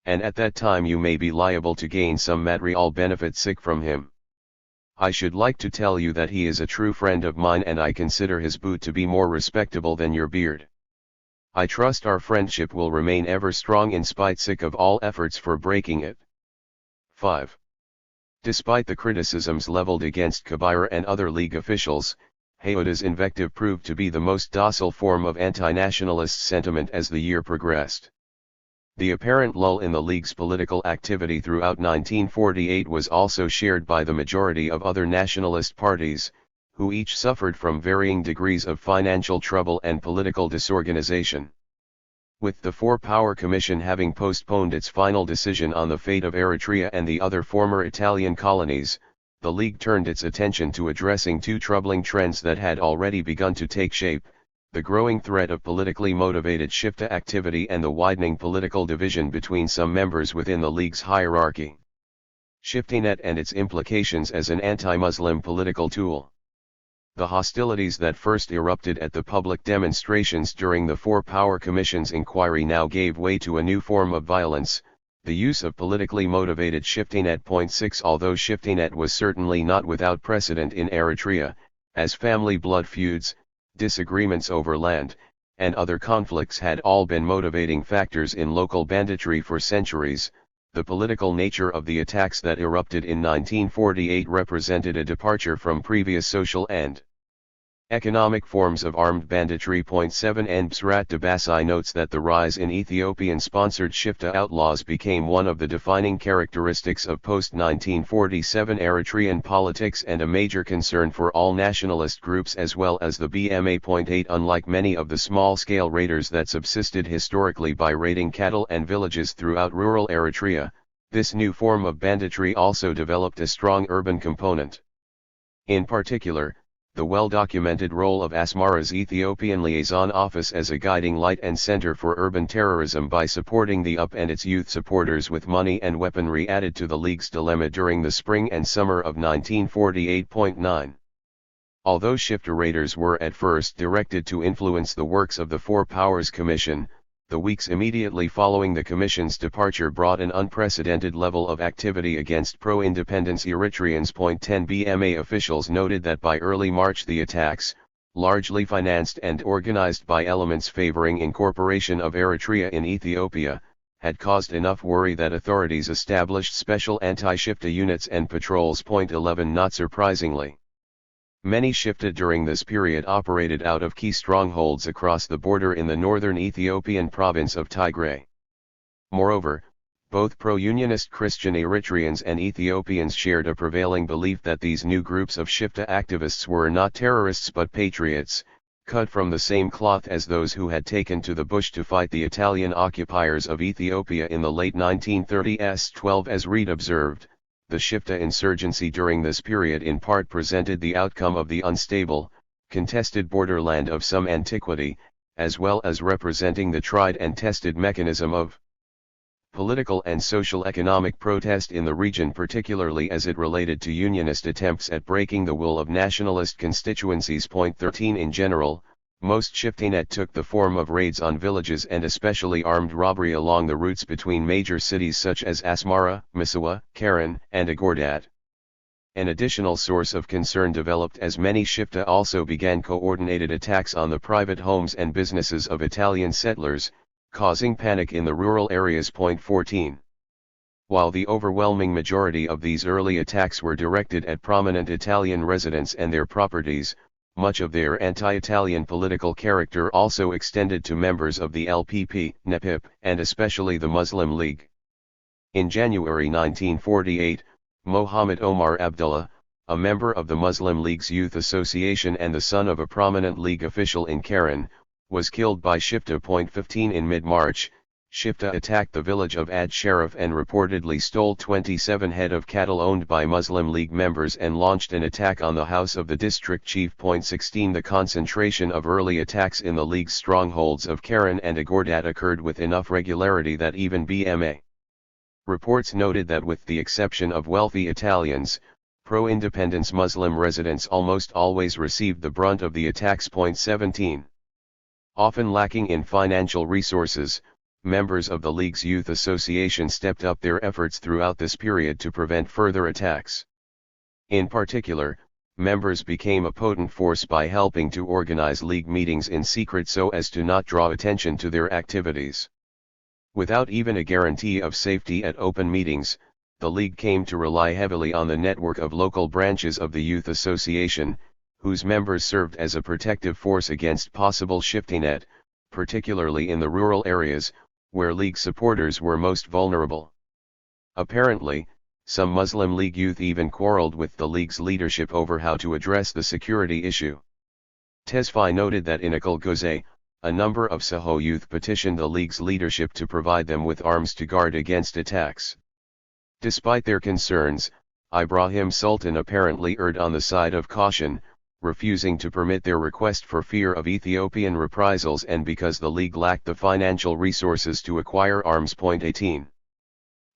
And at that time you may be liable to gain some material benefit from him. I should like to tell you that he is a true friend of mine, and I consider his boot to be more respectable than your beard. I trust our friendship will remain ever strong in spite of all efforts for breaking it. 5. Despite the criticisms leveled against Kabira and other League officials, Hayoda's invective proved to be the most docile form of anti-nationalist sentiment as the year progressed. The apparent lull in the League's political activity throughout 1948 was also shared by the majority of other nationalist parties, who each suffered from varying degrees of financial trouble and political disorganization. With the Four-Power Commission having postponed its final decision on the fate of Eritrea and the other former Italian colonies, the League turned its attention to addressing two troubling trends that had already begun to take shape: the growing threat of politically motivated Shifta activity and the widening political division between some members within the League's hierarchy. Shiftanet and its implications as an anti-Muslim political tool. The hostilities that first erupted at the public demonstrations during the Four-Power Commission's inquiry now gave way to a new form of violence, the use of politically motivated Shiftanet. 6 Although Shiftanet was certainly not without precedent in Eritrea, as family blood feuds, disagreements over land, and other conflicts had all been motivating factors in local banditry for centuries, the political nature of the attacks that erupted in 1948 represented a departure from previous social and economic forms of armed banditry. 7 And Bsrat Dabasi notes that the rise in Ethiopian-sponsored Shifta outlaws became one of the defining characteristics of post-1947 Eritrean politics and a major concern for all nationalist groups as well as the BMA. 8 Unlike many of the small-scale raiders that subsisted historically by raiding cattle and villages throughout rural Eritrea, this new form of banditry also developed a strong urban component. In particular, the well-documented role of Asmara's Ethiopian Liaison Office as a guiding light and center for urban terrorism by supporting the UP and its youth supporters with money and weaponry added to the League's dilemma during the spring and summer of 1948. 9. Although Shifta raiders were at first directed to influence the works of the Four Powers Commission, the weeks immediately following the Commission's departure brought an unprecedented level of activity against pro-independence Eritreans. 10 BMA officials noted that by early March the attacks, largely financed and organized by elements favoring incorporation of Eritrea in Ethiopia, had caused enough worry that authorities established special anti-Shifta units and patrols. 11 Not surprisingly, many Shifta during this period operated out of key strongholds across the border in the northern Ethiopian province of Tigray. Moreover, both pro-unionist Christian Eritreans and Ethiopians shared a prevailing belief that these new groups of Shifta activists were not terrorists but patriots, cut from the same cloth as those who had taken to the bush to fight the Italian occupiers of Ethiopia in the late 1930s. 12 As Reid observed, the Shifta insurgency during this period in part presented the outcome of the unstable, contested borderland of some antiquity, as well as representing the tried and tested mechanism of political and social economic protest in the region, particularly as it related to unionist attempts at breaking the will of nationalist constituencies. 13 In general, most Shiftanet took the form of raids on villages and especially armed robbery along the routes between major cities such as Asmara, Misawa, Karen, and Agordat. An additional source of concern developed as many Shifta also began coordinated attacks on the private homes and businesses of Italian settlers, causing panic in the rural areas. 14 While the overwhelming majority of these early attacks were directed at prominent Italian residents and their properties, much of their anti-Italian political character also extended to members of the LPP, NEPIP, and especially the Muslim League. In January 1948, Mohammed Omar Abdullah, a member of the Muslim League's Youth Association and the son of a prominent League official in Keren, was killed by Shifta. 15 In mid-March, Shifta attacked the village of Ad Sharif and reportedly stole 27 head of cattle owned by Muslim League members and launched an attack on the house of the district chief. 16 The concentration of early attacks in the League's strongholds of Keren and Agordat occurred with enough regularity that even BMA reports noted that with the exception of wealthy Italians, pro-independence Muslim residents almost always received the brunt of the attacks. 17 Often lacking in financial resources, members of the League's Youth Association stepped up their efforts throughout this period to prevent further attacks. In particular, members became a potent force by helping to organize League meetings in secret so as to not draw attention to their activities. Without even a guarantee of safety at open meetings, the League came to rely heavily on the network of local branches of the Youth Association, whose members served as a protective force against possible shiftiness, particularly in the rural areas, where League supporters were most vulnerable. Apparently, some Muslim League youth even quarreled with the League's leadership over how to address the security issue. Tesfaye noted that in Akulgose, a number of Saho youth petitioned the League's leadership to provide them with arms to guard against attacks. Despite their concerns, Ibrahim Sultan apparently erred on the side of caution, refusing to permit their request for fear of Ethiopian reprisals and because the League lacked the financial resources to acquire arms. 18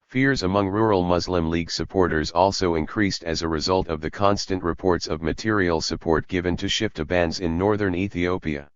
Fears among rural Muslim League supporters also increased as a result of the constant reports of material support given to Shifta bands in northern Ethiopia.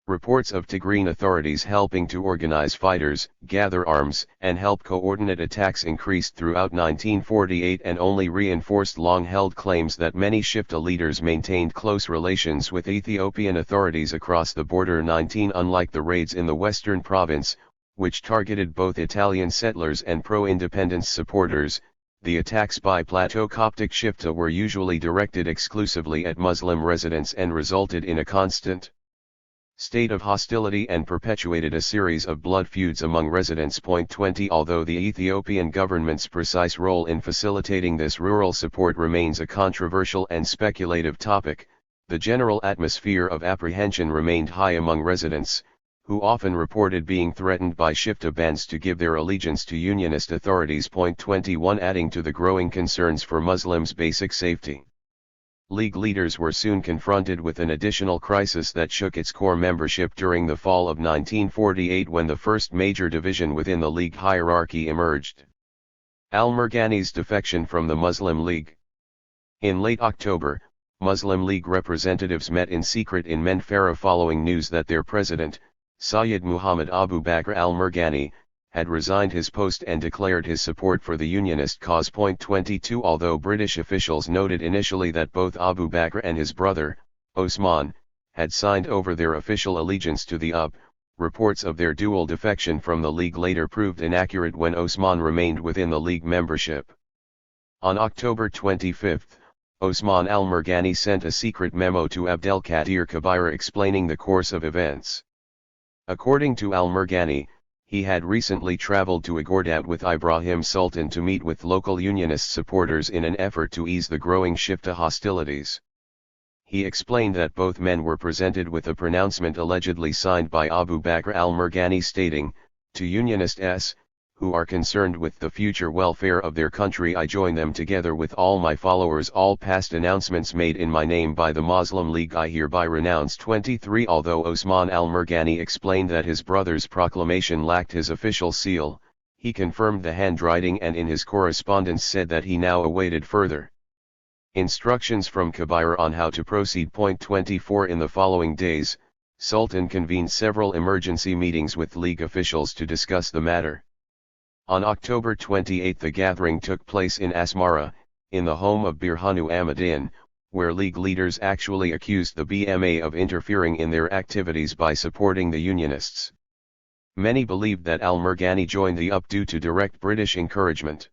Reports of Tigrine authorities helping to organize fighters, gather arms, and help coordinate attacks increased throughout 1948 and only reinforced long-held claims that many Shifta leaders maintained close relations with Ethiopian authorities across the border. 19 Unlike the raids in the western province, which targeted both Italian settlers and pro-independence supporters, the attacks by Plateau Coptic Shifta were usually directed exclusively at Muslim residents and resulted in a constant state of hostility and perpetuated a series of blood feuds among residents. 20 Although the Ethiopian government's precise role in facilitating this rural support remains a controversial and speculative topic, the general atmosphere of apprehension remained high among residents, who often reported being threatened by Shifta bands to give their allegiance to Unionist authorities. 21 Adding to the growing concerns for Muslims' basic safety, League leaders were soon confronted with an additional crisis that shook its core membership during the fall of 1948 when the first major division within the League hierarchy emerged: Al-Murghani's defection from the Muslim League. In late October, Muslim League representatives met in secret in Menfera following news that their president, Sayyid Muhammad Abu Bakr al-Murghani, had resigned his post and declared his support for the Unionist cause. 22 Although British officials noted initially that both Abu Bakr and his brother, Osman, had signed over their official allegiance to the UP, reports of their dual defection from the League later proved inaccurate when Osman remained within the League membership. On October 25, Osman al-Murghani sent a secret memo to Abdelkadir Kabira explaining the course of events. According to al-Murghani, he had recently traveled to Agordat with Ibrahim Sultan to meet with local Unionist supporters in an effort to ease the growing Shifta hostilities. He explained that both men were presented with a pronouncement allegedly signed by Abu Bakr al-Murghani stating, "To Unionists who are concerned with the future welfare of their country, I join them together with all my followers. All past announcements made in my name by the Muslim League I hereby renounce." 23 Although Osman al-Murghani explained that his brother's proclamation lacked his official seal, he confirmed the handwriting and in his correspondence said that he now awaited further instructions from Kabira on how to proceed. 24 In the following days, Sultan convened several emergency meetings with League officials to discuss the matter. On October 28 the gathering took place in Asmara, in the home of Birhanu Ahmadin, where League leaders actually accused the BMA of interfering in their activities by supporting the Unionists. Many believed that al-Murghani joined the UP due to direct British encouragement.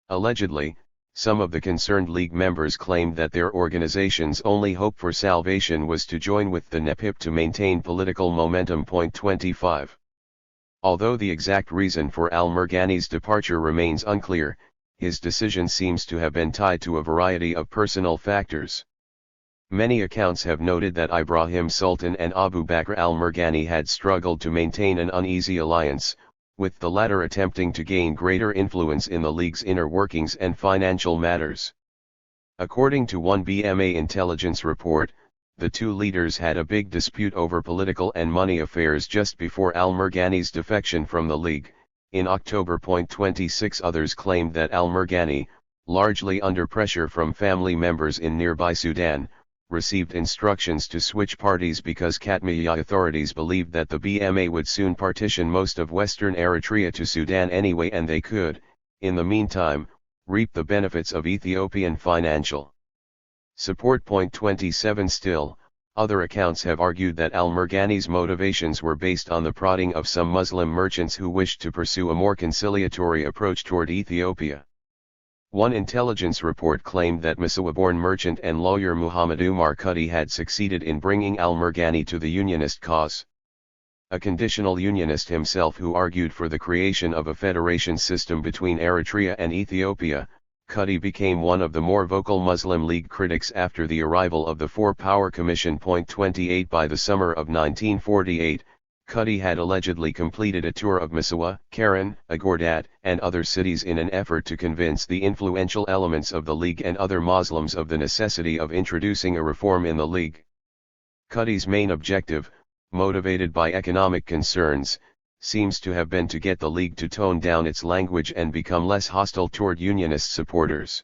Allegedly, Some of the concerned League members claimed that their organization's only hope for salvation was to join with the NEPIP to maintain political momentum. 25. Although the exact reason for al-Merghani's departure remains unclear, his decision seems to have been tied to a variety of personal factors. Many accounts have noted that Ibrahim Sultan and Abu Bakr al-Merghani had struggled to maintain an uneasy alliance, with the latter attempting to gain greater influence in the League's inner workings and financial matters. According to one BMA intelligence report, the two leaders had a big dispute over political and money affairs just before al-Merghani's defection from the League. In October. 26, others claimed that al-Merghani, largely under pressure from family members in nearby Sudan, received instructions to switch parties because Katmiyya authorities believed that the BMA would soon partition most of western Eritrea to Sudan anyway, and they could, in the meantime, reap the benefits of Ethiopian financial support. 27 Still, other accounts have argued that al-Merghani's motivations were based on the prodding of some Muslim merchants who wished to pursue a more conciliatory approach toward Ethiopia. One intelligence report claimed that Missouri-born merchant and lawyer Muhammad Umar Kudi had succeeded in bringing al-Merghani to the unionist cause. A conditional unionist himself who argued for the creation of a federation system between Eritrea and Ethiopia, Kudi became one of the more vocal Muslim League critics after the arrival of the Four-Power Commission. 28 By the summer of 1948, Kudi had allegedly completed a tour of Missouri, Keren, Agordat, and other cities in an effort to convince the influential elements of the League and other Muslims of the necessity of introducing a reform in the League. Kudi's main objective, motivated by economic concerns, seems to have been to get the League to tone down its language and become less hostile toward unionist supporters.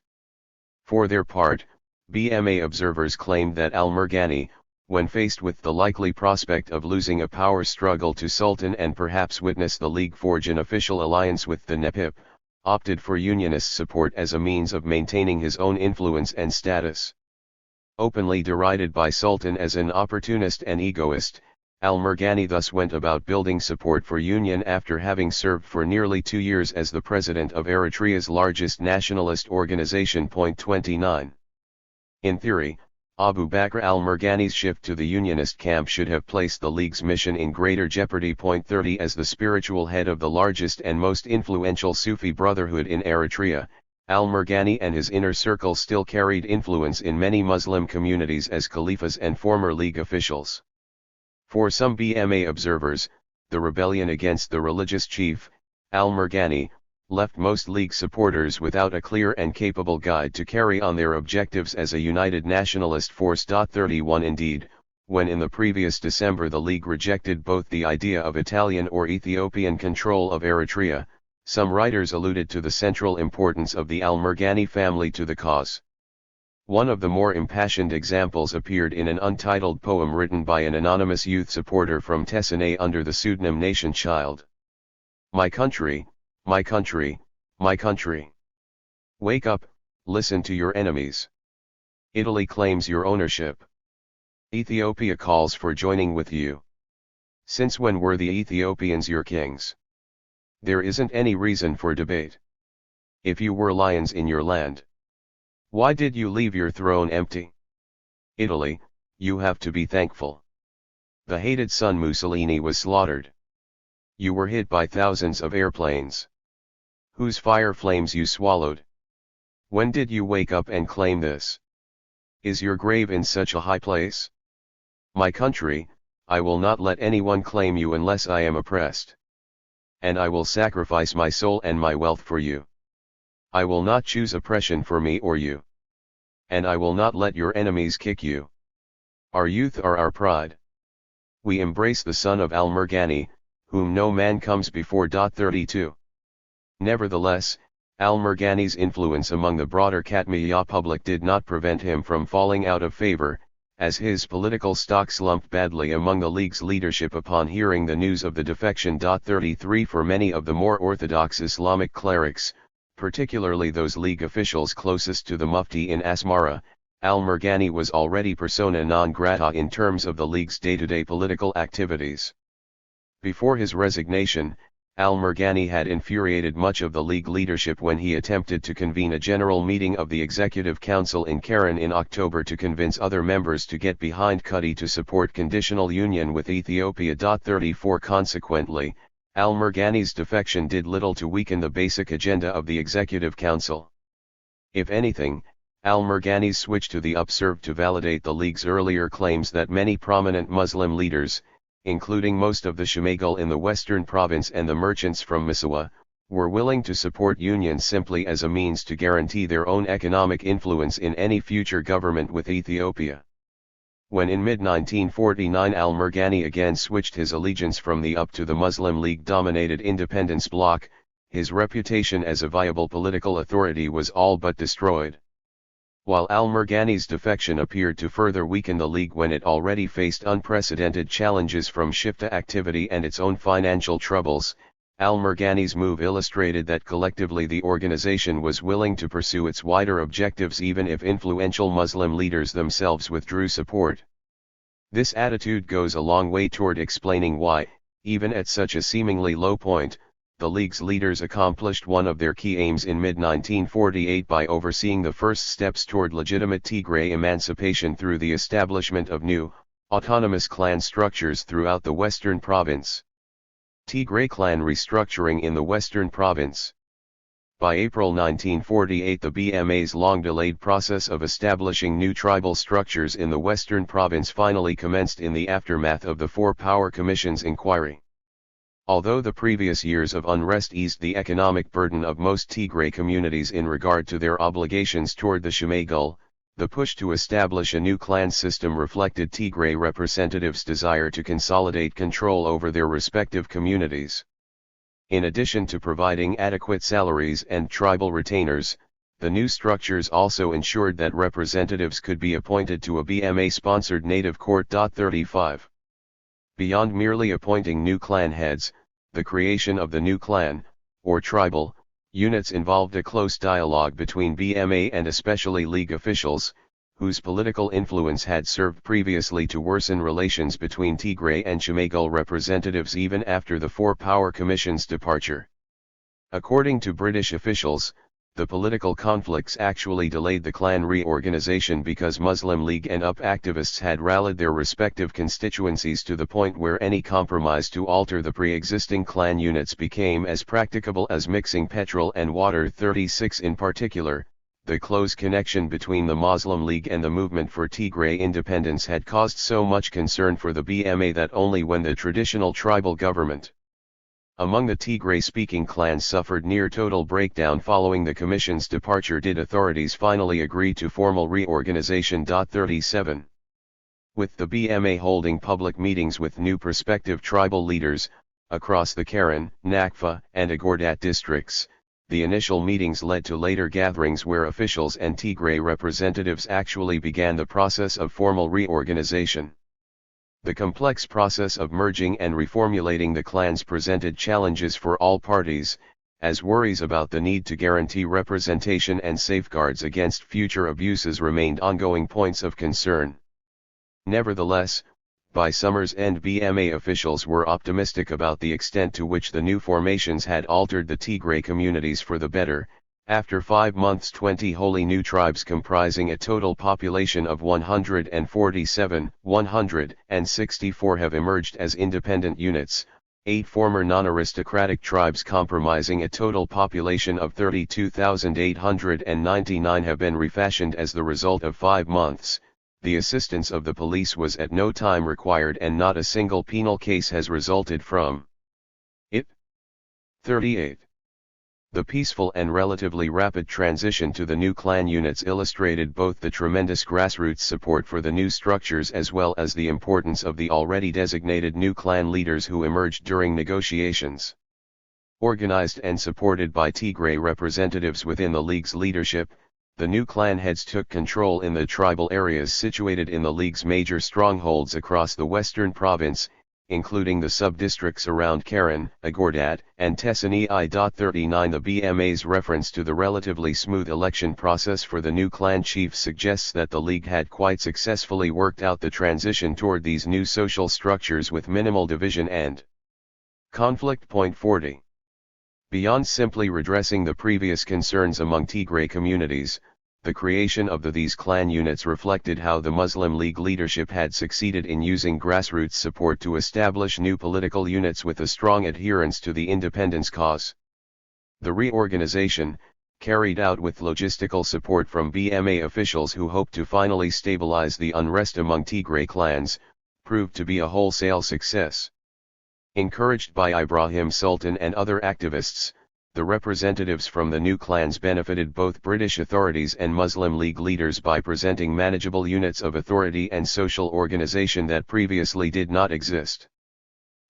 For their part, BMA observers claimed that al-Merghani, when faced with the likely prospect of losing a power struggle to Sultan and perhaps witness the League forge an official alliance with the NEPIP, opted for unionist support as a means of maintaining his own influence and status. Openly derided by Sultan as an opportunist and egoist, al-Merghani thus went about building support for union after having served for nearly 2 years as the president of Eritrea's largest nationalist organization. 29. In theory, Abu Bakr al-Merghani's shift to the unionist camp should have placed the League's mission in greater jeopardy. 30 As the spiritual head of the largest and most influential Sufi brotherhood in Eritrea, al-Merghani and his inner circle still carried influence in many Muslim communities as caliphs and former League officials. For some BMA observers, the rebellion against the religious chief, al-Merghani, left most League supporters without a clear and capable guide to carry on their objectives as a united nationalist force. 31 Indeed, when in the previous December the League rejected both the idea of Italian or Ethiopian control of Eritrea, some writers alluded to the central importance of the al-Merghani family to the cause. One of the more impassioned examples appeared in an untitled poem written by an anonymous youth supporter from Tessine under the pseudonym Nation Child. My country, my country, my country. Wake up, listen to your enemies. Italy claims your ownership. Ethiopia calls for joining with you. Since when were the Ethiopians your kings? There isn't any reason for debate. If you were lions in your land, why did you leave your throne empty? Italy, you have to be thankful. The hated son Mussolini was slaughtered. You were hit by thousands of airplanes, whose fire flames you swallowed. When did you wake up and claim this? Is your grave in such a high place? My country, I will not let anyone claim you unless I am oppressed. And I will sacrifice my soul and my wealth for you. I will not choose oppression for me or you. And I will not let your enemies kick you. Our youth are our pride. We embrace the son of al-Merghani, whom no man comes before. 32. Nevertheless, al-Merghani's influence among the broader Katmiyya public did not prevent him from falling out of favor, as his political stock slumped badly among the League's leadership upon hearing the news of the defection. 33 For many of the more orthodox Islamic clerics, particularly those League officials closest to the Mufti in Asmara, al-Merghani was already persona non grata in terms of the League's day-to-day political activities. Before his resignation, Al-Murghani had infuriated much of the League leadership when he attempted to convene a general meeting of the Executive Council in Keren in October to convince other members to get behind Cuddy to support conditional union with Ethiopia. 34 Consequently, Al-Murghani's defection did little to weaken the basic agenda of the Executive Council. If anything, Al-Murghani's switch to the up served to validate the League's earlier claims that many prominent Muslim leaders, including most of the Shamagal in the Western Province and the merchants from Misawa, were willing to support union simply as a means to guarantee their own economic influence in any future government with Ethiopia. When in mid-1949 Al-Murghani again switched his allegiance from the UP to the Muslim League-dominated independence bloc, his reputation as a viable political authority was all but destroyed. While Al-Murghani's defection appeared to further weaken the League when it already faced unprecedented challenges from Shifta activity and its own financial troubles, Al-Murghani's move illustrated that collectively the organization was willing to pursue its wider objectives even if influential Muslim leaders themselves withdrew support. This attitude goes a long way toward explaining why, even at such a seemingly low point, the League's leaders accomplished one of their key aims in mid-1948 by overseeing the first steps toward legitimate Tigray emancipation through the establishment of new, autonomous clan structures throughout the Western Province. Tigray clan restructuring in the Western Province. By April 1948 the BMA's long-delayed process of establishing new tribal structures in the Western Province finally commenced in the aftermath of the Four Power Commission's inquiry. Although the previous years of unrest eased the economic burden of most Tigray communities in regard to their obligations toward the Shamagal, the push to establish a new clan system reflected Tigray representatives' desire to consolidate control over their respective communities. In addition to providing adequate salaries and tribal retainers, the new structures also ensured that representatives could be appointed to a BMA-sponsored native court. 35. Beyond merely appointing new clan heads, the creation of the new clan, or tribal, units involved a close dialogue between BMA and especially League officials, whose political influence had served previously to worsen relations between Tigray and Shamagal representatives even after the Four Power Commission's departure. According to British officials, the political conflicts actually delayed the clan reorganization because Muslim League and UP activists had rallied their respective constituencies to the point where any compromise to alter the pre-existing clan units became as practicable as mixing petrol and water. 36 In particular, the close connection between the Muslim League and the movement for Tigray independence had caused so much concern for the BMA that only when the traditional tribal government among the Tigray-speaking clans suffered near total breakdown following the Commission's departure did authorities finally agree to formal reorganization. 37. With the BMA holding public meetings with new prospective tribal leaders, across the Karen, Nakfa, and Agordat districts, the initial meetings led to later gatherings where officials and Tigray representatives actually began the process of formal reorganization. The complex process of merging and reformulating the clans presented challenges for all parties, as worries about the need to guarantee representation and safeguards against future abuses remained ongoing points of concern. Nevertheless, by summer's end BMA officials were optimistic about the extent to which the new formations had altered the Tigray communities for the better. After 5 months 20 wholly new tribes comprising a total population of 164 have emerged as independent units, 8 former non-aristocratic tribes comprising a total population of 32,899 have been refashioned as the result of 5 months. The assistance of the police was at no time required and not a single penal case has resulted from it. 38. The peaceful and relatively rapid transition to the new clan units illustrated both the tremendous grassroots support for the new structures as well as the importance of the already designated new clan leaders who emerged during negotiations. Organized and supported by Tigray representatives within the League's leadership, the new clan heads took control in the tribal areas situated in the League's major strongholds across the Western Province, including the sub-districts around Karen, Agordat, and Tessani. 39 The BMA's reference to the relatively smooth election process for the new clan chief suggests that the League had quite successfully worked out the transition toward these new social structures with minimal division and conflict. 40. Beyond simply redressing the previous concerns among Tigray communities, the creation of these clan units reflected how the Muslim League leadership had succeeded in using grassroots support to establish new political units with a strong adherence to the independence cause. The reorganization, carried out with logistical support from BMA officials who hoped to finally stabilize the unrest among Tigray clans, proved to be a wholesale success. Encouraged by Ibrahim Sultan and other activists, the representatives from the new clans benefited both British authorities and Muslim League leaders by presenting manageable units of authority and social organization that previously did not exist.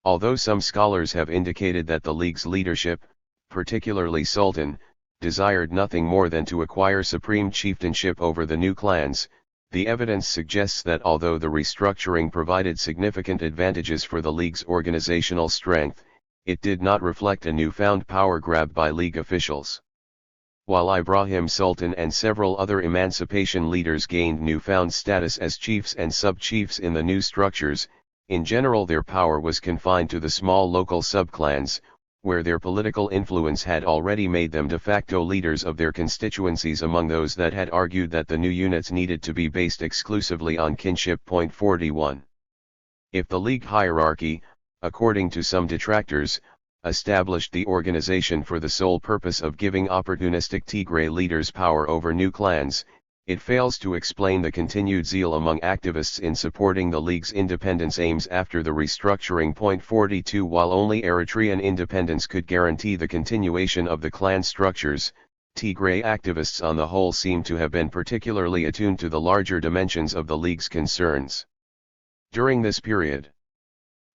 Although some scholars have indicated that the League's leadership, particularly Sultan, desired nothing more than to acquire supreme chieftainship over the new clans, the evidence suggests that although the restructuring provided significant advantages for the League's organizational strength, it did not reflect a newfound power grab by League officials. While Ibrahim Sultan and several other emancipation leaders gained newfound status as chiefs and sub-chiefs in the new structures, in general their power was confined to the small local subclans, where their political influence had already made them de facto leaders of their constituencies among those that had argued that the new units needed to be based exclusively on kinship. 41. If the League hierarchy, according to some detractors, established the organization for the sole purpose of giving opportunistic Tigray leaders power over new clans, it fails to explain the continued zeal among activists in supporting the League's independence aims after the restructuring. 42 While only Eritrean independence could guarantee the continuation of the clan structures, Tigray activists on the whole seem to have been particularly attuned to the larger dimensions of the League's concerns. During this period,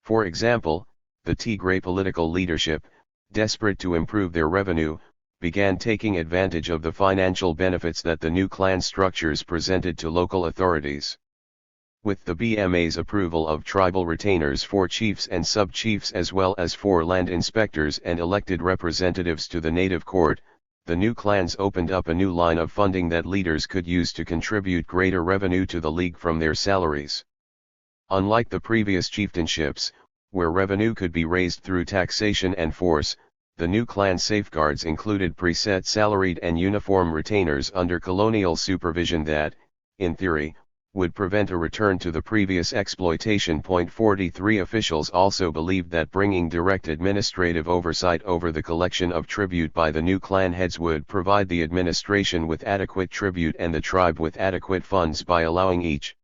for example, the Tigray political leadership, desperate to improve their revenue, began taking advantage of the financial benefits that the new clan structures presented to local authorities. With the BMA's approval of tribal retainers for chiefs and sub-chiefs as well as for land inspectors and elected representatives to the native court, the new clans opened up a new line of funding that leaders could use to contribute greater revenue to the League from their salaries. Unlike the previous chieftainships, where revenue could be raised through taxation and force, the new clan safeguards included preset salaried and uniform retainers under colonial supervision that, in theory, would prevent a return to the previous exploitation. 43 Officials also believed that bringing direct administrative oversight over the collection of tribute by the new clan heads would provide the administration with adequate tribute and the tribe with adequate funds by allowing each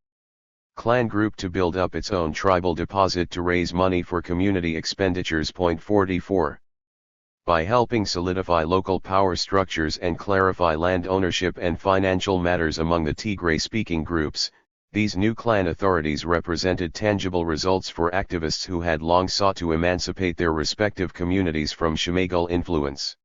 clan group to build up its own tribal deposit to raise money for community expenditures. 44. By helping solidify local power structures and clarify land ownership and financial matters among the Tigray-speaking groups, these new clan authorities represented tangible results for activists who had long sought to emancipate their respective communities from Shemagul influence.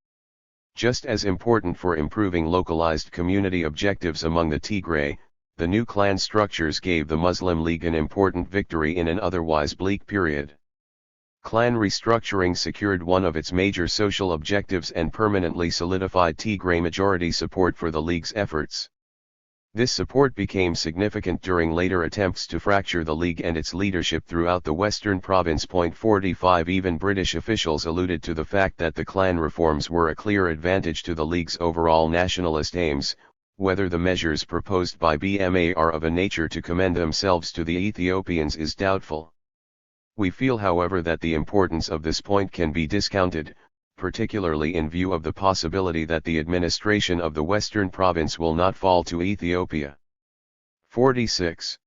Just as important for improving localized community objectives among the Tigray, the new clan structures gave the Muslim League an important victory in an otherwise bleak period. Clan restructuring secured one of its major social objectives and permanently solidified Tigray majority support for the League's efforts. This support became significant during later attempts to fracture the League and its leadership throughout the Western Province. 45 Even British officials alluded to the fact that the clan reforms were a clear advantage to the League's overall nationalist aims. Whether the measures proposed by BMA are of a nature to commend themselves to the Ethiopians is doubtful. We feel, however, that the importance of this point can be discounted, particularly in view of the possibility that the administration of the Western Province will not fall to Ethiopia. 46.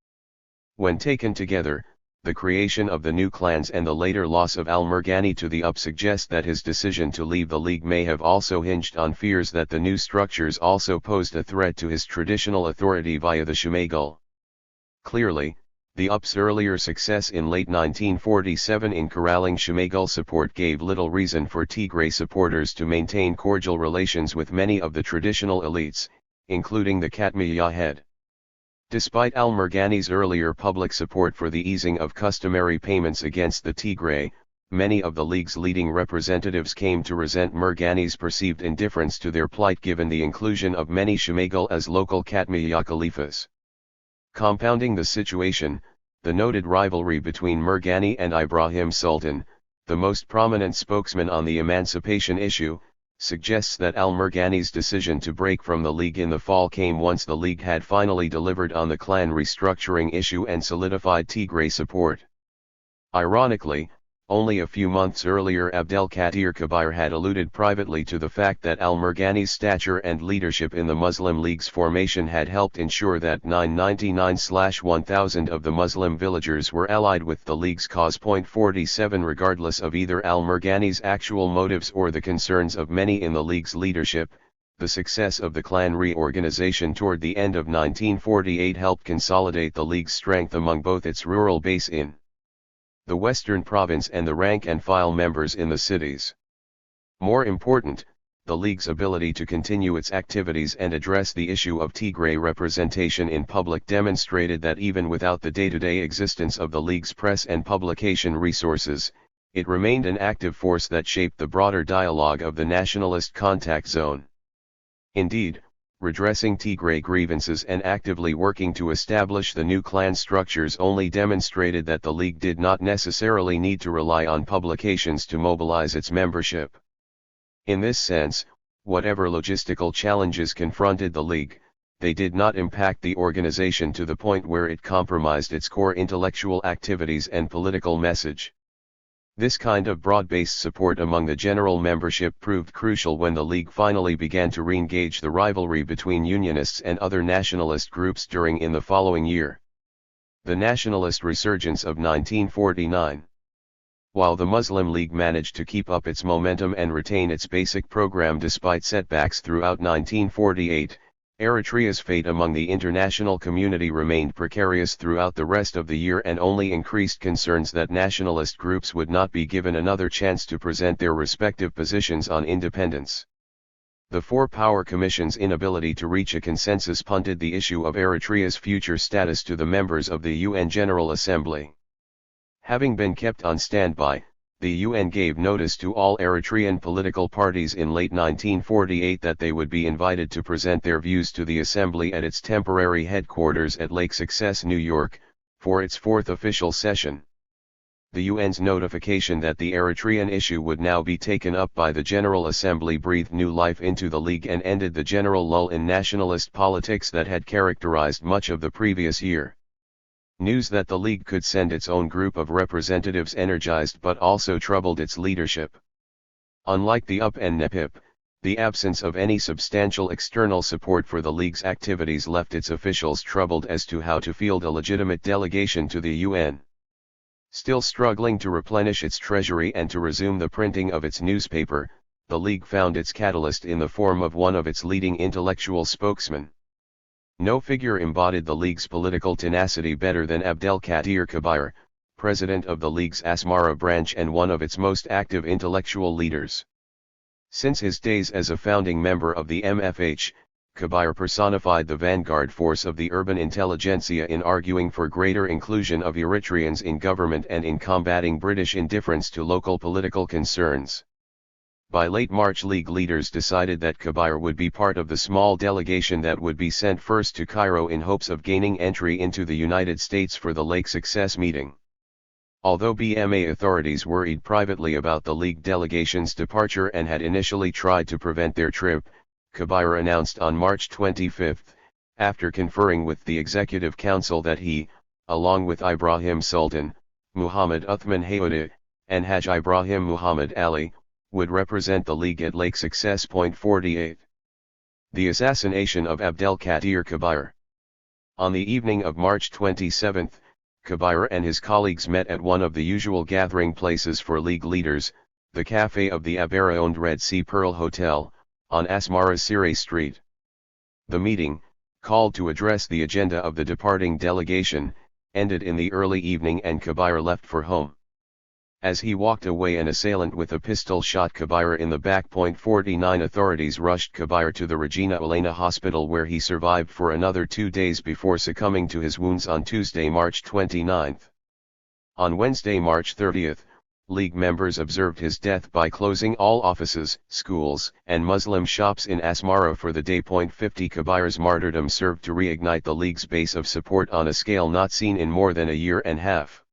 When taken together, the creation of the new clans and the later loss of al-Murghani to the UP suggest that his decision to leave the League may have also hinged on fears that the new structures also posed a threat to his traditional authority via the Shemagul. Clearly, the UP's earlier success in late 1947 in corralling Shemagul support gave little reason for Tigray supporters to maintain cordial relations with many of the traditional elites, including the Katmiya head. Despite al-Murghani's earlier public support for the easing of customary payments against the Tigray, many of the League's leading representatives came to resent Murghani's perceived indifference to their plight given the inclusion of many Shemagul as local Katmiya Khalifas. Compounding the situation, the noted rivalry between Murghani and Ibrahim Sultan, the most prominent spokesman on the emancipation issue, suggests that al-Murgani's decision to break from the League in the fall came once the League had finally delivered on the clan restructuring issue and solidified Tigray support. Ironically, only a few months earlier Abdelkader Kabir had alluded privately to the fact that al-Murgani's stature and leadership in the Muslim League's formation had helped ensure that 999/1000 of the Muslim villagers were allied with the League's cause. 47 Regardless of either al-Murgani's actual motives or the concerns of many in the League's leadership, the success of the clan reorganization toward the end of 1948 helped consolidate the League's strength among both its rural base in the Western Province and the rank-and-file members in the cities. More important, the League's ability to continue its activities and address the issue of Tigray representation in public demonstrated that even without the day-to-day existence of the League's press and publication resources, it remained an active force that shaped the broader dialogue of the nationalist contact zone. Indeed, redressing Tigray grievances and actively working to establish the new clan structures only demonstrated that the League did not necessarily need to rely on publications to mobilize its membership. In this sense, whatever logistical challenges confronted the League, they did not impact the organization to the point where it compromised its core intellectual activities and political message. This kind of broad-based support among the general membership proved crucial when the League finally began to re-engage the rivalry between Unionists and other nationalist groups in the following year. The nationalist resurgence of 1949. While the Muslim League managed to keep up its momentum and retain its basic program despite setbacks throughout 1948, Eritrea's fate among the international community remained precarious throughout the rest of the year and only increased concerns that nationalist groups would not be given another chance to present their respective positions on independence. The Four Power Commission's inability to reach a consensus punted the issue of Eritrea's future status to the members of the UN General Assembly. Having been kept on standby, the UN gave notice to all Eritrean political parties in late 1948 that they would be invited to present their views to the Assembly at its temporary headquarters at Lake Success, New York, for its fourth official session. The UN's notification that the Eritrean issue would now be taken up by the General Assembly breathed new life into the League and ended the general lull in nationalist politics that had characterized much of the previous year. News that the League could send its own group of representatives energized but also troubled its leadership. Unlike the UP and NEPIP, the absence of any substantial external support for the League's activities left its officials troubled as to how to field a legitimate delegation to the UN. Still struggling to replenish its treasury and to resume the printing of its newspaper, the League found its catalyst in the form of one of its leading intellectual spokesmen. No figure embodied the League's political tenacity better than Abdelkader Kabir, president of the League's Asmara branch and one of its most active intellectual leaders. Since his days as a founding member of the MFH, Kabir personified the vanguard force of the urban intelligentsia in arguing for greater inclusion of Eritreans in government and in combating British indifference to local political concerns. By late March, League leaders decided that Kabir would be part of the small delegation that would be sent first to Cairo in hopes of gaining entry into the United States for the Lake Success meeting. Although BMA authorities worried privately about the League delegation's departure and had initially tried to prevent their trip, Kabir announced on March 25, after conferring with the Executive Council, that he, along with Ibrahim Sultan, Muhammad Uthman Hayouda, and Haj Ibrahim Muhammad Ali, would represent the League at Lake Success. 48. The assassination of Abdelkader Kabir. On the evening of March 27, Kabir and his colleagues met at one of the usual gathering places for League leaders, the cafe of the Abera-owned Red Sea Pearl Hotel, on Asmara Sire Street. The meeting, called to address the agenda of the departing delegation, ended in the early evening and Kabir left for home. As he walked away, an assailant with a pistol shot Kabir in the back. 49 Authorities rushed Kabir to the Regina Elena Hospital, where he survived for another 2 days before succumbing to his wounds on Tuesday, March 29. On Wednesday, March 30, League members observed his death by closing all offices, schools, and Muslim shops in Asmara for the day. 50 Kabir's martyrdom served to reignite the League's base of support on a scale not seen in more than a year and a half.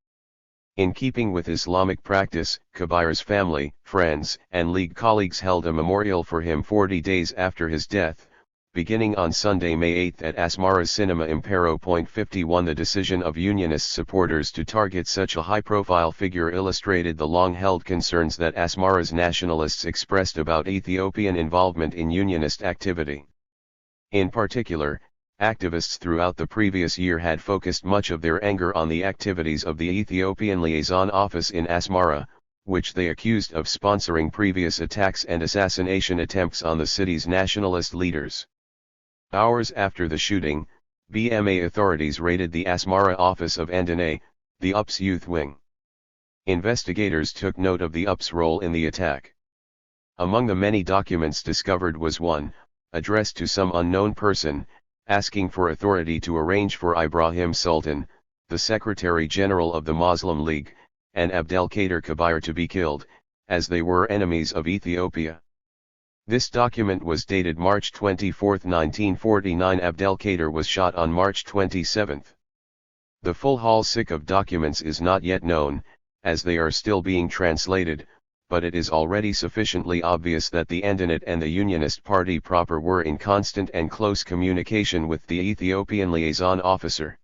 In keeping with Islamic practice, Kabair's family, friends, and League colleagues held a memorial for him 40 days after his death, beginning on Sunday, May 8 at Asmara's Cinema Impero. 51 The decision of Unionist supporters to target such a high-profile figure illustrated the long-held concerns that Asmara's nationalists expressed about Ethiopian involvement in Unionist activity. In particular, activists throughout the previous year had focused much of their anger on the activities of the Ethiopian liaison office in Asmara, which they accused of sponsoring previous attacks and assassination attempts on the city's nationalist leaders. Hours after the shooting, BMA authorities raided the Asmara office of Endene, the UP's youth wing. Investigators took note of the UP's role in the attack. Among the many documents discovered was one, addressed to some unknown person, asking for authority to arrange for Ibrahim Sultan, the Secretary General of the Muslim League, and Abdelkader Kabair to be killed, as they were enemies of Ethiopia. This document was dated March 24, 1949. Abdelkader was shot on March 27. The full haul-sick of documents is not yet known, as they are still being translated, but it is already sufficiently obvious that the Endenit and the Unionist Party proper were in constant and close communication with the Ethiopian liaison officer.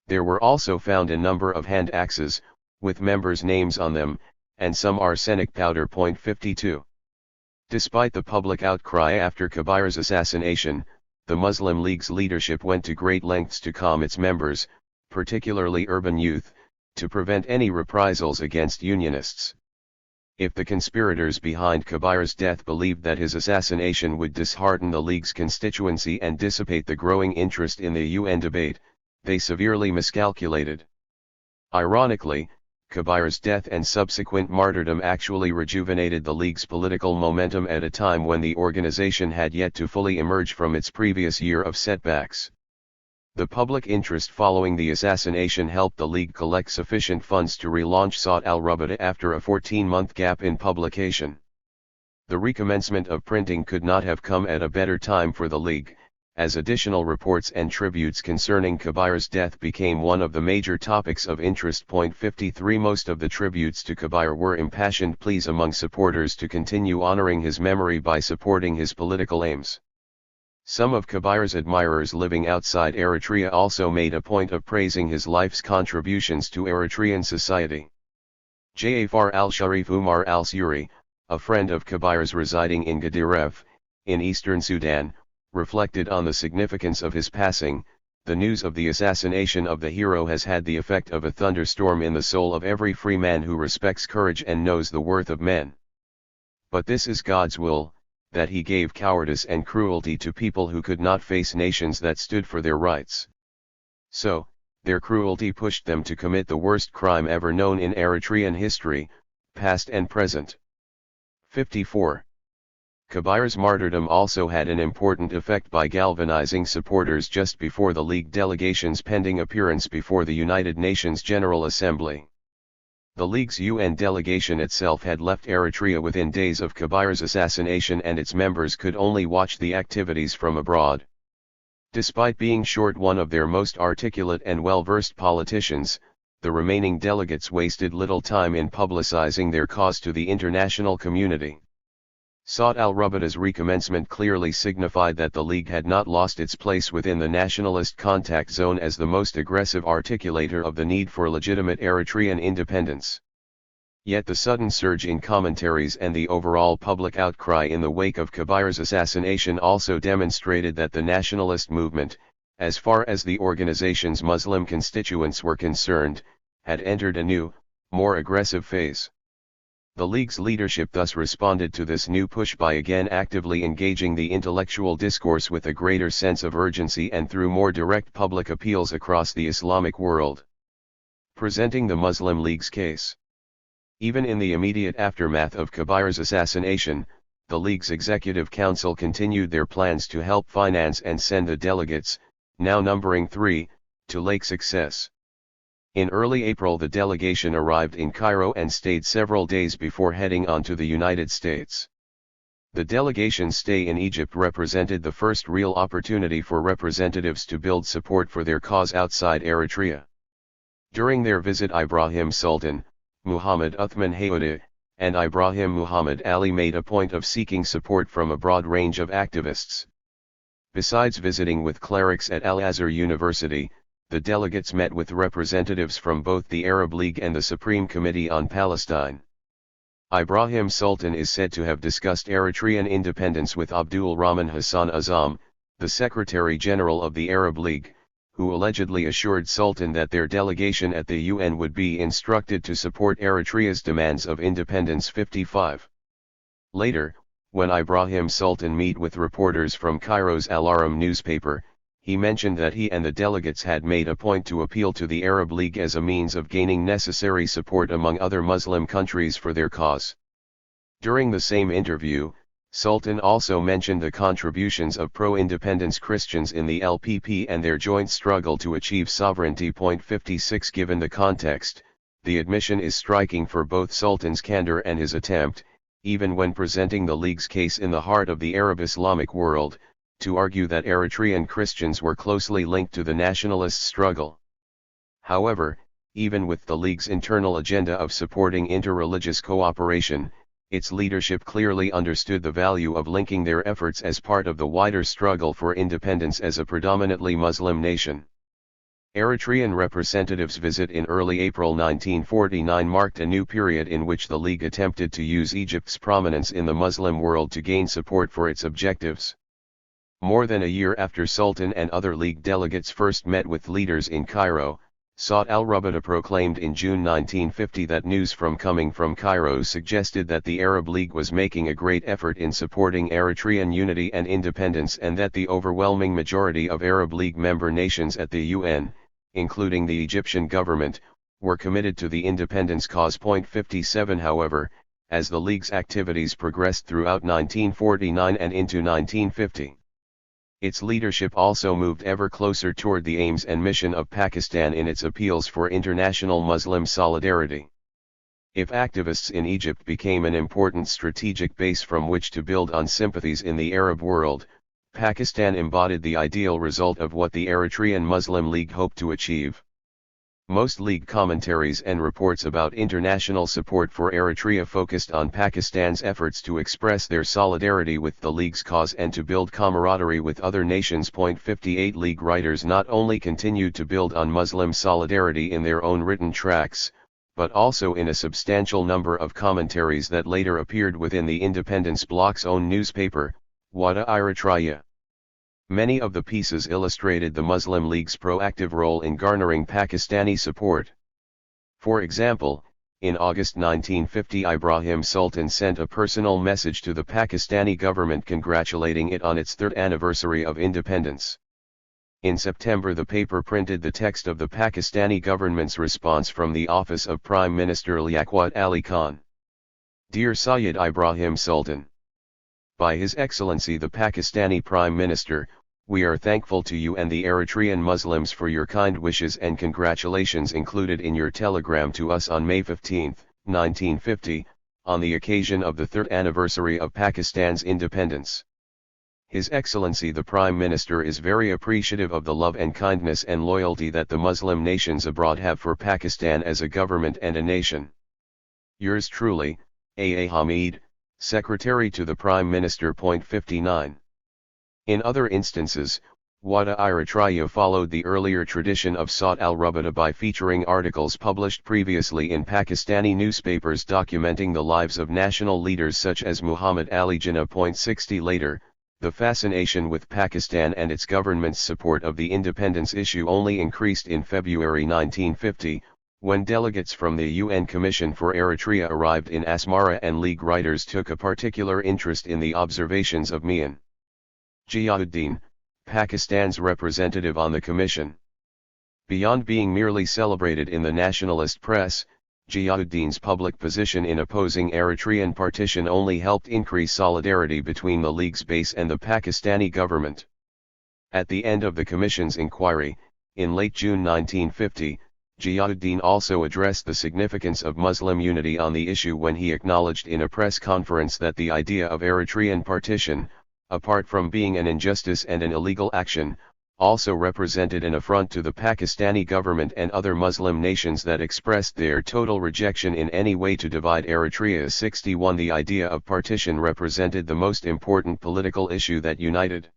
There were also found a number of hand axes, with members' names on them, and some arsenic powder. 52. Despite the public outcry after Kabair's assassination, the Muslim League's leadership went to great lengths to calm its members, particularly urban youth, to prevent any reprisals against Unionists. If the conspirators behind Kabair's death believed that his assassination would dishearten the League's constituency and dissipate the growing interest in the UN debate, they severely miscalculated. Ironically, Kabair's death and subsequent martyrdom actually rejuvenated the League's political momentum at a time when the organization had yet to fully emerge from its previous year of setbacks. The public interest following the assassination helped the League collect sufficient funds to relaunch Sawt al-Rabada after a 14-month gap in publication. The recommencement of printing could not have come at a better time for the League, as additional reports and tributes concerning Kabair's death became one of the major topics of interest. 53 Most of the tributes to Kabair were impassioned pleas among supporters to continue honoring his memory by supporting his political aims. Some of Kabair's admirers living outside Eritrea also made a point of praising his life's contributions to Eritrean society. Jafar al-Sharif Umar al-Suri, a friend of Kabair's residing in Gadiref, in eastern Sudan, reflected on the significance of his passing. The news of the assassination of the hero has had the effect of a thunderstorm in the soul of every free man who respects courage and knows the worth of men. But this is God's will, that he gave cowardice and cruelty to people who could not face nations that stood for their rights. So, their cruelty pushed them to commit the worst crime ever known in Eritrean history, past and present. 54. Kabair's martyrdom also had an important effect by galvanizing supporters just before the League delegation's pending appearance before the United Nations General Assembly. The League's UN delegation itself had left Eritrea within days of Kabair's assassination, and its members could only watch the activities from abroad. Despite being short one of their most articulate and well-versed politicians, the remaining delegates wasted little time in publicizing their cause to the international community. Sawt al-Rabada's recommencement clearly signified that the League had not lost its place within the nationalist contact zone as the most aggressive articulator of the need for legitimate Eritrean independence. Yet the sudden surge in commentaries and the overall public outcry in the wake of Kabair's assassination also demonstrated that the nationalist movement, as far as the organization's Muslim constituents were concerned, had entered a new, more aggressive phase. The League's leadership thus responded to this new push by again actively engaging the intellectual discourse with a greater sense of urgency and through more direct public appeals across the Islamic world. Presenting the Muslim League's case. Even in the immediate aftermath of Kabair's assassination, the League's Executive Council continued their plans to help finance and send the delegates, now numbering 3, to Lake Success. In early April the delegation arrived in Cairo and stayed several days before heading on to the United States. The delegation's stay in Egypt represented the first real opportunity for representatives to build support for their cause outside Eritrea. During their visit, Ibrahim Sultan, Muhammad Uthman Hayouda, and Ibrahim Muhammad Ali made a point of seeking support from a broad range of activists. Besides visiting with clerics at Al-Azhar University, the delegates met with representatives from both the Arab League and the Supreme Committee on Palestine. Ibrahim Sultan is said to have discussed Eritrean independence with Abdul Rahman Hassan Azam, the Secretary General of the Arab League, who allegedly assured Sultan that their delegation at the UN would be instructed to support Eritrea's demands of independence. 55. Later, when Ibrahim Sultan met with reporters from Cairo's Al-Ahram newspaper, he mentioned that he and the delegates had made a point to appeal to the Arab League as a means of gaining necessary support among other Muslim countries for their cause. During the same interview, Sultan also mentioned the contributions of pro-independence Christians in the LPP and their joint struggle to achieve sovereignty. 56 Given the context, the admission is striking for both Sultan's candor and his attempt, even when presenting the League's case in the heart of the Arab Islamic world, to argue that Eritrean Christians were closely linked to the nationalist struggle. However, even with the League's internal agenda of supporting interreligious cooperation, its leadership clearly understood the value of linking their efforts as part of the wider struggle for independence as a predominantly Muslim nation. Eritrean representatives' visit in early April 1949 marked a new period in which the League attempted to use Egypt's prominence in the Muslim world to gain support for its objectives. More than a year after Sultan and other League delegates first met with leaders in Cairo, Saad al-Rabada proclaimed in June 1950 that news coming from Cairo suggested that the Arab League was making a great effort in supporting Eritrean unity and independence, and that the overwhelming majority of Arab League member nations at the UN, including the Egyptian government, were committed to the independence cause. 57 However, as the League's activities progressed throughout 1949 and into 1950, its leadership also moved ever closer toward the aims and mission of Pakistan in its appeals for international Muslim solidarity. If activists in Egypt became an important strategic base from which to build on sympathies in the Arab world, Pakistan embodied the ideal result of what the Eritrean Muslim League hoped to achieve. Most League commentaries and reports about international support for Eritrea focused on Pakistan's efforts to express their solidarity with the League's cause and to build camaraderie with other nations. 58 League writers not only continued to build on Muslim solidarity in their own written tracts, but also in a substantial number of commentaries that later appeared within the independence bloc's own newspaper, Wada Eritrea. Many of the pieces illustrated the Muslim League's proactive role in garnering Pakistani support. For example, in August 1950 Ibrahim Sultan sent a personal message to the Pakistani government congratulating it on its third anniversary of independence. In September the paper printed the text of the Pakistani government's response from the office of Prime Minister Liaquat Ali Khan. Dear Sayyid Ibrahim Sultan, by His Excellency the Pakistani Prime Minister, we are thankful to you and the Eritrean Muslims for your kind wishes and congratulations included in your telegram to us on May 15, 1950, on the occasion of the third anniversary of Pakistan's independence. His Excellency the Prime Minister is very appreciative of the love and kindness and loyalty that the Muslim nations abroad have for Pakistan as a government and a nation. Yours truly, A. Hamid, Secretary to the Prime Minister. 59. In other instances, Wada Eritrea followed the earlier tradition of Saad al-Rabada by featuring articles published previously in Pakistani newspapers documenting the lives of national leaders such as Muhammad Ali Jinnah. 60 Later, the fascination with Pakistan and its government's support of the independence issue only increased in February 1950, when delegates from the UN Commission for Eritrea arrived in Asmara and League writers took a particular interest in the observations of Mian Ziauddin, Pakistan's representative on the commission. Beyond being merely celebrated in the nationalist press, Ziauddin's public position in opposing Eritrean partition only helped increase solidarity between the League's base and the Pakistani government. At the end of the commission's inquiry, in late June 1950, Ziauddin also addressed the significance of Muslim unity on the issue when he acknowledged in a press conference that the idea of Eritrean partition, apart from being an injustice and an illegal action, also represented an affront to the Pakistani government and other Muslim nations that expressed their total rejection in any way to divide Eritrea. 61 The idea of partition represented the most important political issue that united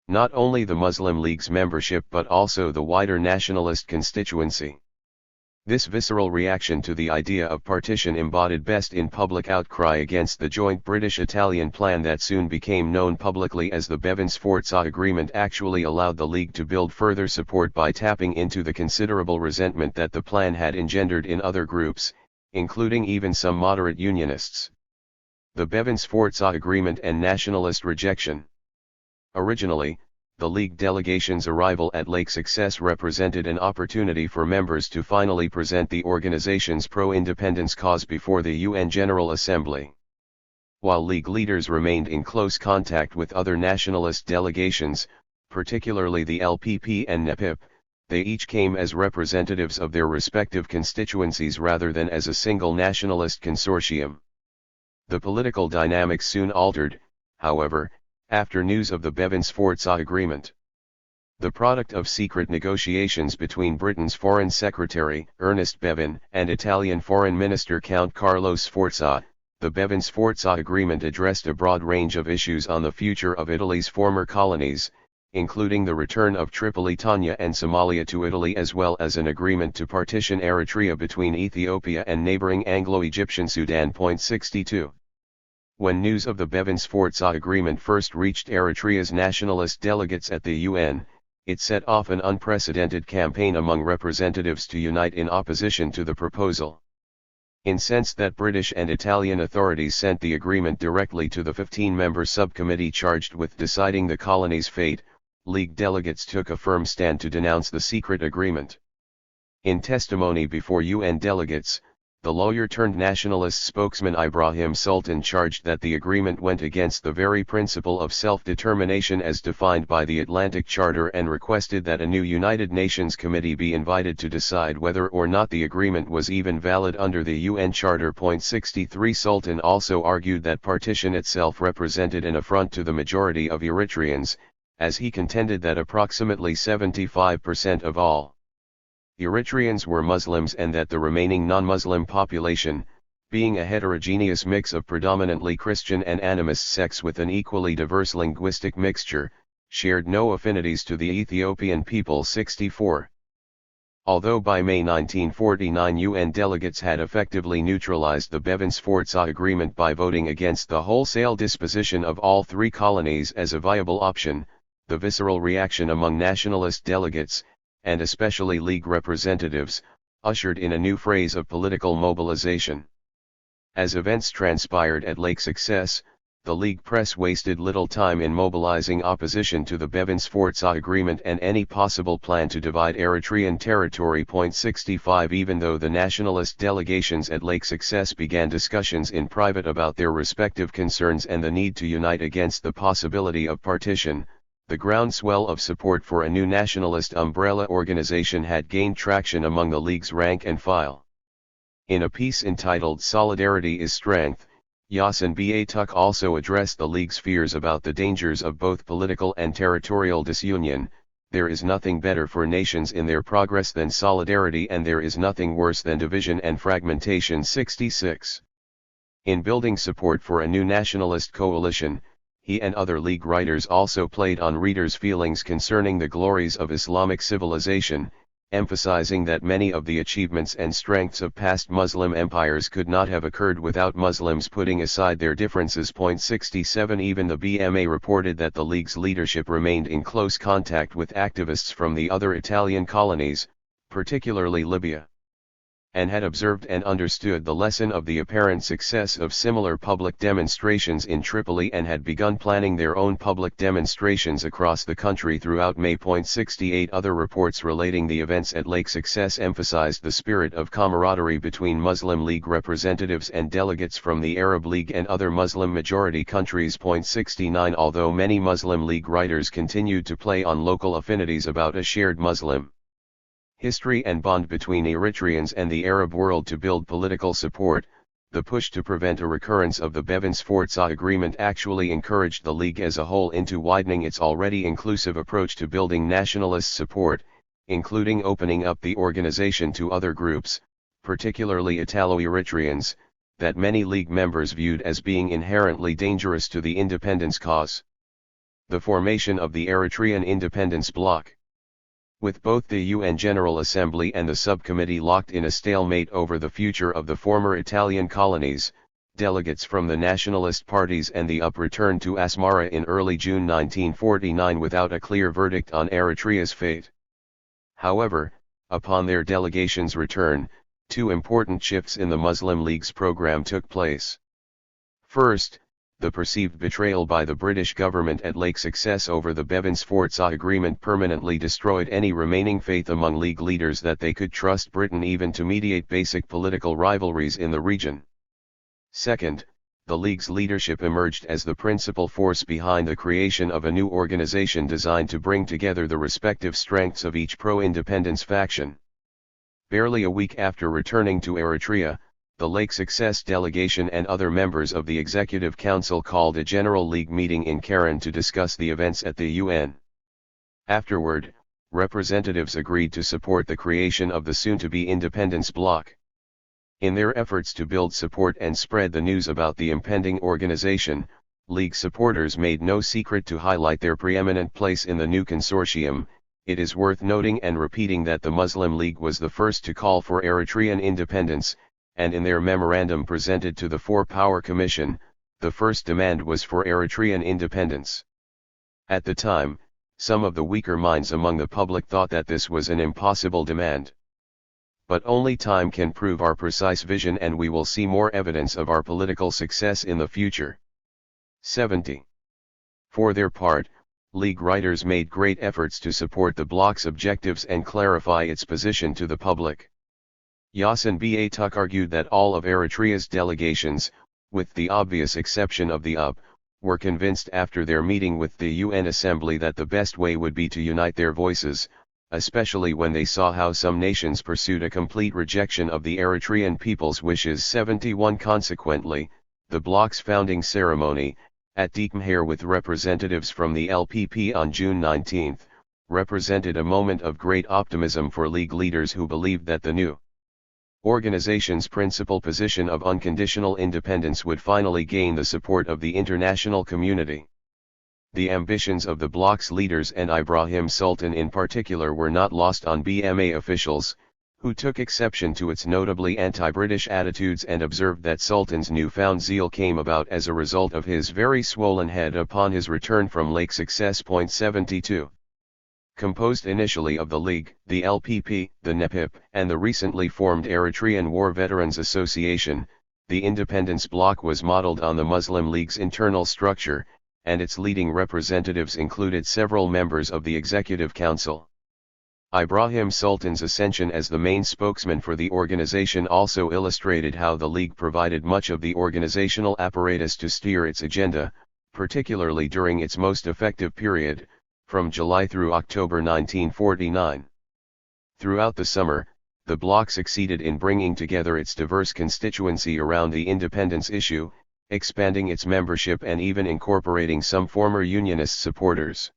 not only the Muslim League's membership but also the wider nationalist constituency. This visceral reaction to the idea of partition embodied best in public outcry against the joint British-Italian plan that soon became known publicly as the Bevins-Forza Agreement actually allowed the League to build further support by tapping into the considerable resentment that the plan had engendered in other groups, including even some moderate unionists. The Bevins-Forza Agreement and nationalist rejection. Originally, the League delegation's arrival at Lake Success represented an opportunity for members to finally present the organization's pro-independence cause before the UN General Assembly. While League leaders remained in close contact with other nationalist delegations, particularly the LPP and NEPIP, they each came as representatives of their respective constituencies rather than as a single nationalist consortium. The political dynamics soon altered, however, after news of the Bevins-Forza Agreement. The product of secret negotiations between Britain's Foreign Secretary, Ernest Bevin, and Italian Foreign Minister Count Carlo Sforza, the Bevins-Forza Agreement addressed a broad range of issues on the future of Italy's former colonies, including the return of Tripolitania and Somalia to Italy as well as an agreement to partition Eritrea between Ethiopia and neighboring Anglo-Egyptian Sudan. 62. When news of the Bevins-Forza Agreement first reached Eritrea's nationalist delegates at the UN, it set off an unprecedented campaign among representatives to unite in opposition to the proposal. Incensed that British and Italian authorities sent the agreement directly to the 15-member subcommittee charged with deciding the colony's fate, League delegates took a firm stand to denounce the secret agreement. In testimony before UN delegates, the lawyer-turned-nationalist spokesman Ibrahim Sultan charged that the agreement went against the very principle of self-determination as defined by the Atlantic Charter and requested that a new United Nations committee be invited to decide whether or not the agreement was even valid under the UN Charter. 63 Sultan also argued that partition itself represented an affront to the majority of Eritreans, as he contended that approximately 75% of all Eritreans were Muslims and that the remaining non-Muslim population, being a heterogeneous mix of predominantly Christian and animist sects with an equally diverse linguistic mixture, shared no affinities to the Ethiopian people. 64. Although by May 1949 UN delegates had effectively neutralized the Bevins-Forza Agreement by voting against the wholesale disposition of all three colonies as a viable option, the visceral reaction among nationalist delegates, and especially League representatives, ushered in a new phase of political mobilization. As events transpired at Lake Success, the League press wasted little time in mobilizing opposition to the Bevins-Forza Agreement and any possible plan to divide Eritrean territory. 65 Even though the nationalist delegations at Lake Success began discussions in private about their respective concerns and the need to unite against the possibility of partition, the groundswell of support for a new nationalist umbrella organization had gained traction among the League's rank and file. In a piece entitled "Solidarity is Strength," Yasin B'Atuk also addressed the League's fears about the dangers of both political and territorial disunion. There is nothing better for nations in their progress than solidarity, and there is nothing worse than division and fragmentation. 66. In building support for a new nationalist coalition, he and other League writers also played on readers' feelings concerning the glories of Islamic civilization, emphasizing that many of the achievements and strengths of past Muslim empires could not have occurred without Muslims putting aside their differences. 67 Even the BMA reported that the League's leadership remained in close contact with activists from the other Italian colonies, particularly Libya, and had observed and understood the lesson of the apparent success of similar public demonstrations in Tripoli and had begun planning their own public demonstrations across the country throughout May. 68 Other reports relating the events at Lake Success emphasized the spirit of camaraderie between Muslim League representatives and delegates from the Arab League and other Muslim-majority countries. 69 Although many Muslim League writers continued to play on local affinities about a shared Muslim history and bond between Eritreans and the Arab world to build political support, the push to prevent a recurrence of the Bevins-Forza agreement actually encouraged the League as a whole into widening its already inclusive approach to building nationalist support, including opening up the organization to other groups, particularly Italo-Eritreans, that many League members viewed as being inherently dangerous to the independence cause. The formation of the Eritrean Independence Bloc. With both the UN General Assembly and the subcommittee locked in a stalemate over the future of the former Italian colonies, delegates from the nationalist parties and the UP returned to Asmara in early June 1949 without a clear verdict on Eritrea's fate. However, upon their delegation's return, two important shifts in the Muslim League's program took place. First, the perceived betrayal by the British government at Lake Success over the Bevins-Forza agreement permanently destroyed any remaining faith among League leaders that they could trust Britain even to mediate basic political rivalries in the region. Second, the League's leadership emerged as the principal force behind the creation of a new organization designed to bring together the respective strengths of each pro-independence faction. Barely a week after returning to Eritrea, the Lake Success delegation and other members of the Executive Council called a General League meeting in Karen to discuss the events at the UN. Afterward, representatives agreed to support the creation of the soon-to-be Independence Bloc. In their efforts to build support and spread the news about the impending organization, League supporters made no secret to highlight their preeminent place in the new consortium. It is worth noting and repeating that the Muslim League was the first to call for Eritrean independence, and in their memorandum presented to the Four-Power Commission, the first demand was for Eritrean independence. At the time, some of the weaker minds among the public thought that this was an impossible demand. But only time can prove our precise vision, and we will see more evidence of our political success in the future. 70. For their part, League writers made great efforts to support the bloc's objectives and clarify its position to the public. Yasin B'Atuk argued that all of Eritrea's delegations, with the obvious exception of the UP, were convinced after their meeting with the UN Assembly that the best way would be to unite their voices, especially when they saw how some nations pursued a complete rejection of the Eritrean people's wishes. 71. Consequently, the bloc's founding ceremony, at Deekmhair with representatives from the LPP on June 19, represented a moment of great optimism for League leaders who believed that the new organization's principal position of unconditional independence would finally gain the support of the international community. The ambitions of the bloc's leaders and Ibrahim Sultan in particular were not lost on BMA officials, who took exception to its notably anti-British attitudes and observed that Sultan's newfound zeal came about as a result of his very swollen head upon his return from Lake Success. 72. Composed initially of the League, the LPP, the NEPIP, and the recently formed Eritrean War Veterans Association, the Independence Bloc was modeled on the Muslim League's internal structure, and its leading representatives included several members of the Executive Council. Ibrahim Sultan's ascension as the main spokesman for the organization also illustrated how the League provided much of the organizational apparatus to steer its agenda, particularly during its most effective period, from July through October 1949. Throughout the summer, the bloc succeeded in bringing together its diverse constituency around the independence issue, expanding its membership and even incorporating some former Unionist supporters.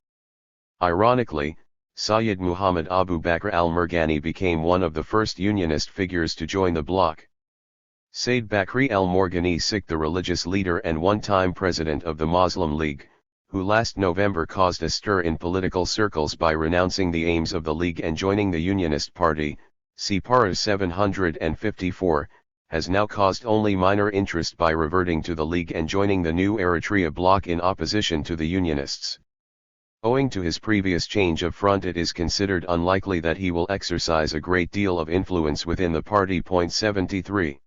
Ironically, Sayyid Muhammad Abu Bakr al-Murghani became one of the first Unionist figures to join the bloc. Said Bakri al-Morghani, the religious leader and one-time president of the Muslim League, who last November caused a stir in political circles by renouncing the aims of the League and joining the Unionist Party, see Para 754, has now caused only minor interest by reverting to the League and joining the new Eritrea bloc in opposition to the Unionists. Owing to his previous change of front, it is considered unlikely that he will exercise a great deal of influence within the party. 73.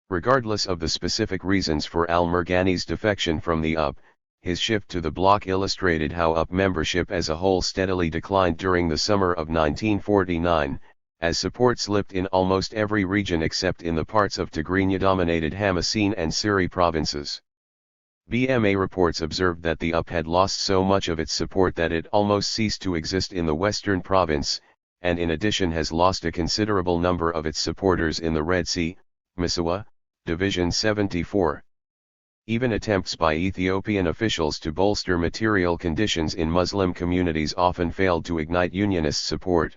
Regardless of the specific reasons for al-Murghani's defection from the UP, his shift to the bloc illustrated how UP membership as a whole steadily declined during the summer of 1949, as support slipped in almost every region except in the parts of Tigrinya-dominated Hamasien and Siri provinces. BMA reports observed that the UP had lost so much of its support that it almost ceased to exist in the western province, and in addition has lost a considerable number of its supporters in the Red Sea, Misawa, Division 74. Even attempts by Ethiopian officials to bolster material conditions in Muslim communities often failed to ignite unionist support.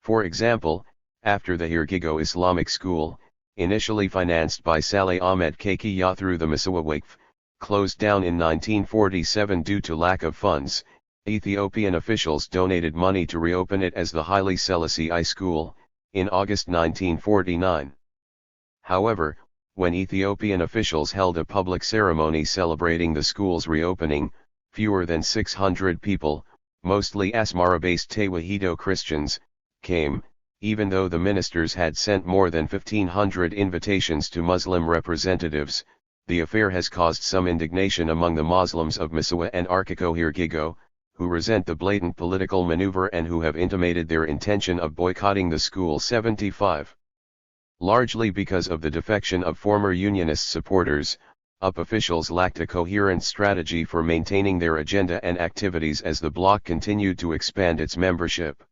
For example, after the Hirgigo Islamic School, initially financed by Saleh Ahmed Kakiya through the Misawa Waqf, closed down in 1947 due to lack of funds, Ethiopian officials donated money to reopen it as the Haile Selassie I School, in August 1949. However, when Ethiopian officials held a public ceremony celebrating the school's reopening, fewer than 600 people, mostly Asmara-based Tewahedo Christians, came, even though the ministers had sent more than 1,500 invitations to Muslim representatives. The affair has caused some indignation among the Muslims of Misawa and Arkiko Hirgigo, who resent the blatant political maneuver and who have intimated their intention of boycotting the school 75. Largely because of the defection of former unionist supporters, UP officials lacked a coherent strategy for maintaining their agenda and activities as the bloc continued to expand its membership.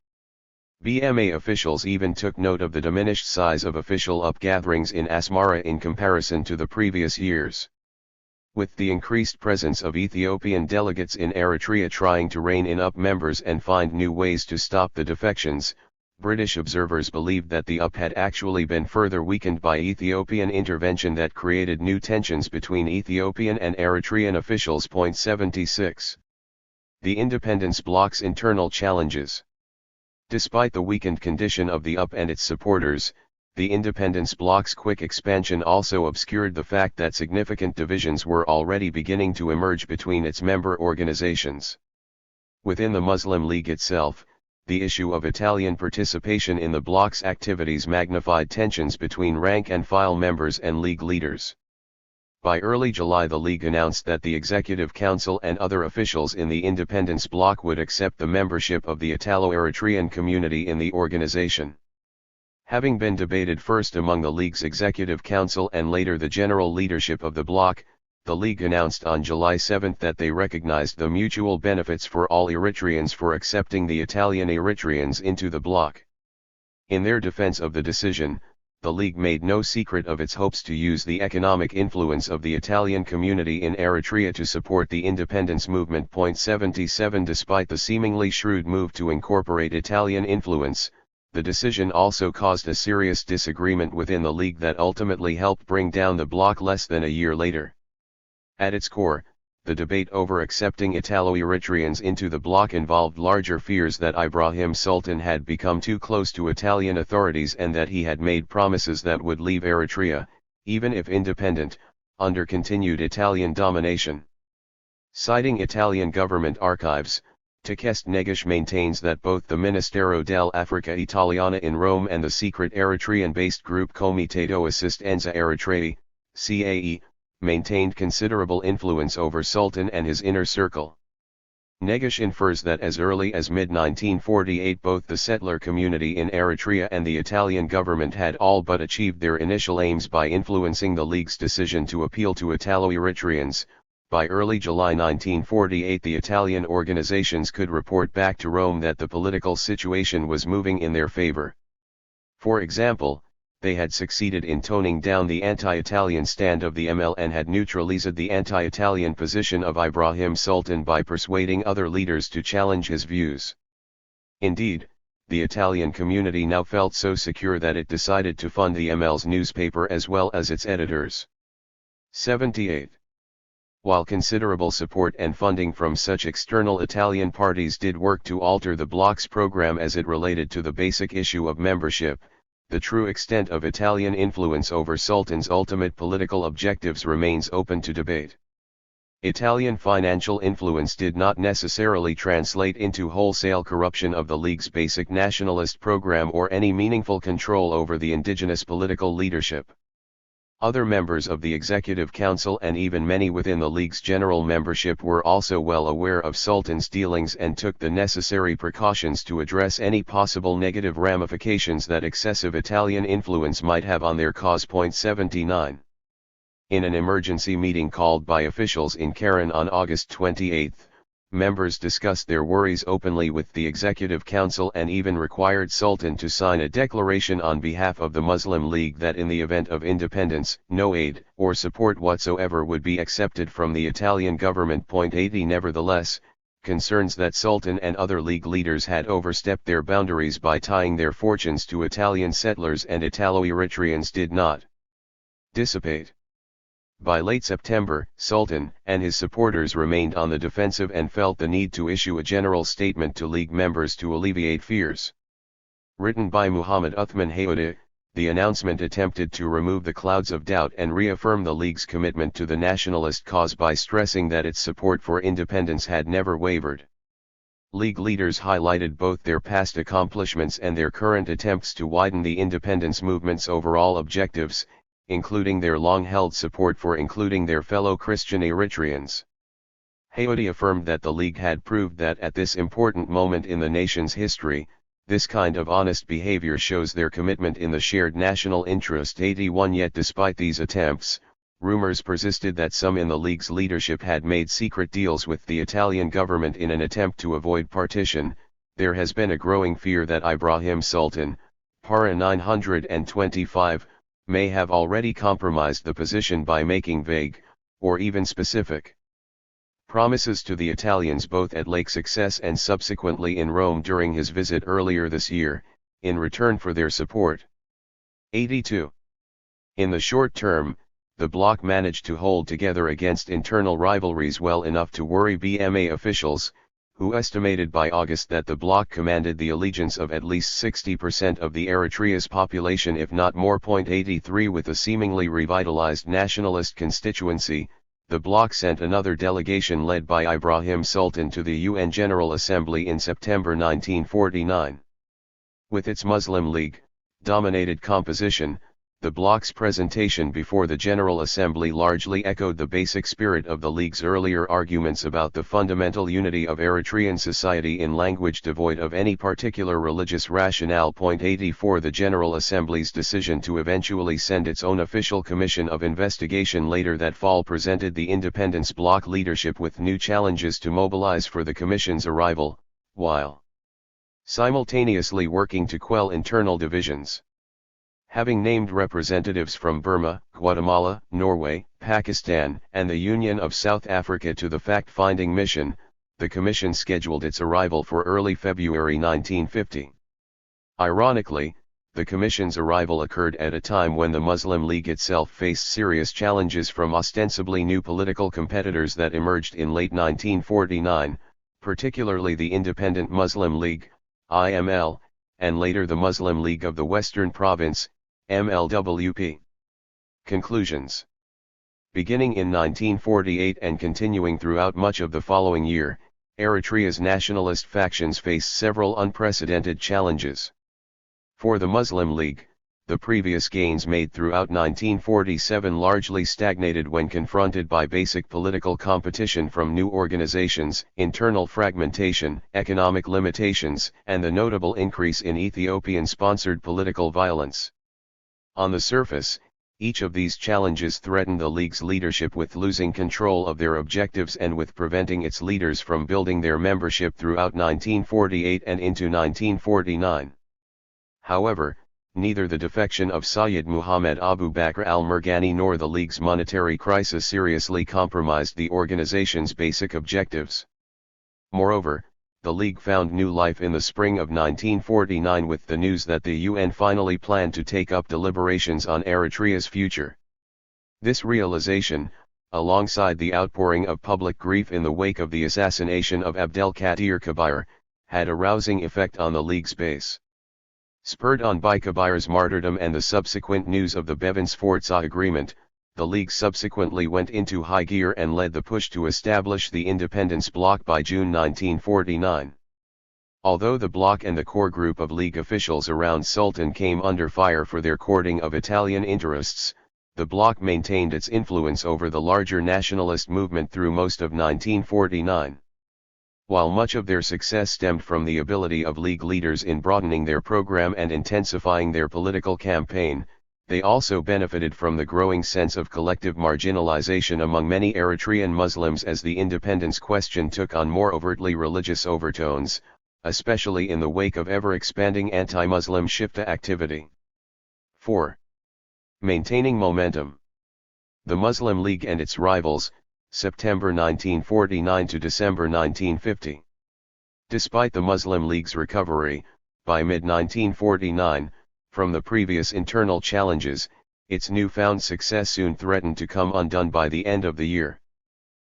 BMA officials even took note of the diminished size of official UP gatherings in Asmara in comparison to the previous years. With the increased presence of Ethiopian delegates in Eritrea trying to rein in UP members and find new ways to stop the defections, British observers believed that the UP had actually been further weakened by Ethiopian intervention that created new tensions between Ethiopian and Eritrean officials. 76. The independence bloc's internal challenges. Despite the weakened condition of the UP and its supporters, the independence bloc's quick expansion also obscured the fact that significant divisions were already beginning to emerge between its member organizations. Within the Muslim League itself, the issue of Italian participation in the bloc's activities magnified tensions between rank-and-file members and League leaders. By early July, the League announced that the Executive Council and other officials in the independence bloc would accept the membership of the Italo-Eritrean community in the organization. Having been debated first among the League's Executive Council and later the general leadership of the bloc, the League announced on July 7 that they recognized the mutual benefits for all Eritreans for accepting the Italian Eritreans into the bloc. In their defense of the decision, the League made no secret of its hopes to use the economic influence of the Italian community in Eritrea to support the independence movement. 77 Despite the seemingly shrewd move to incorporate Italian influence, the decision also caused a serious disagreement within the League that ultimately helped bring down the bloc less than a year later. At its core, the debate over accepting Italo-Eritreans into the bloc involved larger fears that Ibrahim Sultan had become too close to Italian authorities and that he had made promises that would leave Eritrea, even if independent, under continued Italian domination. Citing Italian government archives, Tekest Negish maintains that both the Ministero dell'Africa Italiana in Rome and the secret Eritrean-based group Comitato Assistenza Eritrei, CAE, maintained considerable influence over Sultan and his inner circle. Negish infers that as early as mid-1948 both the settler community in Eritrea and the Italian government had all but achieved their initial aims by influencing the League's decision to appeal to Italo-Eritreans. By early July 1948 the Italian organizations could report back to Rome that the political situation was moving in their favor. For example, they had succeeded in toning down the anti-Italian stand of the ML and had neutralized the anti-Italian position of Ibrahim Sultan by persuading other leaders to challenge his views. Indeed, the Italian community now felt so secure that it decided to fund the ML's newspaper as well as its editors. 78. While considerable support and funding from such external Italian parties did work to alter the bloc's program as it related to the basic issue of membership, the true extent of Italian influence over Sultan's ultimate political objectives remains open to debate. Italian financial influence did not necessarily translate into wholesale corruption of the League's basic nationalist program or any meaningful control over the indigenous political leadership. Other members of the Executive Council and even many within the League's general membership were also well aware of Sultan's dealings and took the necessary precautions to address any possible negative ramifications that excessive Italian influence might have on their cause. 79. In an emergency meeting called by officials in Keren on August 28, members discussed their worries openly with the Executive Council and even required Sultan to sign a declaration on behalf of the Muslim League that in the event of independence, no aid or support whatsoever would be accepted from the Italian government. 80 Nevertheless, concerns that Sultan and other League leaders had overstepped their boundaries by tying their fortunes to Italian settlers and Italo-Eritreans did not dissipate. By late September, Sultan and his supporters remained on the defensive and felt the need to issue a general statement to League members to alleviate fears. Written by Muhammad Uthman Hayouda, the announcement attempted to remove the clouds of doubt and reaffirm the League's commitment to the nationalist cause by stressing that its support for independence had never wavered. League leaders highlighted both their past accomplishments and their current attempts to widen the independence movement's overall objectives, including their long-held support for including their fellow Christian Eritreans. Hayouda affirmed that the League had proved that at this important moment in the nation's history, this kind of honest behavior shows their commitment in the shared national interest. 81 Yet despite these attempts, rumors persisted that some in the League's leadership had made secret deals with the Italian government in an attempt to avoid partition. There has been a growing fear that Ibrahim Sultan, para 925, may have already compromised the position by making vague, or even specific, promises to the Italians both at Lake Success and subsequently in Rome during his visit earlier this year, in return for their support. 82. In the short term, the bloc managed to hold together against internal rivalries well enough to worry BMA officials, who estimated by August that the bloc commanded the allegiance of at least 60% of the Eritrea's population if not more. 83 With a seemingly revitalized nationalist constituency, the bloc sent another delegation led by Ibrahim Sultan to the UN General Assembly in September 1949. With its Muslim League-dominated composition, the bloc's presentation before the General Assembly largely echoed the basic spirit of the League's earlier arguments about the fundamental unity of Eritrean society in language devoid of any particular religious rationale. 84 The General Assembly's decision to eventually send its own official commission of investigation later that fall presented the independence bloc leadership with new challenges to mobilize for the commission's arrival, while simultaneously working to quell internal divisions. Having named representatives from Burma, Guatemala, Norway, Pakistan, and the Union of South Africa to the fact-finding mission, the Commission scheduled its arrival for early February 1950. Ironically, the Commission's arrival occurred at a time when the Muslim League itself faced serious challenges from ostensibly new political competitors that emerged in late 1949, particularly the Independent Muslim League, IML, and later the Muslim League of the Western Province, MLWP. Conclusions. Beginning in 1948 and continuing throughout much of the following year, Eritrea's nationalist factions faced several unprecedented challenges. For the Muslim League, the previous gains made throughout 1947 largely stagnated when confronted by basic political competition from new organizations, internal fragmentation, economic limitations, and the notable increase in Ethiopian-sponsored political violence. On the surface, each of these challenges threatened the League's leadership with losing control of their objectives and with preventing its leaders from building their membership throughout 1948 and into 1949. However, neither the defection of Sayyid Muhammad Abu Bakr al-Murghani nor the League's monetary crisis seriously compromised the organization's basic objectives. Moreover, the League found new life in the spring of 1949 with the news that the UN finally planned to take up deliberations on Eritrea's future. This realization, alongside the outpouring of public grief in the wake of the assassination of Abdelkader Kabir, had a rousing effect on the League's base. Spurred on by Kabir's martyrdom and the subsequent news of the Bevins-Forza agreement, the League subsequently went into high gear and led the push to establish the independence bloc by June 1949. Although the bloc and the core group of League officials around Sultan came under fire for their courting of Italian interests, the bloc maintained its influence over the larger nationalist movement through most of 1949. While much of their success stemmed from the ability of League leaders in broadening their program and intensifying their political campaign, They also benefited from the growing sense of collective marginalization among many Eritrean Muslims as the independence question took on more overtly religious overtones, especially in the wake of ever-expanding anti-Muslim Shifta activity. 4. Maintaining momentum. The Muslim League and its rivals, September 1949 to December 1950. Despite the Muslim League's recovery, by mid-1949, from the previous internal challenges, its newfound success soon threatened to come undone by the end of the year.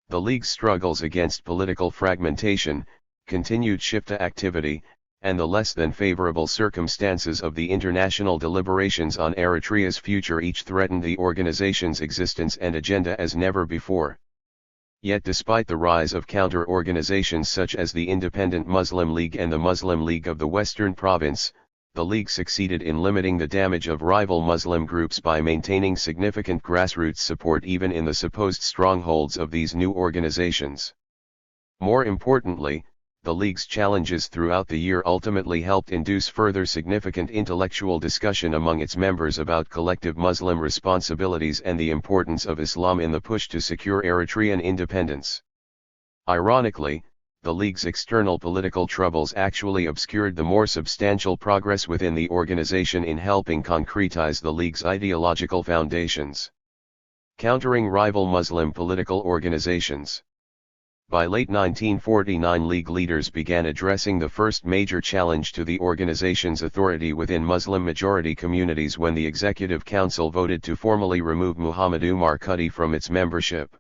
The League's struggles against political fragmentation, continued Shifta activity, and the less than favorable circumstances of the international deliberations on Eritrea's future each threatened the organization's existence and agenda as never before. Yet despite the rise of counter-organizations such as the Independent Muslim League and the Muslim League of the Western Province, the League succeeded in limiting the damage of rival Muslim groups by maintaining significant grassroots support even in the supposed strongholds of these new organizations. More importantly, the League's challenges throughout the year ultimately helped induce further significant intellectual discussion among its members about collective Muslim responsibilities and the importance of Islam in the push to secure Eritrean independence. Ironically, the League's external political troubles actually obscured the more substantial progress within the organization in helping concretize the League's ideological foundations. Countering rival Muslim political organizations. By late 1949, League leaders began addressing the first major challenge to the organization's authority within Muslim-majority communities when the Executive Council voted to formally remove Muhammad Umar Kudi from its membership.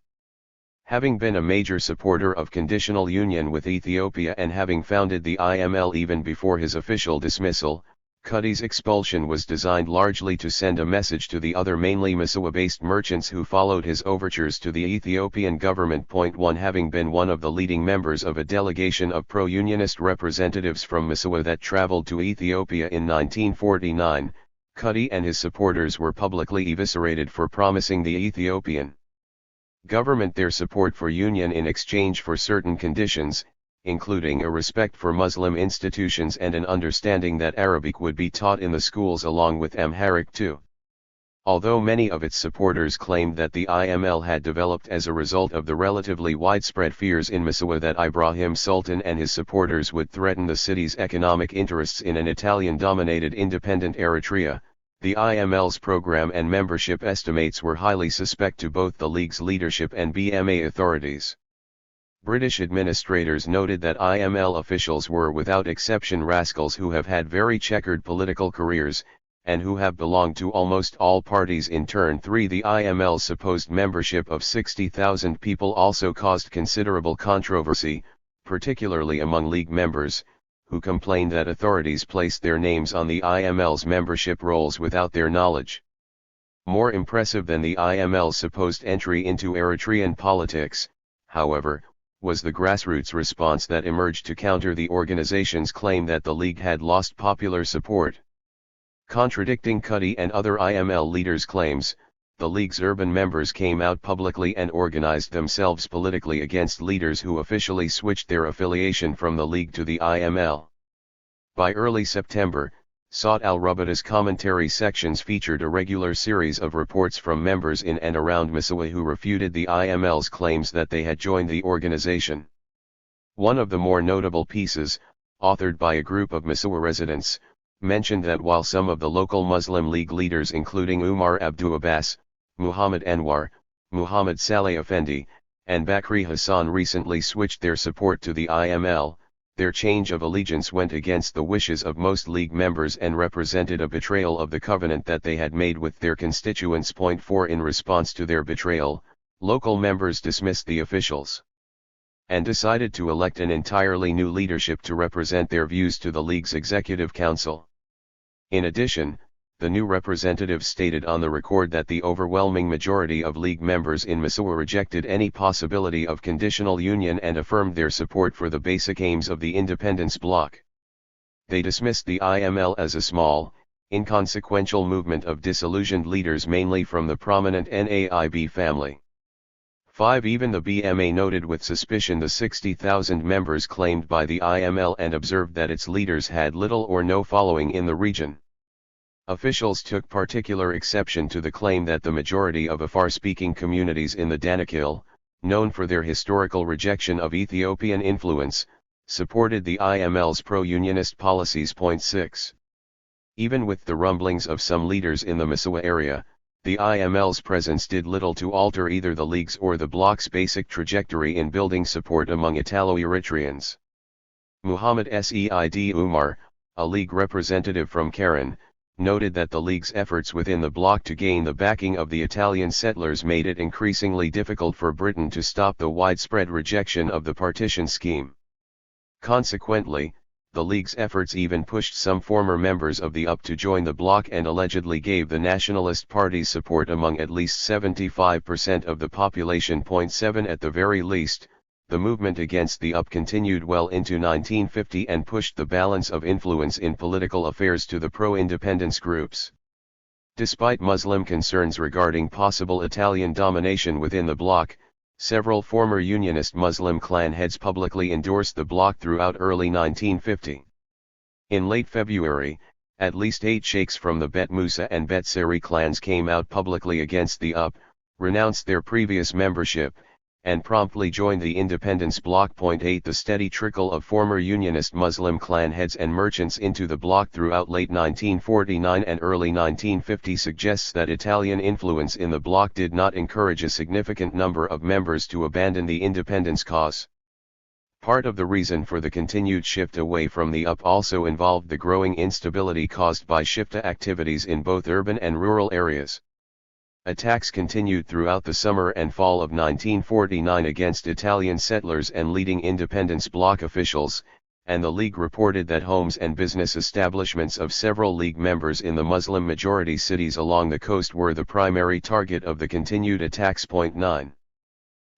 Having been a major supporter of conditional union with Ethiopia and having founded the IML even before his official dismissal, Kudi's expulsion was designed largely to send a message to the other mainly Missouri-based merchants who followed his overtures to the Ethiopian government. 1. Having been one of the leading members of a delegation of pro-unionist representatives from Missouri that traveled to Ethiopia in 1949, Kudi and his supporters were publicly eviscerated for promising the Ethiopian government their support for union in exchange for certain conditions, including a respect for Muslim institutions and an understanding that Arabic would be taught in the schools along with Amharic too. Although many of its supporters claimed that the IML had developed as a result of the relatively widespread fears in Missouri that Ibrahim Sultan and his supporters would threaten the city's economic interests in an Italian-dominated independent Eritrea, the IML's program and membership estimates were highly suspect to both the League's leadership and BMA authorities. British administrators noted that IML officials were without exception rascals who have had very checkered political careers, and who have belonged to almost all parties in turn. 3. The IML's supposed membership of 60,000 people also caused considerable controversy, particularly among League members, who complained that authorities placed their names on the IML's membership rolls without their knowledge. More impressive than the IML's supposed entry into Eritrean politics, however, was the grassroots response that emerged to counter the organization's claim that the League had lost popular support. Contradicting Kudi and other IML leaders' claims, the League's urban members came out publicly and organized themselves politically against leaders who officially switched their affiliation from the League to the IML. By early September, Saud al-Rabita's commentary sections featured a regular series of reports from members in and around Missouri who refuted the IML's claims that they had joined the organization. One of the more notable pieces, authored by a group of Missouri residents, mentioned that while some of the local Muslim League leaders including Umar Abdu Abbas, Muhammad Anwar, Muhammad Saleh Effendi, and Bakri Hassan recently switched their support to the IML, their change of allegiance went against the wishes of most League members and represented a betrayal of the covenant that they had made with their constituents. 4. In response to their betrayal, local members dismissed the officials and decided to elect an entirely new leadership to represent their views to the League's Executive Council. In addition, the new representatives stated on the record that the overwhelming majority of League members in Missouri rejected any possibility of conditional union and affirmed their support for the basic aims of the independence bloc. They dismissed the IML as a small, inconsequential movement of disillusioned leaders mainly from the prominent NAIB family. 5. Even the BMA noted with suspicion the 60,000 members claimed by the IML and observed that its leaders had little or no following in the region. Officials took particular exception to the claim that the majority of Afar-speaking communities in the Danakil, known for their historical rejection of Ethiopian influence, supported the IML's pro-unionist policies. 6. Even with the rumblings of some leaders in the Masawa area, the IML's presence did little to alter either the League's or the bloc's basic trajectory in building support among Italo-Eritreans. Muhammad Said Umar, a League representative from Karen, noted that the League's efforts within the bloc to gain the backing of the Italian settlers made it increasingly difficult for Britain to stop the widespread rejection of the partition scheme. Consequently, the League's efforts even pushed some former members of the UP to join the bloc and allegedly gave the Nationalist Party's support among at least 75% of the population. 7 At the very least, the movement against the UP continued well into 1950 and pushed the balance of influence in political affairs to the pro-independence groups. Despite Muslim concerns regarding possible Italian domination within the bloc, several former Unionist Muslim clan heads publicly endorsed the bloc throughout early 1950. In late February, at least 8 sheikhs from the Bet Musa and Bet Seri clans came out publicly against the UP, renounced their previous membership, and promptly joined the independence bloc. 8 The steady trickle of former Unionist Muslim clan heads and merchants into the bloc throughout late 1949 and early 1950 suggests that Italian influence in the bloc did not encourage a significant number of members to abandon the independence cause. Part of the reason for the continued shift away from the UP also involved the growing instability caused by Shifta activities in both urban and rural areas. Attacks continued throughout the summer and fall of 1949 against Italian settlers and leading independence bloc officials, and the League reported that homes and business establishments of several League members in the Muslim-majority cities along the coast were the primary target of the continued attacks. 9.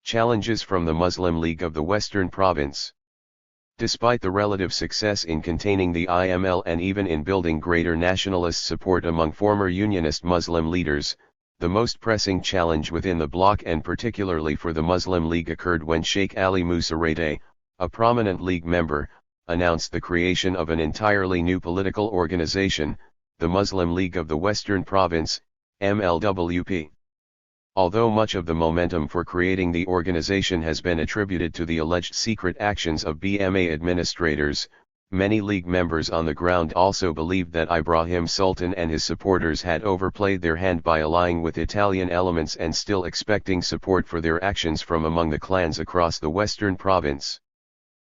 Challenges from the Muslim League of the Western Province. Despite the relative success in containing the IML and even in building greater nationalist support among former Unionist Muslim leaders, the most pressing challenge within the bloc and particularly for the Muslim League occurred when Sheikh Ali Musa Rete, a prominent League member, announced the creation of an entirely new political organization, the Muslim League of the Western Province, MLWP. Although much of the momentum for creating the organization has been attributed to the alleged secret actions of BMA administrators, many League members on the ground also believed that Ibrahim Sultan and his supporters had overplayed their hand by allying with Italian elements and still expecting support for their actions from among the clans across the Western Province.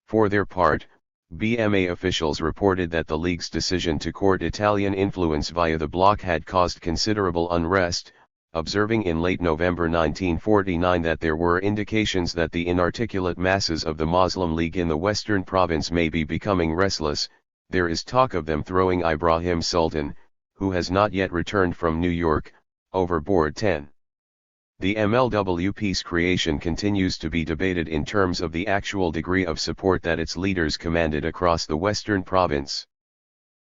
For their part, BMA officials reported that the League's decision to court Italian influence via the bloc had caused considerable unrest, observing in late November 1949 that there were indications that the inarticulate masses of the Muslim League in the Western Province may be becoming restless. There is talk of them throwing Ibrahim Sultan, who has not yet returned from New York, overboard. 10. The MLWP's creation continues to be debated in terms of the actual degree of support that its leaders commanded across the Western Province.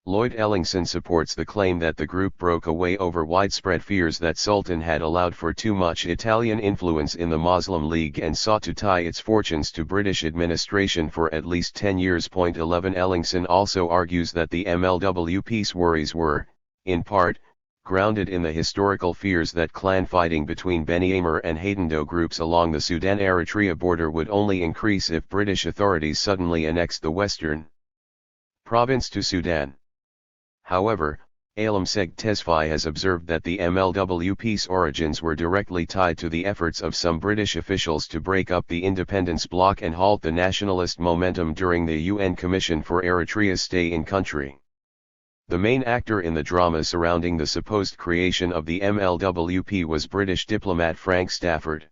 Lloyd Ellingson supports the claim that the group broke away over widespread fears that Sultan had allowed for too much Italian influence in the Muslim League and sought to tie its fortunes to British administration for at least 10 years. 11 Ellingson also argues that the MLWP's worries were, in part, grounded in the historical fears that clan fighting between Beni Amr and Haydendo groups along the Sudan-Eritrea border would only increase if British authorities suddenly annexed the western province to Sudan. However, Alamseg Tesfaye has observed that the MLWP's origins were directly tied to the efforts of some British officials to break up the independence bloc and halt the nationalist momentum during the UN Commission for Eritrea's stay in country. The main actor in the drama surrounding the supposed creation of the MLWP was British diplomat Frank Stafford.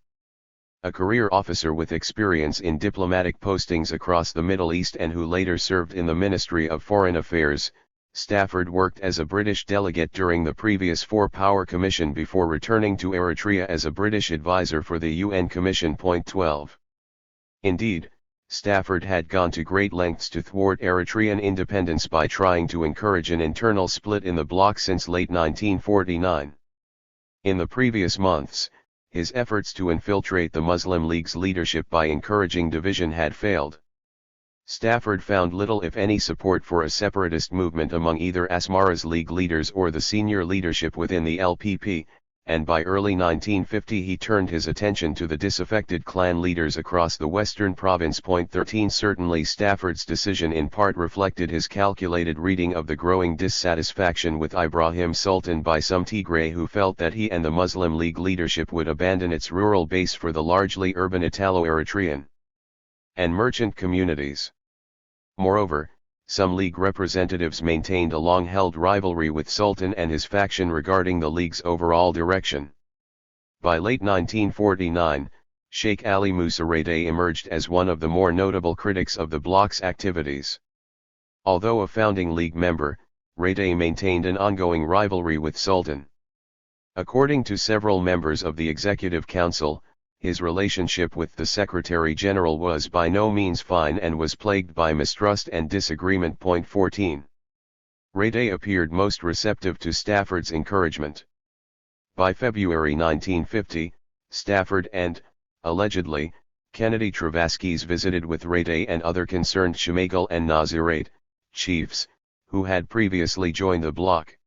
A career officer with experience in diplomatic postings across the Middle East and who later served in the Ministry of Foreign Affairs, Stafford worked as a British delegate during the previous Four-Power Commission before returning to Eritrea as a British advisor for the UN Commission. 12. Indeed, Stafford had gone to great lengths to thwart Eritrean independence by trying to encourage an internal split in the bloc since late 1949. In the previous months, his efforts to infiltrate the Muslim League's leadership by encouraging division had failed. Stafford found little if any support for a separatist movement among either Asmara's League leaders or the senior leadership within the LPP, and by early 1950 he turned his attention to the disaffected clan leaders across the Western Province. 13 Certainly Stafford's decision in part reflected his calculated reading of the growing dissatisfaction with Ibrahim Sultan by some Tigray who felt that he and the Muslim League leadership would abandon its rural base for the largely urban Italo-Eritrean and merchant communities. Moreover, some League representatives maintained a long-held rivalry with Sultan and his faction regarding the League's overall direction. By late 1949, Sheikh Ali Musa Rede emerged as one of the more notable critics of the bloc's activities. Although a founding League member, Rede maintained an ongoing rivalry with Sultan. According to several members of the Executive Council, his relationship with the Secretary-General was by no means fine and was plagued by mistrust and disagreement. 14. Rede appeared most receptive to Stafford's encouragement. By February 1950, Stafford and, allegedly, Kennedy Travaskis visited with Rede and other concerned Shemagal and Nazirate chiefs, who had previously joined the bloc.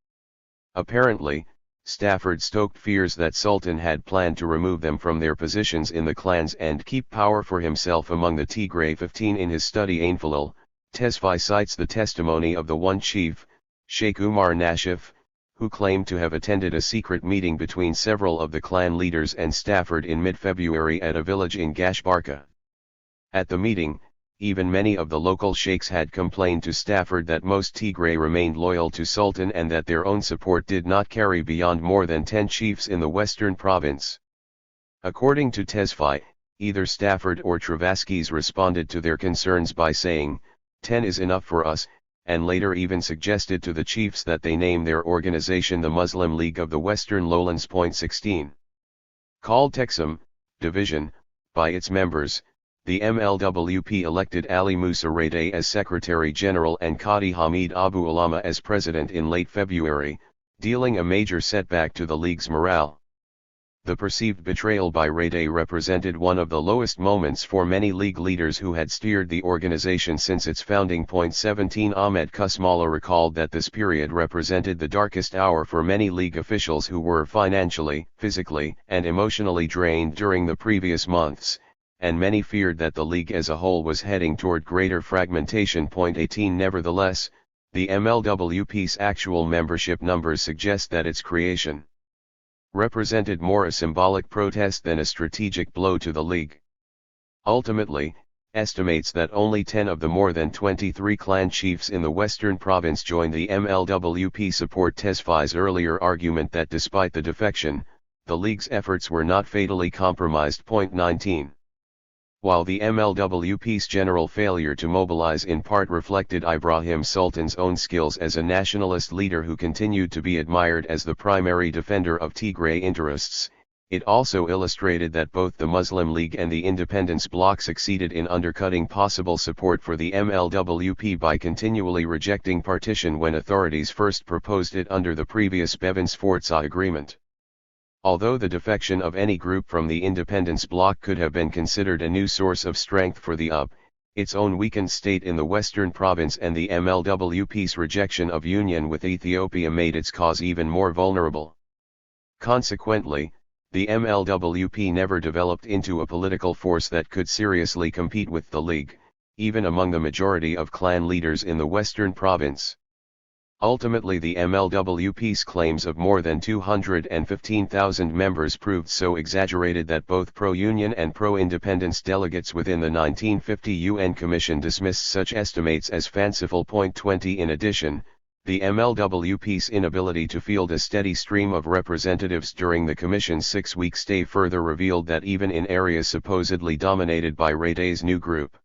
Apparently, Stafford stoked fears that Sultan had planned to remove them from their positions in the clans and keep power for himself among the Tigray. 15 In his study Ainfalil, Tesfaye cites the testimony of the one chief, Sheikh Umar Nashif, who claimed to have attended a secret meeting between several of the clan leaders and Stafford in mid-February at a village in Gashbarka. At the meeting, even many of the local sheikhs had complained to Stafford that most Tigray remained loyal to Sultan and that their own support did not carry beyond more than 10 chiefs in the western province. According to Tesfaye, either Stafford or Travaskis responded to their concerns by saying, 10 is enough for us, and later even suggested to the chiefs that they name their organization the Muslim League of the Western Lowlands. 16. Called Texum, Division, by its members, the MLWP elected Ali Musa Rede as Secretary-General and Qadi Hamid Abu Alama as President in late February, dealing a major setback to the League's morale. The perceived betrayal by Rede represented one of the lowest moments for many League leaders who had steered the organization since its founding. 17 Ahmed Kusmala recalled that this period represented the darkest hour for many League officials who were financially, physically, and emotionally drained during the previous months, and many feared that the League as a whole was heading toward greater fragmentation. 18 Nevertheless, the MLWP's actual membership numbers suggest that its creation represented more a symbolic protest than a strategic blow to the League. Ultimately, estimates that only 10 of the more than 23 clan chiefs in the Western Province joined the MLWP support Tesfaye's earlier argument that despite the defection, the League's efforts were not fatally compromised. 19. While the MLWP's general failure to mobilize in part reflected Ibrahim Sultan's own skills as a nationalist leader who continued to be admired as the primary defender of Tigray interests, it also illustrated that both the Muslim League and the Independence Bloc succeeded in undercutting possible support for the MLWP by continually rejecting partition when authorities first proposed it under the previous Bevins-Forza agreement. Although the defection of any group from the Independence Bloc could have been considered a new source of strength for the UP, its own weakened state in the Western Province and the MLWP's rejection of union with Ethiopia made its cause even more vulnerable. Consequently, the MLWP never developed into a political force that could seriously compete with the League, even among the majority of clan leaders in the Western Province. Ultimately, the MLWP's claims of more than 215,000 members proved so exaggerated that both pro-union and pro-independence delegates within the 1950 UN Commission dismissed such estimates as fanciful. 20 In addition, the MLWP's inability to field a steady stream of representatives during the Commission's 6-week stay further revealed that even in areas supposedly dominated by Rede's new group,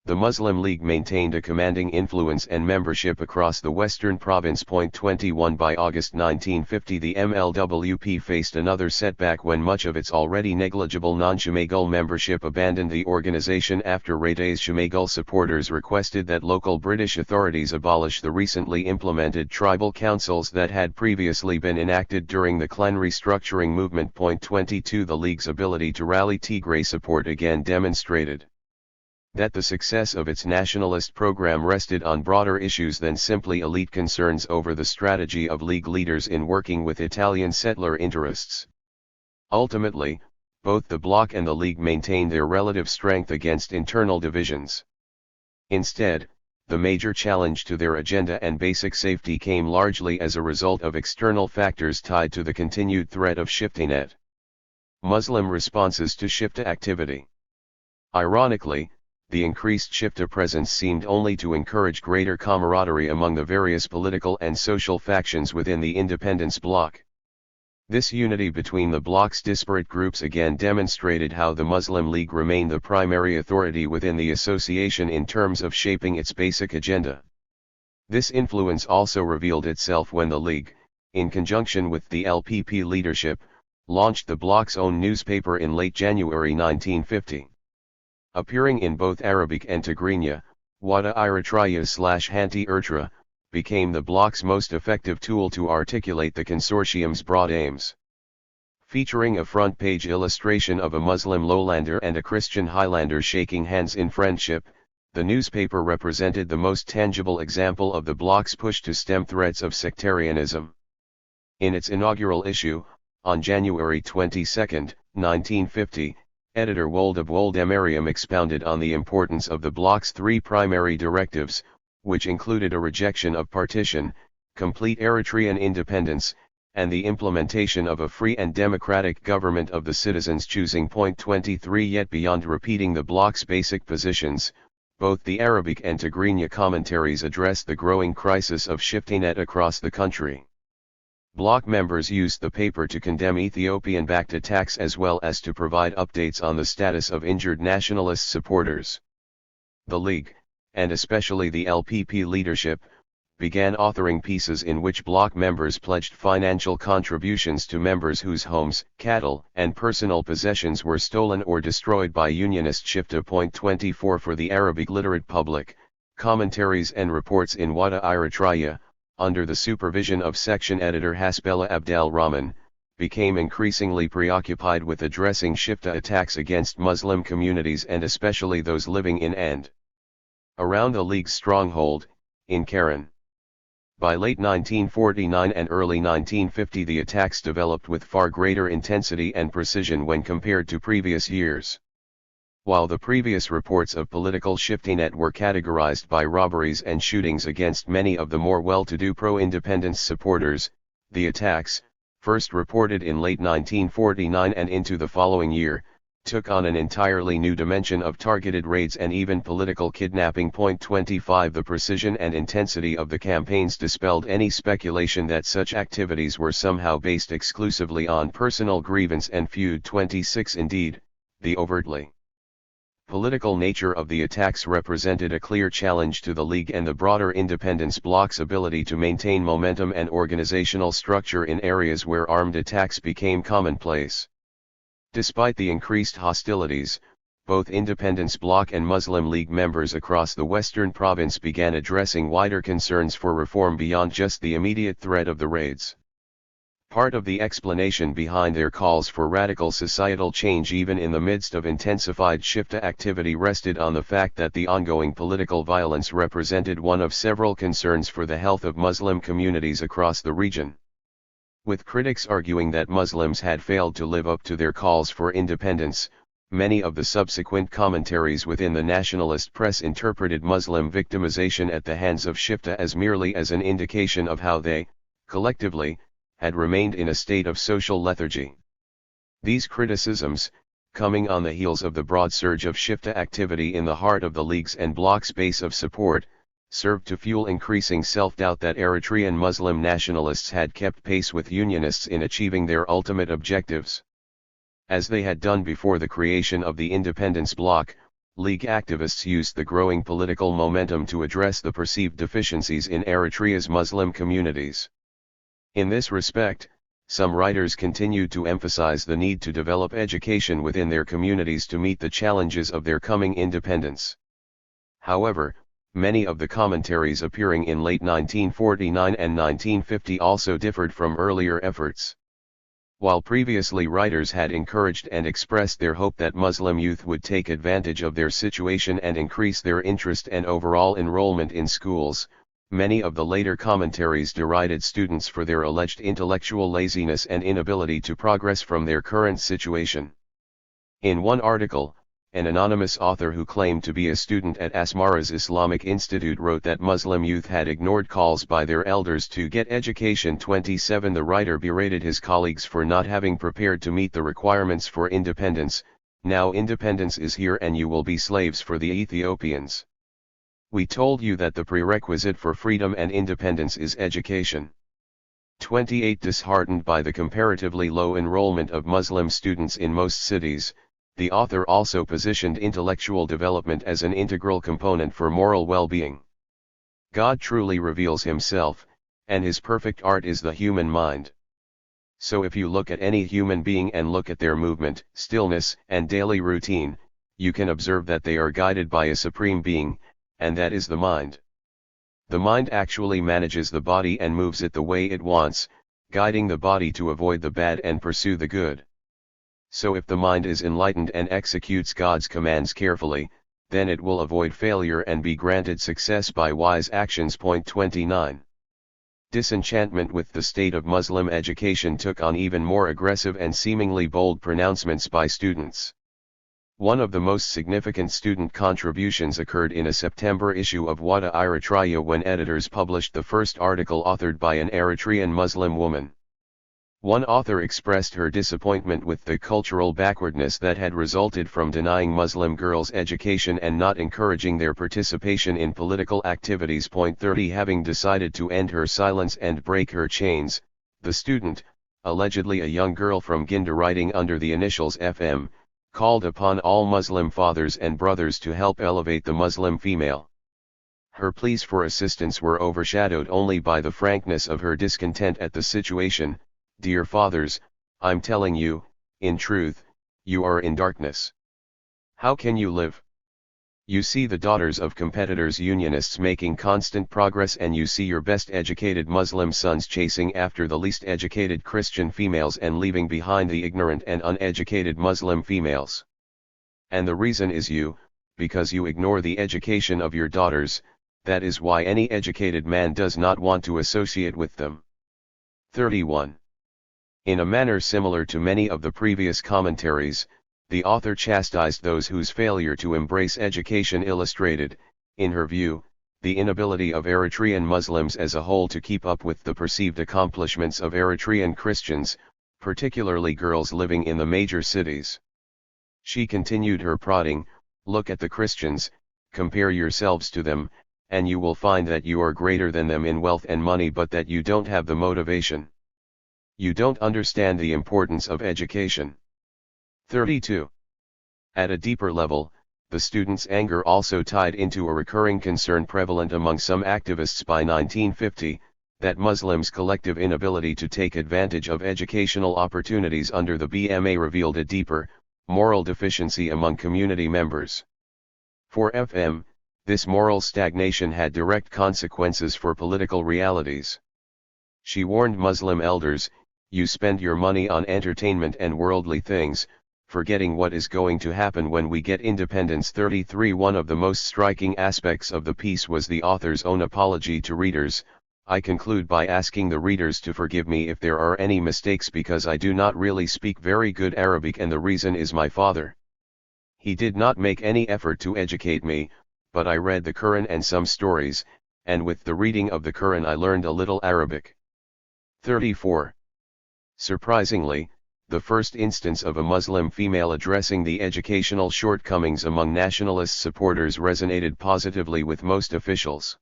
the Muslim League maintained a commanding influence and membership across the Western Province. 21 By August 1950 the MLWP faced another setback when much of its already negligible non-Shemagal membership abandoned the organization after Rede's Shemagal supporters requested that local British authorities abolish the recently implemented tribal councils that had previously been enacted during the clan restructuring movement. 22 The League's ability to rally Tigray support again demonstrated that the success of its nationalist program rested on broader issues than simply elite concerns over the strategy of League leaders in working with Italian settler interests. Ultimately, both the Bloc and the League maintained their relative strength against internal divisions. Instead, the major challenge to their agenda and basic safety came largely as a result of external factors tied to the continued threat of Shiftanet. Muslim responses to Shifta activity. Ironically, the increased Shifta presence seemed only to encourage greater camaraderie among the various political and social factions within the independence bloc. This unity between the bloc's disparate groups again demonstrated how the Muslim League remained the primary authority within the association in terms of shaping its basic agenda. This influence also revealed itself when the League, in conjunction with the LPP leadership, launched the bloc's own newspaper in late January 1950. Appearing in both Arabic and Tigrinya, Wada Eritrea/Hanti Eritrea became the bloc's most effective tool to articulate the consortium's broad aims. Featuring a front-page illustration of a Muslim lowlander and a Christian Highlander shaking hands in friendship, the newspaper represented the most tangible example of the bloc's push to stem threats of sectarianism. In its inaugural issue, on January 22, 1950, editor Woldemariam expounded on the importance of the bloc's three primary directives, which included a rejection of partition, complete Eritrean independence, and the implementation of a free and democratic government of the citizens choosing. 23 Yet beyond repeating the bloc's basic positions, both the Arabic and Tigrinya commentaries address the growing crisis of Shiftanet across the country. Bloc members used the paper to condemn Ethiopian-backed attacks as well as to provide updates on the status of injured nationalist supporters. The League, and especially the LPP leadership, began authoring pieces in which bloc members pledged financial contributions to members whose homes, cattle, and personal possessions were stolen or destroyed by Unionist Shifta. 24 For the Arabic literate public, commentaries and reports in Wada Eritrea, under the supervision of section editor Hasbella Abdel Rahman, became increasingly preoccupied with addressing Shifta attacks against Muslim communities and especially those living in and around the League's stronghold, in Keren. By late 1949 and early 1950 the attacks developed with far greater intensity and precision when compared to previous years. While the previous reports of political Shiftanet were categorized by robberies and shootings against many of the more well-to-do pro-independence supporters, the attacks, first reported in late 1949 and into the following year, took on an entirely new dimension of targeted raids and even political kidnapping. 25 The precision and intensity of the campaigns dispelled any speculation that such activities were somehow based exclusively on personal grievance and feud. 26 Indeed, the overtly political nature of the attacks represented a clear challenge to the League and the broader independence bloc's ability to maintain momentum and organizational structure in areas where armed attacks became commonplace. Despite the increased hostilities, both Independence Bloc and Muslim League members across the Western Province began addressing wider concerns for reform beyond just the immediate threat of the raids. Part of the explanation behind their calls for radical societal change even in the midst of intensified Shifta activity rested on the fact that the ongoing political violence represented one of several concerns for the health of Muslim communities across the region. With critics arguing that Muslims had failed to live up to their calls for independence, many of the subsequent commentaries within the nationalist press interpreted Muslim victimization at the hands of Shifta as merely as an indication of how they, collectively, had remained in a state of social lethargy. These criticisms, coming on the heels of the broad surge of Shifta activity in the heart of the League's and Bloc's base of support, served to fuel increasing self-doubt that Eritrean Muslim nationalists had kept pace with Unionists in achieving their ultimate objectives. As they had done before the creation of the Independence Bloc, League activists used the growing political momentum to address the perceived deficiencies in Eritrea's Muslim communities. In this respect, some writers continued to emphasize the need to develop education within their communities to meet the challenges of their coming independence. However, many of the commentaries appearing in late 1949 and 1950 also differed from earlier efforts. While previously writers had encouraged and expressed their hope that Muslim youth would take advantage of their situation and increase their interest and overall enrollment in schools, many of the later commentaries derided students for their alleged intellectual laziness and inability to progress from their current situation. In one article, an anonymous author who claimed to be a student at Asmara's Islamic Institute wrote that Muslim youth had ignored calls by their elders to get education. 27 The writer berated his colleagues for not having prepared to meet the requirements for independence. Now independence is here and you will be slaves for the Ethiopians. We told you that the prerequisite for freedom and independence is education. 28 Disheartened by the comparatively low enrollment of Muslim students in most cities, the author also positioned intellectual development as an integral component for moral well-being. God truly reveals himself, and his perfect art is the human mind. So if you look at any human being and look at their movement, stillness, and daily routine, you can observe that they are guided by a supreme being, and that is the mind. The mind actually manages the body and moves it the way it wants, guiding the body to avoid the bad and pursue the good. So if the mind is enlightened and executes God's commands carefully, then it will avoid failure and be granted success by wise actions. 29. Disenchantment with the state of Muslim education took on even more aggressive and seemingly bold pronouncements by students. One of the most significant student contributions occurred in a September issue of Wada Eritrea when editors published the first article authored by an Eritrean Muslim woman. One author expressed her disappointment with the cultural backwardness that had resulted from denying Muslim girls education and not encouraging their participation in political activities. 30 Having decided to end her silence and break her chains, the student, allegedly a young girl from Ginda writing under the initials FM, called upon all Muslim fathers and brothers to help elevate the Muslim female. Her pleas for assistance were overshadowed only by the frankness of her discontent at the situation. Dear fathers, I'm telling you, in truth, you are in darkness. How can you live? You see the daughters of competitors unionists making constant progress and you see your best educated Muslim sons chasing after the least educated Christian females and leaving behind the ignorant and uneducated Muslim females. And the reason is you, because you ignore the education of your daughters. That is why any educated man does not want to associate with them. 31. In a manner similar to many of the previous commentaries, the author chastised those whose failure to embrace education illustrated, in her view, the inability of Eritrean Muslims as a whole to keep up with the perceived accomplishments of Eritrean Christians, particularly girls living in the major cities. She continued her prodding, look at the Christians, compare yourselves to them, and you will find that you are greater than them in wealth and money but that you don't have the motivation. You don't understand the importance of education. 32. At a deeper level, the students' anger also tied into a recurring concern prevalent among some activists by 1950, that Muslims' collective inability to take advantage of educational opportunities under the BMA revealed a deeper, moral deficiency among community members. For FM, this moral stagnation had direct consequences for political realities. She warned Muslim elders, you spend your money on entertainment and worldly things, forgetting what is going to happen when we get independence. 33 One of the most striking aspects of the piece was the author's own apology to readers. I conclude by asking the readers to forgive me if there are any mistakes because I do not really speak very good Arabic and the reason is my father. He did not make any effort to educate me, but I read the Quran and some stories, and with the reading of the Quran I learned a little Arabic. 34. Surprisingly, the first instance of a Muslim female addressing the educational shortcomings among nationalist supporters resonated positively with most officials.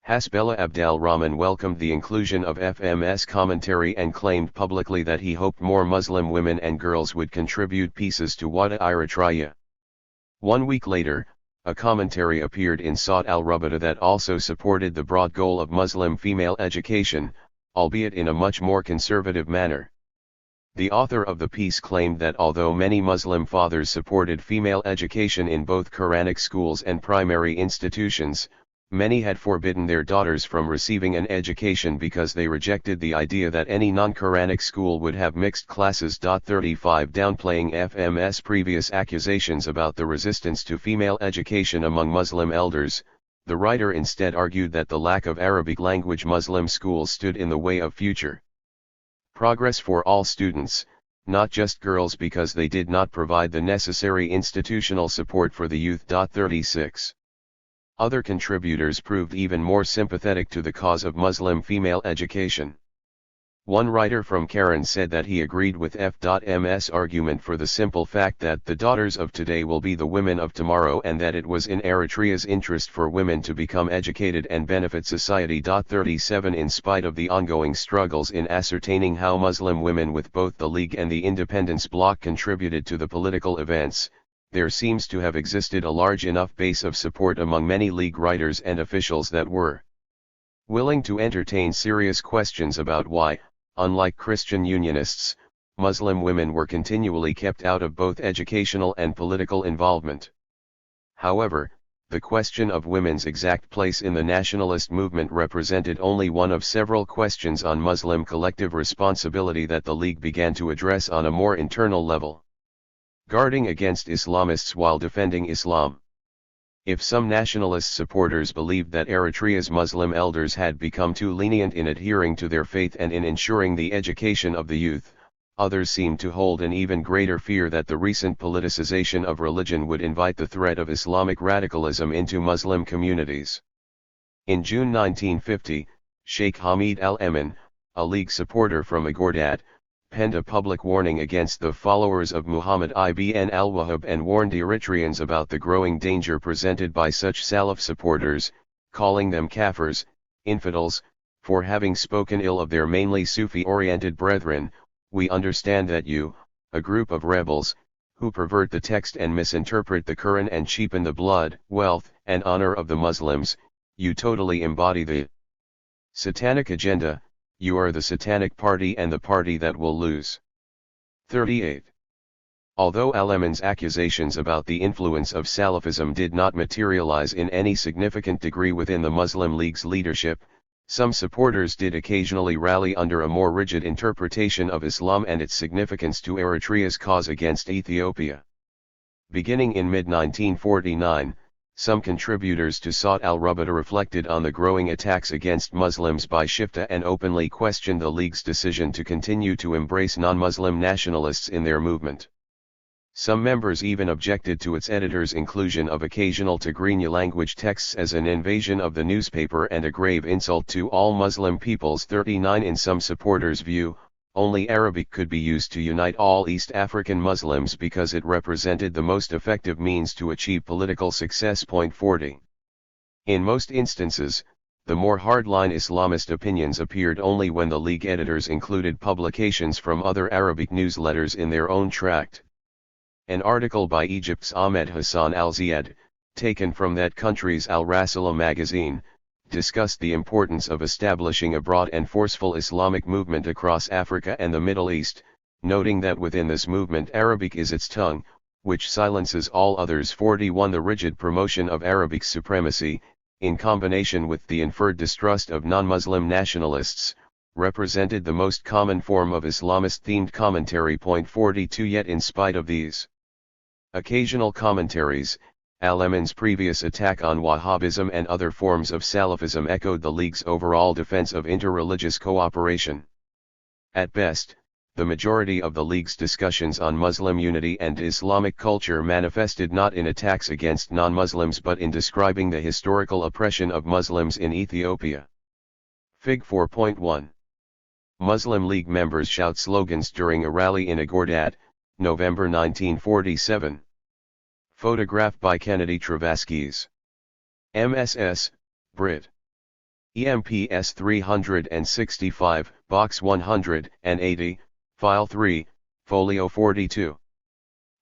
Hasbella Abdel Rahman welcomed the inclusion of FM's commentary and claimed publicly that he hoped more Muslim women and girls would contribute pieces to Wada Eritrea. 1 week later, a commentary appeared in Saud al-Rabita that also supported the broad goal of Muslim female education, albeit in a much more conservative manner. The author of the piece claimed that although many Muslim fathers supported female education in both Quranic schools and primary institutions, Many had forbidden their daughters from receiving an education because they rejected the idea that any non-Quranic school would have mixed classes. 35 Downplaying FM's previous accusations about the resistance to female education among Muslim elders, the writer instead argued that the lack of Arabic language Muslim schools stood in the way of future progress for all students, not just girls, because they did not provide the necessary institutional support for the youth. 36 Other contributors proved even more sympathetic to the cause of Muslim female education. One writer from Karen said that he agreed with F.M.'s argument for the simple fact that the daughters of today will be the women of tomorrow, and that it was in Eritrea's interest for women to become educated and benefit society. 37 In spite of the ongoing struggles in ascertaining how Muslim women with both the League and the Independence Bloc contributed to the political events, there seems to have existed a large enough base of support among many League writers and officials that were willing to entertain serious questions about why, unlike Christian Unionists, Muslim women were continually kept out of both educational and political involvement. However, the question of women's exact place in the nationalist movement represented only one of several questions on Muslim collective responsibility that the League began to address on a more internal level. Guarding against Islamists while defending Islam. If some nationalist supporters believed that Eritrea's Muslim elders had become too lenient in adhering to their faith and in ensuring the education of the youth, others seemed to hold an even greater fear that the recent politicization of religion would invite the threat of Islamic radicalism into Muslim communities. In June 1950, Sheikh Hamid al-Emin, a League supporter from Agordat, penned a public warning against the followers of Muhammad ibn al-Wahhab and warned Eritreans about the growing danger presented by such Salaf supporters, calling them kafirs, infidels. For having spoken ill of their mainly Sufi-oriented brethren, we understand that you, a group of rebels, who pervert the text and misinterpret the Quran and cheapen the blood, wealth, and honor of the Muslims, you totally embody the satanic agenda. You are the satanic party and the party that will lose. 38. Although al-Emin's accusations about the influence of Salafism did not materialize in any significant degree within the Muslim League's leadership, some supporters did occasionally rally under a more rigid interpretation of Islam and its significance to Eritrea's cause against Ethiopia. Beginning in mid-1949, some contributors to Sawt al-Rabata reflected on the growing attacks against Muslims by Shifta and openly questioned the League's decision to continue to embrace non-Muslim nationalists in their movement. Some members even objected to its editor's inclusion of occasional Tigrinya language texts as an invasion of the newspaper and a grave insult to all Muslim peoples. 39 In some supporters' view, only Arabic could be used to unite all East African Muslims because it represented the most effective means to achieve political success. 40. In most instances, the more hardline Islamist opinions appeared only when the League editors included publications from other Arabic newsletters in their own tract. An article by Egypt's Ahmed Hassan al-Ziyad, taken from that country's Al-Rasala magazine, discussed the importance of establishing a broad and forceful Islamic movement across Africa and the Middle East, noting that within this movement Arabic is its tongue, which silences all others. 41 The rigid promotion of Arabic supremacy, in combination with the inferred distrust of non-Muslim nationalists, represented the most common form of Islamist-themed commentary. 42 Yet in spite of these occasional commentaries, al-Emin's previous attack on Wahhabism and other forms of Salafism echoed the League's overall defense of interreligious cooperation. At best, the majority of the League's discussions on Muslim unity and Islamic culture manifested not in attacks against non-Muslims but in describing the historical oppression of Muslims in Ethiopia. Fig. 4.1. Muslim League members shout slogans during a rally in Agordat, November 1947. Photograph by Kennedy Travaskis. MSS, Brit. EMPS 365, Box 180, File 3, Folio 42.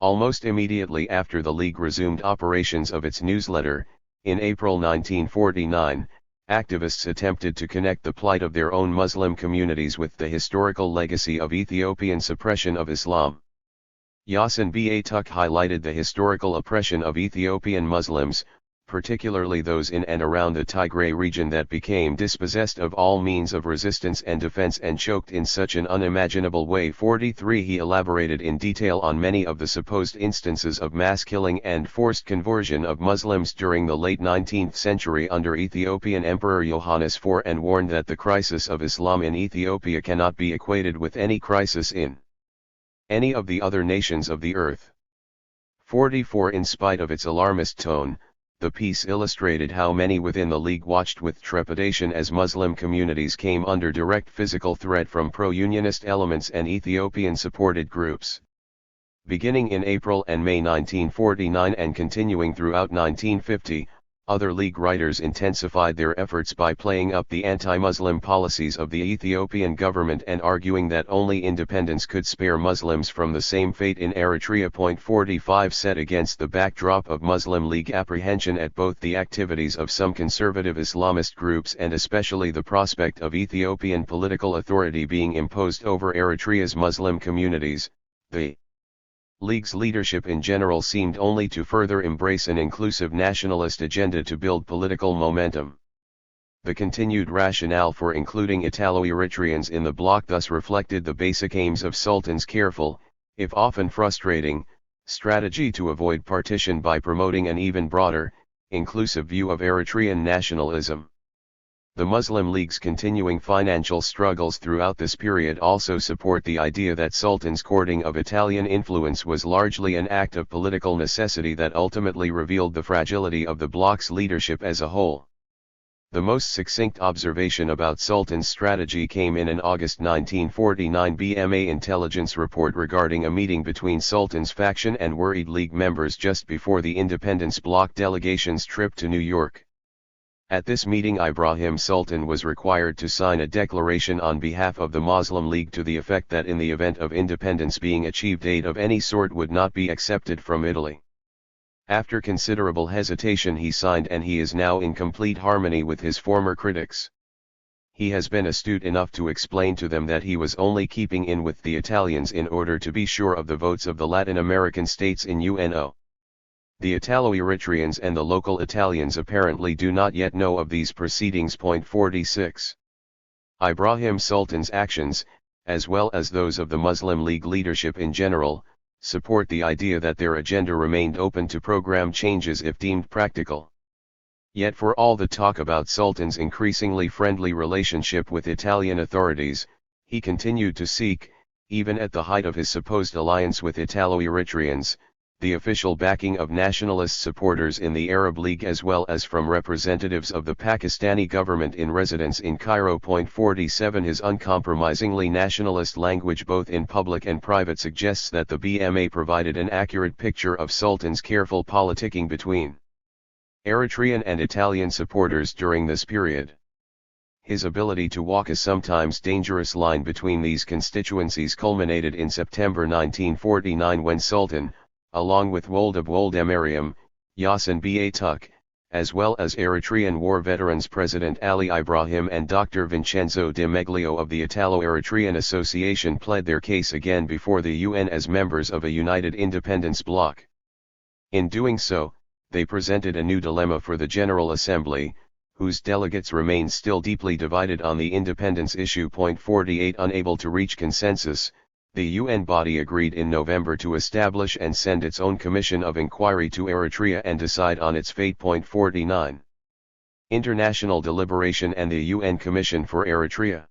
Almost immediately after the League resumed operations of its newsletter, in April 1949, activists attempted to connect the plight of their own Muslim communities with the historical legacy of Ethiopian suppression of Islam. Yasin Batuk highlighted the historical oppression of Ethiopian Muslims, particularly those in and around the Tigray region that became dispossessed of all means of resistance and defense and choked in such an unimaginable way. 43 He elaborated in detail on many of the supposed instances of mass killing and forced conversion of Muslims during the late 19th century under Ethiopian Emperor Yohannes IV and warned that the crisis of Islam in Ethiopia cannot be equated with any crisis in any of the other nations of the earth. 44 In spite of its alarmist tone, the piece illustrated how many within the League watched with trepidation as Muslim communities came under direct physical threat from pro-unionist elements and Ethiopian-supported groups. Beginning in April and May 1949 and continuing throughout 1950, other League writers intensified their efforts by playing up the anti-Muslim policies of the Ethiopian government and arguing that only independence could spare Muslims from the same fate in Eritrea. 45 Set against the backdrop of Muslim League apprehension at both the activities of some conservative Islamist groups and especially the prospect of Ethiopian political authority being imposed over Eritrea's Muslim communities, the League's leadership in general seemed only to further embrace an inclusive nationalist agenda to build political momentum. The continued rationale for including Italo-Eritreans in the bloc thus reflected the basic aims of Sultan's careful, if often frustrating, strategy to avoid partition by promoting an even broader, inclusive view of Eritrean nationalism. The Muslim League's continuing financial struggles throughout this period also support the idea that Sultan's courting of Italian influence was largely an act of political necessity that ultimately revealed the fragility of the bloc's leadership as a whole. The most succinct observation about Sultan's strategy came in an August 1949 BMA intelligence report regarding a meeting between Sultan's faction and worried League members just before the independence bloc delegation's trip to New York. At this meeting Ibrahim Sultan was required to sign a declaration on behalf of the Muslim League to the effect that in the event of independence being achieved aid of any sort would not be accepted from Italy. After considerable hesitation he signed and he is now in complete harmony with his former critics. He has been astute enough to explain to them that he was only keeping in with the Italians in order to be sure of the votes of the Latin American states in UNO. The Italo-Eritreans and the local Italians apparently do not yet know of these proceedings. 46. Ibrahim Sultan's actions, as well as those of the Muslim League leadership in general, support the idea that their agenda remained open to program changes if deemed practical. Yet for all the talk about Sultan's increasingly friendly relationship with Italian authorities, he continued to seek, even at the height of his supposed alliance with Italo-Eritreans, the official backing of nationalist supporters in the Arab League as well as from representatives of the Pakistani government in residence in Cairo. 47 His uncompromisingly nationalist language both in public and private suggests that the BMA provided an accurate picture of Sultan's careful politicking between Eritrean and Italian supporters during this period. His ability to walk a sometimes dangerous line between these constituencies culminated in September 1949 when Sultan, along with Woldemariam, Yasin Batuk, as well as Eritrean war veterans President Ali Ibrahim and Dr. Vincenzo de Meglio of the Italo-Eritrean Association pled their case again before the UN as members of a united independence bloc. In doing so, they presented a new dilemma for the General Assembly, whose delegates remained still deeply divided on the independence issue. 48 Unable to reach consensus, the UN body agreed in November to establish and send its own commission of inquiry to Eritrea and decide on its fate. 49. International deliberation and the UN Commission for Eritrea.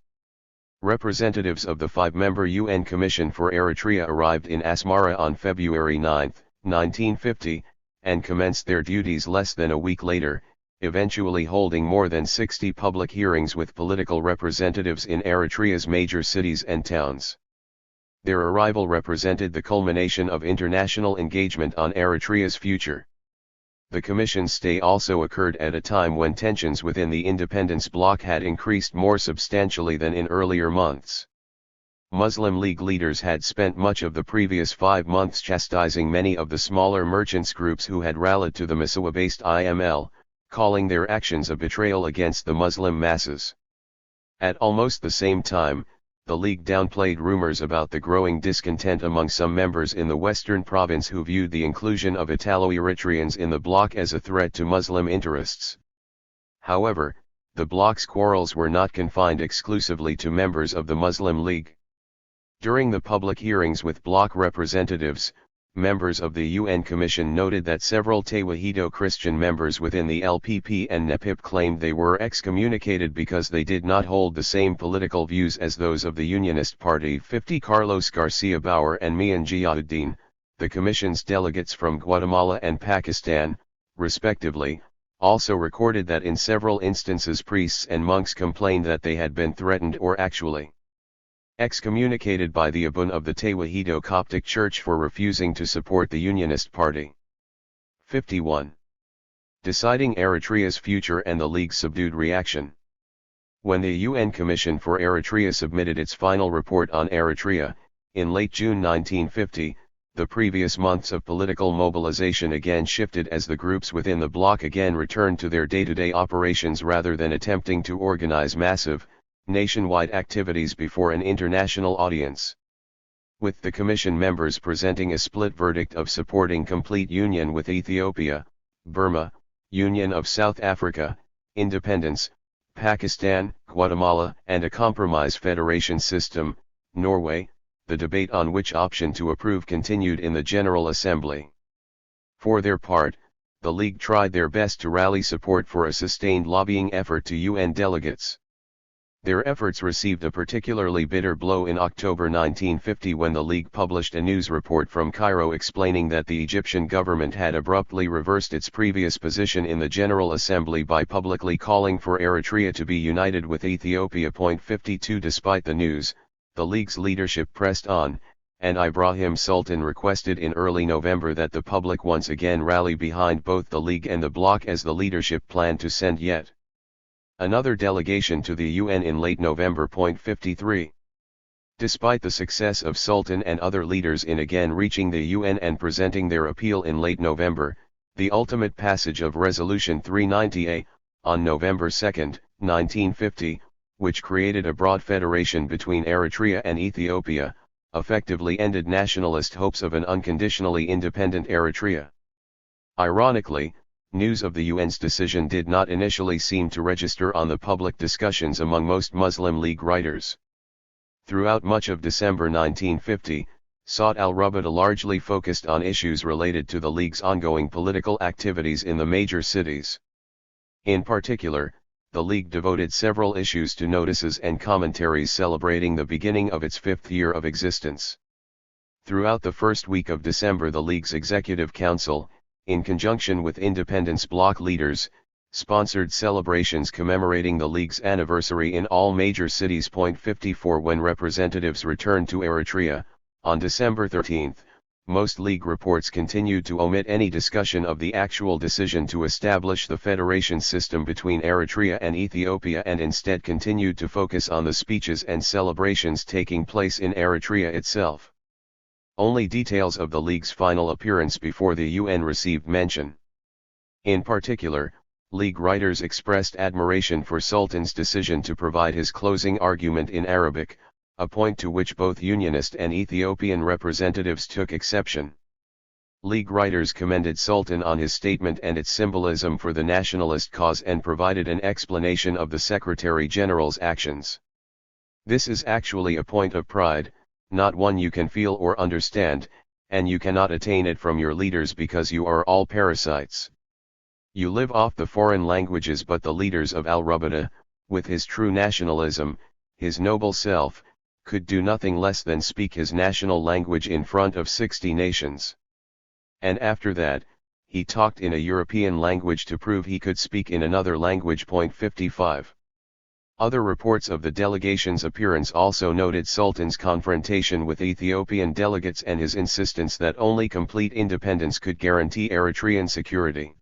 Representatives of the five-member UN Commission for Eritrea arrived in Asmara on February 9, 1950, and commenced their duties less than a week later, eventually holding more than 60 public hearings with political representatives in Eritrea's major cities and towns. Their arrival represented the culmination of international engagement on Eritrea's future. The Commission's stay also occurred at a time when tensions within the independence bloc had increased more substantially than in earlier months. Muslim League leaders had spent much of the previous 5 months chastising many of the smaller merchants groups who had rallied to the Misawa-based IML, calling their actions a betrayal against the Muslim masses. At almost the same time, the League downplayed rumors about the growing discontent among some members in the western province who viewed the inclusion of Italo-Eritreans in the bloc as a threat to Muslim interests. However, the bloc's quarrels were not confined exclusively to members of the Muslim League. During the public hearings with bloc representatives, members of the UN Commission noted that several Tewahedo Christian members within the LPP and NEPIP claimed they were excommunicated because they did not hold the same political views as those of the Unionist Party. 50 Carlos Garcia Bauer and Mian Giauddin, the Commission's delegates from Guatemala and Pakistan, respectively, also recorded that in several instances priests and monks complained that they had been threatened or actually excommunicated by the Abun of the Tewahedo Coptic Church for refusing to support the Unionist Party. 51. Deciding Eritrea's future and the League's subdued reaction. When the UN Commission for Eritrea submitted its final report on Eritrea, in late June 1950, the previous months of political mobilization again shifted as the groups within the bloc again returned to their day-to-day operations rather than attempting to organize massive, nationwide activities before an international audience. With the Commission members presenting a split verdict of supporting complete union with Ethiopia, Burma, Union of South Africa, independence, Pakistan, Guatemala, and a compromise federation system, Norway, the debate on which option to approve continued in the General Assembly. For their part, the League tried their best to rally support for a sustained lobbying effort to UN delegates. Their efforts received a particularly bitter blow in October 1950 when the League published a news report from Cairo explaining that the Egyptian government had abruptly reversed its previous position in the General Assembly by publicly calling for Eritrea to be united with Ethiopia. 52 Despite the news, the League's leadership pressed on, and Ibrahim Sultan requested in early November that the public once again rally behind both the League and the bloc as the leadership planned to send yet another delegation to the UN in late November. 53. Despite the success of Sultan and other leaders in again reaching the UN and presenting their appeal in late November, the ultimate passage of Resolution 390A, on November 2, 1950, which created a broad federation between Eritrea and Ethiopia, effectively ended nationalist hopes of an unconditionally independent Eritrea. Ironically, news of the UN's decision did not initially seem to register on the public discussions among most Muslim League writers. Throughout much of December 1950, Saud al-Rabita largely focused on issues related to the League's ongoing political activities in the major cities. In particular, the League devoted several issues to notices and commentaries celebrating the beginning of its 5th year of existence. Throughout the first week of December, the League's Executive Council, in conjunction with independence bloc leaders, sponsored celebrations commemorating the League's anniversary in all major cities. 54 When representatives returned to Eritrea, on December 13, most League reports continued to omit any discussion of the actual decision to establish the federation system between Eritrea and Ethiopia and instead continued to focus on the speeches and celebrations taking place in Eritrea itself. Only details of the League's final appearance before the UN received mention. In particular, League writers expressed admiration for Sultan's decision to provide his closing argument in Arabic, a point to which both Unionist and Ethiopian representatives took exception. League writers commended Sultan on his statement and its symbolism for the nationalist cause and provided an explanation of the Secretary General's actions. This is actually a point of pride, not one you can feel or understand, and you cannot attain it from your leaders because you are all parasites. You live off the foreign languages, but the leaders of al-Rabita, with his true nationalism, his noble self, could do nothing less than speak his national language in front of 60 nations. And after that, he talked in a European language to prove he could speak in another language. 55. Other reports of the delegation's appearance also noted Sultan's confrontation with Ethiopian delegates and his insistence that only complete independence could guarantee Eritrean security.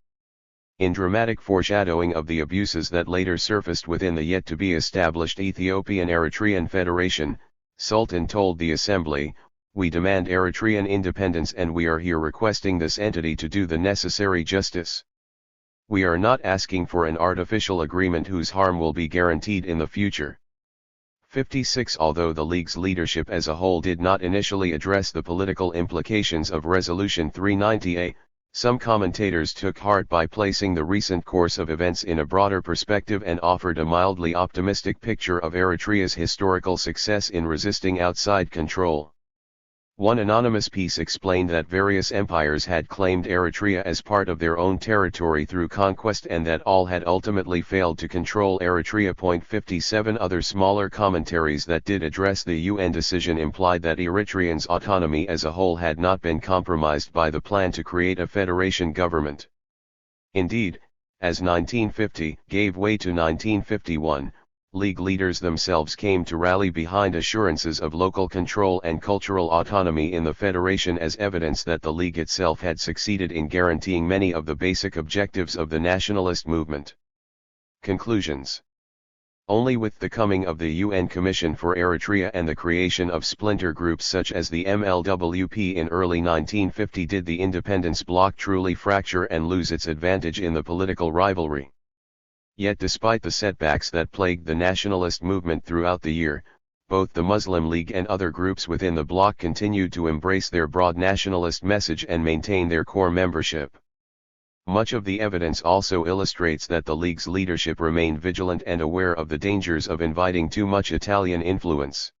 In dramatic foreshadowing of the abuses that later surfaced within the yet-to-be-established Ethiopian-Eritrean Federation, Sultan told the assembly, "We demand Eritrean independence and we are here requesting this entity to do the necessary justice. We are not asking for an artificial agreement whose harm will be guaranteed in the future." 56 Although the League's leadership as a whole did not initially address the political implications of Resolution 390A, some commentators took heart by placing the recent course of events in a broader perspective and offered a mildly optimistic picture of Eritrea's historical success in resisting outside control. One anonymous piece explained that various empires had claimed Eritrea as part of their own territory through conquest and that all had ultimately failed to control Eritrea. 57 Other smaller commentaries that did address the UN decision implied that Eritreans' autonomy as a whole had not been compromised by the plan to create a federation government. Indeed, as 1950 gave way to 1951, League leaders themselves came to rally behind assurances of local control and cultural autonomy in the federation as evidence that the League itself had succeeded in guaranteeing many of the basic objectives of the nationalist movement. Conclusions. Only with the coming of the UN Commission for Eritrea and the creation of splinter groups such as the MLWP in early 1950 did the independence bloc truly fracture and lose its advantage in the political rivalry. Yet despite the setbacks that plagued the nationalist movement throughout the year, both the Muslim League and other groups within the bloc continued to embrace their broad nationalist message and maintain their core membership. Much of the evidence also illustrates that the League's leadership remained vigilant and aware of the dangers of inviting too much Italian influence.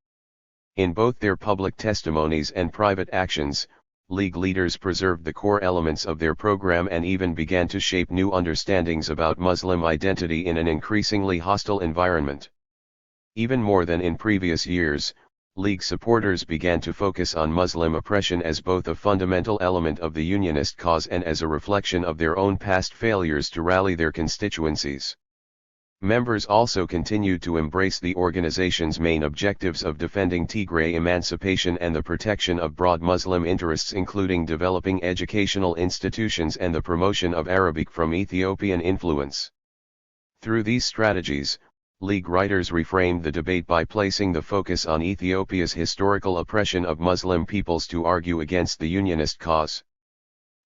In both their public testimonies and private actions, League leaders preserved the core elements of their program and even began to shape new understandings about Muslim identity in an increasingly hostile environment. Even more than in previous years, League supporters began to focus on Muslim oppression as both a fundamental element of the unionist cause and as a reflection of their own past failures to rally their constituencies. Members also continued to embrace the organization's main objectives of defending Tigray emancipation and the protection of broad Muslim interests, including developing educational institutions and the promotion of Arabic from Ethiopian influence. Through these strategies, League writers reframed the debate by placing the focus on Ethiopia's historical oppression of Muslim peoples to argue against the unionist cause.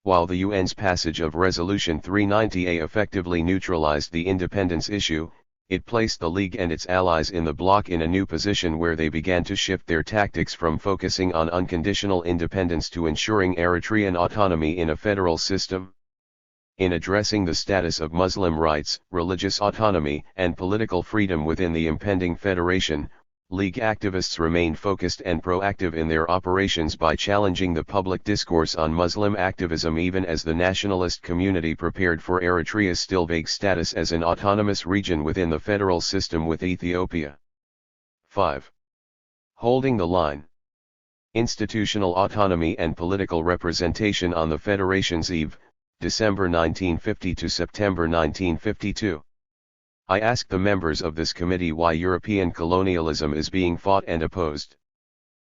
While the UN's passage of Resolution 390A effectively neutralized the independence issue, it placed the League and its allies in the bloc in a new position where they began to shift their tactics from focusing on unconditional independence to ensuring Eritrean autonomy in a federal system. In addressing the status of Muslim rights, religious autonomy, and political freedom within the impending federation, League activists remained focused and proactive in their operations by challenging the public discourse on Muslim activism even as the nationalist community prepared for Eritrea's still vague status as an autonomous region within the federal system with Ethiopia. 5. Holding the line. Institutional autonomy and political representation on the Federation's eve, December 1950 to September 1952. I asked the members of this committee why European colonialism is being fought and opposed.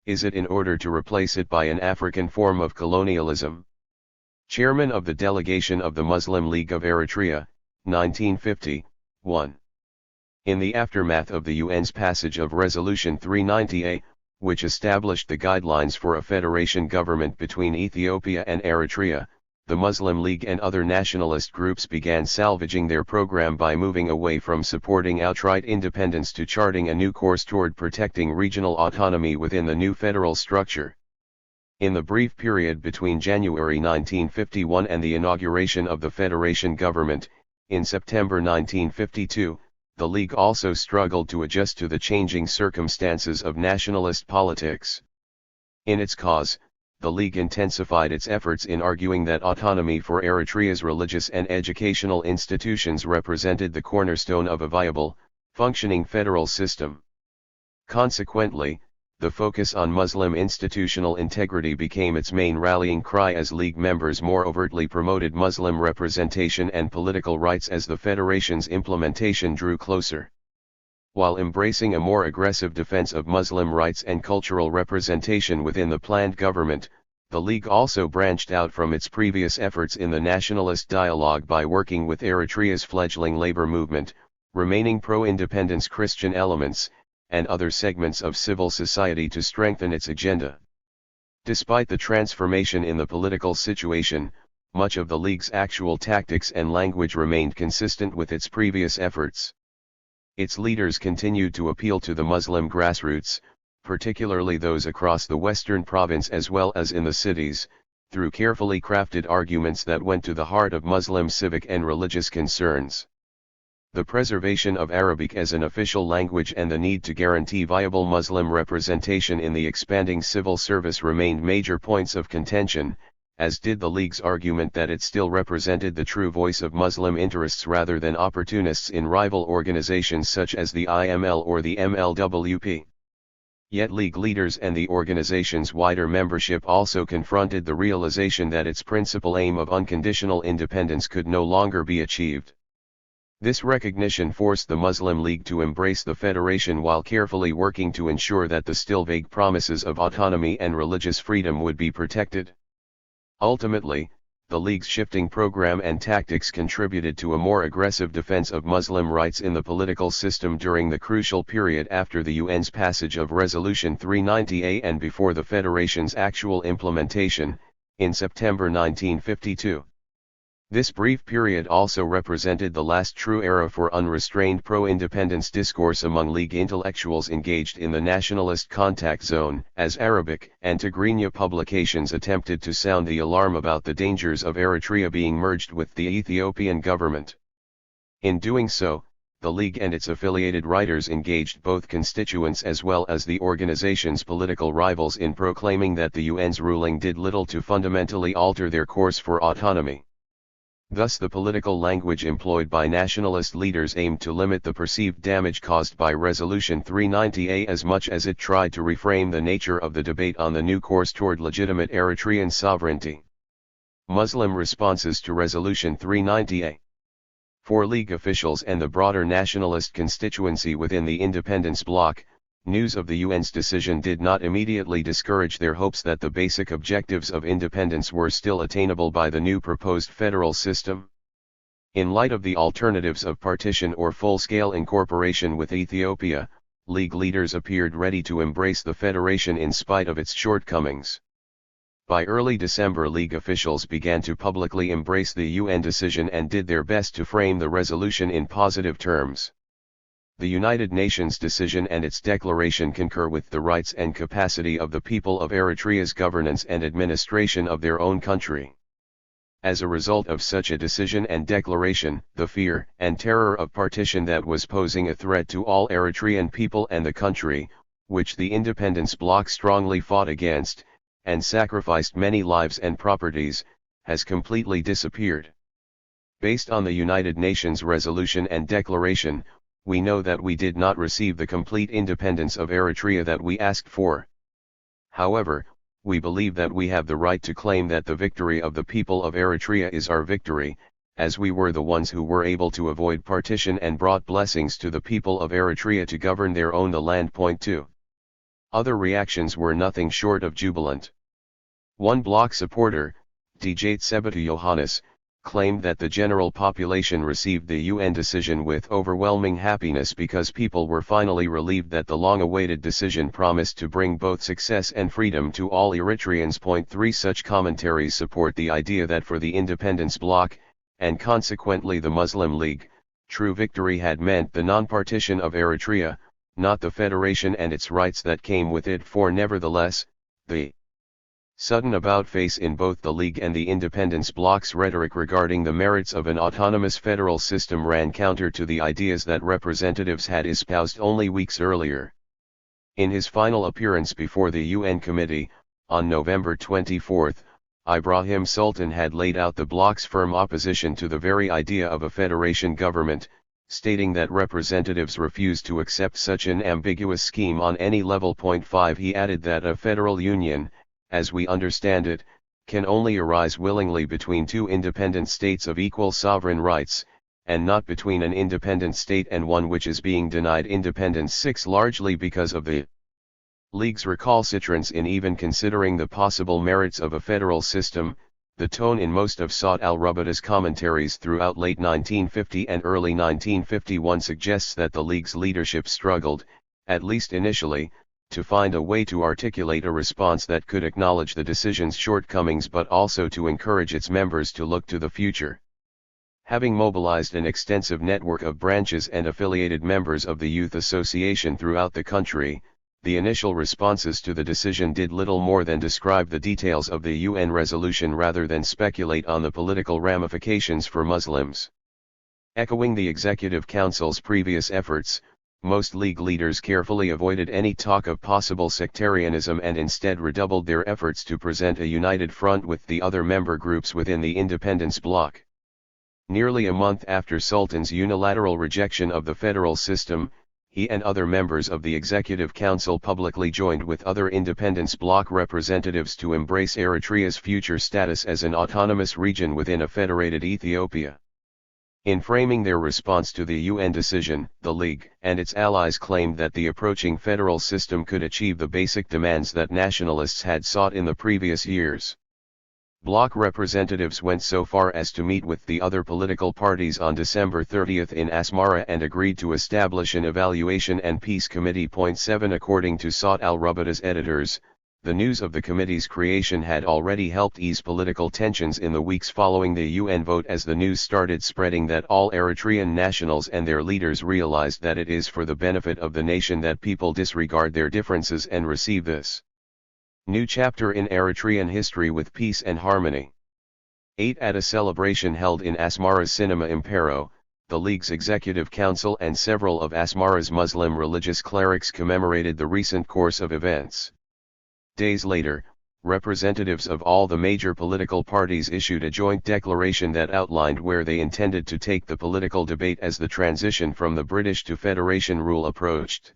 Is it in order to replace it by an African form of colonialism? Chairman of the Delegation of the Muslim League of Eritrea, 1950, 1. In the aftermath of the UN's passage of Resolution 390A, which established the guidelines for a federation government between Ethiopia and Eritrea, the Muslim League and other nationalist groups began salvaging their program by moving away from supporting outright independence to charting a new course toward protecting regional autonomy within the new federal structure. In the brief period between January 1951 and the inauguration of the federation government, in September 1952, the League also struggled to adjust to the changing circumstances of nationalist politics. In its cause, the League intensified its efforts in arguing that autonomy for Eritrea's religious and educational institutions represented the cornerstone of a viable, functioning federal system. Consequently, the focus on Muslim institutional integrity became its main rallying cry as League members more overtly promoted Muslim representation and political rights as the Federation's implementation drew closer. While embracing a more aggressive defense of Muslim rights and cultural representation within the planned government, the League also branched out from its previous efforts in the nationalist dialogue by working with Eritrea's fledgling labor movement, remaining pro-independence Christian elements, and other segments of civil society to strengthen its agenda. Despite the transformation in the political situation, much of the League's actual tactics and language remained consistent with its previous efforts. Its leaders continued to appeal to the Muslim grassroots, particularly those across the western province as well as in the cities, through carefully crafted arguments that went to the heart of Muslim civic and religious concerns. The preservation of Arabic as an official language and the need to guarantee viable Muslim representation in the expanding civil service remained major points of contention, as did the League's argument that it still represented the true voice of Muslim interests rather than opportunists in rival organizations such as the IML or the MLWP. Yet League leaders and the organization's wider membership also confronted the realization that its principal aim of unconditional independence could no longer be achieved. This recognition forced the Muslim League to embrace the federation while carefully working to ensure that the still vague promises of autonomy and religious freedom would be protected. Ultimately, the League's shifting program and tactics contributed to a more aggressive defense of Muslim rights in the political system during the crucial period after the UN's passage of Resolution 390A and before the Federation's actual implementation, in September 1952. This brief period also represented the last true era for unrestrained pro-independence discourse among League intellectuals engaged in the nationalist contact zone, as Arabic and Tigrinya publications attempted to sound the alarm about the dangers of Eritrea being merged with the Ethiopian government. In doing so, the League and its affiliated writers engaged both constituents as well as the organization's political rivals in proclaiming that the UN's ruling did little to fundamentally alter their course for autonomy. Thus the political language employed by nationalist leaders aimed to limit the perceived damage caused by Resolution 390A as much as it tried to reframe the nature of the debate on the new course toward legitimate Eritrean sovereignty. Muslim responses to Resolution 390A. For League officials and the broader nationalist constituency within the independence bloc, news of the UN's decision did not immediately discourage their hopes that the basic objectives of independence were still attainable by the new proposed federal system. In light of the alternatives of partition or full-scale incorporation with Ethiopia, League leaders appeared ready to embrace the federation in spite of its shortcomings. By early December, League officials began to publicly embrace the UN decision and did their best to frame the resolution in positive terms. The United Nations decision and its declaration concur with the rights and capacity of the people of Eritrea's governance and administration of their own country. As a result of such a decision and declaration, the fear and terror of partition that was posing a threat to all Eritrean people and the country, which the independence bloc strongly fought against, and sacrificed many lives and properties, has completely disappeared. Based on the United Nations resolution and declaration, we know that we did not receive the complete independence of Eritrea that we asked for. However, we believe that we have the right to claim that the victory of the people of Eritrea is our victory, as we were the ones who were able to avoid partition and brought blessings to the people of Eritrea to govern their own the land. Point 2. Other reactions were nothing short of jubilant. One bloc supporter, Djate Sebetu Yohannes, claimed that the general population received the UN decision with overwhelming happiness because people were finally relieved that the long-awaited decision promised to bring both success and freedom to all Eritreans. Point 3. Such commentaries support the idea that for the independence bloc, and consequently the Muslim League, true victory had meant the non-partition of Eritrea, not the federation and its rights that came with it. For nevertheless, the sudden about-face in both the League and the independence bloc's rhetoric regarding the merits of an autonomous federal system ran counter to the ideas that representatives had espoused only weeks earlier. In his final appearance before the UN Committee, on November 24, Ibrahim Sultan had laid out the bloc's firm opposition to the very idea of a federation government, stating that representatives refused to accept such an ambiguous scheme on any level. Point 5. He added that a federal union, as we understand it, can only arise willingly between two independent states of equal sovereign rights, and not between an independent state and one which is being denied independence. 6. Largely because of the League's recalcitrance in even considering the possible merits of a federal system, the tone in most of Saad al-Rabata's commentaries throughout late 1950 and early 1951 suggests that the League's leadership struggled, at least initially, to find a way to articulate a response that could acknowledge the decision's shortcomings but also to encourage its members to look to the future. Having mobilized an extensive network of branches and affiliated members of the Youth Association throughout the country, the initial responses to the decision did little more than describe the details of the UN resolution rather than speculate on the political ramifications for Muslims. Echoing the Executive Council's previous efforts, most League leaders carefully avoided any talk of possible sectarianism and instead redoubled their efforts to present a united front with the other member groups within the independence bloc. Nearly a month after Sultan's unilateral rejection of the federal system, he and other members of the Executive Council publicly joined with other independence bloc representatives to embrace Eritrea's future status as an autonomous region within a federated Ethiopia. In framing their response to the UN decision, the League and its allies claimed that the approaching federal system could achieve the basic demands that nationalists had sought in the previous years. Bloc representatives went so far as to meet with the other political parties on December 30 in Asmara and agreed to establish an Evaluation and Peace Committee. 7 According to Saut al-Rabata's editors, the news of the committee's creation had already helped ease political tensions in the weeks following the UN vote, as the news started spreading that all Eritrean nationals and their leaders realized that it is for the benefit of the nation that people disregard their differences and receive this new chapter in Eritrean history with peace and harmony. 8 At a celebration held in Asmara's Cinema Impero, the League's Executive Council and several of Asmara's Muslim religious clerics commemorated the recent course of events. Days later, representatives of all the major political parties issued a joint declaration that outlined where they intended to take the political debate as the transition from the British to Federation rule approached.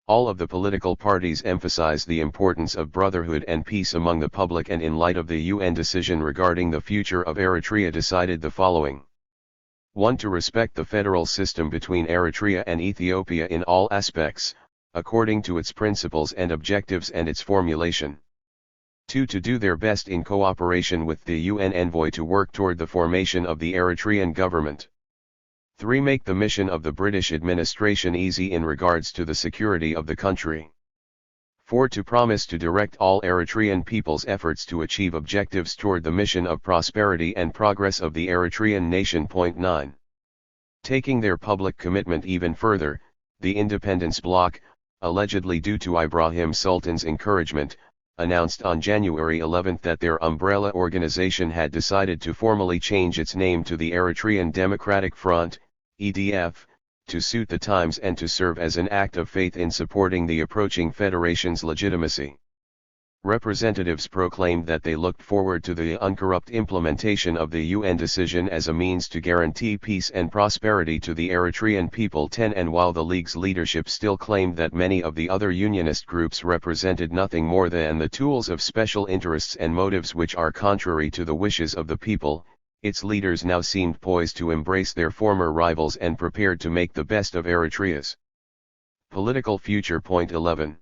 All of the political parties emphasized the importance of brotherhood and peace among the public, and in light of the UN decision regarding the future of Eritrea decided the following. 1. To respect the federal system between Eritrea and Ethiopia in all aspects, according to its principles and objectives and its formulation. 2. To do their best in cooperation with the UN envoy to work toward the formation of the Eritrean government. 3. Make the mission of the British administration easy in regards to the security of the country. 4. To promise to direct all Eritrean people's efforts to achieve objectives toward the mission of prosperity and progress of the Eritrean nation. 9. Taking their public commitment even further, the independence bloc, allegedly due to Ibrahim Sultan's encouragement, announced on January 11 that their umbrella organization had decided to formally change its name to the Eritrean Democratic Front, EDF, to suit the times and to serve as an act of faith in supporting the approaching federation's legitimacy. Representatives proclaimed that they looked forward to the uncorrupt implementation of the UN decision as a means to guarantee peace and prosperity to the Eritrean people. 10 And while the League's leadership still claimed that many of the other unionist groups represented nothing more than the tools of special interests and motives which are contrary to the wishes of the people, its leaders now seemed poised to embrace their former rivals and prepared to make the best of Eritrea's political future. 11.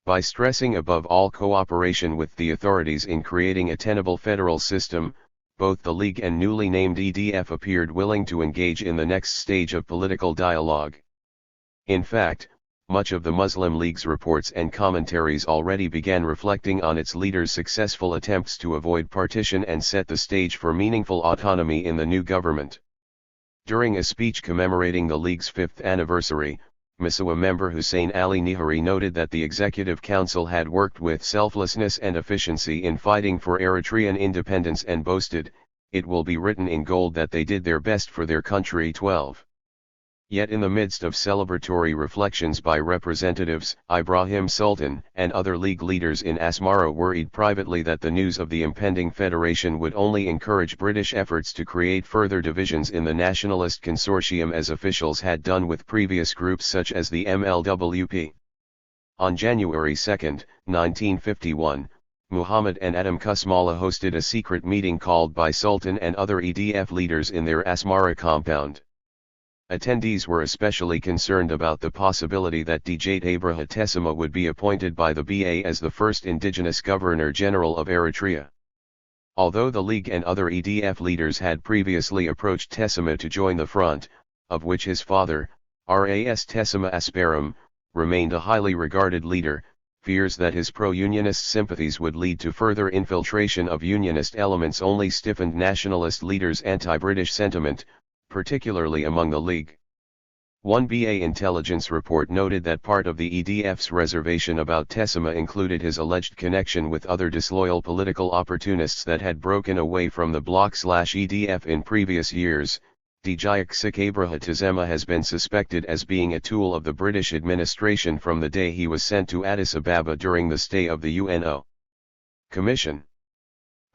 By stressing above all cooperation with the authorities in creating a tenable federal system, both the League and newly named EDF appeared willing to engage in the next stage of political dialogue. In fact, much of the Muslim League's reports and commentaries already began reflecting on its leaders' successful attempts to avoid partition and set the stage for meaningful autonomy in the new government. During a speech commemorating the League's 5th anniversary, Misawa member Hussein Ali Nihari noted that the Executive Council had worked with selflessness and efficiency in fighting for Eritrean independence and boasted, "It will be written in gold that they did their best for their country." 12. Yet in the midst of celebratory reflections by representatives, Ibrahim Sultan and other League leaders in Asmara worried privately that the news of the impending federation would only encourage British efforts to create further divisions in the nationalist consortium, as officials had done with previous groups such as the MLWP. On January 2, 1951, Muhammad and Adam Kusmala hosted a secret meeting called by Sultan and other EDF leaders in their Asmara compound. Attendees were especially concerned about the possibility that Djat Abraha Tessima would be appointed by the BA as the first indigenous Governor-General of Eritrea. Although the League and other EDF leaders had previously approached Tessima to join the front, of which his father, Ras Tessima Asparum, remained a highly regarded leader, fears that his pro-unionist sympathies would lead to further infiltration of unionist elements only stiffened nationalist leaders' anti-British sentiment, particularly among the League. One BA intelligence report noted that part of the EDF's reservation about Tessema included his alleged connection with other disloyal political opportunists that had broken away from the bloc/EDF in previous years. Djiak Abraha Tessema has been suspected as being a tool of the British administration from the day he was sent to Addis Ababa during the stay of the UNO Commission.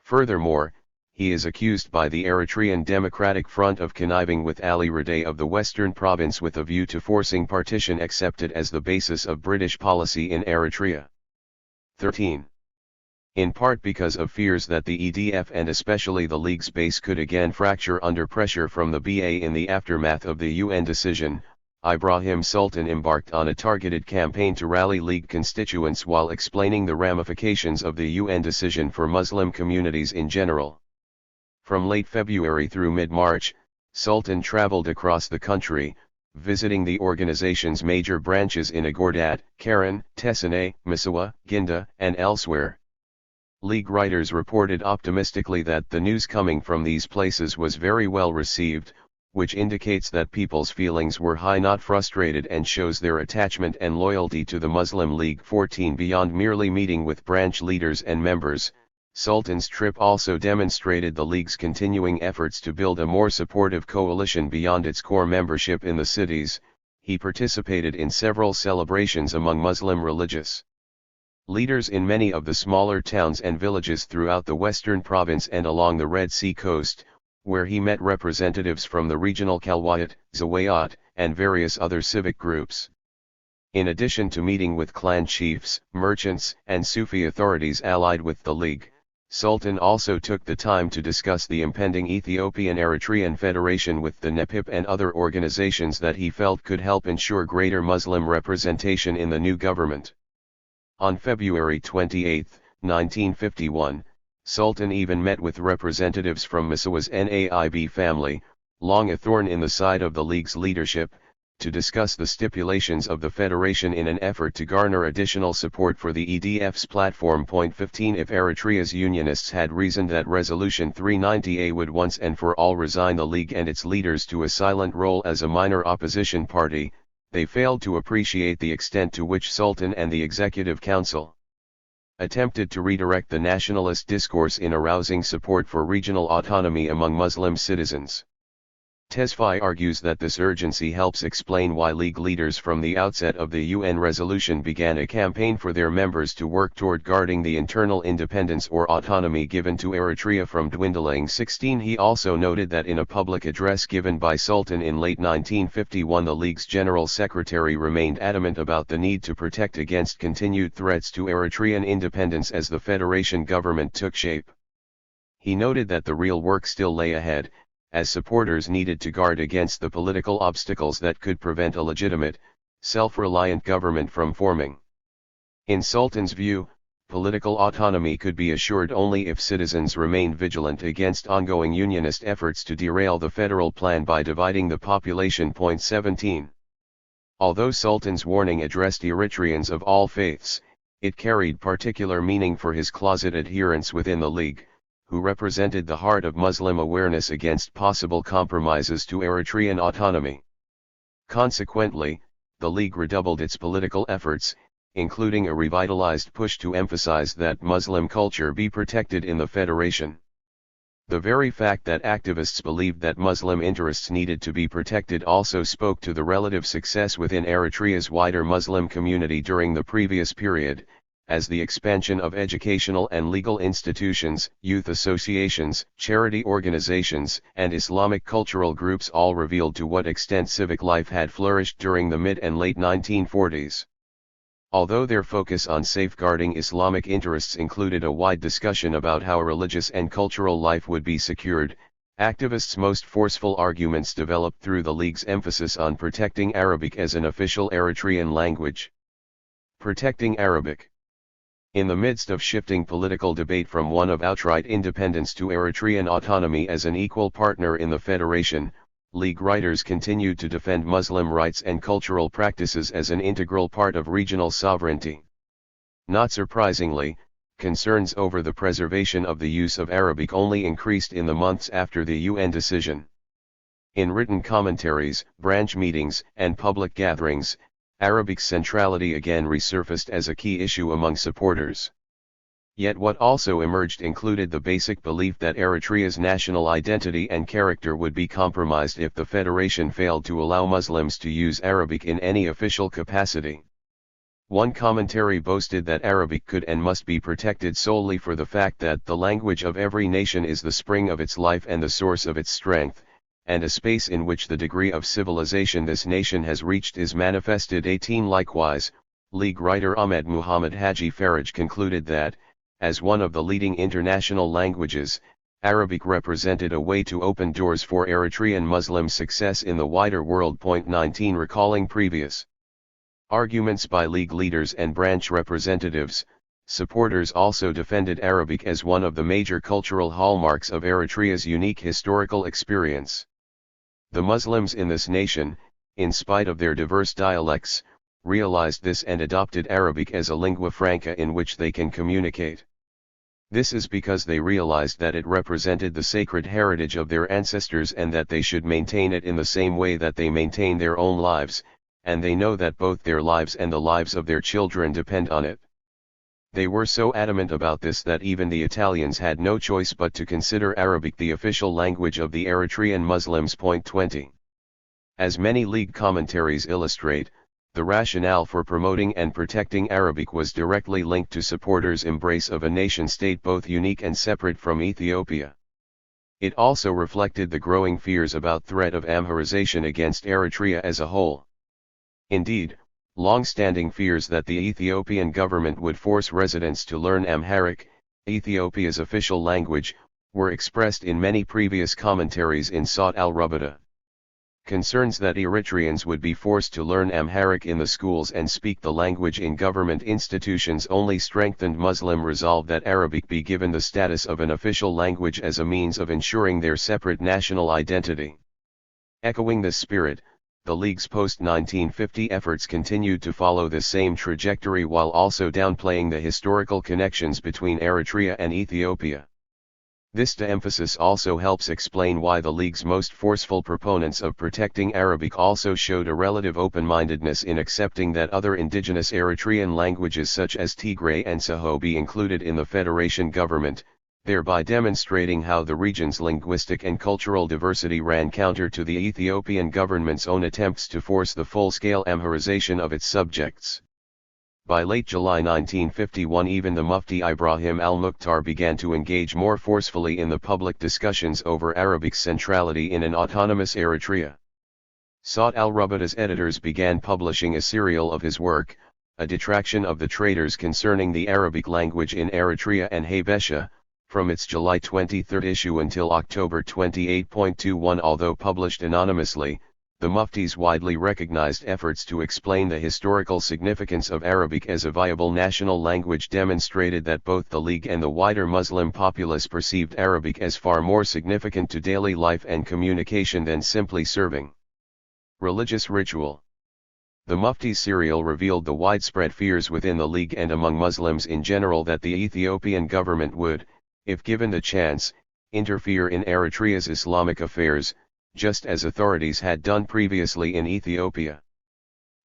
Furthermore, he is accused by the Eritrean Democratic Front of conniving with Ali Rade of the Western Province with a view to forcing partition accepted as the basis of British policy in Eritrea. 13. In part because of fears that the EDF and especially the League's base could again fracture under pressure from the BA in the aftermath of the UN decision, Ibrahim Sultan embarked on a targeted campaign to rally League constituents while explaining the ramifications of the UN decision for Muslim communities in general. From late February through mid-March, Sultan traveled across the country, visiting the organization's major branches in Agordat, Karen, Tessane, Misawa, Ginda, and elsewhere. League writers reported optimistically that the news coming from these places was very well received, which indicates that people's feelings were high, not frustrated, and shows their attachment and loyalty to the Muslim League. 14. Beyond merely meeting with branch leaders and members, Sultan's trip also demonstrated the League's continuing efforts to build a more supportive coalition beyond its core membership in the cities. He participated in several celebrations among Muslim religious leaders in many of the smaller towns and villages throughout the western province and along the Red Sea coast, where he met representatives from the regional Kalwayat, Zawayat, and various other civic groups. In addition to meeting with clan chiefs, merchants, and Sufi authorities allied with the League, Sultan also took the time to discuss the impending Ethiopian-Eritrean Federation with the NEPIP and other organizations that he felt could help ensure greater Muslim representation in the new government. On February 28, 1951, Sultan even met with representatives from Misawa's Naib family, long a thorn in the side of the League's leadership, to discuss the stipulations of the Federation in an effort to garner additional support for the EDF's platform. 15. If Eritrea's unionists had reasoned that Resolution 390A would once and for all resign the League and its leaders to a silent role as a minor opposition party, they failed to appreciate the extent to which Sultan and the Executive Council attempted to redirect the nationalist discourse in arousing support for regional autonomy among Muslim citizens. Tesfaye argues that this urgency helps explain why League leaders from the outset of the UN resolution began a campaign for their members to work toward guarding the internal independence or autonomy given to Eritrea from dwindling. 16. He also noted that in a public address given by Sultan in late 1951, the League's General Secretary remained adamant about the need to protect against continued threats to Eritrean independence as the Federation government took shape. He noted that the real work still lay ahead, as supporters needed to guard against the political obstacles that could prevent a legitimate, self-reliant government from forming. In Sultan's view, political autonomy could be assured only if citizens remained vigilant against ongoing unionist efforts to derail the federal plan by dividing the population. 17. Although Sultan's warning addressed Eritreans of all faiths, it carried particular meaning for his closet adherents within the League, who represented the heart of Muslim awareness against possible compromises to Eritrean autonomy. Consequently, the League redoubled its political efforts, including a revitalized push to emphasize that Muslim culture be protected in the Federation. The very fact that activists believed that Muslim interests needed to be protected also spoke to the relative success within Eritrea's wider Muslim community during the previous period, as the expansion of educational and legal institutions, youth associations, charity organizations, and Islamic cultural groups all revealed to what extent civic life had flourished during the mid and late 1940s. Although their focus on safeguarding Islamic interests included a wide discussion about how religious and cultural life would be secured, activists' most forceful arguments developed through the League's emphasis on protecting Arabic as an official Eritrean language. Protecting Arabic. In the midst of shifting political debate from one of outright independence to Eritrean autonomy as an equal partner in the Federation, League writers continued to defend Muslim rights and cultural practices as an integral part of regional sovereignty. Not surprisingly, concerns over the preservation of the use of Arabic only increased in the months after the UN decision. In written commentaries, branch meetings, and public gatherings, Arabic's centrality again resurfaced as a key issue among supporters. Yet what also emerged included the basic belief that Eritrea's national identity and character would be compromised if the federation failed to allow Muslims to use Arabic in any official capacity. One commentary boasted that Arabic could and must be protected solely for the fact that the language of every nation is the spring of its life and the source of its strength, and a space in which the degree of civilization this nation has reached is manifested. 18 Likewise, League writer Ahmed Muhammad Haji Faraj concluded that, as one of the leading international languages, Arabic represented a way to open doors for Eritrean Muslim success in the wider world. 19 Recalling previous arguments by League leaders and branch representatives, supporters also defended Arabic as one of the major cultural hallmarks of Eritrea's unique historical experience. The Muslims in this nation, in spite of their diverse dialects, realized this and adopted Arabic as a lingua franca in which they can communicate. This is because they realized that it represented the sacred heritage of their ancestors and that they should maintain it in the same way that they maintain their own lives, and they know that both their lives and the lives of their children depend on it. They were so adamant about this that even the Italians had no choice but to consider Arabic the official language of the Eritrean Muslims. 20. As many League commentaries illustrate, the rationale for promoting and protecting Arabic was directly linked to supporters' embrace of a nation-state both unique and separate from Ethiopia. It also reflected the growing fears about threat of Amharization against Eritrea as a whole. Indeed, long-standing fears that the Ethiopian government would force residents to learn Amharic, Ethiopia's official language, were expressed in many previous commentaries in Sawt al-Rubada. Concerns that Eritreans would be forced to learn Amharic in the schools and speak the language in government institutions only strengthened Muslim resolve that Arabic be given the status of an official language as a means of ensuring their separate national identity. Echoing this spirit, the League's post-1950 efforts continued to follow the same trajectory while also downplaying the historical connections between Eritrea and Ethiopia. This de-emphasis also helps explain why the League's most forceful proponents of protecting Arabic also showed a relative open-mindedness in accepting that other indigenous Eritrean languages such as Tigray and Saho be included in the federation government, thereby demonstrating how the region's linguistic and cultural diversity ran counter to the Ethiopian government's own attempts to force the full-scale Amharization of its subjects. By late July 1951 even the Mufti Ibrahim al-Mukhtar began to engage more forcefully in the public discussions over Arabic's centrality in an autonomous Eritrea. Sawt al-Rubada's editors began publishing a serial of his work, A Detraction of the Traitors Concerning the Arabic Language in Eritrea and Habesha, from its July 23 issue until October 28.21. Although published anonymously, the Mufti's widely recognized efforts to explain the historical significance of Arabic as a viable national language demonstrated that both the League and the wider Muslim populace perceived Arabic as far more significant to daily life and communication than simply serving religious ritual. The Mufti's serial revealed the widespread fears within the League and among Muslims in general that the Ethiopian government would, if given the chance, interfere in Eritrea's Islamic affairs, just as authorities had done previously in Ethiopia.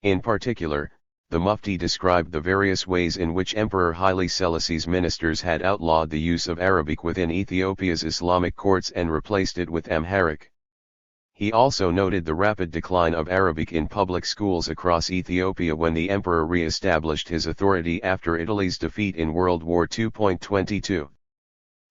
In particular, the Mufti described the various ways in which Emperor Haile Selassie's ministers had outlawed the use of Arabic within Ethiopia's Islamic courts and replaced it with Amharic. He also noted the rapid decline of Arabic in public schools across Ethiopia when the emperor re-established his authority after Italy's defeat in World War II. 22.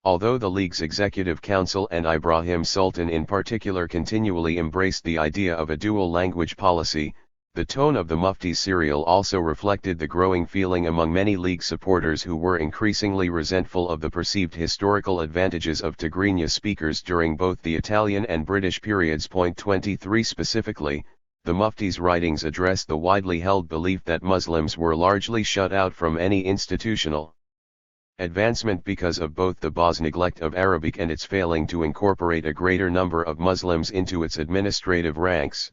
Although the League's Executive Council and Ibrahim Sultan in particular continually embraced the idea of a dual-language policy, the tone of the Mufti's serial also reflected the growing feeling among many League supporters who were increasingly resentful of the perceived historical advantages of Tigrinya speakers during both the Italian and British periods. 23 Specifically, the Mufti's writings addressed the widely held belief that Muslims were largely shut out from any institutional advancement because of both the Ba's neglect of Arabic and its failing to incorporate a greater number of Muslims into its administrative ranks.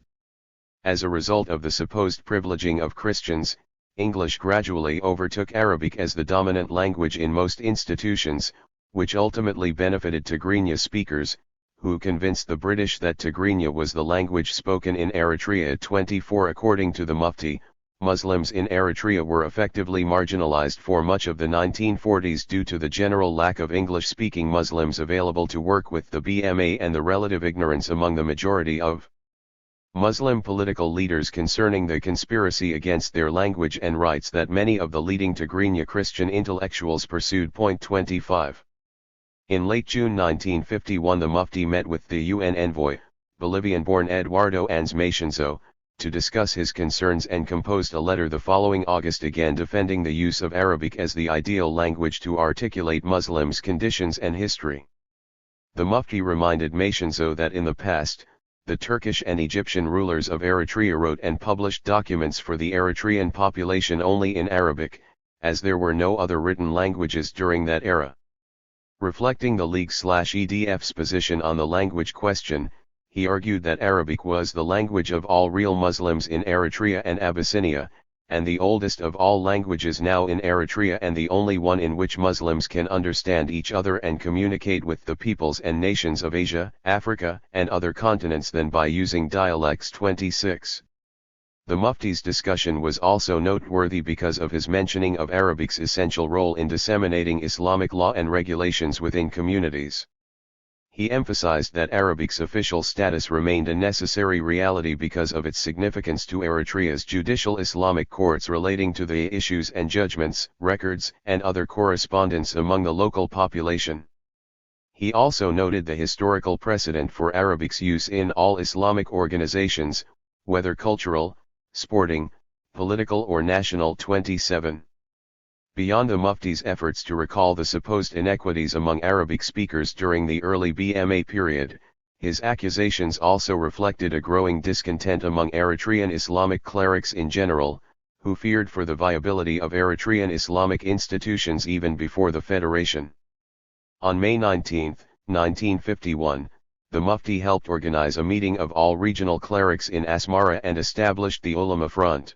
As a result of the supposed privileging of Christians, English gradually overtook Arabic as the dominant language in most institutions, which ultimately benefited Tigrinya speakers, who convinced the British that Tigrinya was the language spoken in Eritrea. 24 According to the Mufti, Muslims in Eritrea were effectively marginalized for much of the 1940s due to the general lack of English-speaking Muslims available to work with the BMA and the relative ignorance among the majority of Muslim political leaders concerning the conspiracy against their language and rights that many of the leading Tigrinya Christian intellectuals pursued. 25. In late June 1951 the Mufti met with the UN envoy, Bolivian-born Eduardo Anz Macienzo, to discuss his concerns and composed a letter the following August again defending the use of Arabic as the ideal language to articulate Muslims' conditions and history. The Mufti reminded Macienzo that in the past, the Turkish and Egyptian rulers of Eritrea wrote and published documents for the Eritrean population only in Arabic, as there were no other written languages during that era. Reflecting the League/EDF's position on the language question, he argued that Arabic was the language of all real Muslims in Eritrea and Abyssinia, and the oldest of all languages now in Eritrea and the only one in which Muslims can understand each other and communicate with the peoples and nations of Asia, Africa, and other continents than by using dialects. 26. The Mufti's discussion was also noteworthy because of his mentioning of Arabic's essential role in disseminating Islamic law and regulations within communities. He emphasized that Arabic's official status remained a necessary reality because of its significance to Eritrea's judicial Islamic courts relating to the issues and judgments, records, and other correspondence among the local population. He also noted the historical precedent for Arabic's use in all Islamic organizations, whether cultural, sporting, political or national. 27. Beyond the Mufti's efforts to recall the supposed inequities among Arabic speakers during the early BMA period, his accusations also reflected a growing discontent among Eritrean Islamic clerics in general, who feared for the viability of Eritrean Islamic institutions even before the federation. On May 19, 1951, the Mufti helped organize a meeting of all regional clerics in Asmara and established the Ulama Front.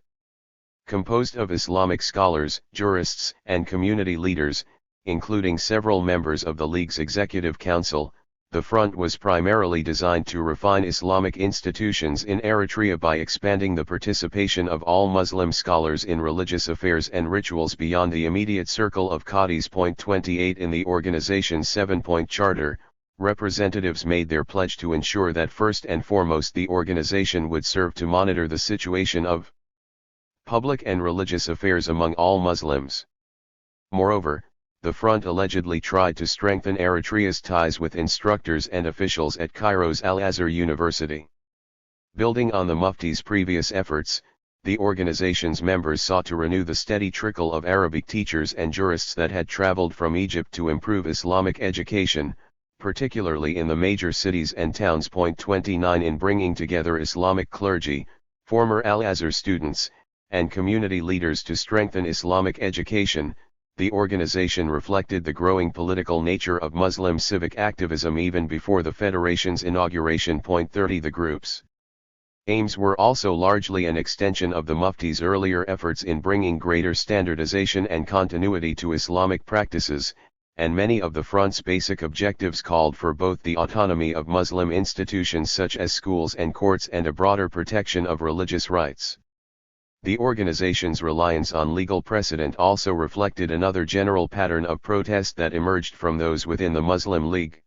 Composed of Islamic scholars, jurists, and community leaders, including several members of the League's Executive Council, the front was primarily designed to refine Islamic institutions in Eritrea by expanding the participation of all Muslim scholars in religious affairs and rituals beyond the immediate circle of Qadis. 28 In the organization's 7-point charter, representatives made their pledge to ensure that first and foremost the organization would serve to monitor the situation of public and religious affairs among all Muslims. Moreover, the front allegedly tried to strengthen Eritrea's ties with instructors and officials at Cairo's Al-Azhar University. Building on the Mufti's previous efforts, the organization's members sought to renew the steady trickle of Arabic teachers and jurists that had traveled from Egypt to improve Islamic education, particularly in the major cities and towns. 29 In bringing together Islamic clergy, former Al-Azhar students, and community leaders to strengthen Islamic education, the organization reflected the growing political nature of Muslim civic activism even before the Federation's inauguration. 30 The group's aims were also largely an extension of the Mufti's earlier efforts in bringing greater standardization and continuity to Islamic practices, and many of the front's basic objectives called for both the autonomy of Muslim institutions such as schools and courts and a broader protection of religious rights. The organization's reliance on legal precedent also reflected another general pattern of protest that emerged from those within the Muslim League.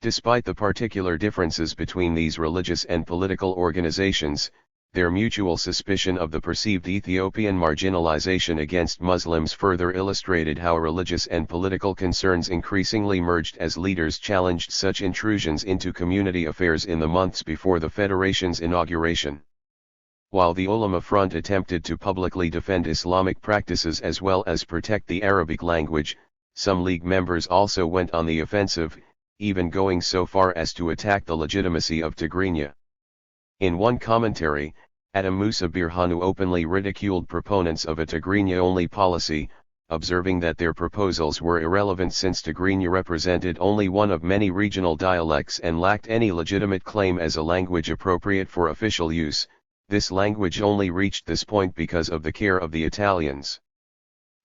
Despite the particular differences between these religious and political organizations, their mutual suspicion of the perceived Ethiopian marginalization against Muslims further illustrated how religious and political concerns increasingly merged as leaders challenged such intrusions into community affairs in the months before the Federation's inauguration. While the Ulama Front attempted to publicly defend Islamic practices as well as protect the Arabic language, some League members also went on the offensive, even going so far as to attack the legitimacy of Tigrinya. In one commentary, Adam Musa Birhanu openly ridiculed proponents of a Tigrinya-only policy, observing that their proposals were irrelevant since Tigrinya represented only one of many regional dialects and lacked any legitimate claim as a language appropriate for official use. This language only reached this point because of the care of the Italians.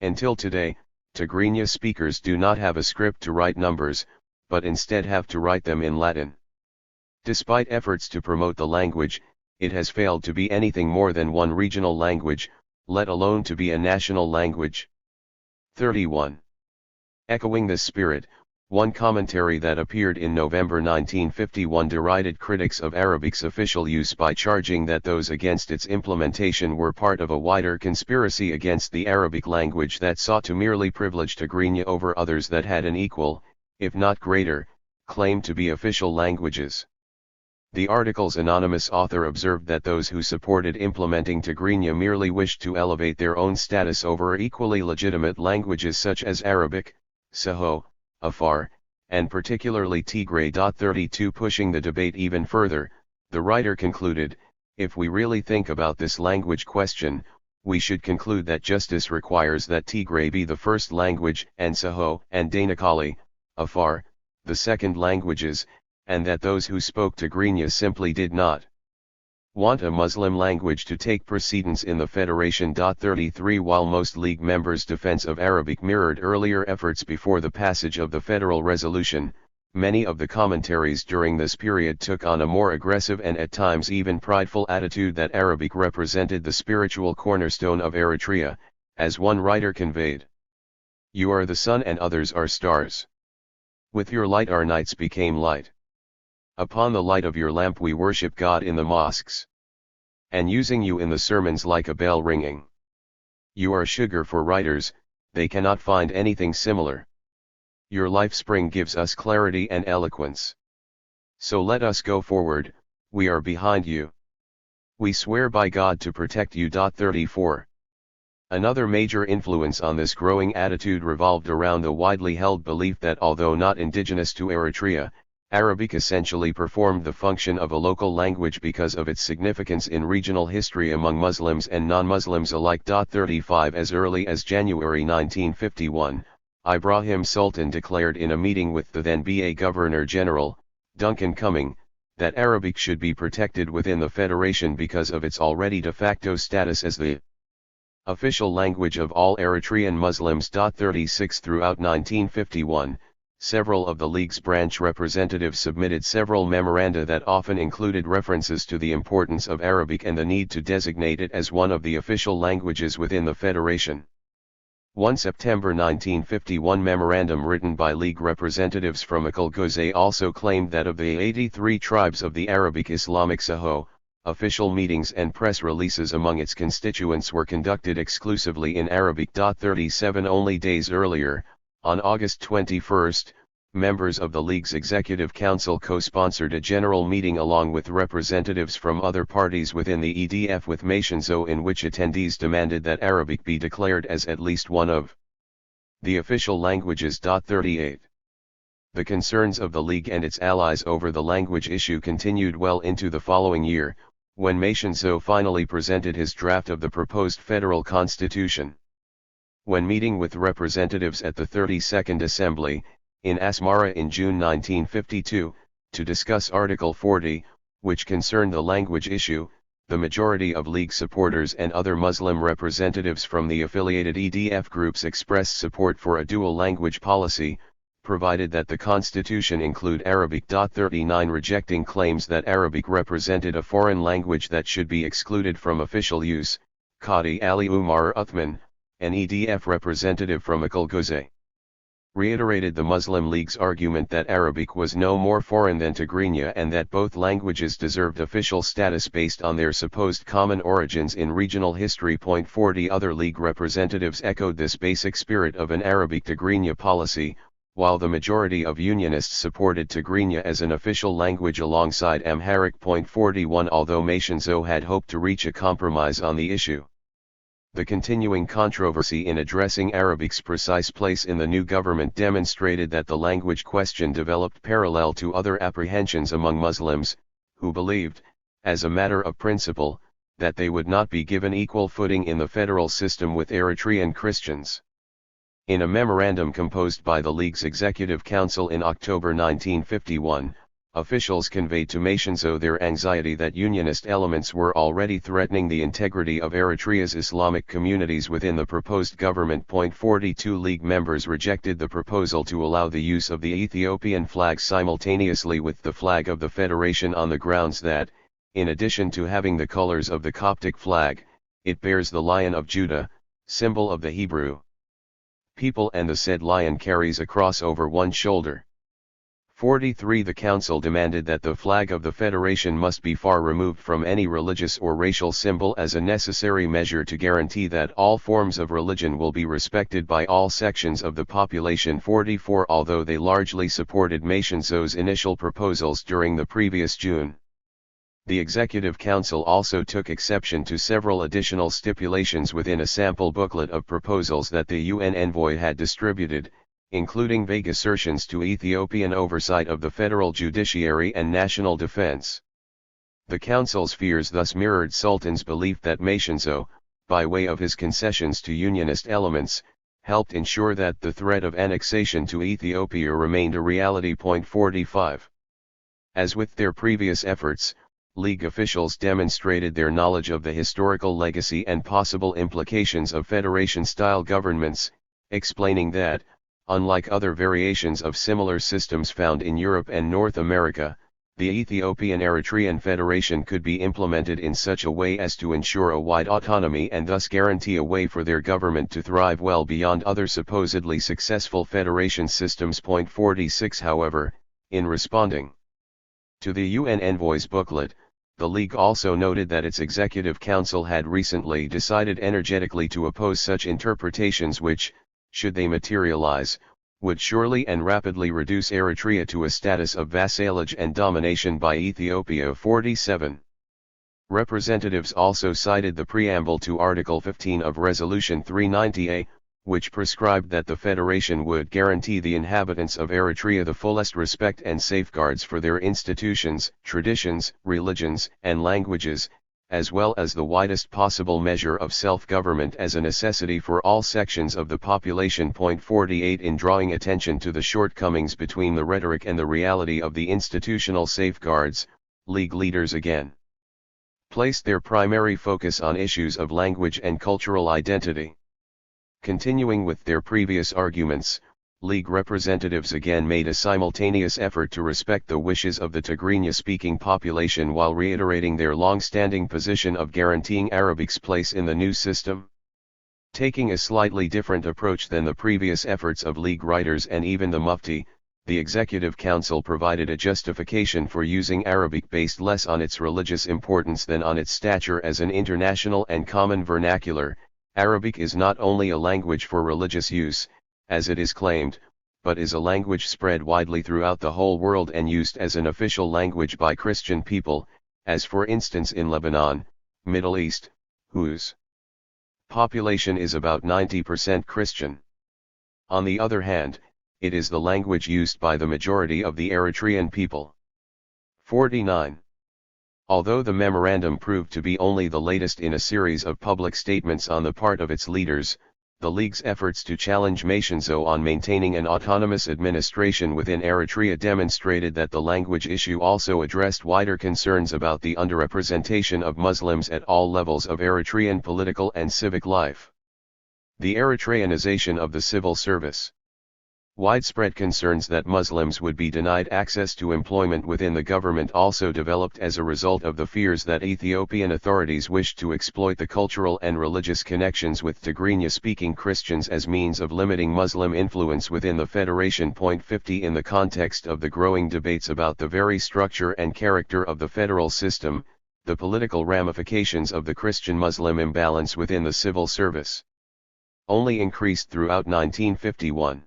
Until today, Tigrinya speakers do not have a script to write numbers, but instead have to write them in Latin. Despite efforts to promote the language, it has failed to be anything more than one regional language, let alone to be a national language. 31. Echoing this spirit, one commentary that appeared in November 1951 derided critics of Arabic's official use by charging that those against its implementation were part of a wider conspiracy against the Arabic language that sought to merely privilege Tigrinya over others that had an equal, if not greater, claim to be official languages. The article's anonymous author observed that those who supported implementing Tigrinya merely wished to elevate their own status over equally legitimate languages such as Arabic, Saho, Afar, and particularly Tigray. 32 Pushing the debate even further, the writer concluded, if we really think about this language question, we should conclude that justice requires that Tigray be the first language and Saho and Danakali, Afar, the second languages, and that those who spoke Tigrinya simply did not want a Muslim language to take precedence in the federation. 33 While most League members' defense of Arabic mirrored earlier efforts before the passage of the federal resolution, many of the commentaries during this period took on a more aggressive and at times even prideful attitude that Arabic represented the spiritual cornerstone of Eritrea, as one writer conveyed. You are the sun and others are stars. With your light our nights became light. Upon the light of your lamp we worship God in the mosques. And using you in the sermons like a bell ringing. You are sugar for writers, they cannot find anything similar. Your life spring gives us clarity and eloquence. So let us go forward, we are behind you. We swear by God to protect you. 34. Another major influence on this growing attitude revolved around the widely held belief that although not indigenous to Eritrea, Arabic essentially performed the function of a local language because of its significance in regional history among Muslims and non-Muslims alike. 35 As early as January 1951, Ibrahim Sultan declared in a meeting with the then BA Governor-General, Duncan Cumming, that Arabic should be protected within the Federation because of its already de facto status as the official language of all Eritrean Muslims. 36 Throughout 1951, several of the League's branch representatives submitted several memoranda that often included references to the importance of Arabic and the need to designate it as one of the official languages within the Federation. One September 1951 memorandum written by League representatives from Akulgoze also claimed that of the 83 tribes of the Arabic Islamic Saho, official meetings and press releases among its constituents were conducted exclusively in Arabic. 37 Only days earlier, on August 21, members of the League's Executive Council co-sponsored a general meeting along with representatives from other parties within the EDF with Mashinzo, in which attendees demanded that Arabic be declared as at least one of the official languages. 38. The concerns of the League and its allies over the language issue continued well into the following year, when Mashinzo finally presented his draft of the proposed federal constitution. When meeting with representatives at the 32nd Assembly, in Asmara in June 1952, to discuss Article 40, which concerned the language issue, the majority of League supporters and other Muslim representatives from the affiliated EDF groups expressed support for a dual language policy, provided that the constitution include Arabic. 39 Rejecting claims that Arabic represented a foreign language that should be excluded from official use, Qadi Ali Umar Uthman, an EDF representative from Akulgoze, reiterated the Muslim League's argument that Arabic was no more foreign than Tigrinya and that both languages deserved official status based on their supposed common origins in regional history. 40 Other League representatives echoed this basic spirit of an Arabic-Tigrinya policy, while the majority of Unionists supported Tigrinya as an official language alongside Amharic. 41 Although Mashinzo had hoped to reach a compromise on the issue, the continuing controversy in addressing Arabic's precise place in the new government demonstrated that the language question developed parallel to other apprehensions among Muslims, who believed, as a matter of principle, that they would not be given equal footing in the federal system with Eritrean Christians. In a memorandum composed by the League's Executive Council in October 1951, officials conveyed to Mashinzo their anxiety that unionist elements were already threatening the integrity of Eritrea's Islamic communities within the proposed government. 42 League members rejected the proposal to allow the use of the Ethiopian flag simultaneously with the flag of the Federation on the grounds that, in addition to having the colors of the Coptic flag, it bears the Lion of Judah, symbol of the Hebrew people, and the said lion carries a cross over one shoulder. 43 The Council demanded that the flag of the Federation must be far removed from any religious or racial symbol as a necessary measure to guarantee that all forms of religion will be respected by all sections of the population. 44 Although they largely supported Mashinzo's initial proposals during the previous June, the Executive Council also took exception to several additional stipulations within a sample booklet of proposals that the UN envoy had distributed, including vague assertions to Ethiopian oversight of the federal judiciary and national defense. The Council's fears thus mirrored Sultan's belief that Mashinzo, by way of his concessions to unionist elements, helped ensure that the threat of annexation to Ethiopia remained a reality. 45 As with their previous efforts, League officials demonstrated their knowledge of the historical legacy and possible implications of federation-style governments, explaining that, unlike other variations of similar systems found in Europe and North America, the Ethiopian-Eritrean Federation could be implemented in such a way as to ensure a wide autonomy and thus guarantee a way for their government to thrive well beyond other supposedly successful federation systems. 46 However, in responding to the UN envoy's booklet, the League also noted that its Executive Council had recently decided energetically to oppose such interpretations which, should they materialize, would surely and rapidly reduce Eritrea to a status of vassalage and domination by Ethiopia. 47 Representatives also cited the preamble to Article 15 of Resolution 390A, which prescribed that the Federation would guarantee the inhabitants of Eritrea the fullest respect and safeguards for their institutions, traditions, religions, and languages, as well as the widest possible measure of self-government as a necessity for all sections of the population. 48 In drawing attention to the shortcomings between the rhetoric and the reality of the institutional safeguards, League leaders again placed their primary focus on issues of language and cultural identity. Continuing with their previous arguments, League representatives again made a simultaneous effort to respect the wishes of the Tigrinya-speaking population while reiterating their long-standing position of guaranteeing Arabic's place in the new system. Taking a slightly different approach than the previous efforts of League writers and even the Mufti, the Executive Council provided a justification for using Arabic based less on its religious importance than on its stature as an international and common vernacular. Arabic is not only a language for religious use, as it is claimed, but is a language spread widely throughout the whole world and used as an official language by Christian people, as for instance in Lebanon, Middle East, whose population is about 90% Christian. On the other hand, it is the language used by the majority of the Eritrean people. 49. Although the memorandum proved to be only the latest in a series of public statements on the part of its leaders, the League's efforts to challenge Mashinzo on maintaining an autonomous administration within Eritrea demonstrated that the language issue also addressed wider concerns about the underrepresentation of Muslims at all levels of Eritrean political and civic life. The Eritreanization of the civil service. Widespread concerns that Muslims would be denied access to employment within the government also developed as a result of the fears that Ethiopian authorities wished to exploit the cultural and religious connections with Tigrinya-speaking Christians as means of limiting Muslim influence within the Federation. 50 In the context of the growing debates about the very structure and character of the federal system, the political ramifications of the Christian-Muslim imbalance within the civil service only increased throughout 1951.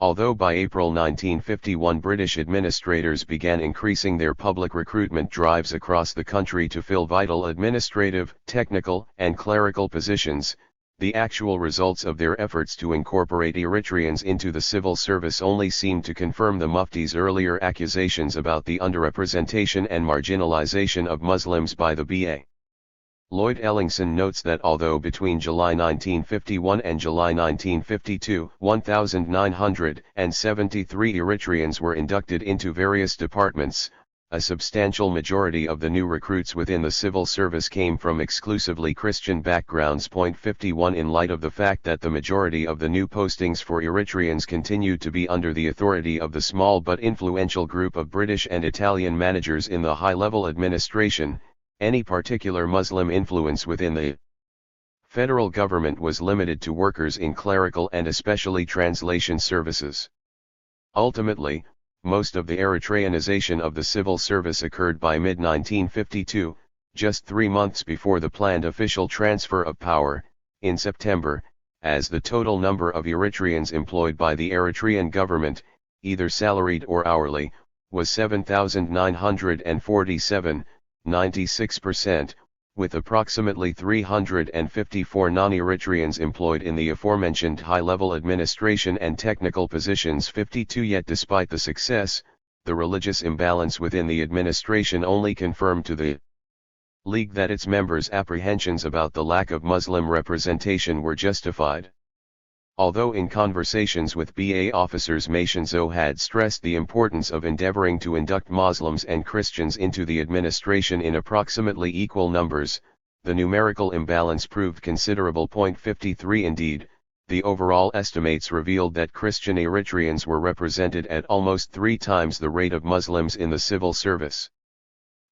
Although by April 1951 British administrators began increasing their public recruitment drives across the country to fill vital administrative, technical, and clerical positions, the actual results of their efforts to incorporate Eritreans into the civil service only seemed to confirm the Mufti's earlier accusations about the underrepresentation and marginalization of Muslims by the BA. Lloyd Ellingson notes that although between July 1951 and July 1952, 1,973 Eritreans were inducted into various departments, a substantial majority of the new recruits within the civil service came from exclusively Christian backgrounds. 51 In light of the fact that the majority of the new postings for Eritreans continued to be under the authority of the small but influential group of British and Italian managers in the high-level administration, any particular Muslim influence within the federal government was limited to workers in clerical and especially translation services. Ultimately, most of the Eritreanization of the civil service occurred by mid-1952, just 3 months before the planned official transfer of power, in September, as the total number of Eritreans employed by the Eritrean government, either salaried or hourly, was 7,947, 96%, with approximately 354 non-Eritreans employed in the aforementioned high-level administration and technical positions. 52 Yet despite the success, the religious imbalance within the administration only confirmed to the League that its members' apprehensions about the lack of Muslim representation were justified. Although in conversations with BA officers Mationzo had stressed the importance of endeavoring to induct Muslims and Christians into the administration in approximately equal numbers, the numerical imbalance proved considerable. 53 Indeed, the overall estimates revealed that Christian Eritreans were represented at almost 3 times the rate of Muslims in the civil service.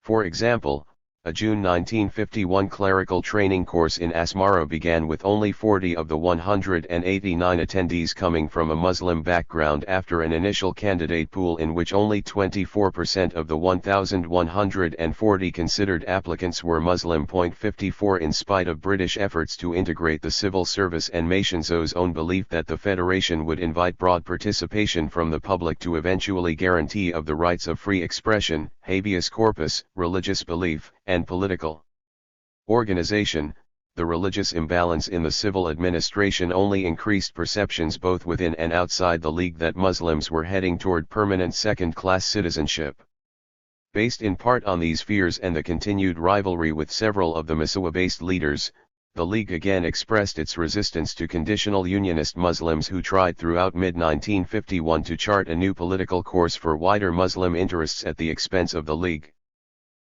For example, a June 1951 clerical training course in Asmara began with only 40 of the 189 attendees coming from a Muslim background after an initial candidate pool in which only 24% of the 1,140 considered applicants were Muslim. 54 In spite of British efforts to integrate the civil service and Mationzo's own belief that the Federation would invite broad participation from the public to eventually guarantee of the rights of free expression, habeas corpus, religious belief, and political organization, the religious imbalance in the civil administration only increased perceptions both within and outside the League that Muslims were heading toward permanent second-class citizenship. Based in part on these fears and the continued rivalry with several of the Misawa-based leaders, the League again expressed its resistance to conditional unionist Muslims who tried throughout mid-1951 to chart a new political course for wider Muslim interests at the expense of the League.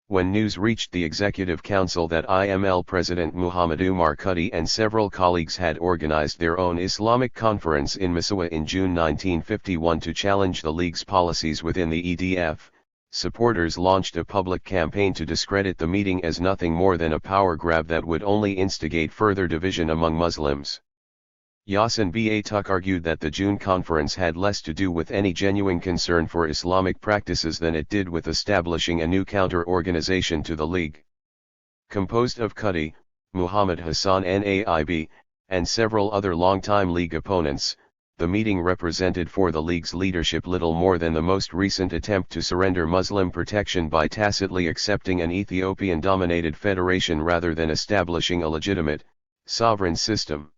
When news reached the Executive Council that IML President Muhammad Umar Kudi and several colleagues had organized their own Islamic conference in Misawa in June 1951 to challenge the League's policies within the EDF, supporters launched a public campaign to discredit the meeting as nothing more than a power grab that would only instigate further division among Muslims. Yasin Batuk argued that the June conference had less to do with any genuine concern for Islamic practices than it did with establishing a new counter-organization to the League. Composed of Kudi, Muhammad Hassan Naib, and several other long-time League opponents, the meeting represented for the League's leadership little more than the most recent attempt to surrender Muslim protection by tacitly accepting an Ethiopian-dominated federation rather than establishing a legitimate, sovereign system.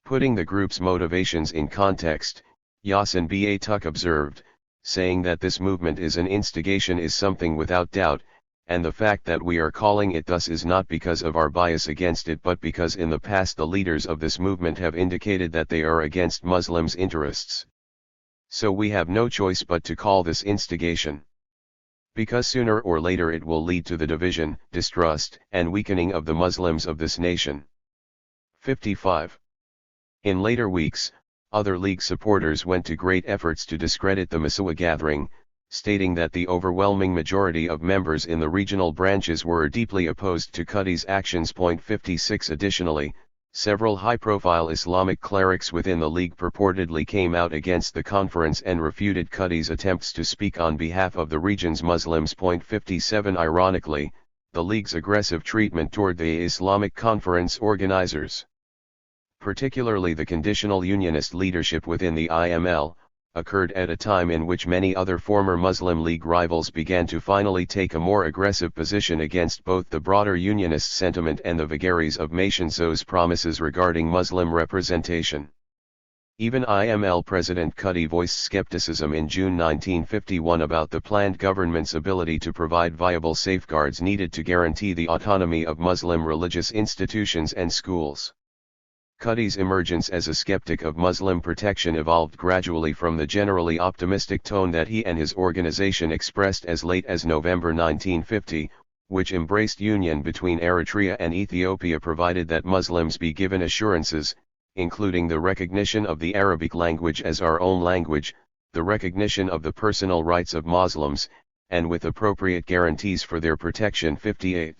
Putting the group's motivations in context, Yasin Batuk observed, saying that this movement is an instigation is something without doubt, and the fact that we are calling it thus is not because of our bias against it but because in the past the leaders of this movement have indicated that they are against Muslims' interests. So we have no choice but to call this instigation. Because sooner or later it will lead to the division, distrust, and weakening of the Muslims of this nation. 55. In later weeks, other League supporters went to great efforts to discredit the Misawa gathering, stating that the overwhelming majority of members in the regional branches were deeply opposed to Kudi's actions. 56 Additionally, several high-profile Islamic clerics within the League purportedly came out against the conference and refuted Kudi's attempts to speak on behalf of the region's Muslims. 57 Ironically, the League's aggressive treatment toward the Islamic conference organizers, particularly the conditional unionist leadership within the IML, occurred at a time in which many other former Muslim League rivals began to finally take a more aggressive position against both the broader unionist sentiment and the vagaries of Mationzo's promises regarding Muslim representation. Even IML President Cuddy voiced skepticism in June 1951 about the planned government's ability to provide viable safeguards needed to guarantee the autonomy of Muslim religious institutions and schools. Cuddy's emergence as a skeptic of Muslim protection evolved gradually from the generally optimistic tone that he and his organization expressed as late as November 1950, which embraced union between Eritrea and Ethiopia provided that Muslims be given assurances, including the recognition of the Arabic language as our own language, the recognition of the personal rights of Muslims, and with appropriate guarantees for their protection. 58.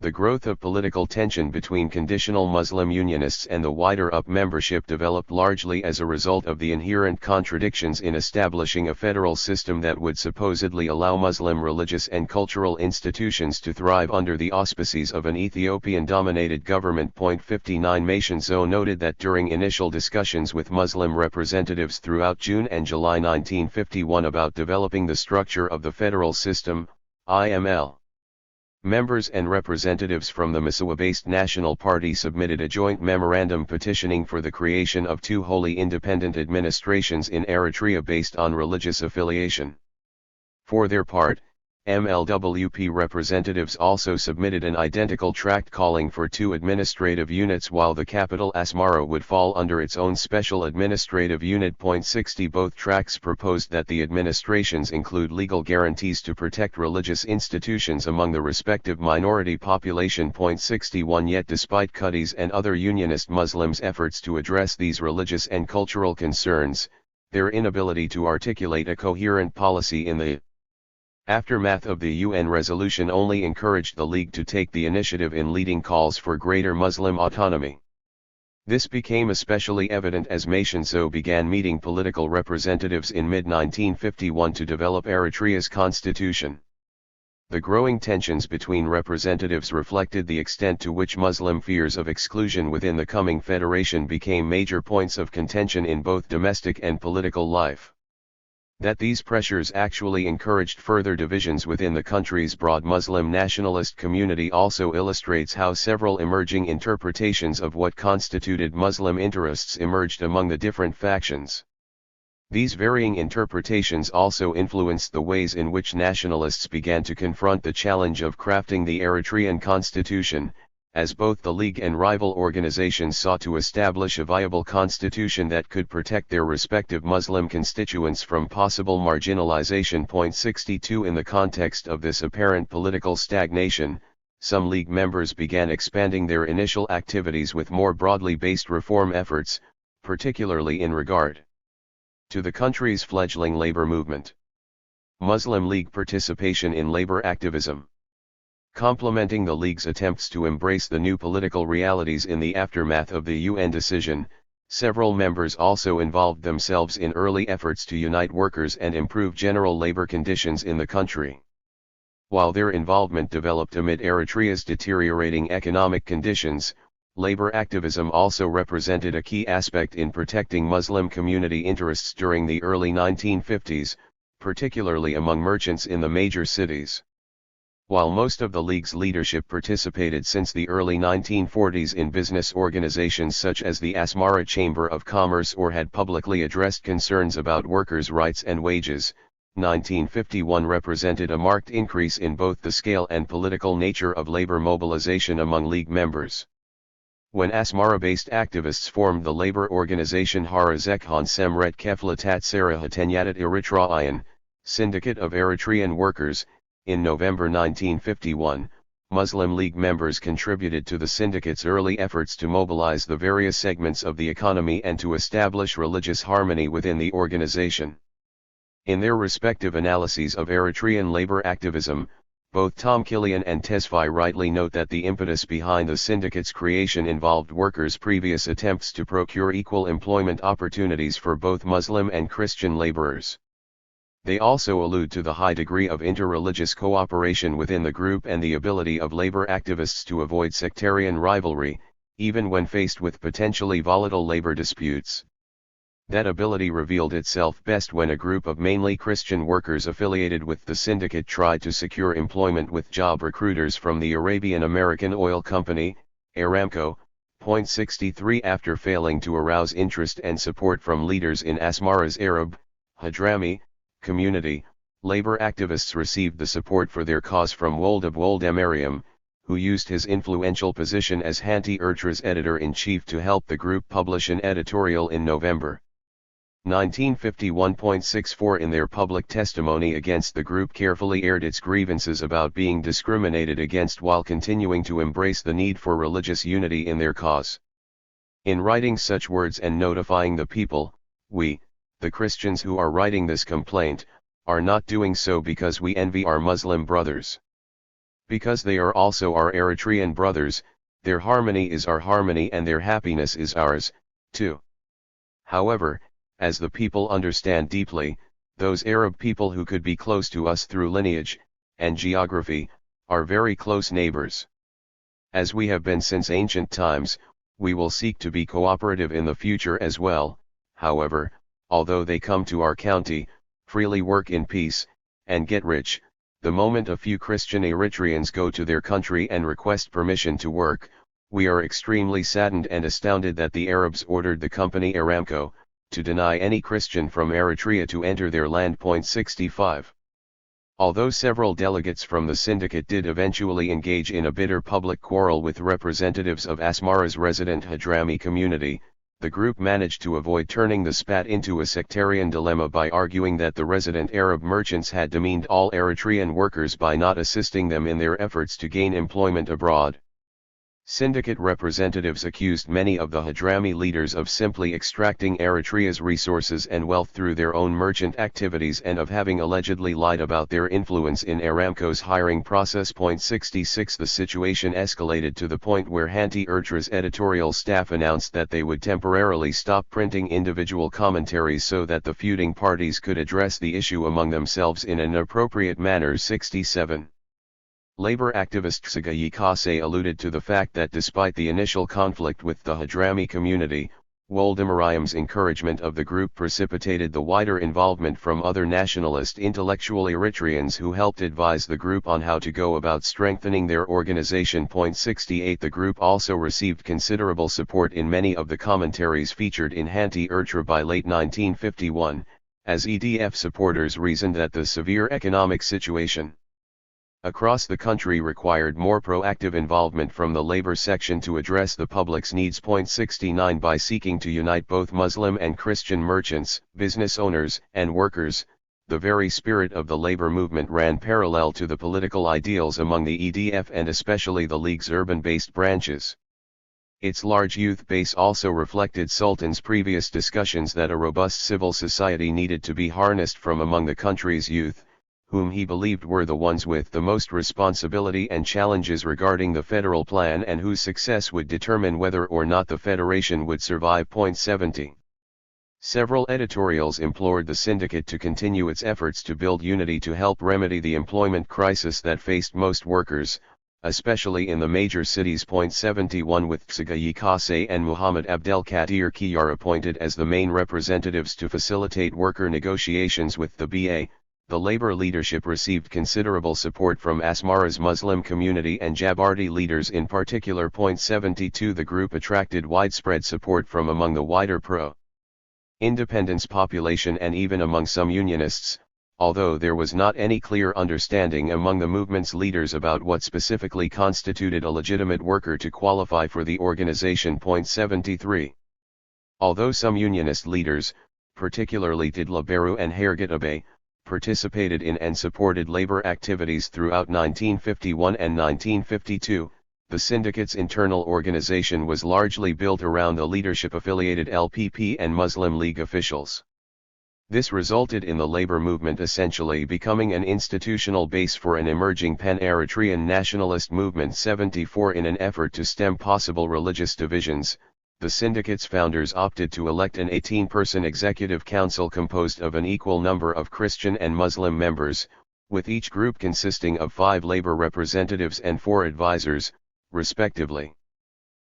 The growth of political tension between conditional Muslim unionists and the wider UP membership developed largely as a result of the inherent contradictions in establishing a federal system that would supposedly allow Muslim religious and cultural institutions to thrive under the auspices of an Ethiopian-dominated government. 59 Mationzo noted that during initial discussions with Muslim representatives throughout June and July 1951 about developing the structure of the federal system, IML members and representatives from the Misawa-based National Party submitted a joint memorandum petitioning for the creation of two wholly independent administrations in Eritrea based on religious affiliation. For their part, MLWP representatives also submitted an identical tract calling for two administrative units while the capital Asmara would fall under its own special administrative unit. 60 Both tracts proposed that the administrations include legal guarantees to protect religious institutions among the respective minority population. 61 Yet despite Cuddy's and other unionist Muslims' efforts to address these religious and cultural concerns, their inability to articulate a coherent policy in the aftermath of the UN resolution only encouraged the League to take the initiative in leading calls for greater Muslim autonomy. This became especially evident as Mationzo began meeting political representatives in mid-1951 to develop Eritrea's constitution. The growing tensions between representatives reflected the extent to which Muslim fears of exclusion within the coming federation became major points of contention in both domestic and political life. That these pressures actually encouraged further divisions within the country's broad Muslim nationalist community also illustrates how several emerging interpretations of what constituted Muslim interests emerged among the different factions. These varying interpretations also influenced the ways in which nationalists began to confront the challenge of crafting the Eritrean constitution, as both the League and rival organizations sought to establish a viable constitution that could protect their respective Muslim constituents from possible marginalization. 62 In the context of this apparent political stagnation, some League members began expanding their initial activities with more broadly based reform efforts, particularly in regard to the country's fledgling labor movement. Muslim League participation in labor activism. Complementing the League's attempts to embrace the new political realities in the aftermath of the UN decision, several members also involved themselves in early efforts to unite workers and improve general labor conditions in the country. While their involvement developed amid Eritrea's deteriorating economic conditions, labor activism also represented a key aspect in protecting Muslim community interests during the early 1950s, particularly among merchants in the major cities. While most of the League's leadership participated since the early 1940s in business organizations such as the Asmara Chamber of Commerce or had publicly addressed concerns about workers' rights and wages, 1951 represented a marked increase in both the scale and political nature of labor mobilization among League members. When Asmara-based activists formed the labor organization Harazekhan Semret Keflatat Sarahatenyatat Eritrean, Syndicate of Eritrean Workers, in November 1951, Muslim League members contributed to the syndicate's early efforts to mobilize the various segments of the economy and to establish religious harmony within the organization. In their respective analyses of Eritrean labor activism, both Tom Killian and Tesfaye rightly note that the impetus behind the syndicate's creation involved workers' previous attempts to procure equal employment opportunities for both Muslim and Christian laborers. They also allude to the high degree of interreligious cooperation within the group and the ability of labor activists to avoid sectarian rivalry, even when faced with potentially volatile labor disputes. That ability revealed itself best when a group of mainly Christian workers affiliated with the syndicate tried to secure employment with job recruiters from the Arabian American Oil Company, Aramco, .63 After failing to arouse interest and support from leaders in Asmara's Arab, Hadrami, community, labor activists received the support for their cause from Wold-of-Wold-Emariam, who used his influential position as Hanti Ertra's editor-in-chief to help the group publish an editorial in November 1951.64. In their public testimony against the group carefully aired its grievances about being discriminated against while continuing to embrace the need for religious unity in their cause. In writing such words and notifying the people, we, the Christians who are writing this complaint, are not doing so because we envy our Muslim brothers. Because they are also our Eritrean brothers, their harmony is our harmony and their happiness is ours, too. However, as the people understand deeply, those Arab people who could be close to us through lineage and geography, are very close neighbors. As we have been since ancient times, we will seek to be cooperative in the future as well. However, although they come to our county, freely work in peace, and get rich, the moment a few Christian Eritreans go to their country and request permission to work, we are extremely saddened and astounded that the Arabs ordered the company Aramco to deny any Christian from Eritrea to enter their land. 65. Although several delegates from the syndicate did eventually engage in a bitter public quarrel with representatives of Asmara's resident Hadrami community, the group managed to avoid turning the spat into a sectarian dilemma by arguing that the resident Arab merchants had demeaned all Eritrean workers by not assisting them in their efforts to gain employment abroad. Syndicate representatives accused many of the Hadrami leaders of simply extracting Eritrea's resources and wealth through their own merchant activities and of having allegedly lied about their influence in Aramco's hiring process. 66 The situation escalated to the point where Hanti Ertra's editorial staff announced that they would temporarily stop printing individual commentaries so that the feuding parties could address the issue among themselves in an appropriate manner. 67. Labor activist Tsagayi Kase alluded to the fact that despite the initial conflict with the Hadrami community, Wold-Emariam's encouragement of the group precipitated the wider involvement from other nationalist intellectual Eritreans who helped advise the group on how to go about strengthening their organization. 68 The group also received considerable support in many of the commentaries featured in Hanti Ertra by late 1951, as EDF supporters reasoned that the severe economic situation across the country required more proactive involvement from the labor section to address the public's needs. 69 By seeking to unite both Muslim and Christian merchants, business owners, and workers, the very spirit of the labor movement ran parallel to the political ideals among the EDF and especially the League's urban-based branches. Its large youth base also reflected Sultan's previous discussions that a robust civil society needed to be harnessed from among the country's youth, whom he believed were the ones with the most responsibility and challenges regarding the federal plan and whose success would determine whether or not the federation would survive. 70. Several editorials implored the syndicate to continue its efforts to build unity to help remedy the employment crisis that faced most workers, especially in the major cities. 71 With Tsagayi Kase and Muhammad Abdelkadir Kiyar appointed as the main representatives to facilitate worker negotiations with the BA, the labor leadership received considerable support from Asmara's Muslim community and Jabarti leaders in particular. 72 The group attracted widespread support from among the wider pro-independence population and even among some unionists, although there was not any clear understanding among the movement's leaders about what specifically constituted a legitimate worker to qualify for the organization. 73. Although some unionist leaders, particularly Tidlaberu and Hergitabe, participated in and supported labor activities throughout 1951 and 1952, the syndicate's internal organization was largely built around the leadership-affiliated LPP and Muslim League officials. This resulted in the labor movement essentially becoming an institutional base for an emerging pan-Eritrean nationalist movement. 74 In an effort to stem possible religious divisions, the syndicate's founders opted to elect an 18-person executive council composed of an equal number of Christian and Muslim members, with each group consisting of 5 labor representatives and 4 advisors, respectively.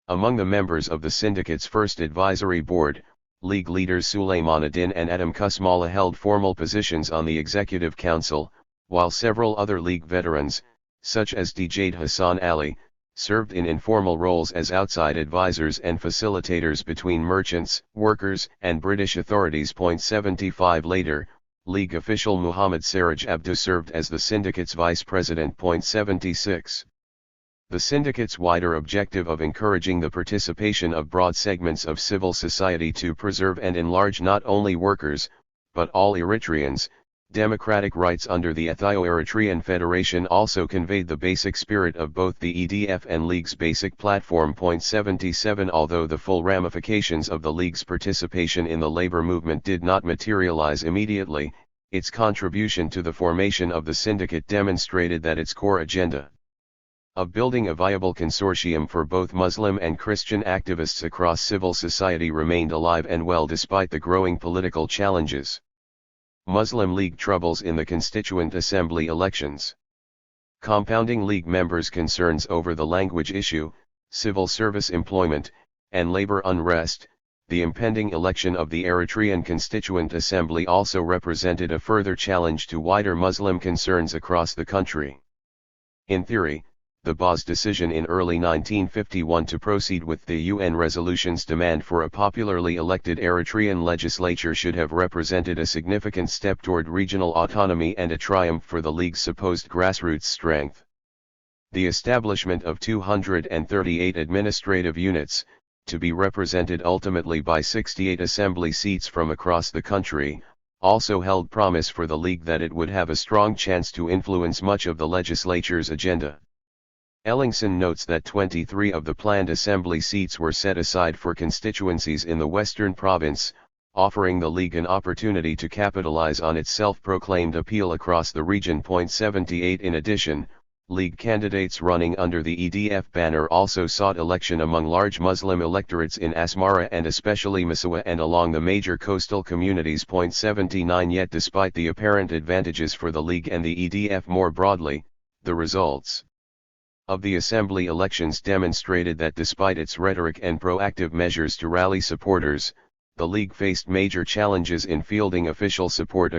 Among the members of the syndicate's first advisory board, League leaders Suleymanuddin and Adam Kusmala held formal positions on the executive council, while several other League veterans, such as Djade Hassan Ali, served in informal roles as outside advisors and facilitators between merchants, workers, and British authorities. 75 Later, League official Muhammad Siraj Abdu served as the syndicate's vice president. 76. The syndicate's wider objective of encouraging the participation of broad segments of civil society to preserve and enlarge not only workers, but all Eritreans, democratic rights under the Ethio-Eritrean Federation also conveyed the basic spirit of both the EDF and League's basic platform. 77 Although the full ramifications of the League's participation in the labor movement did not materialize immediately, its contribution to the formation of the syndicate demonstrated that its core agenda of building a viable consortium for both Muslim and Christian activists across civil society remained alive and well despite the growing political challenges. Muslim League troubles in the Constituent Assembly elections. Compounding League members' concerns over the language issue, civil service employment, and labor unrest, the impending election of the Eritrean Constituent Assembly also represented a further challenge to wider Muslim concerns across the country. In theory, the Baz decision in early 1951 to proceed with the UN resolution's demand for a popularly elected Eritrean legislature should have represented a significant step toward regional autonomy and a triumph for the League's supposed grassroots strength. The establishment of 238 administrative units, to be represented ultimately by 68 assembly seats from across the country, also held promise for the League that it would have a strong chance to influence much of the legislature's agenda. Ellingson notes that 23 of the planned assembly seats were set aside for constituencies in the Western Province, offering the League an opportunity to capitalize on its self-proclaimed appeal across the region. 78 In addition, League candidates running under the EDF banner also sought election among large Muslim electorates in Asmara and especially Massawa and along the major coastal communities. 79 Yet despite the apparent advantages for the League and the EDF more broadly, the results of the assembly elections demonstrated that despite its rhetoric and proactive measures to rally supporters, the League faced major challenges in fielding official support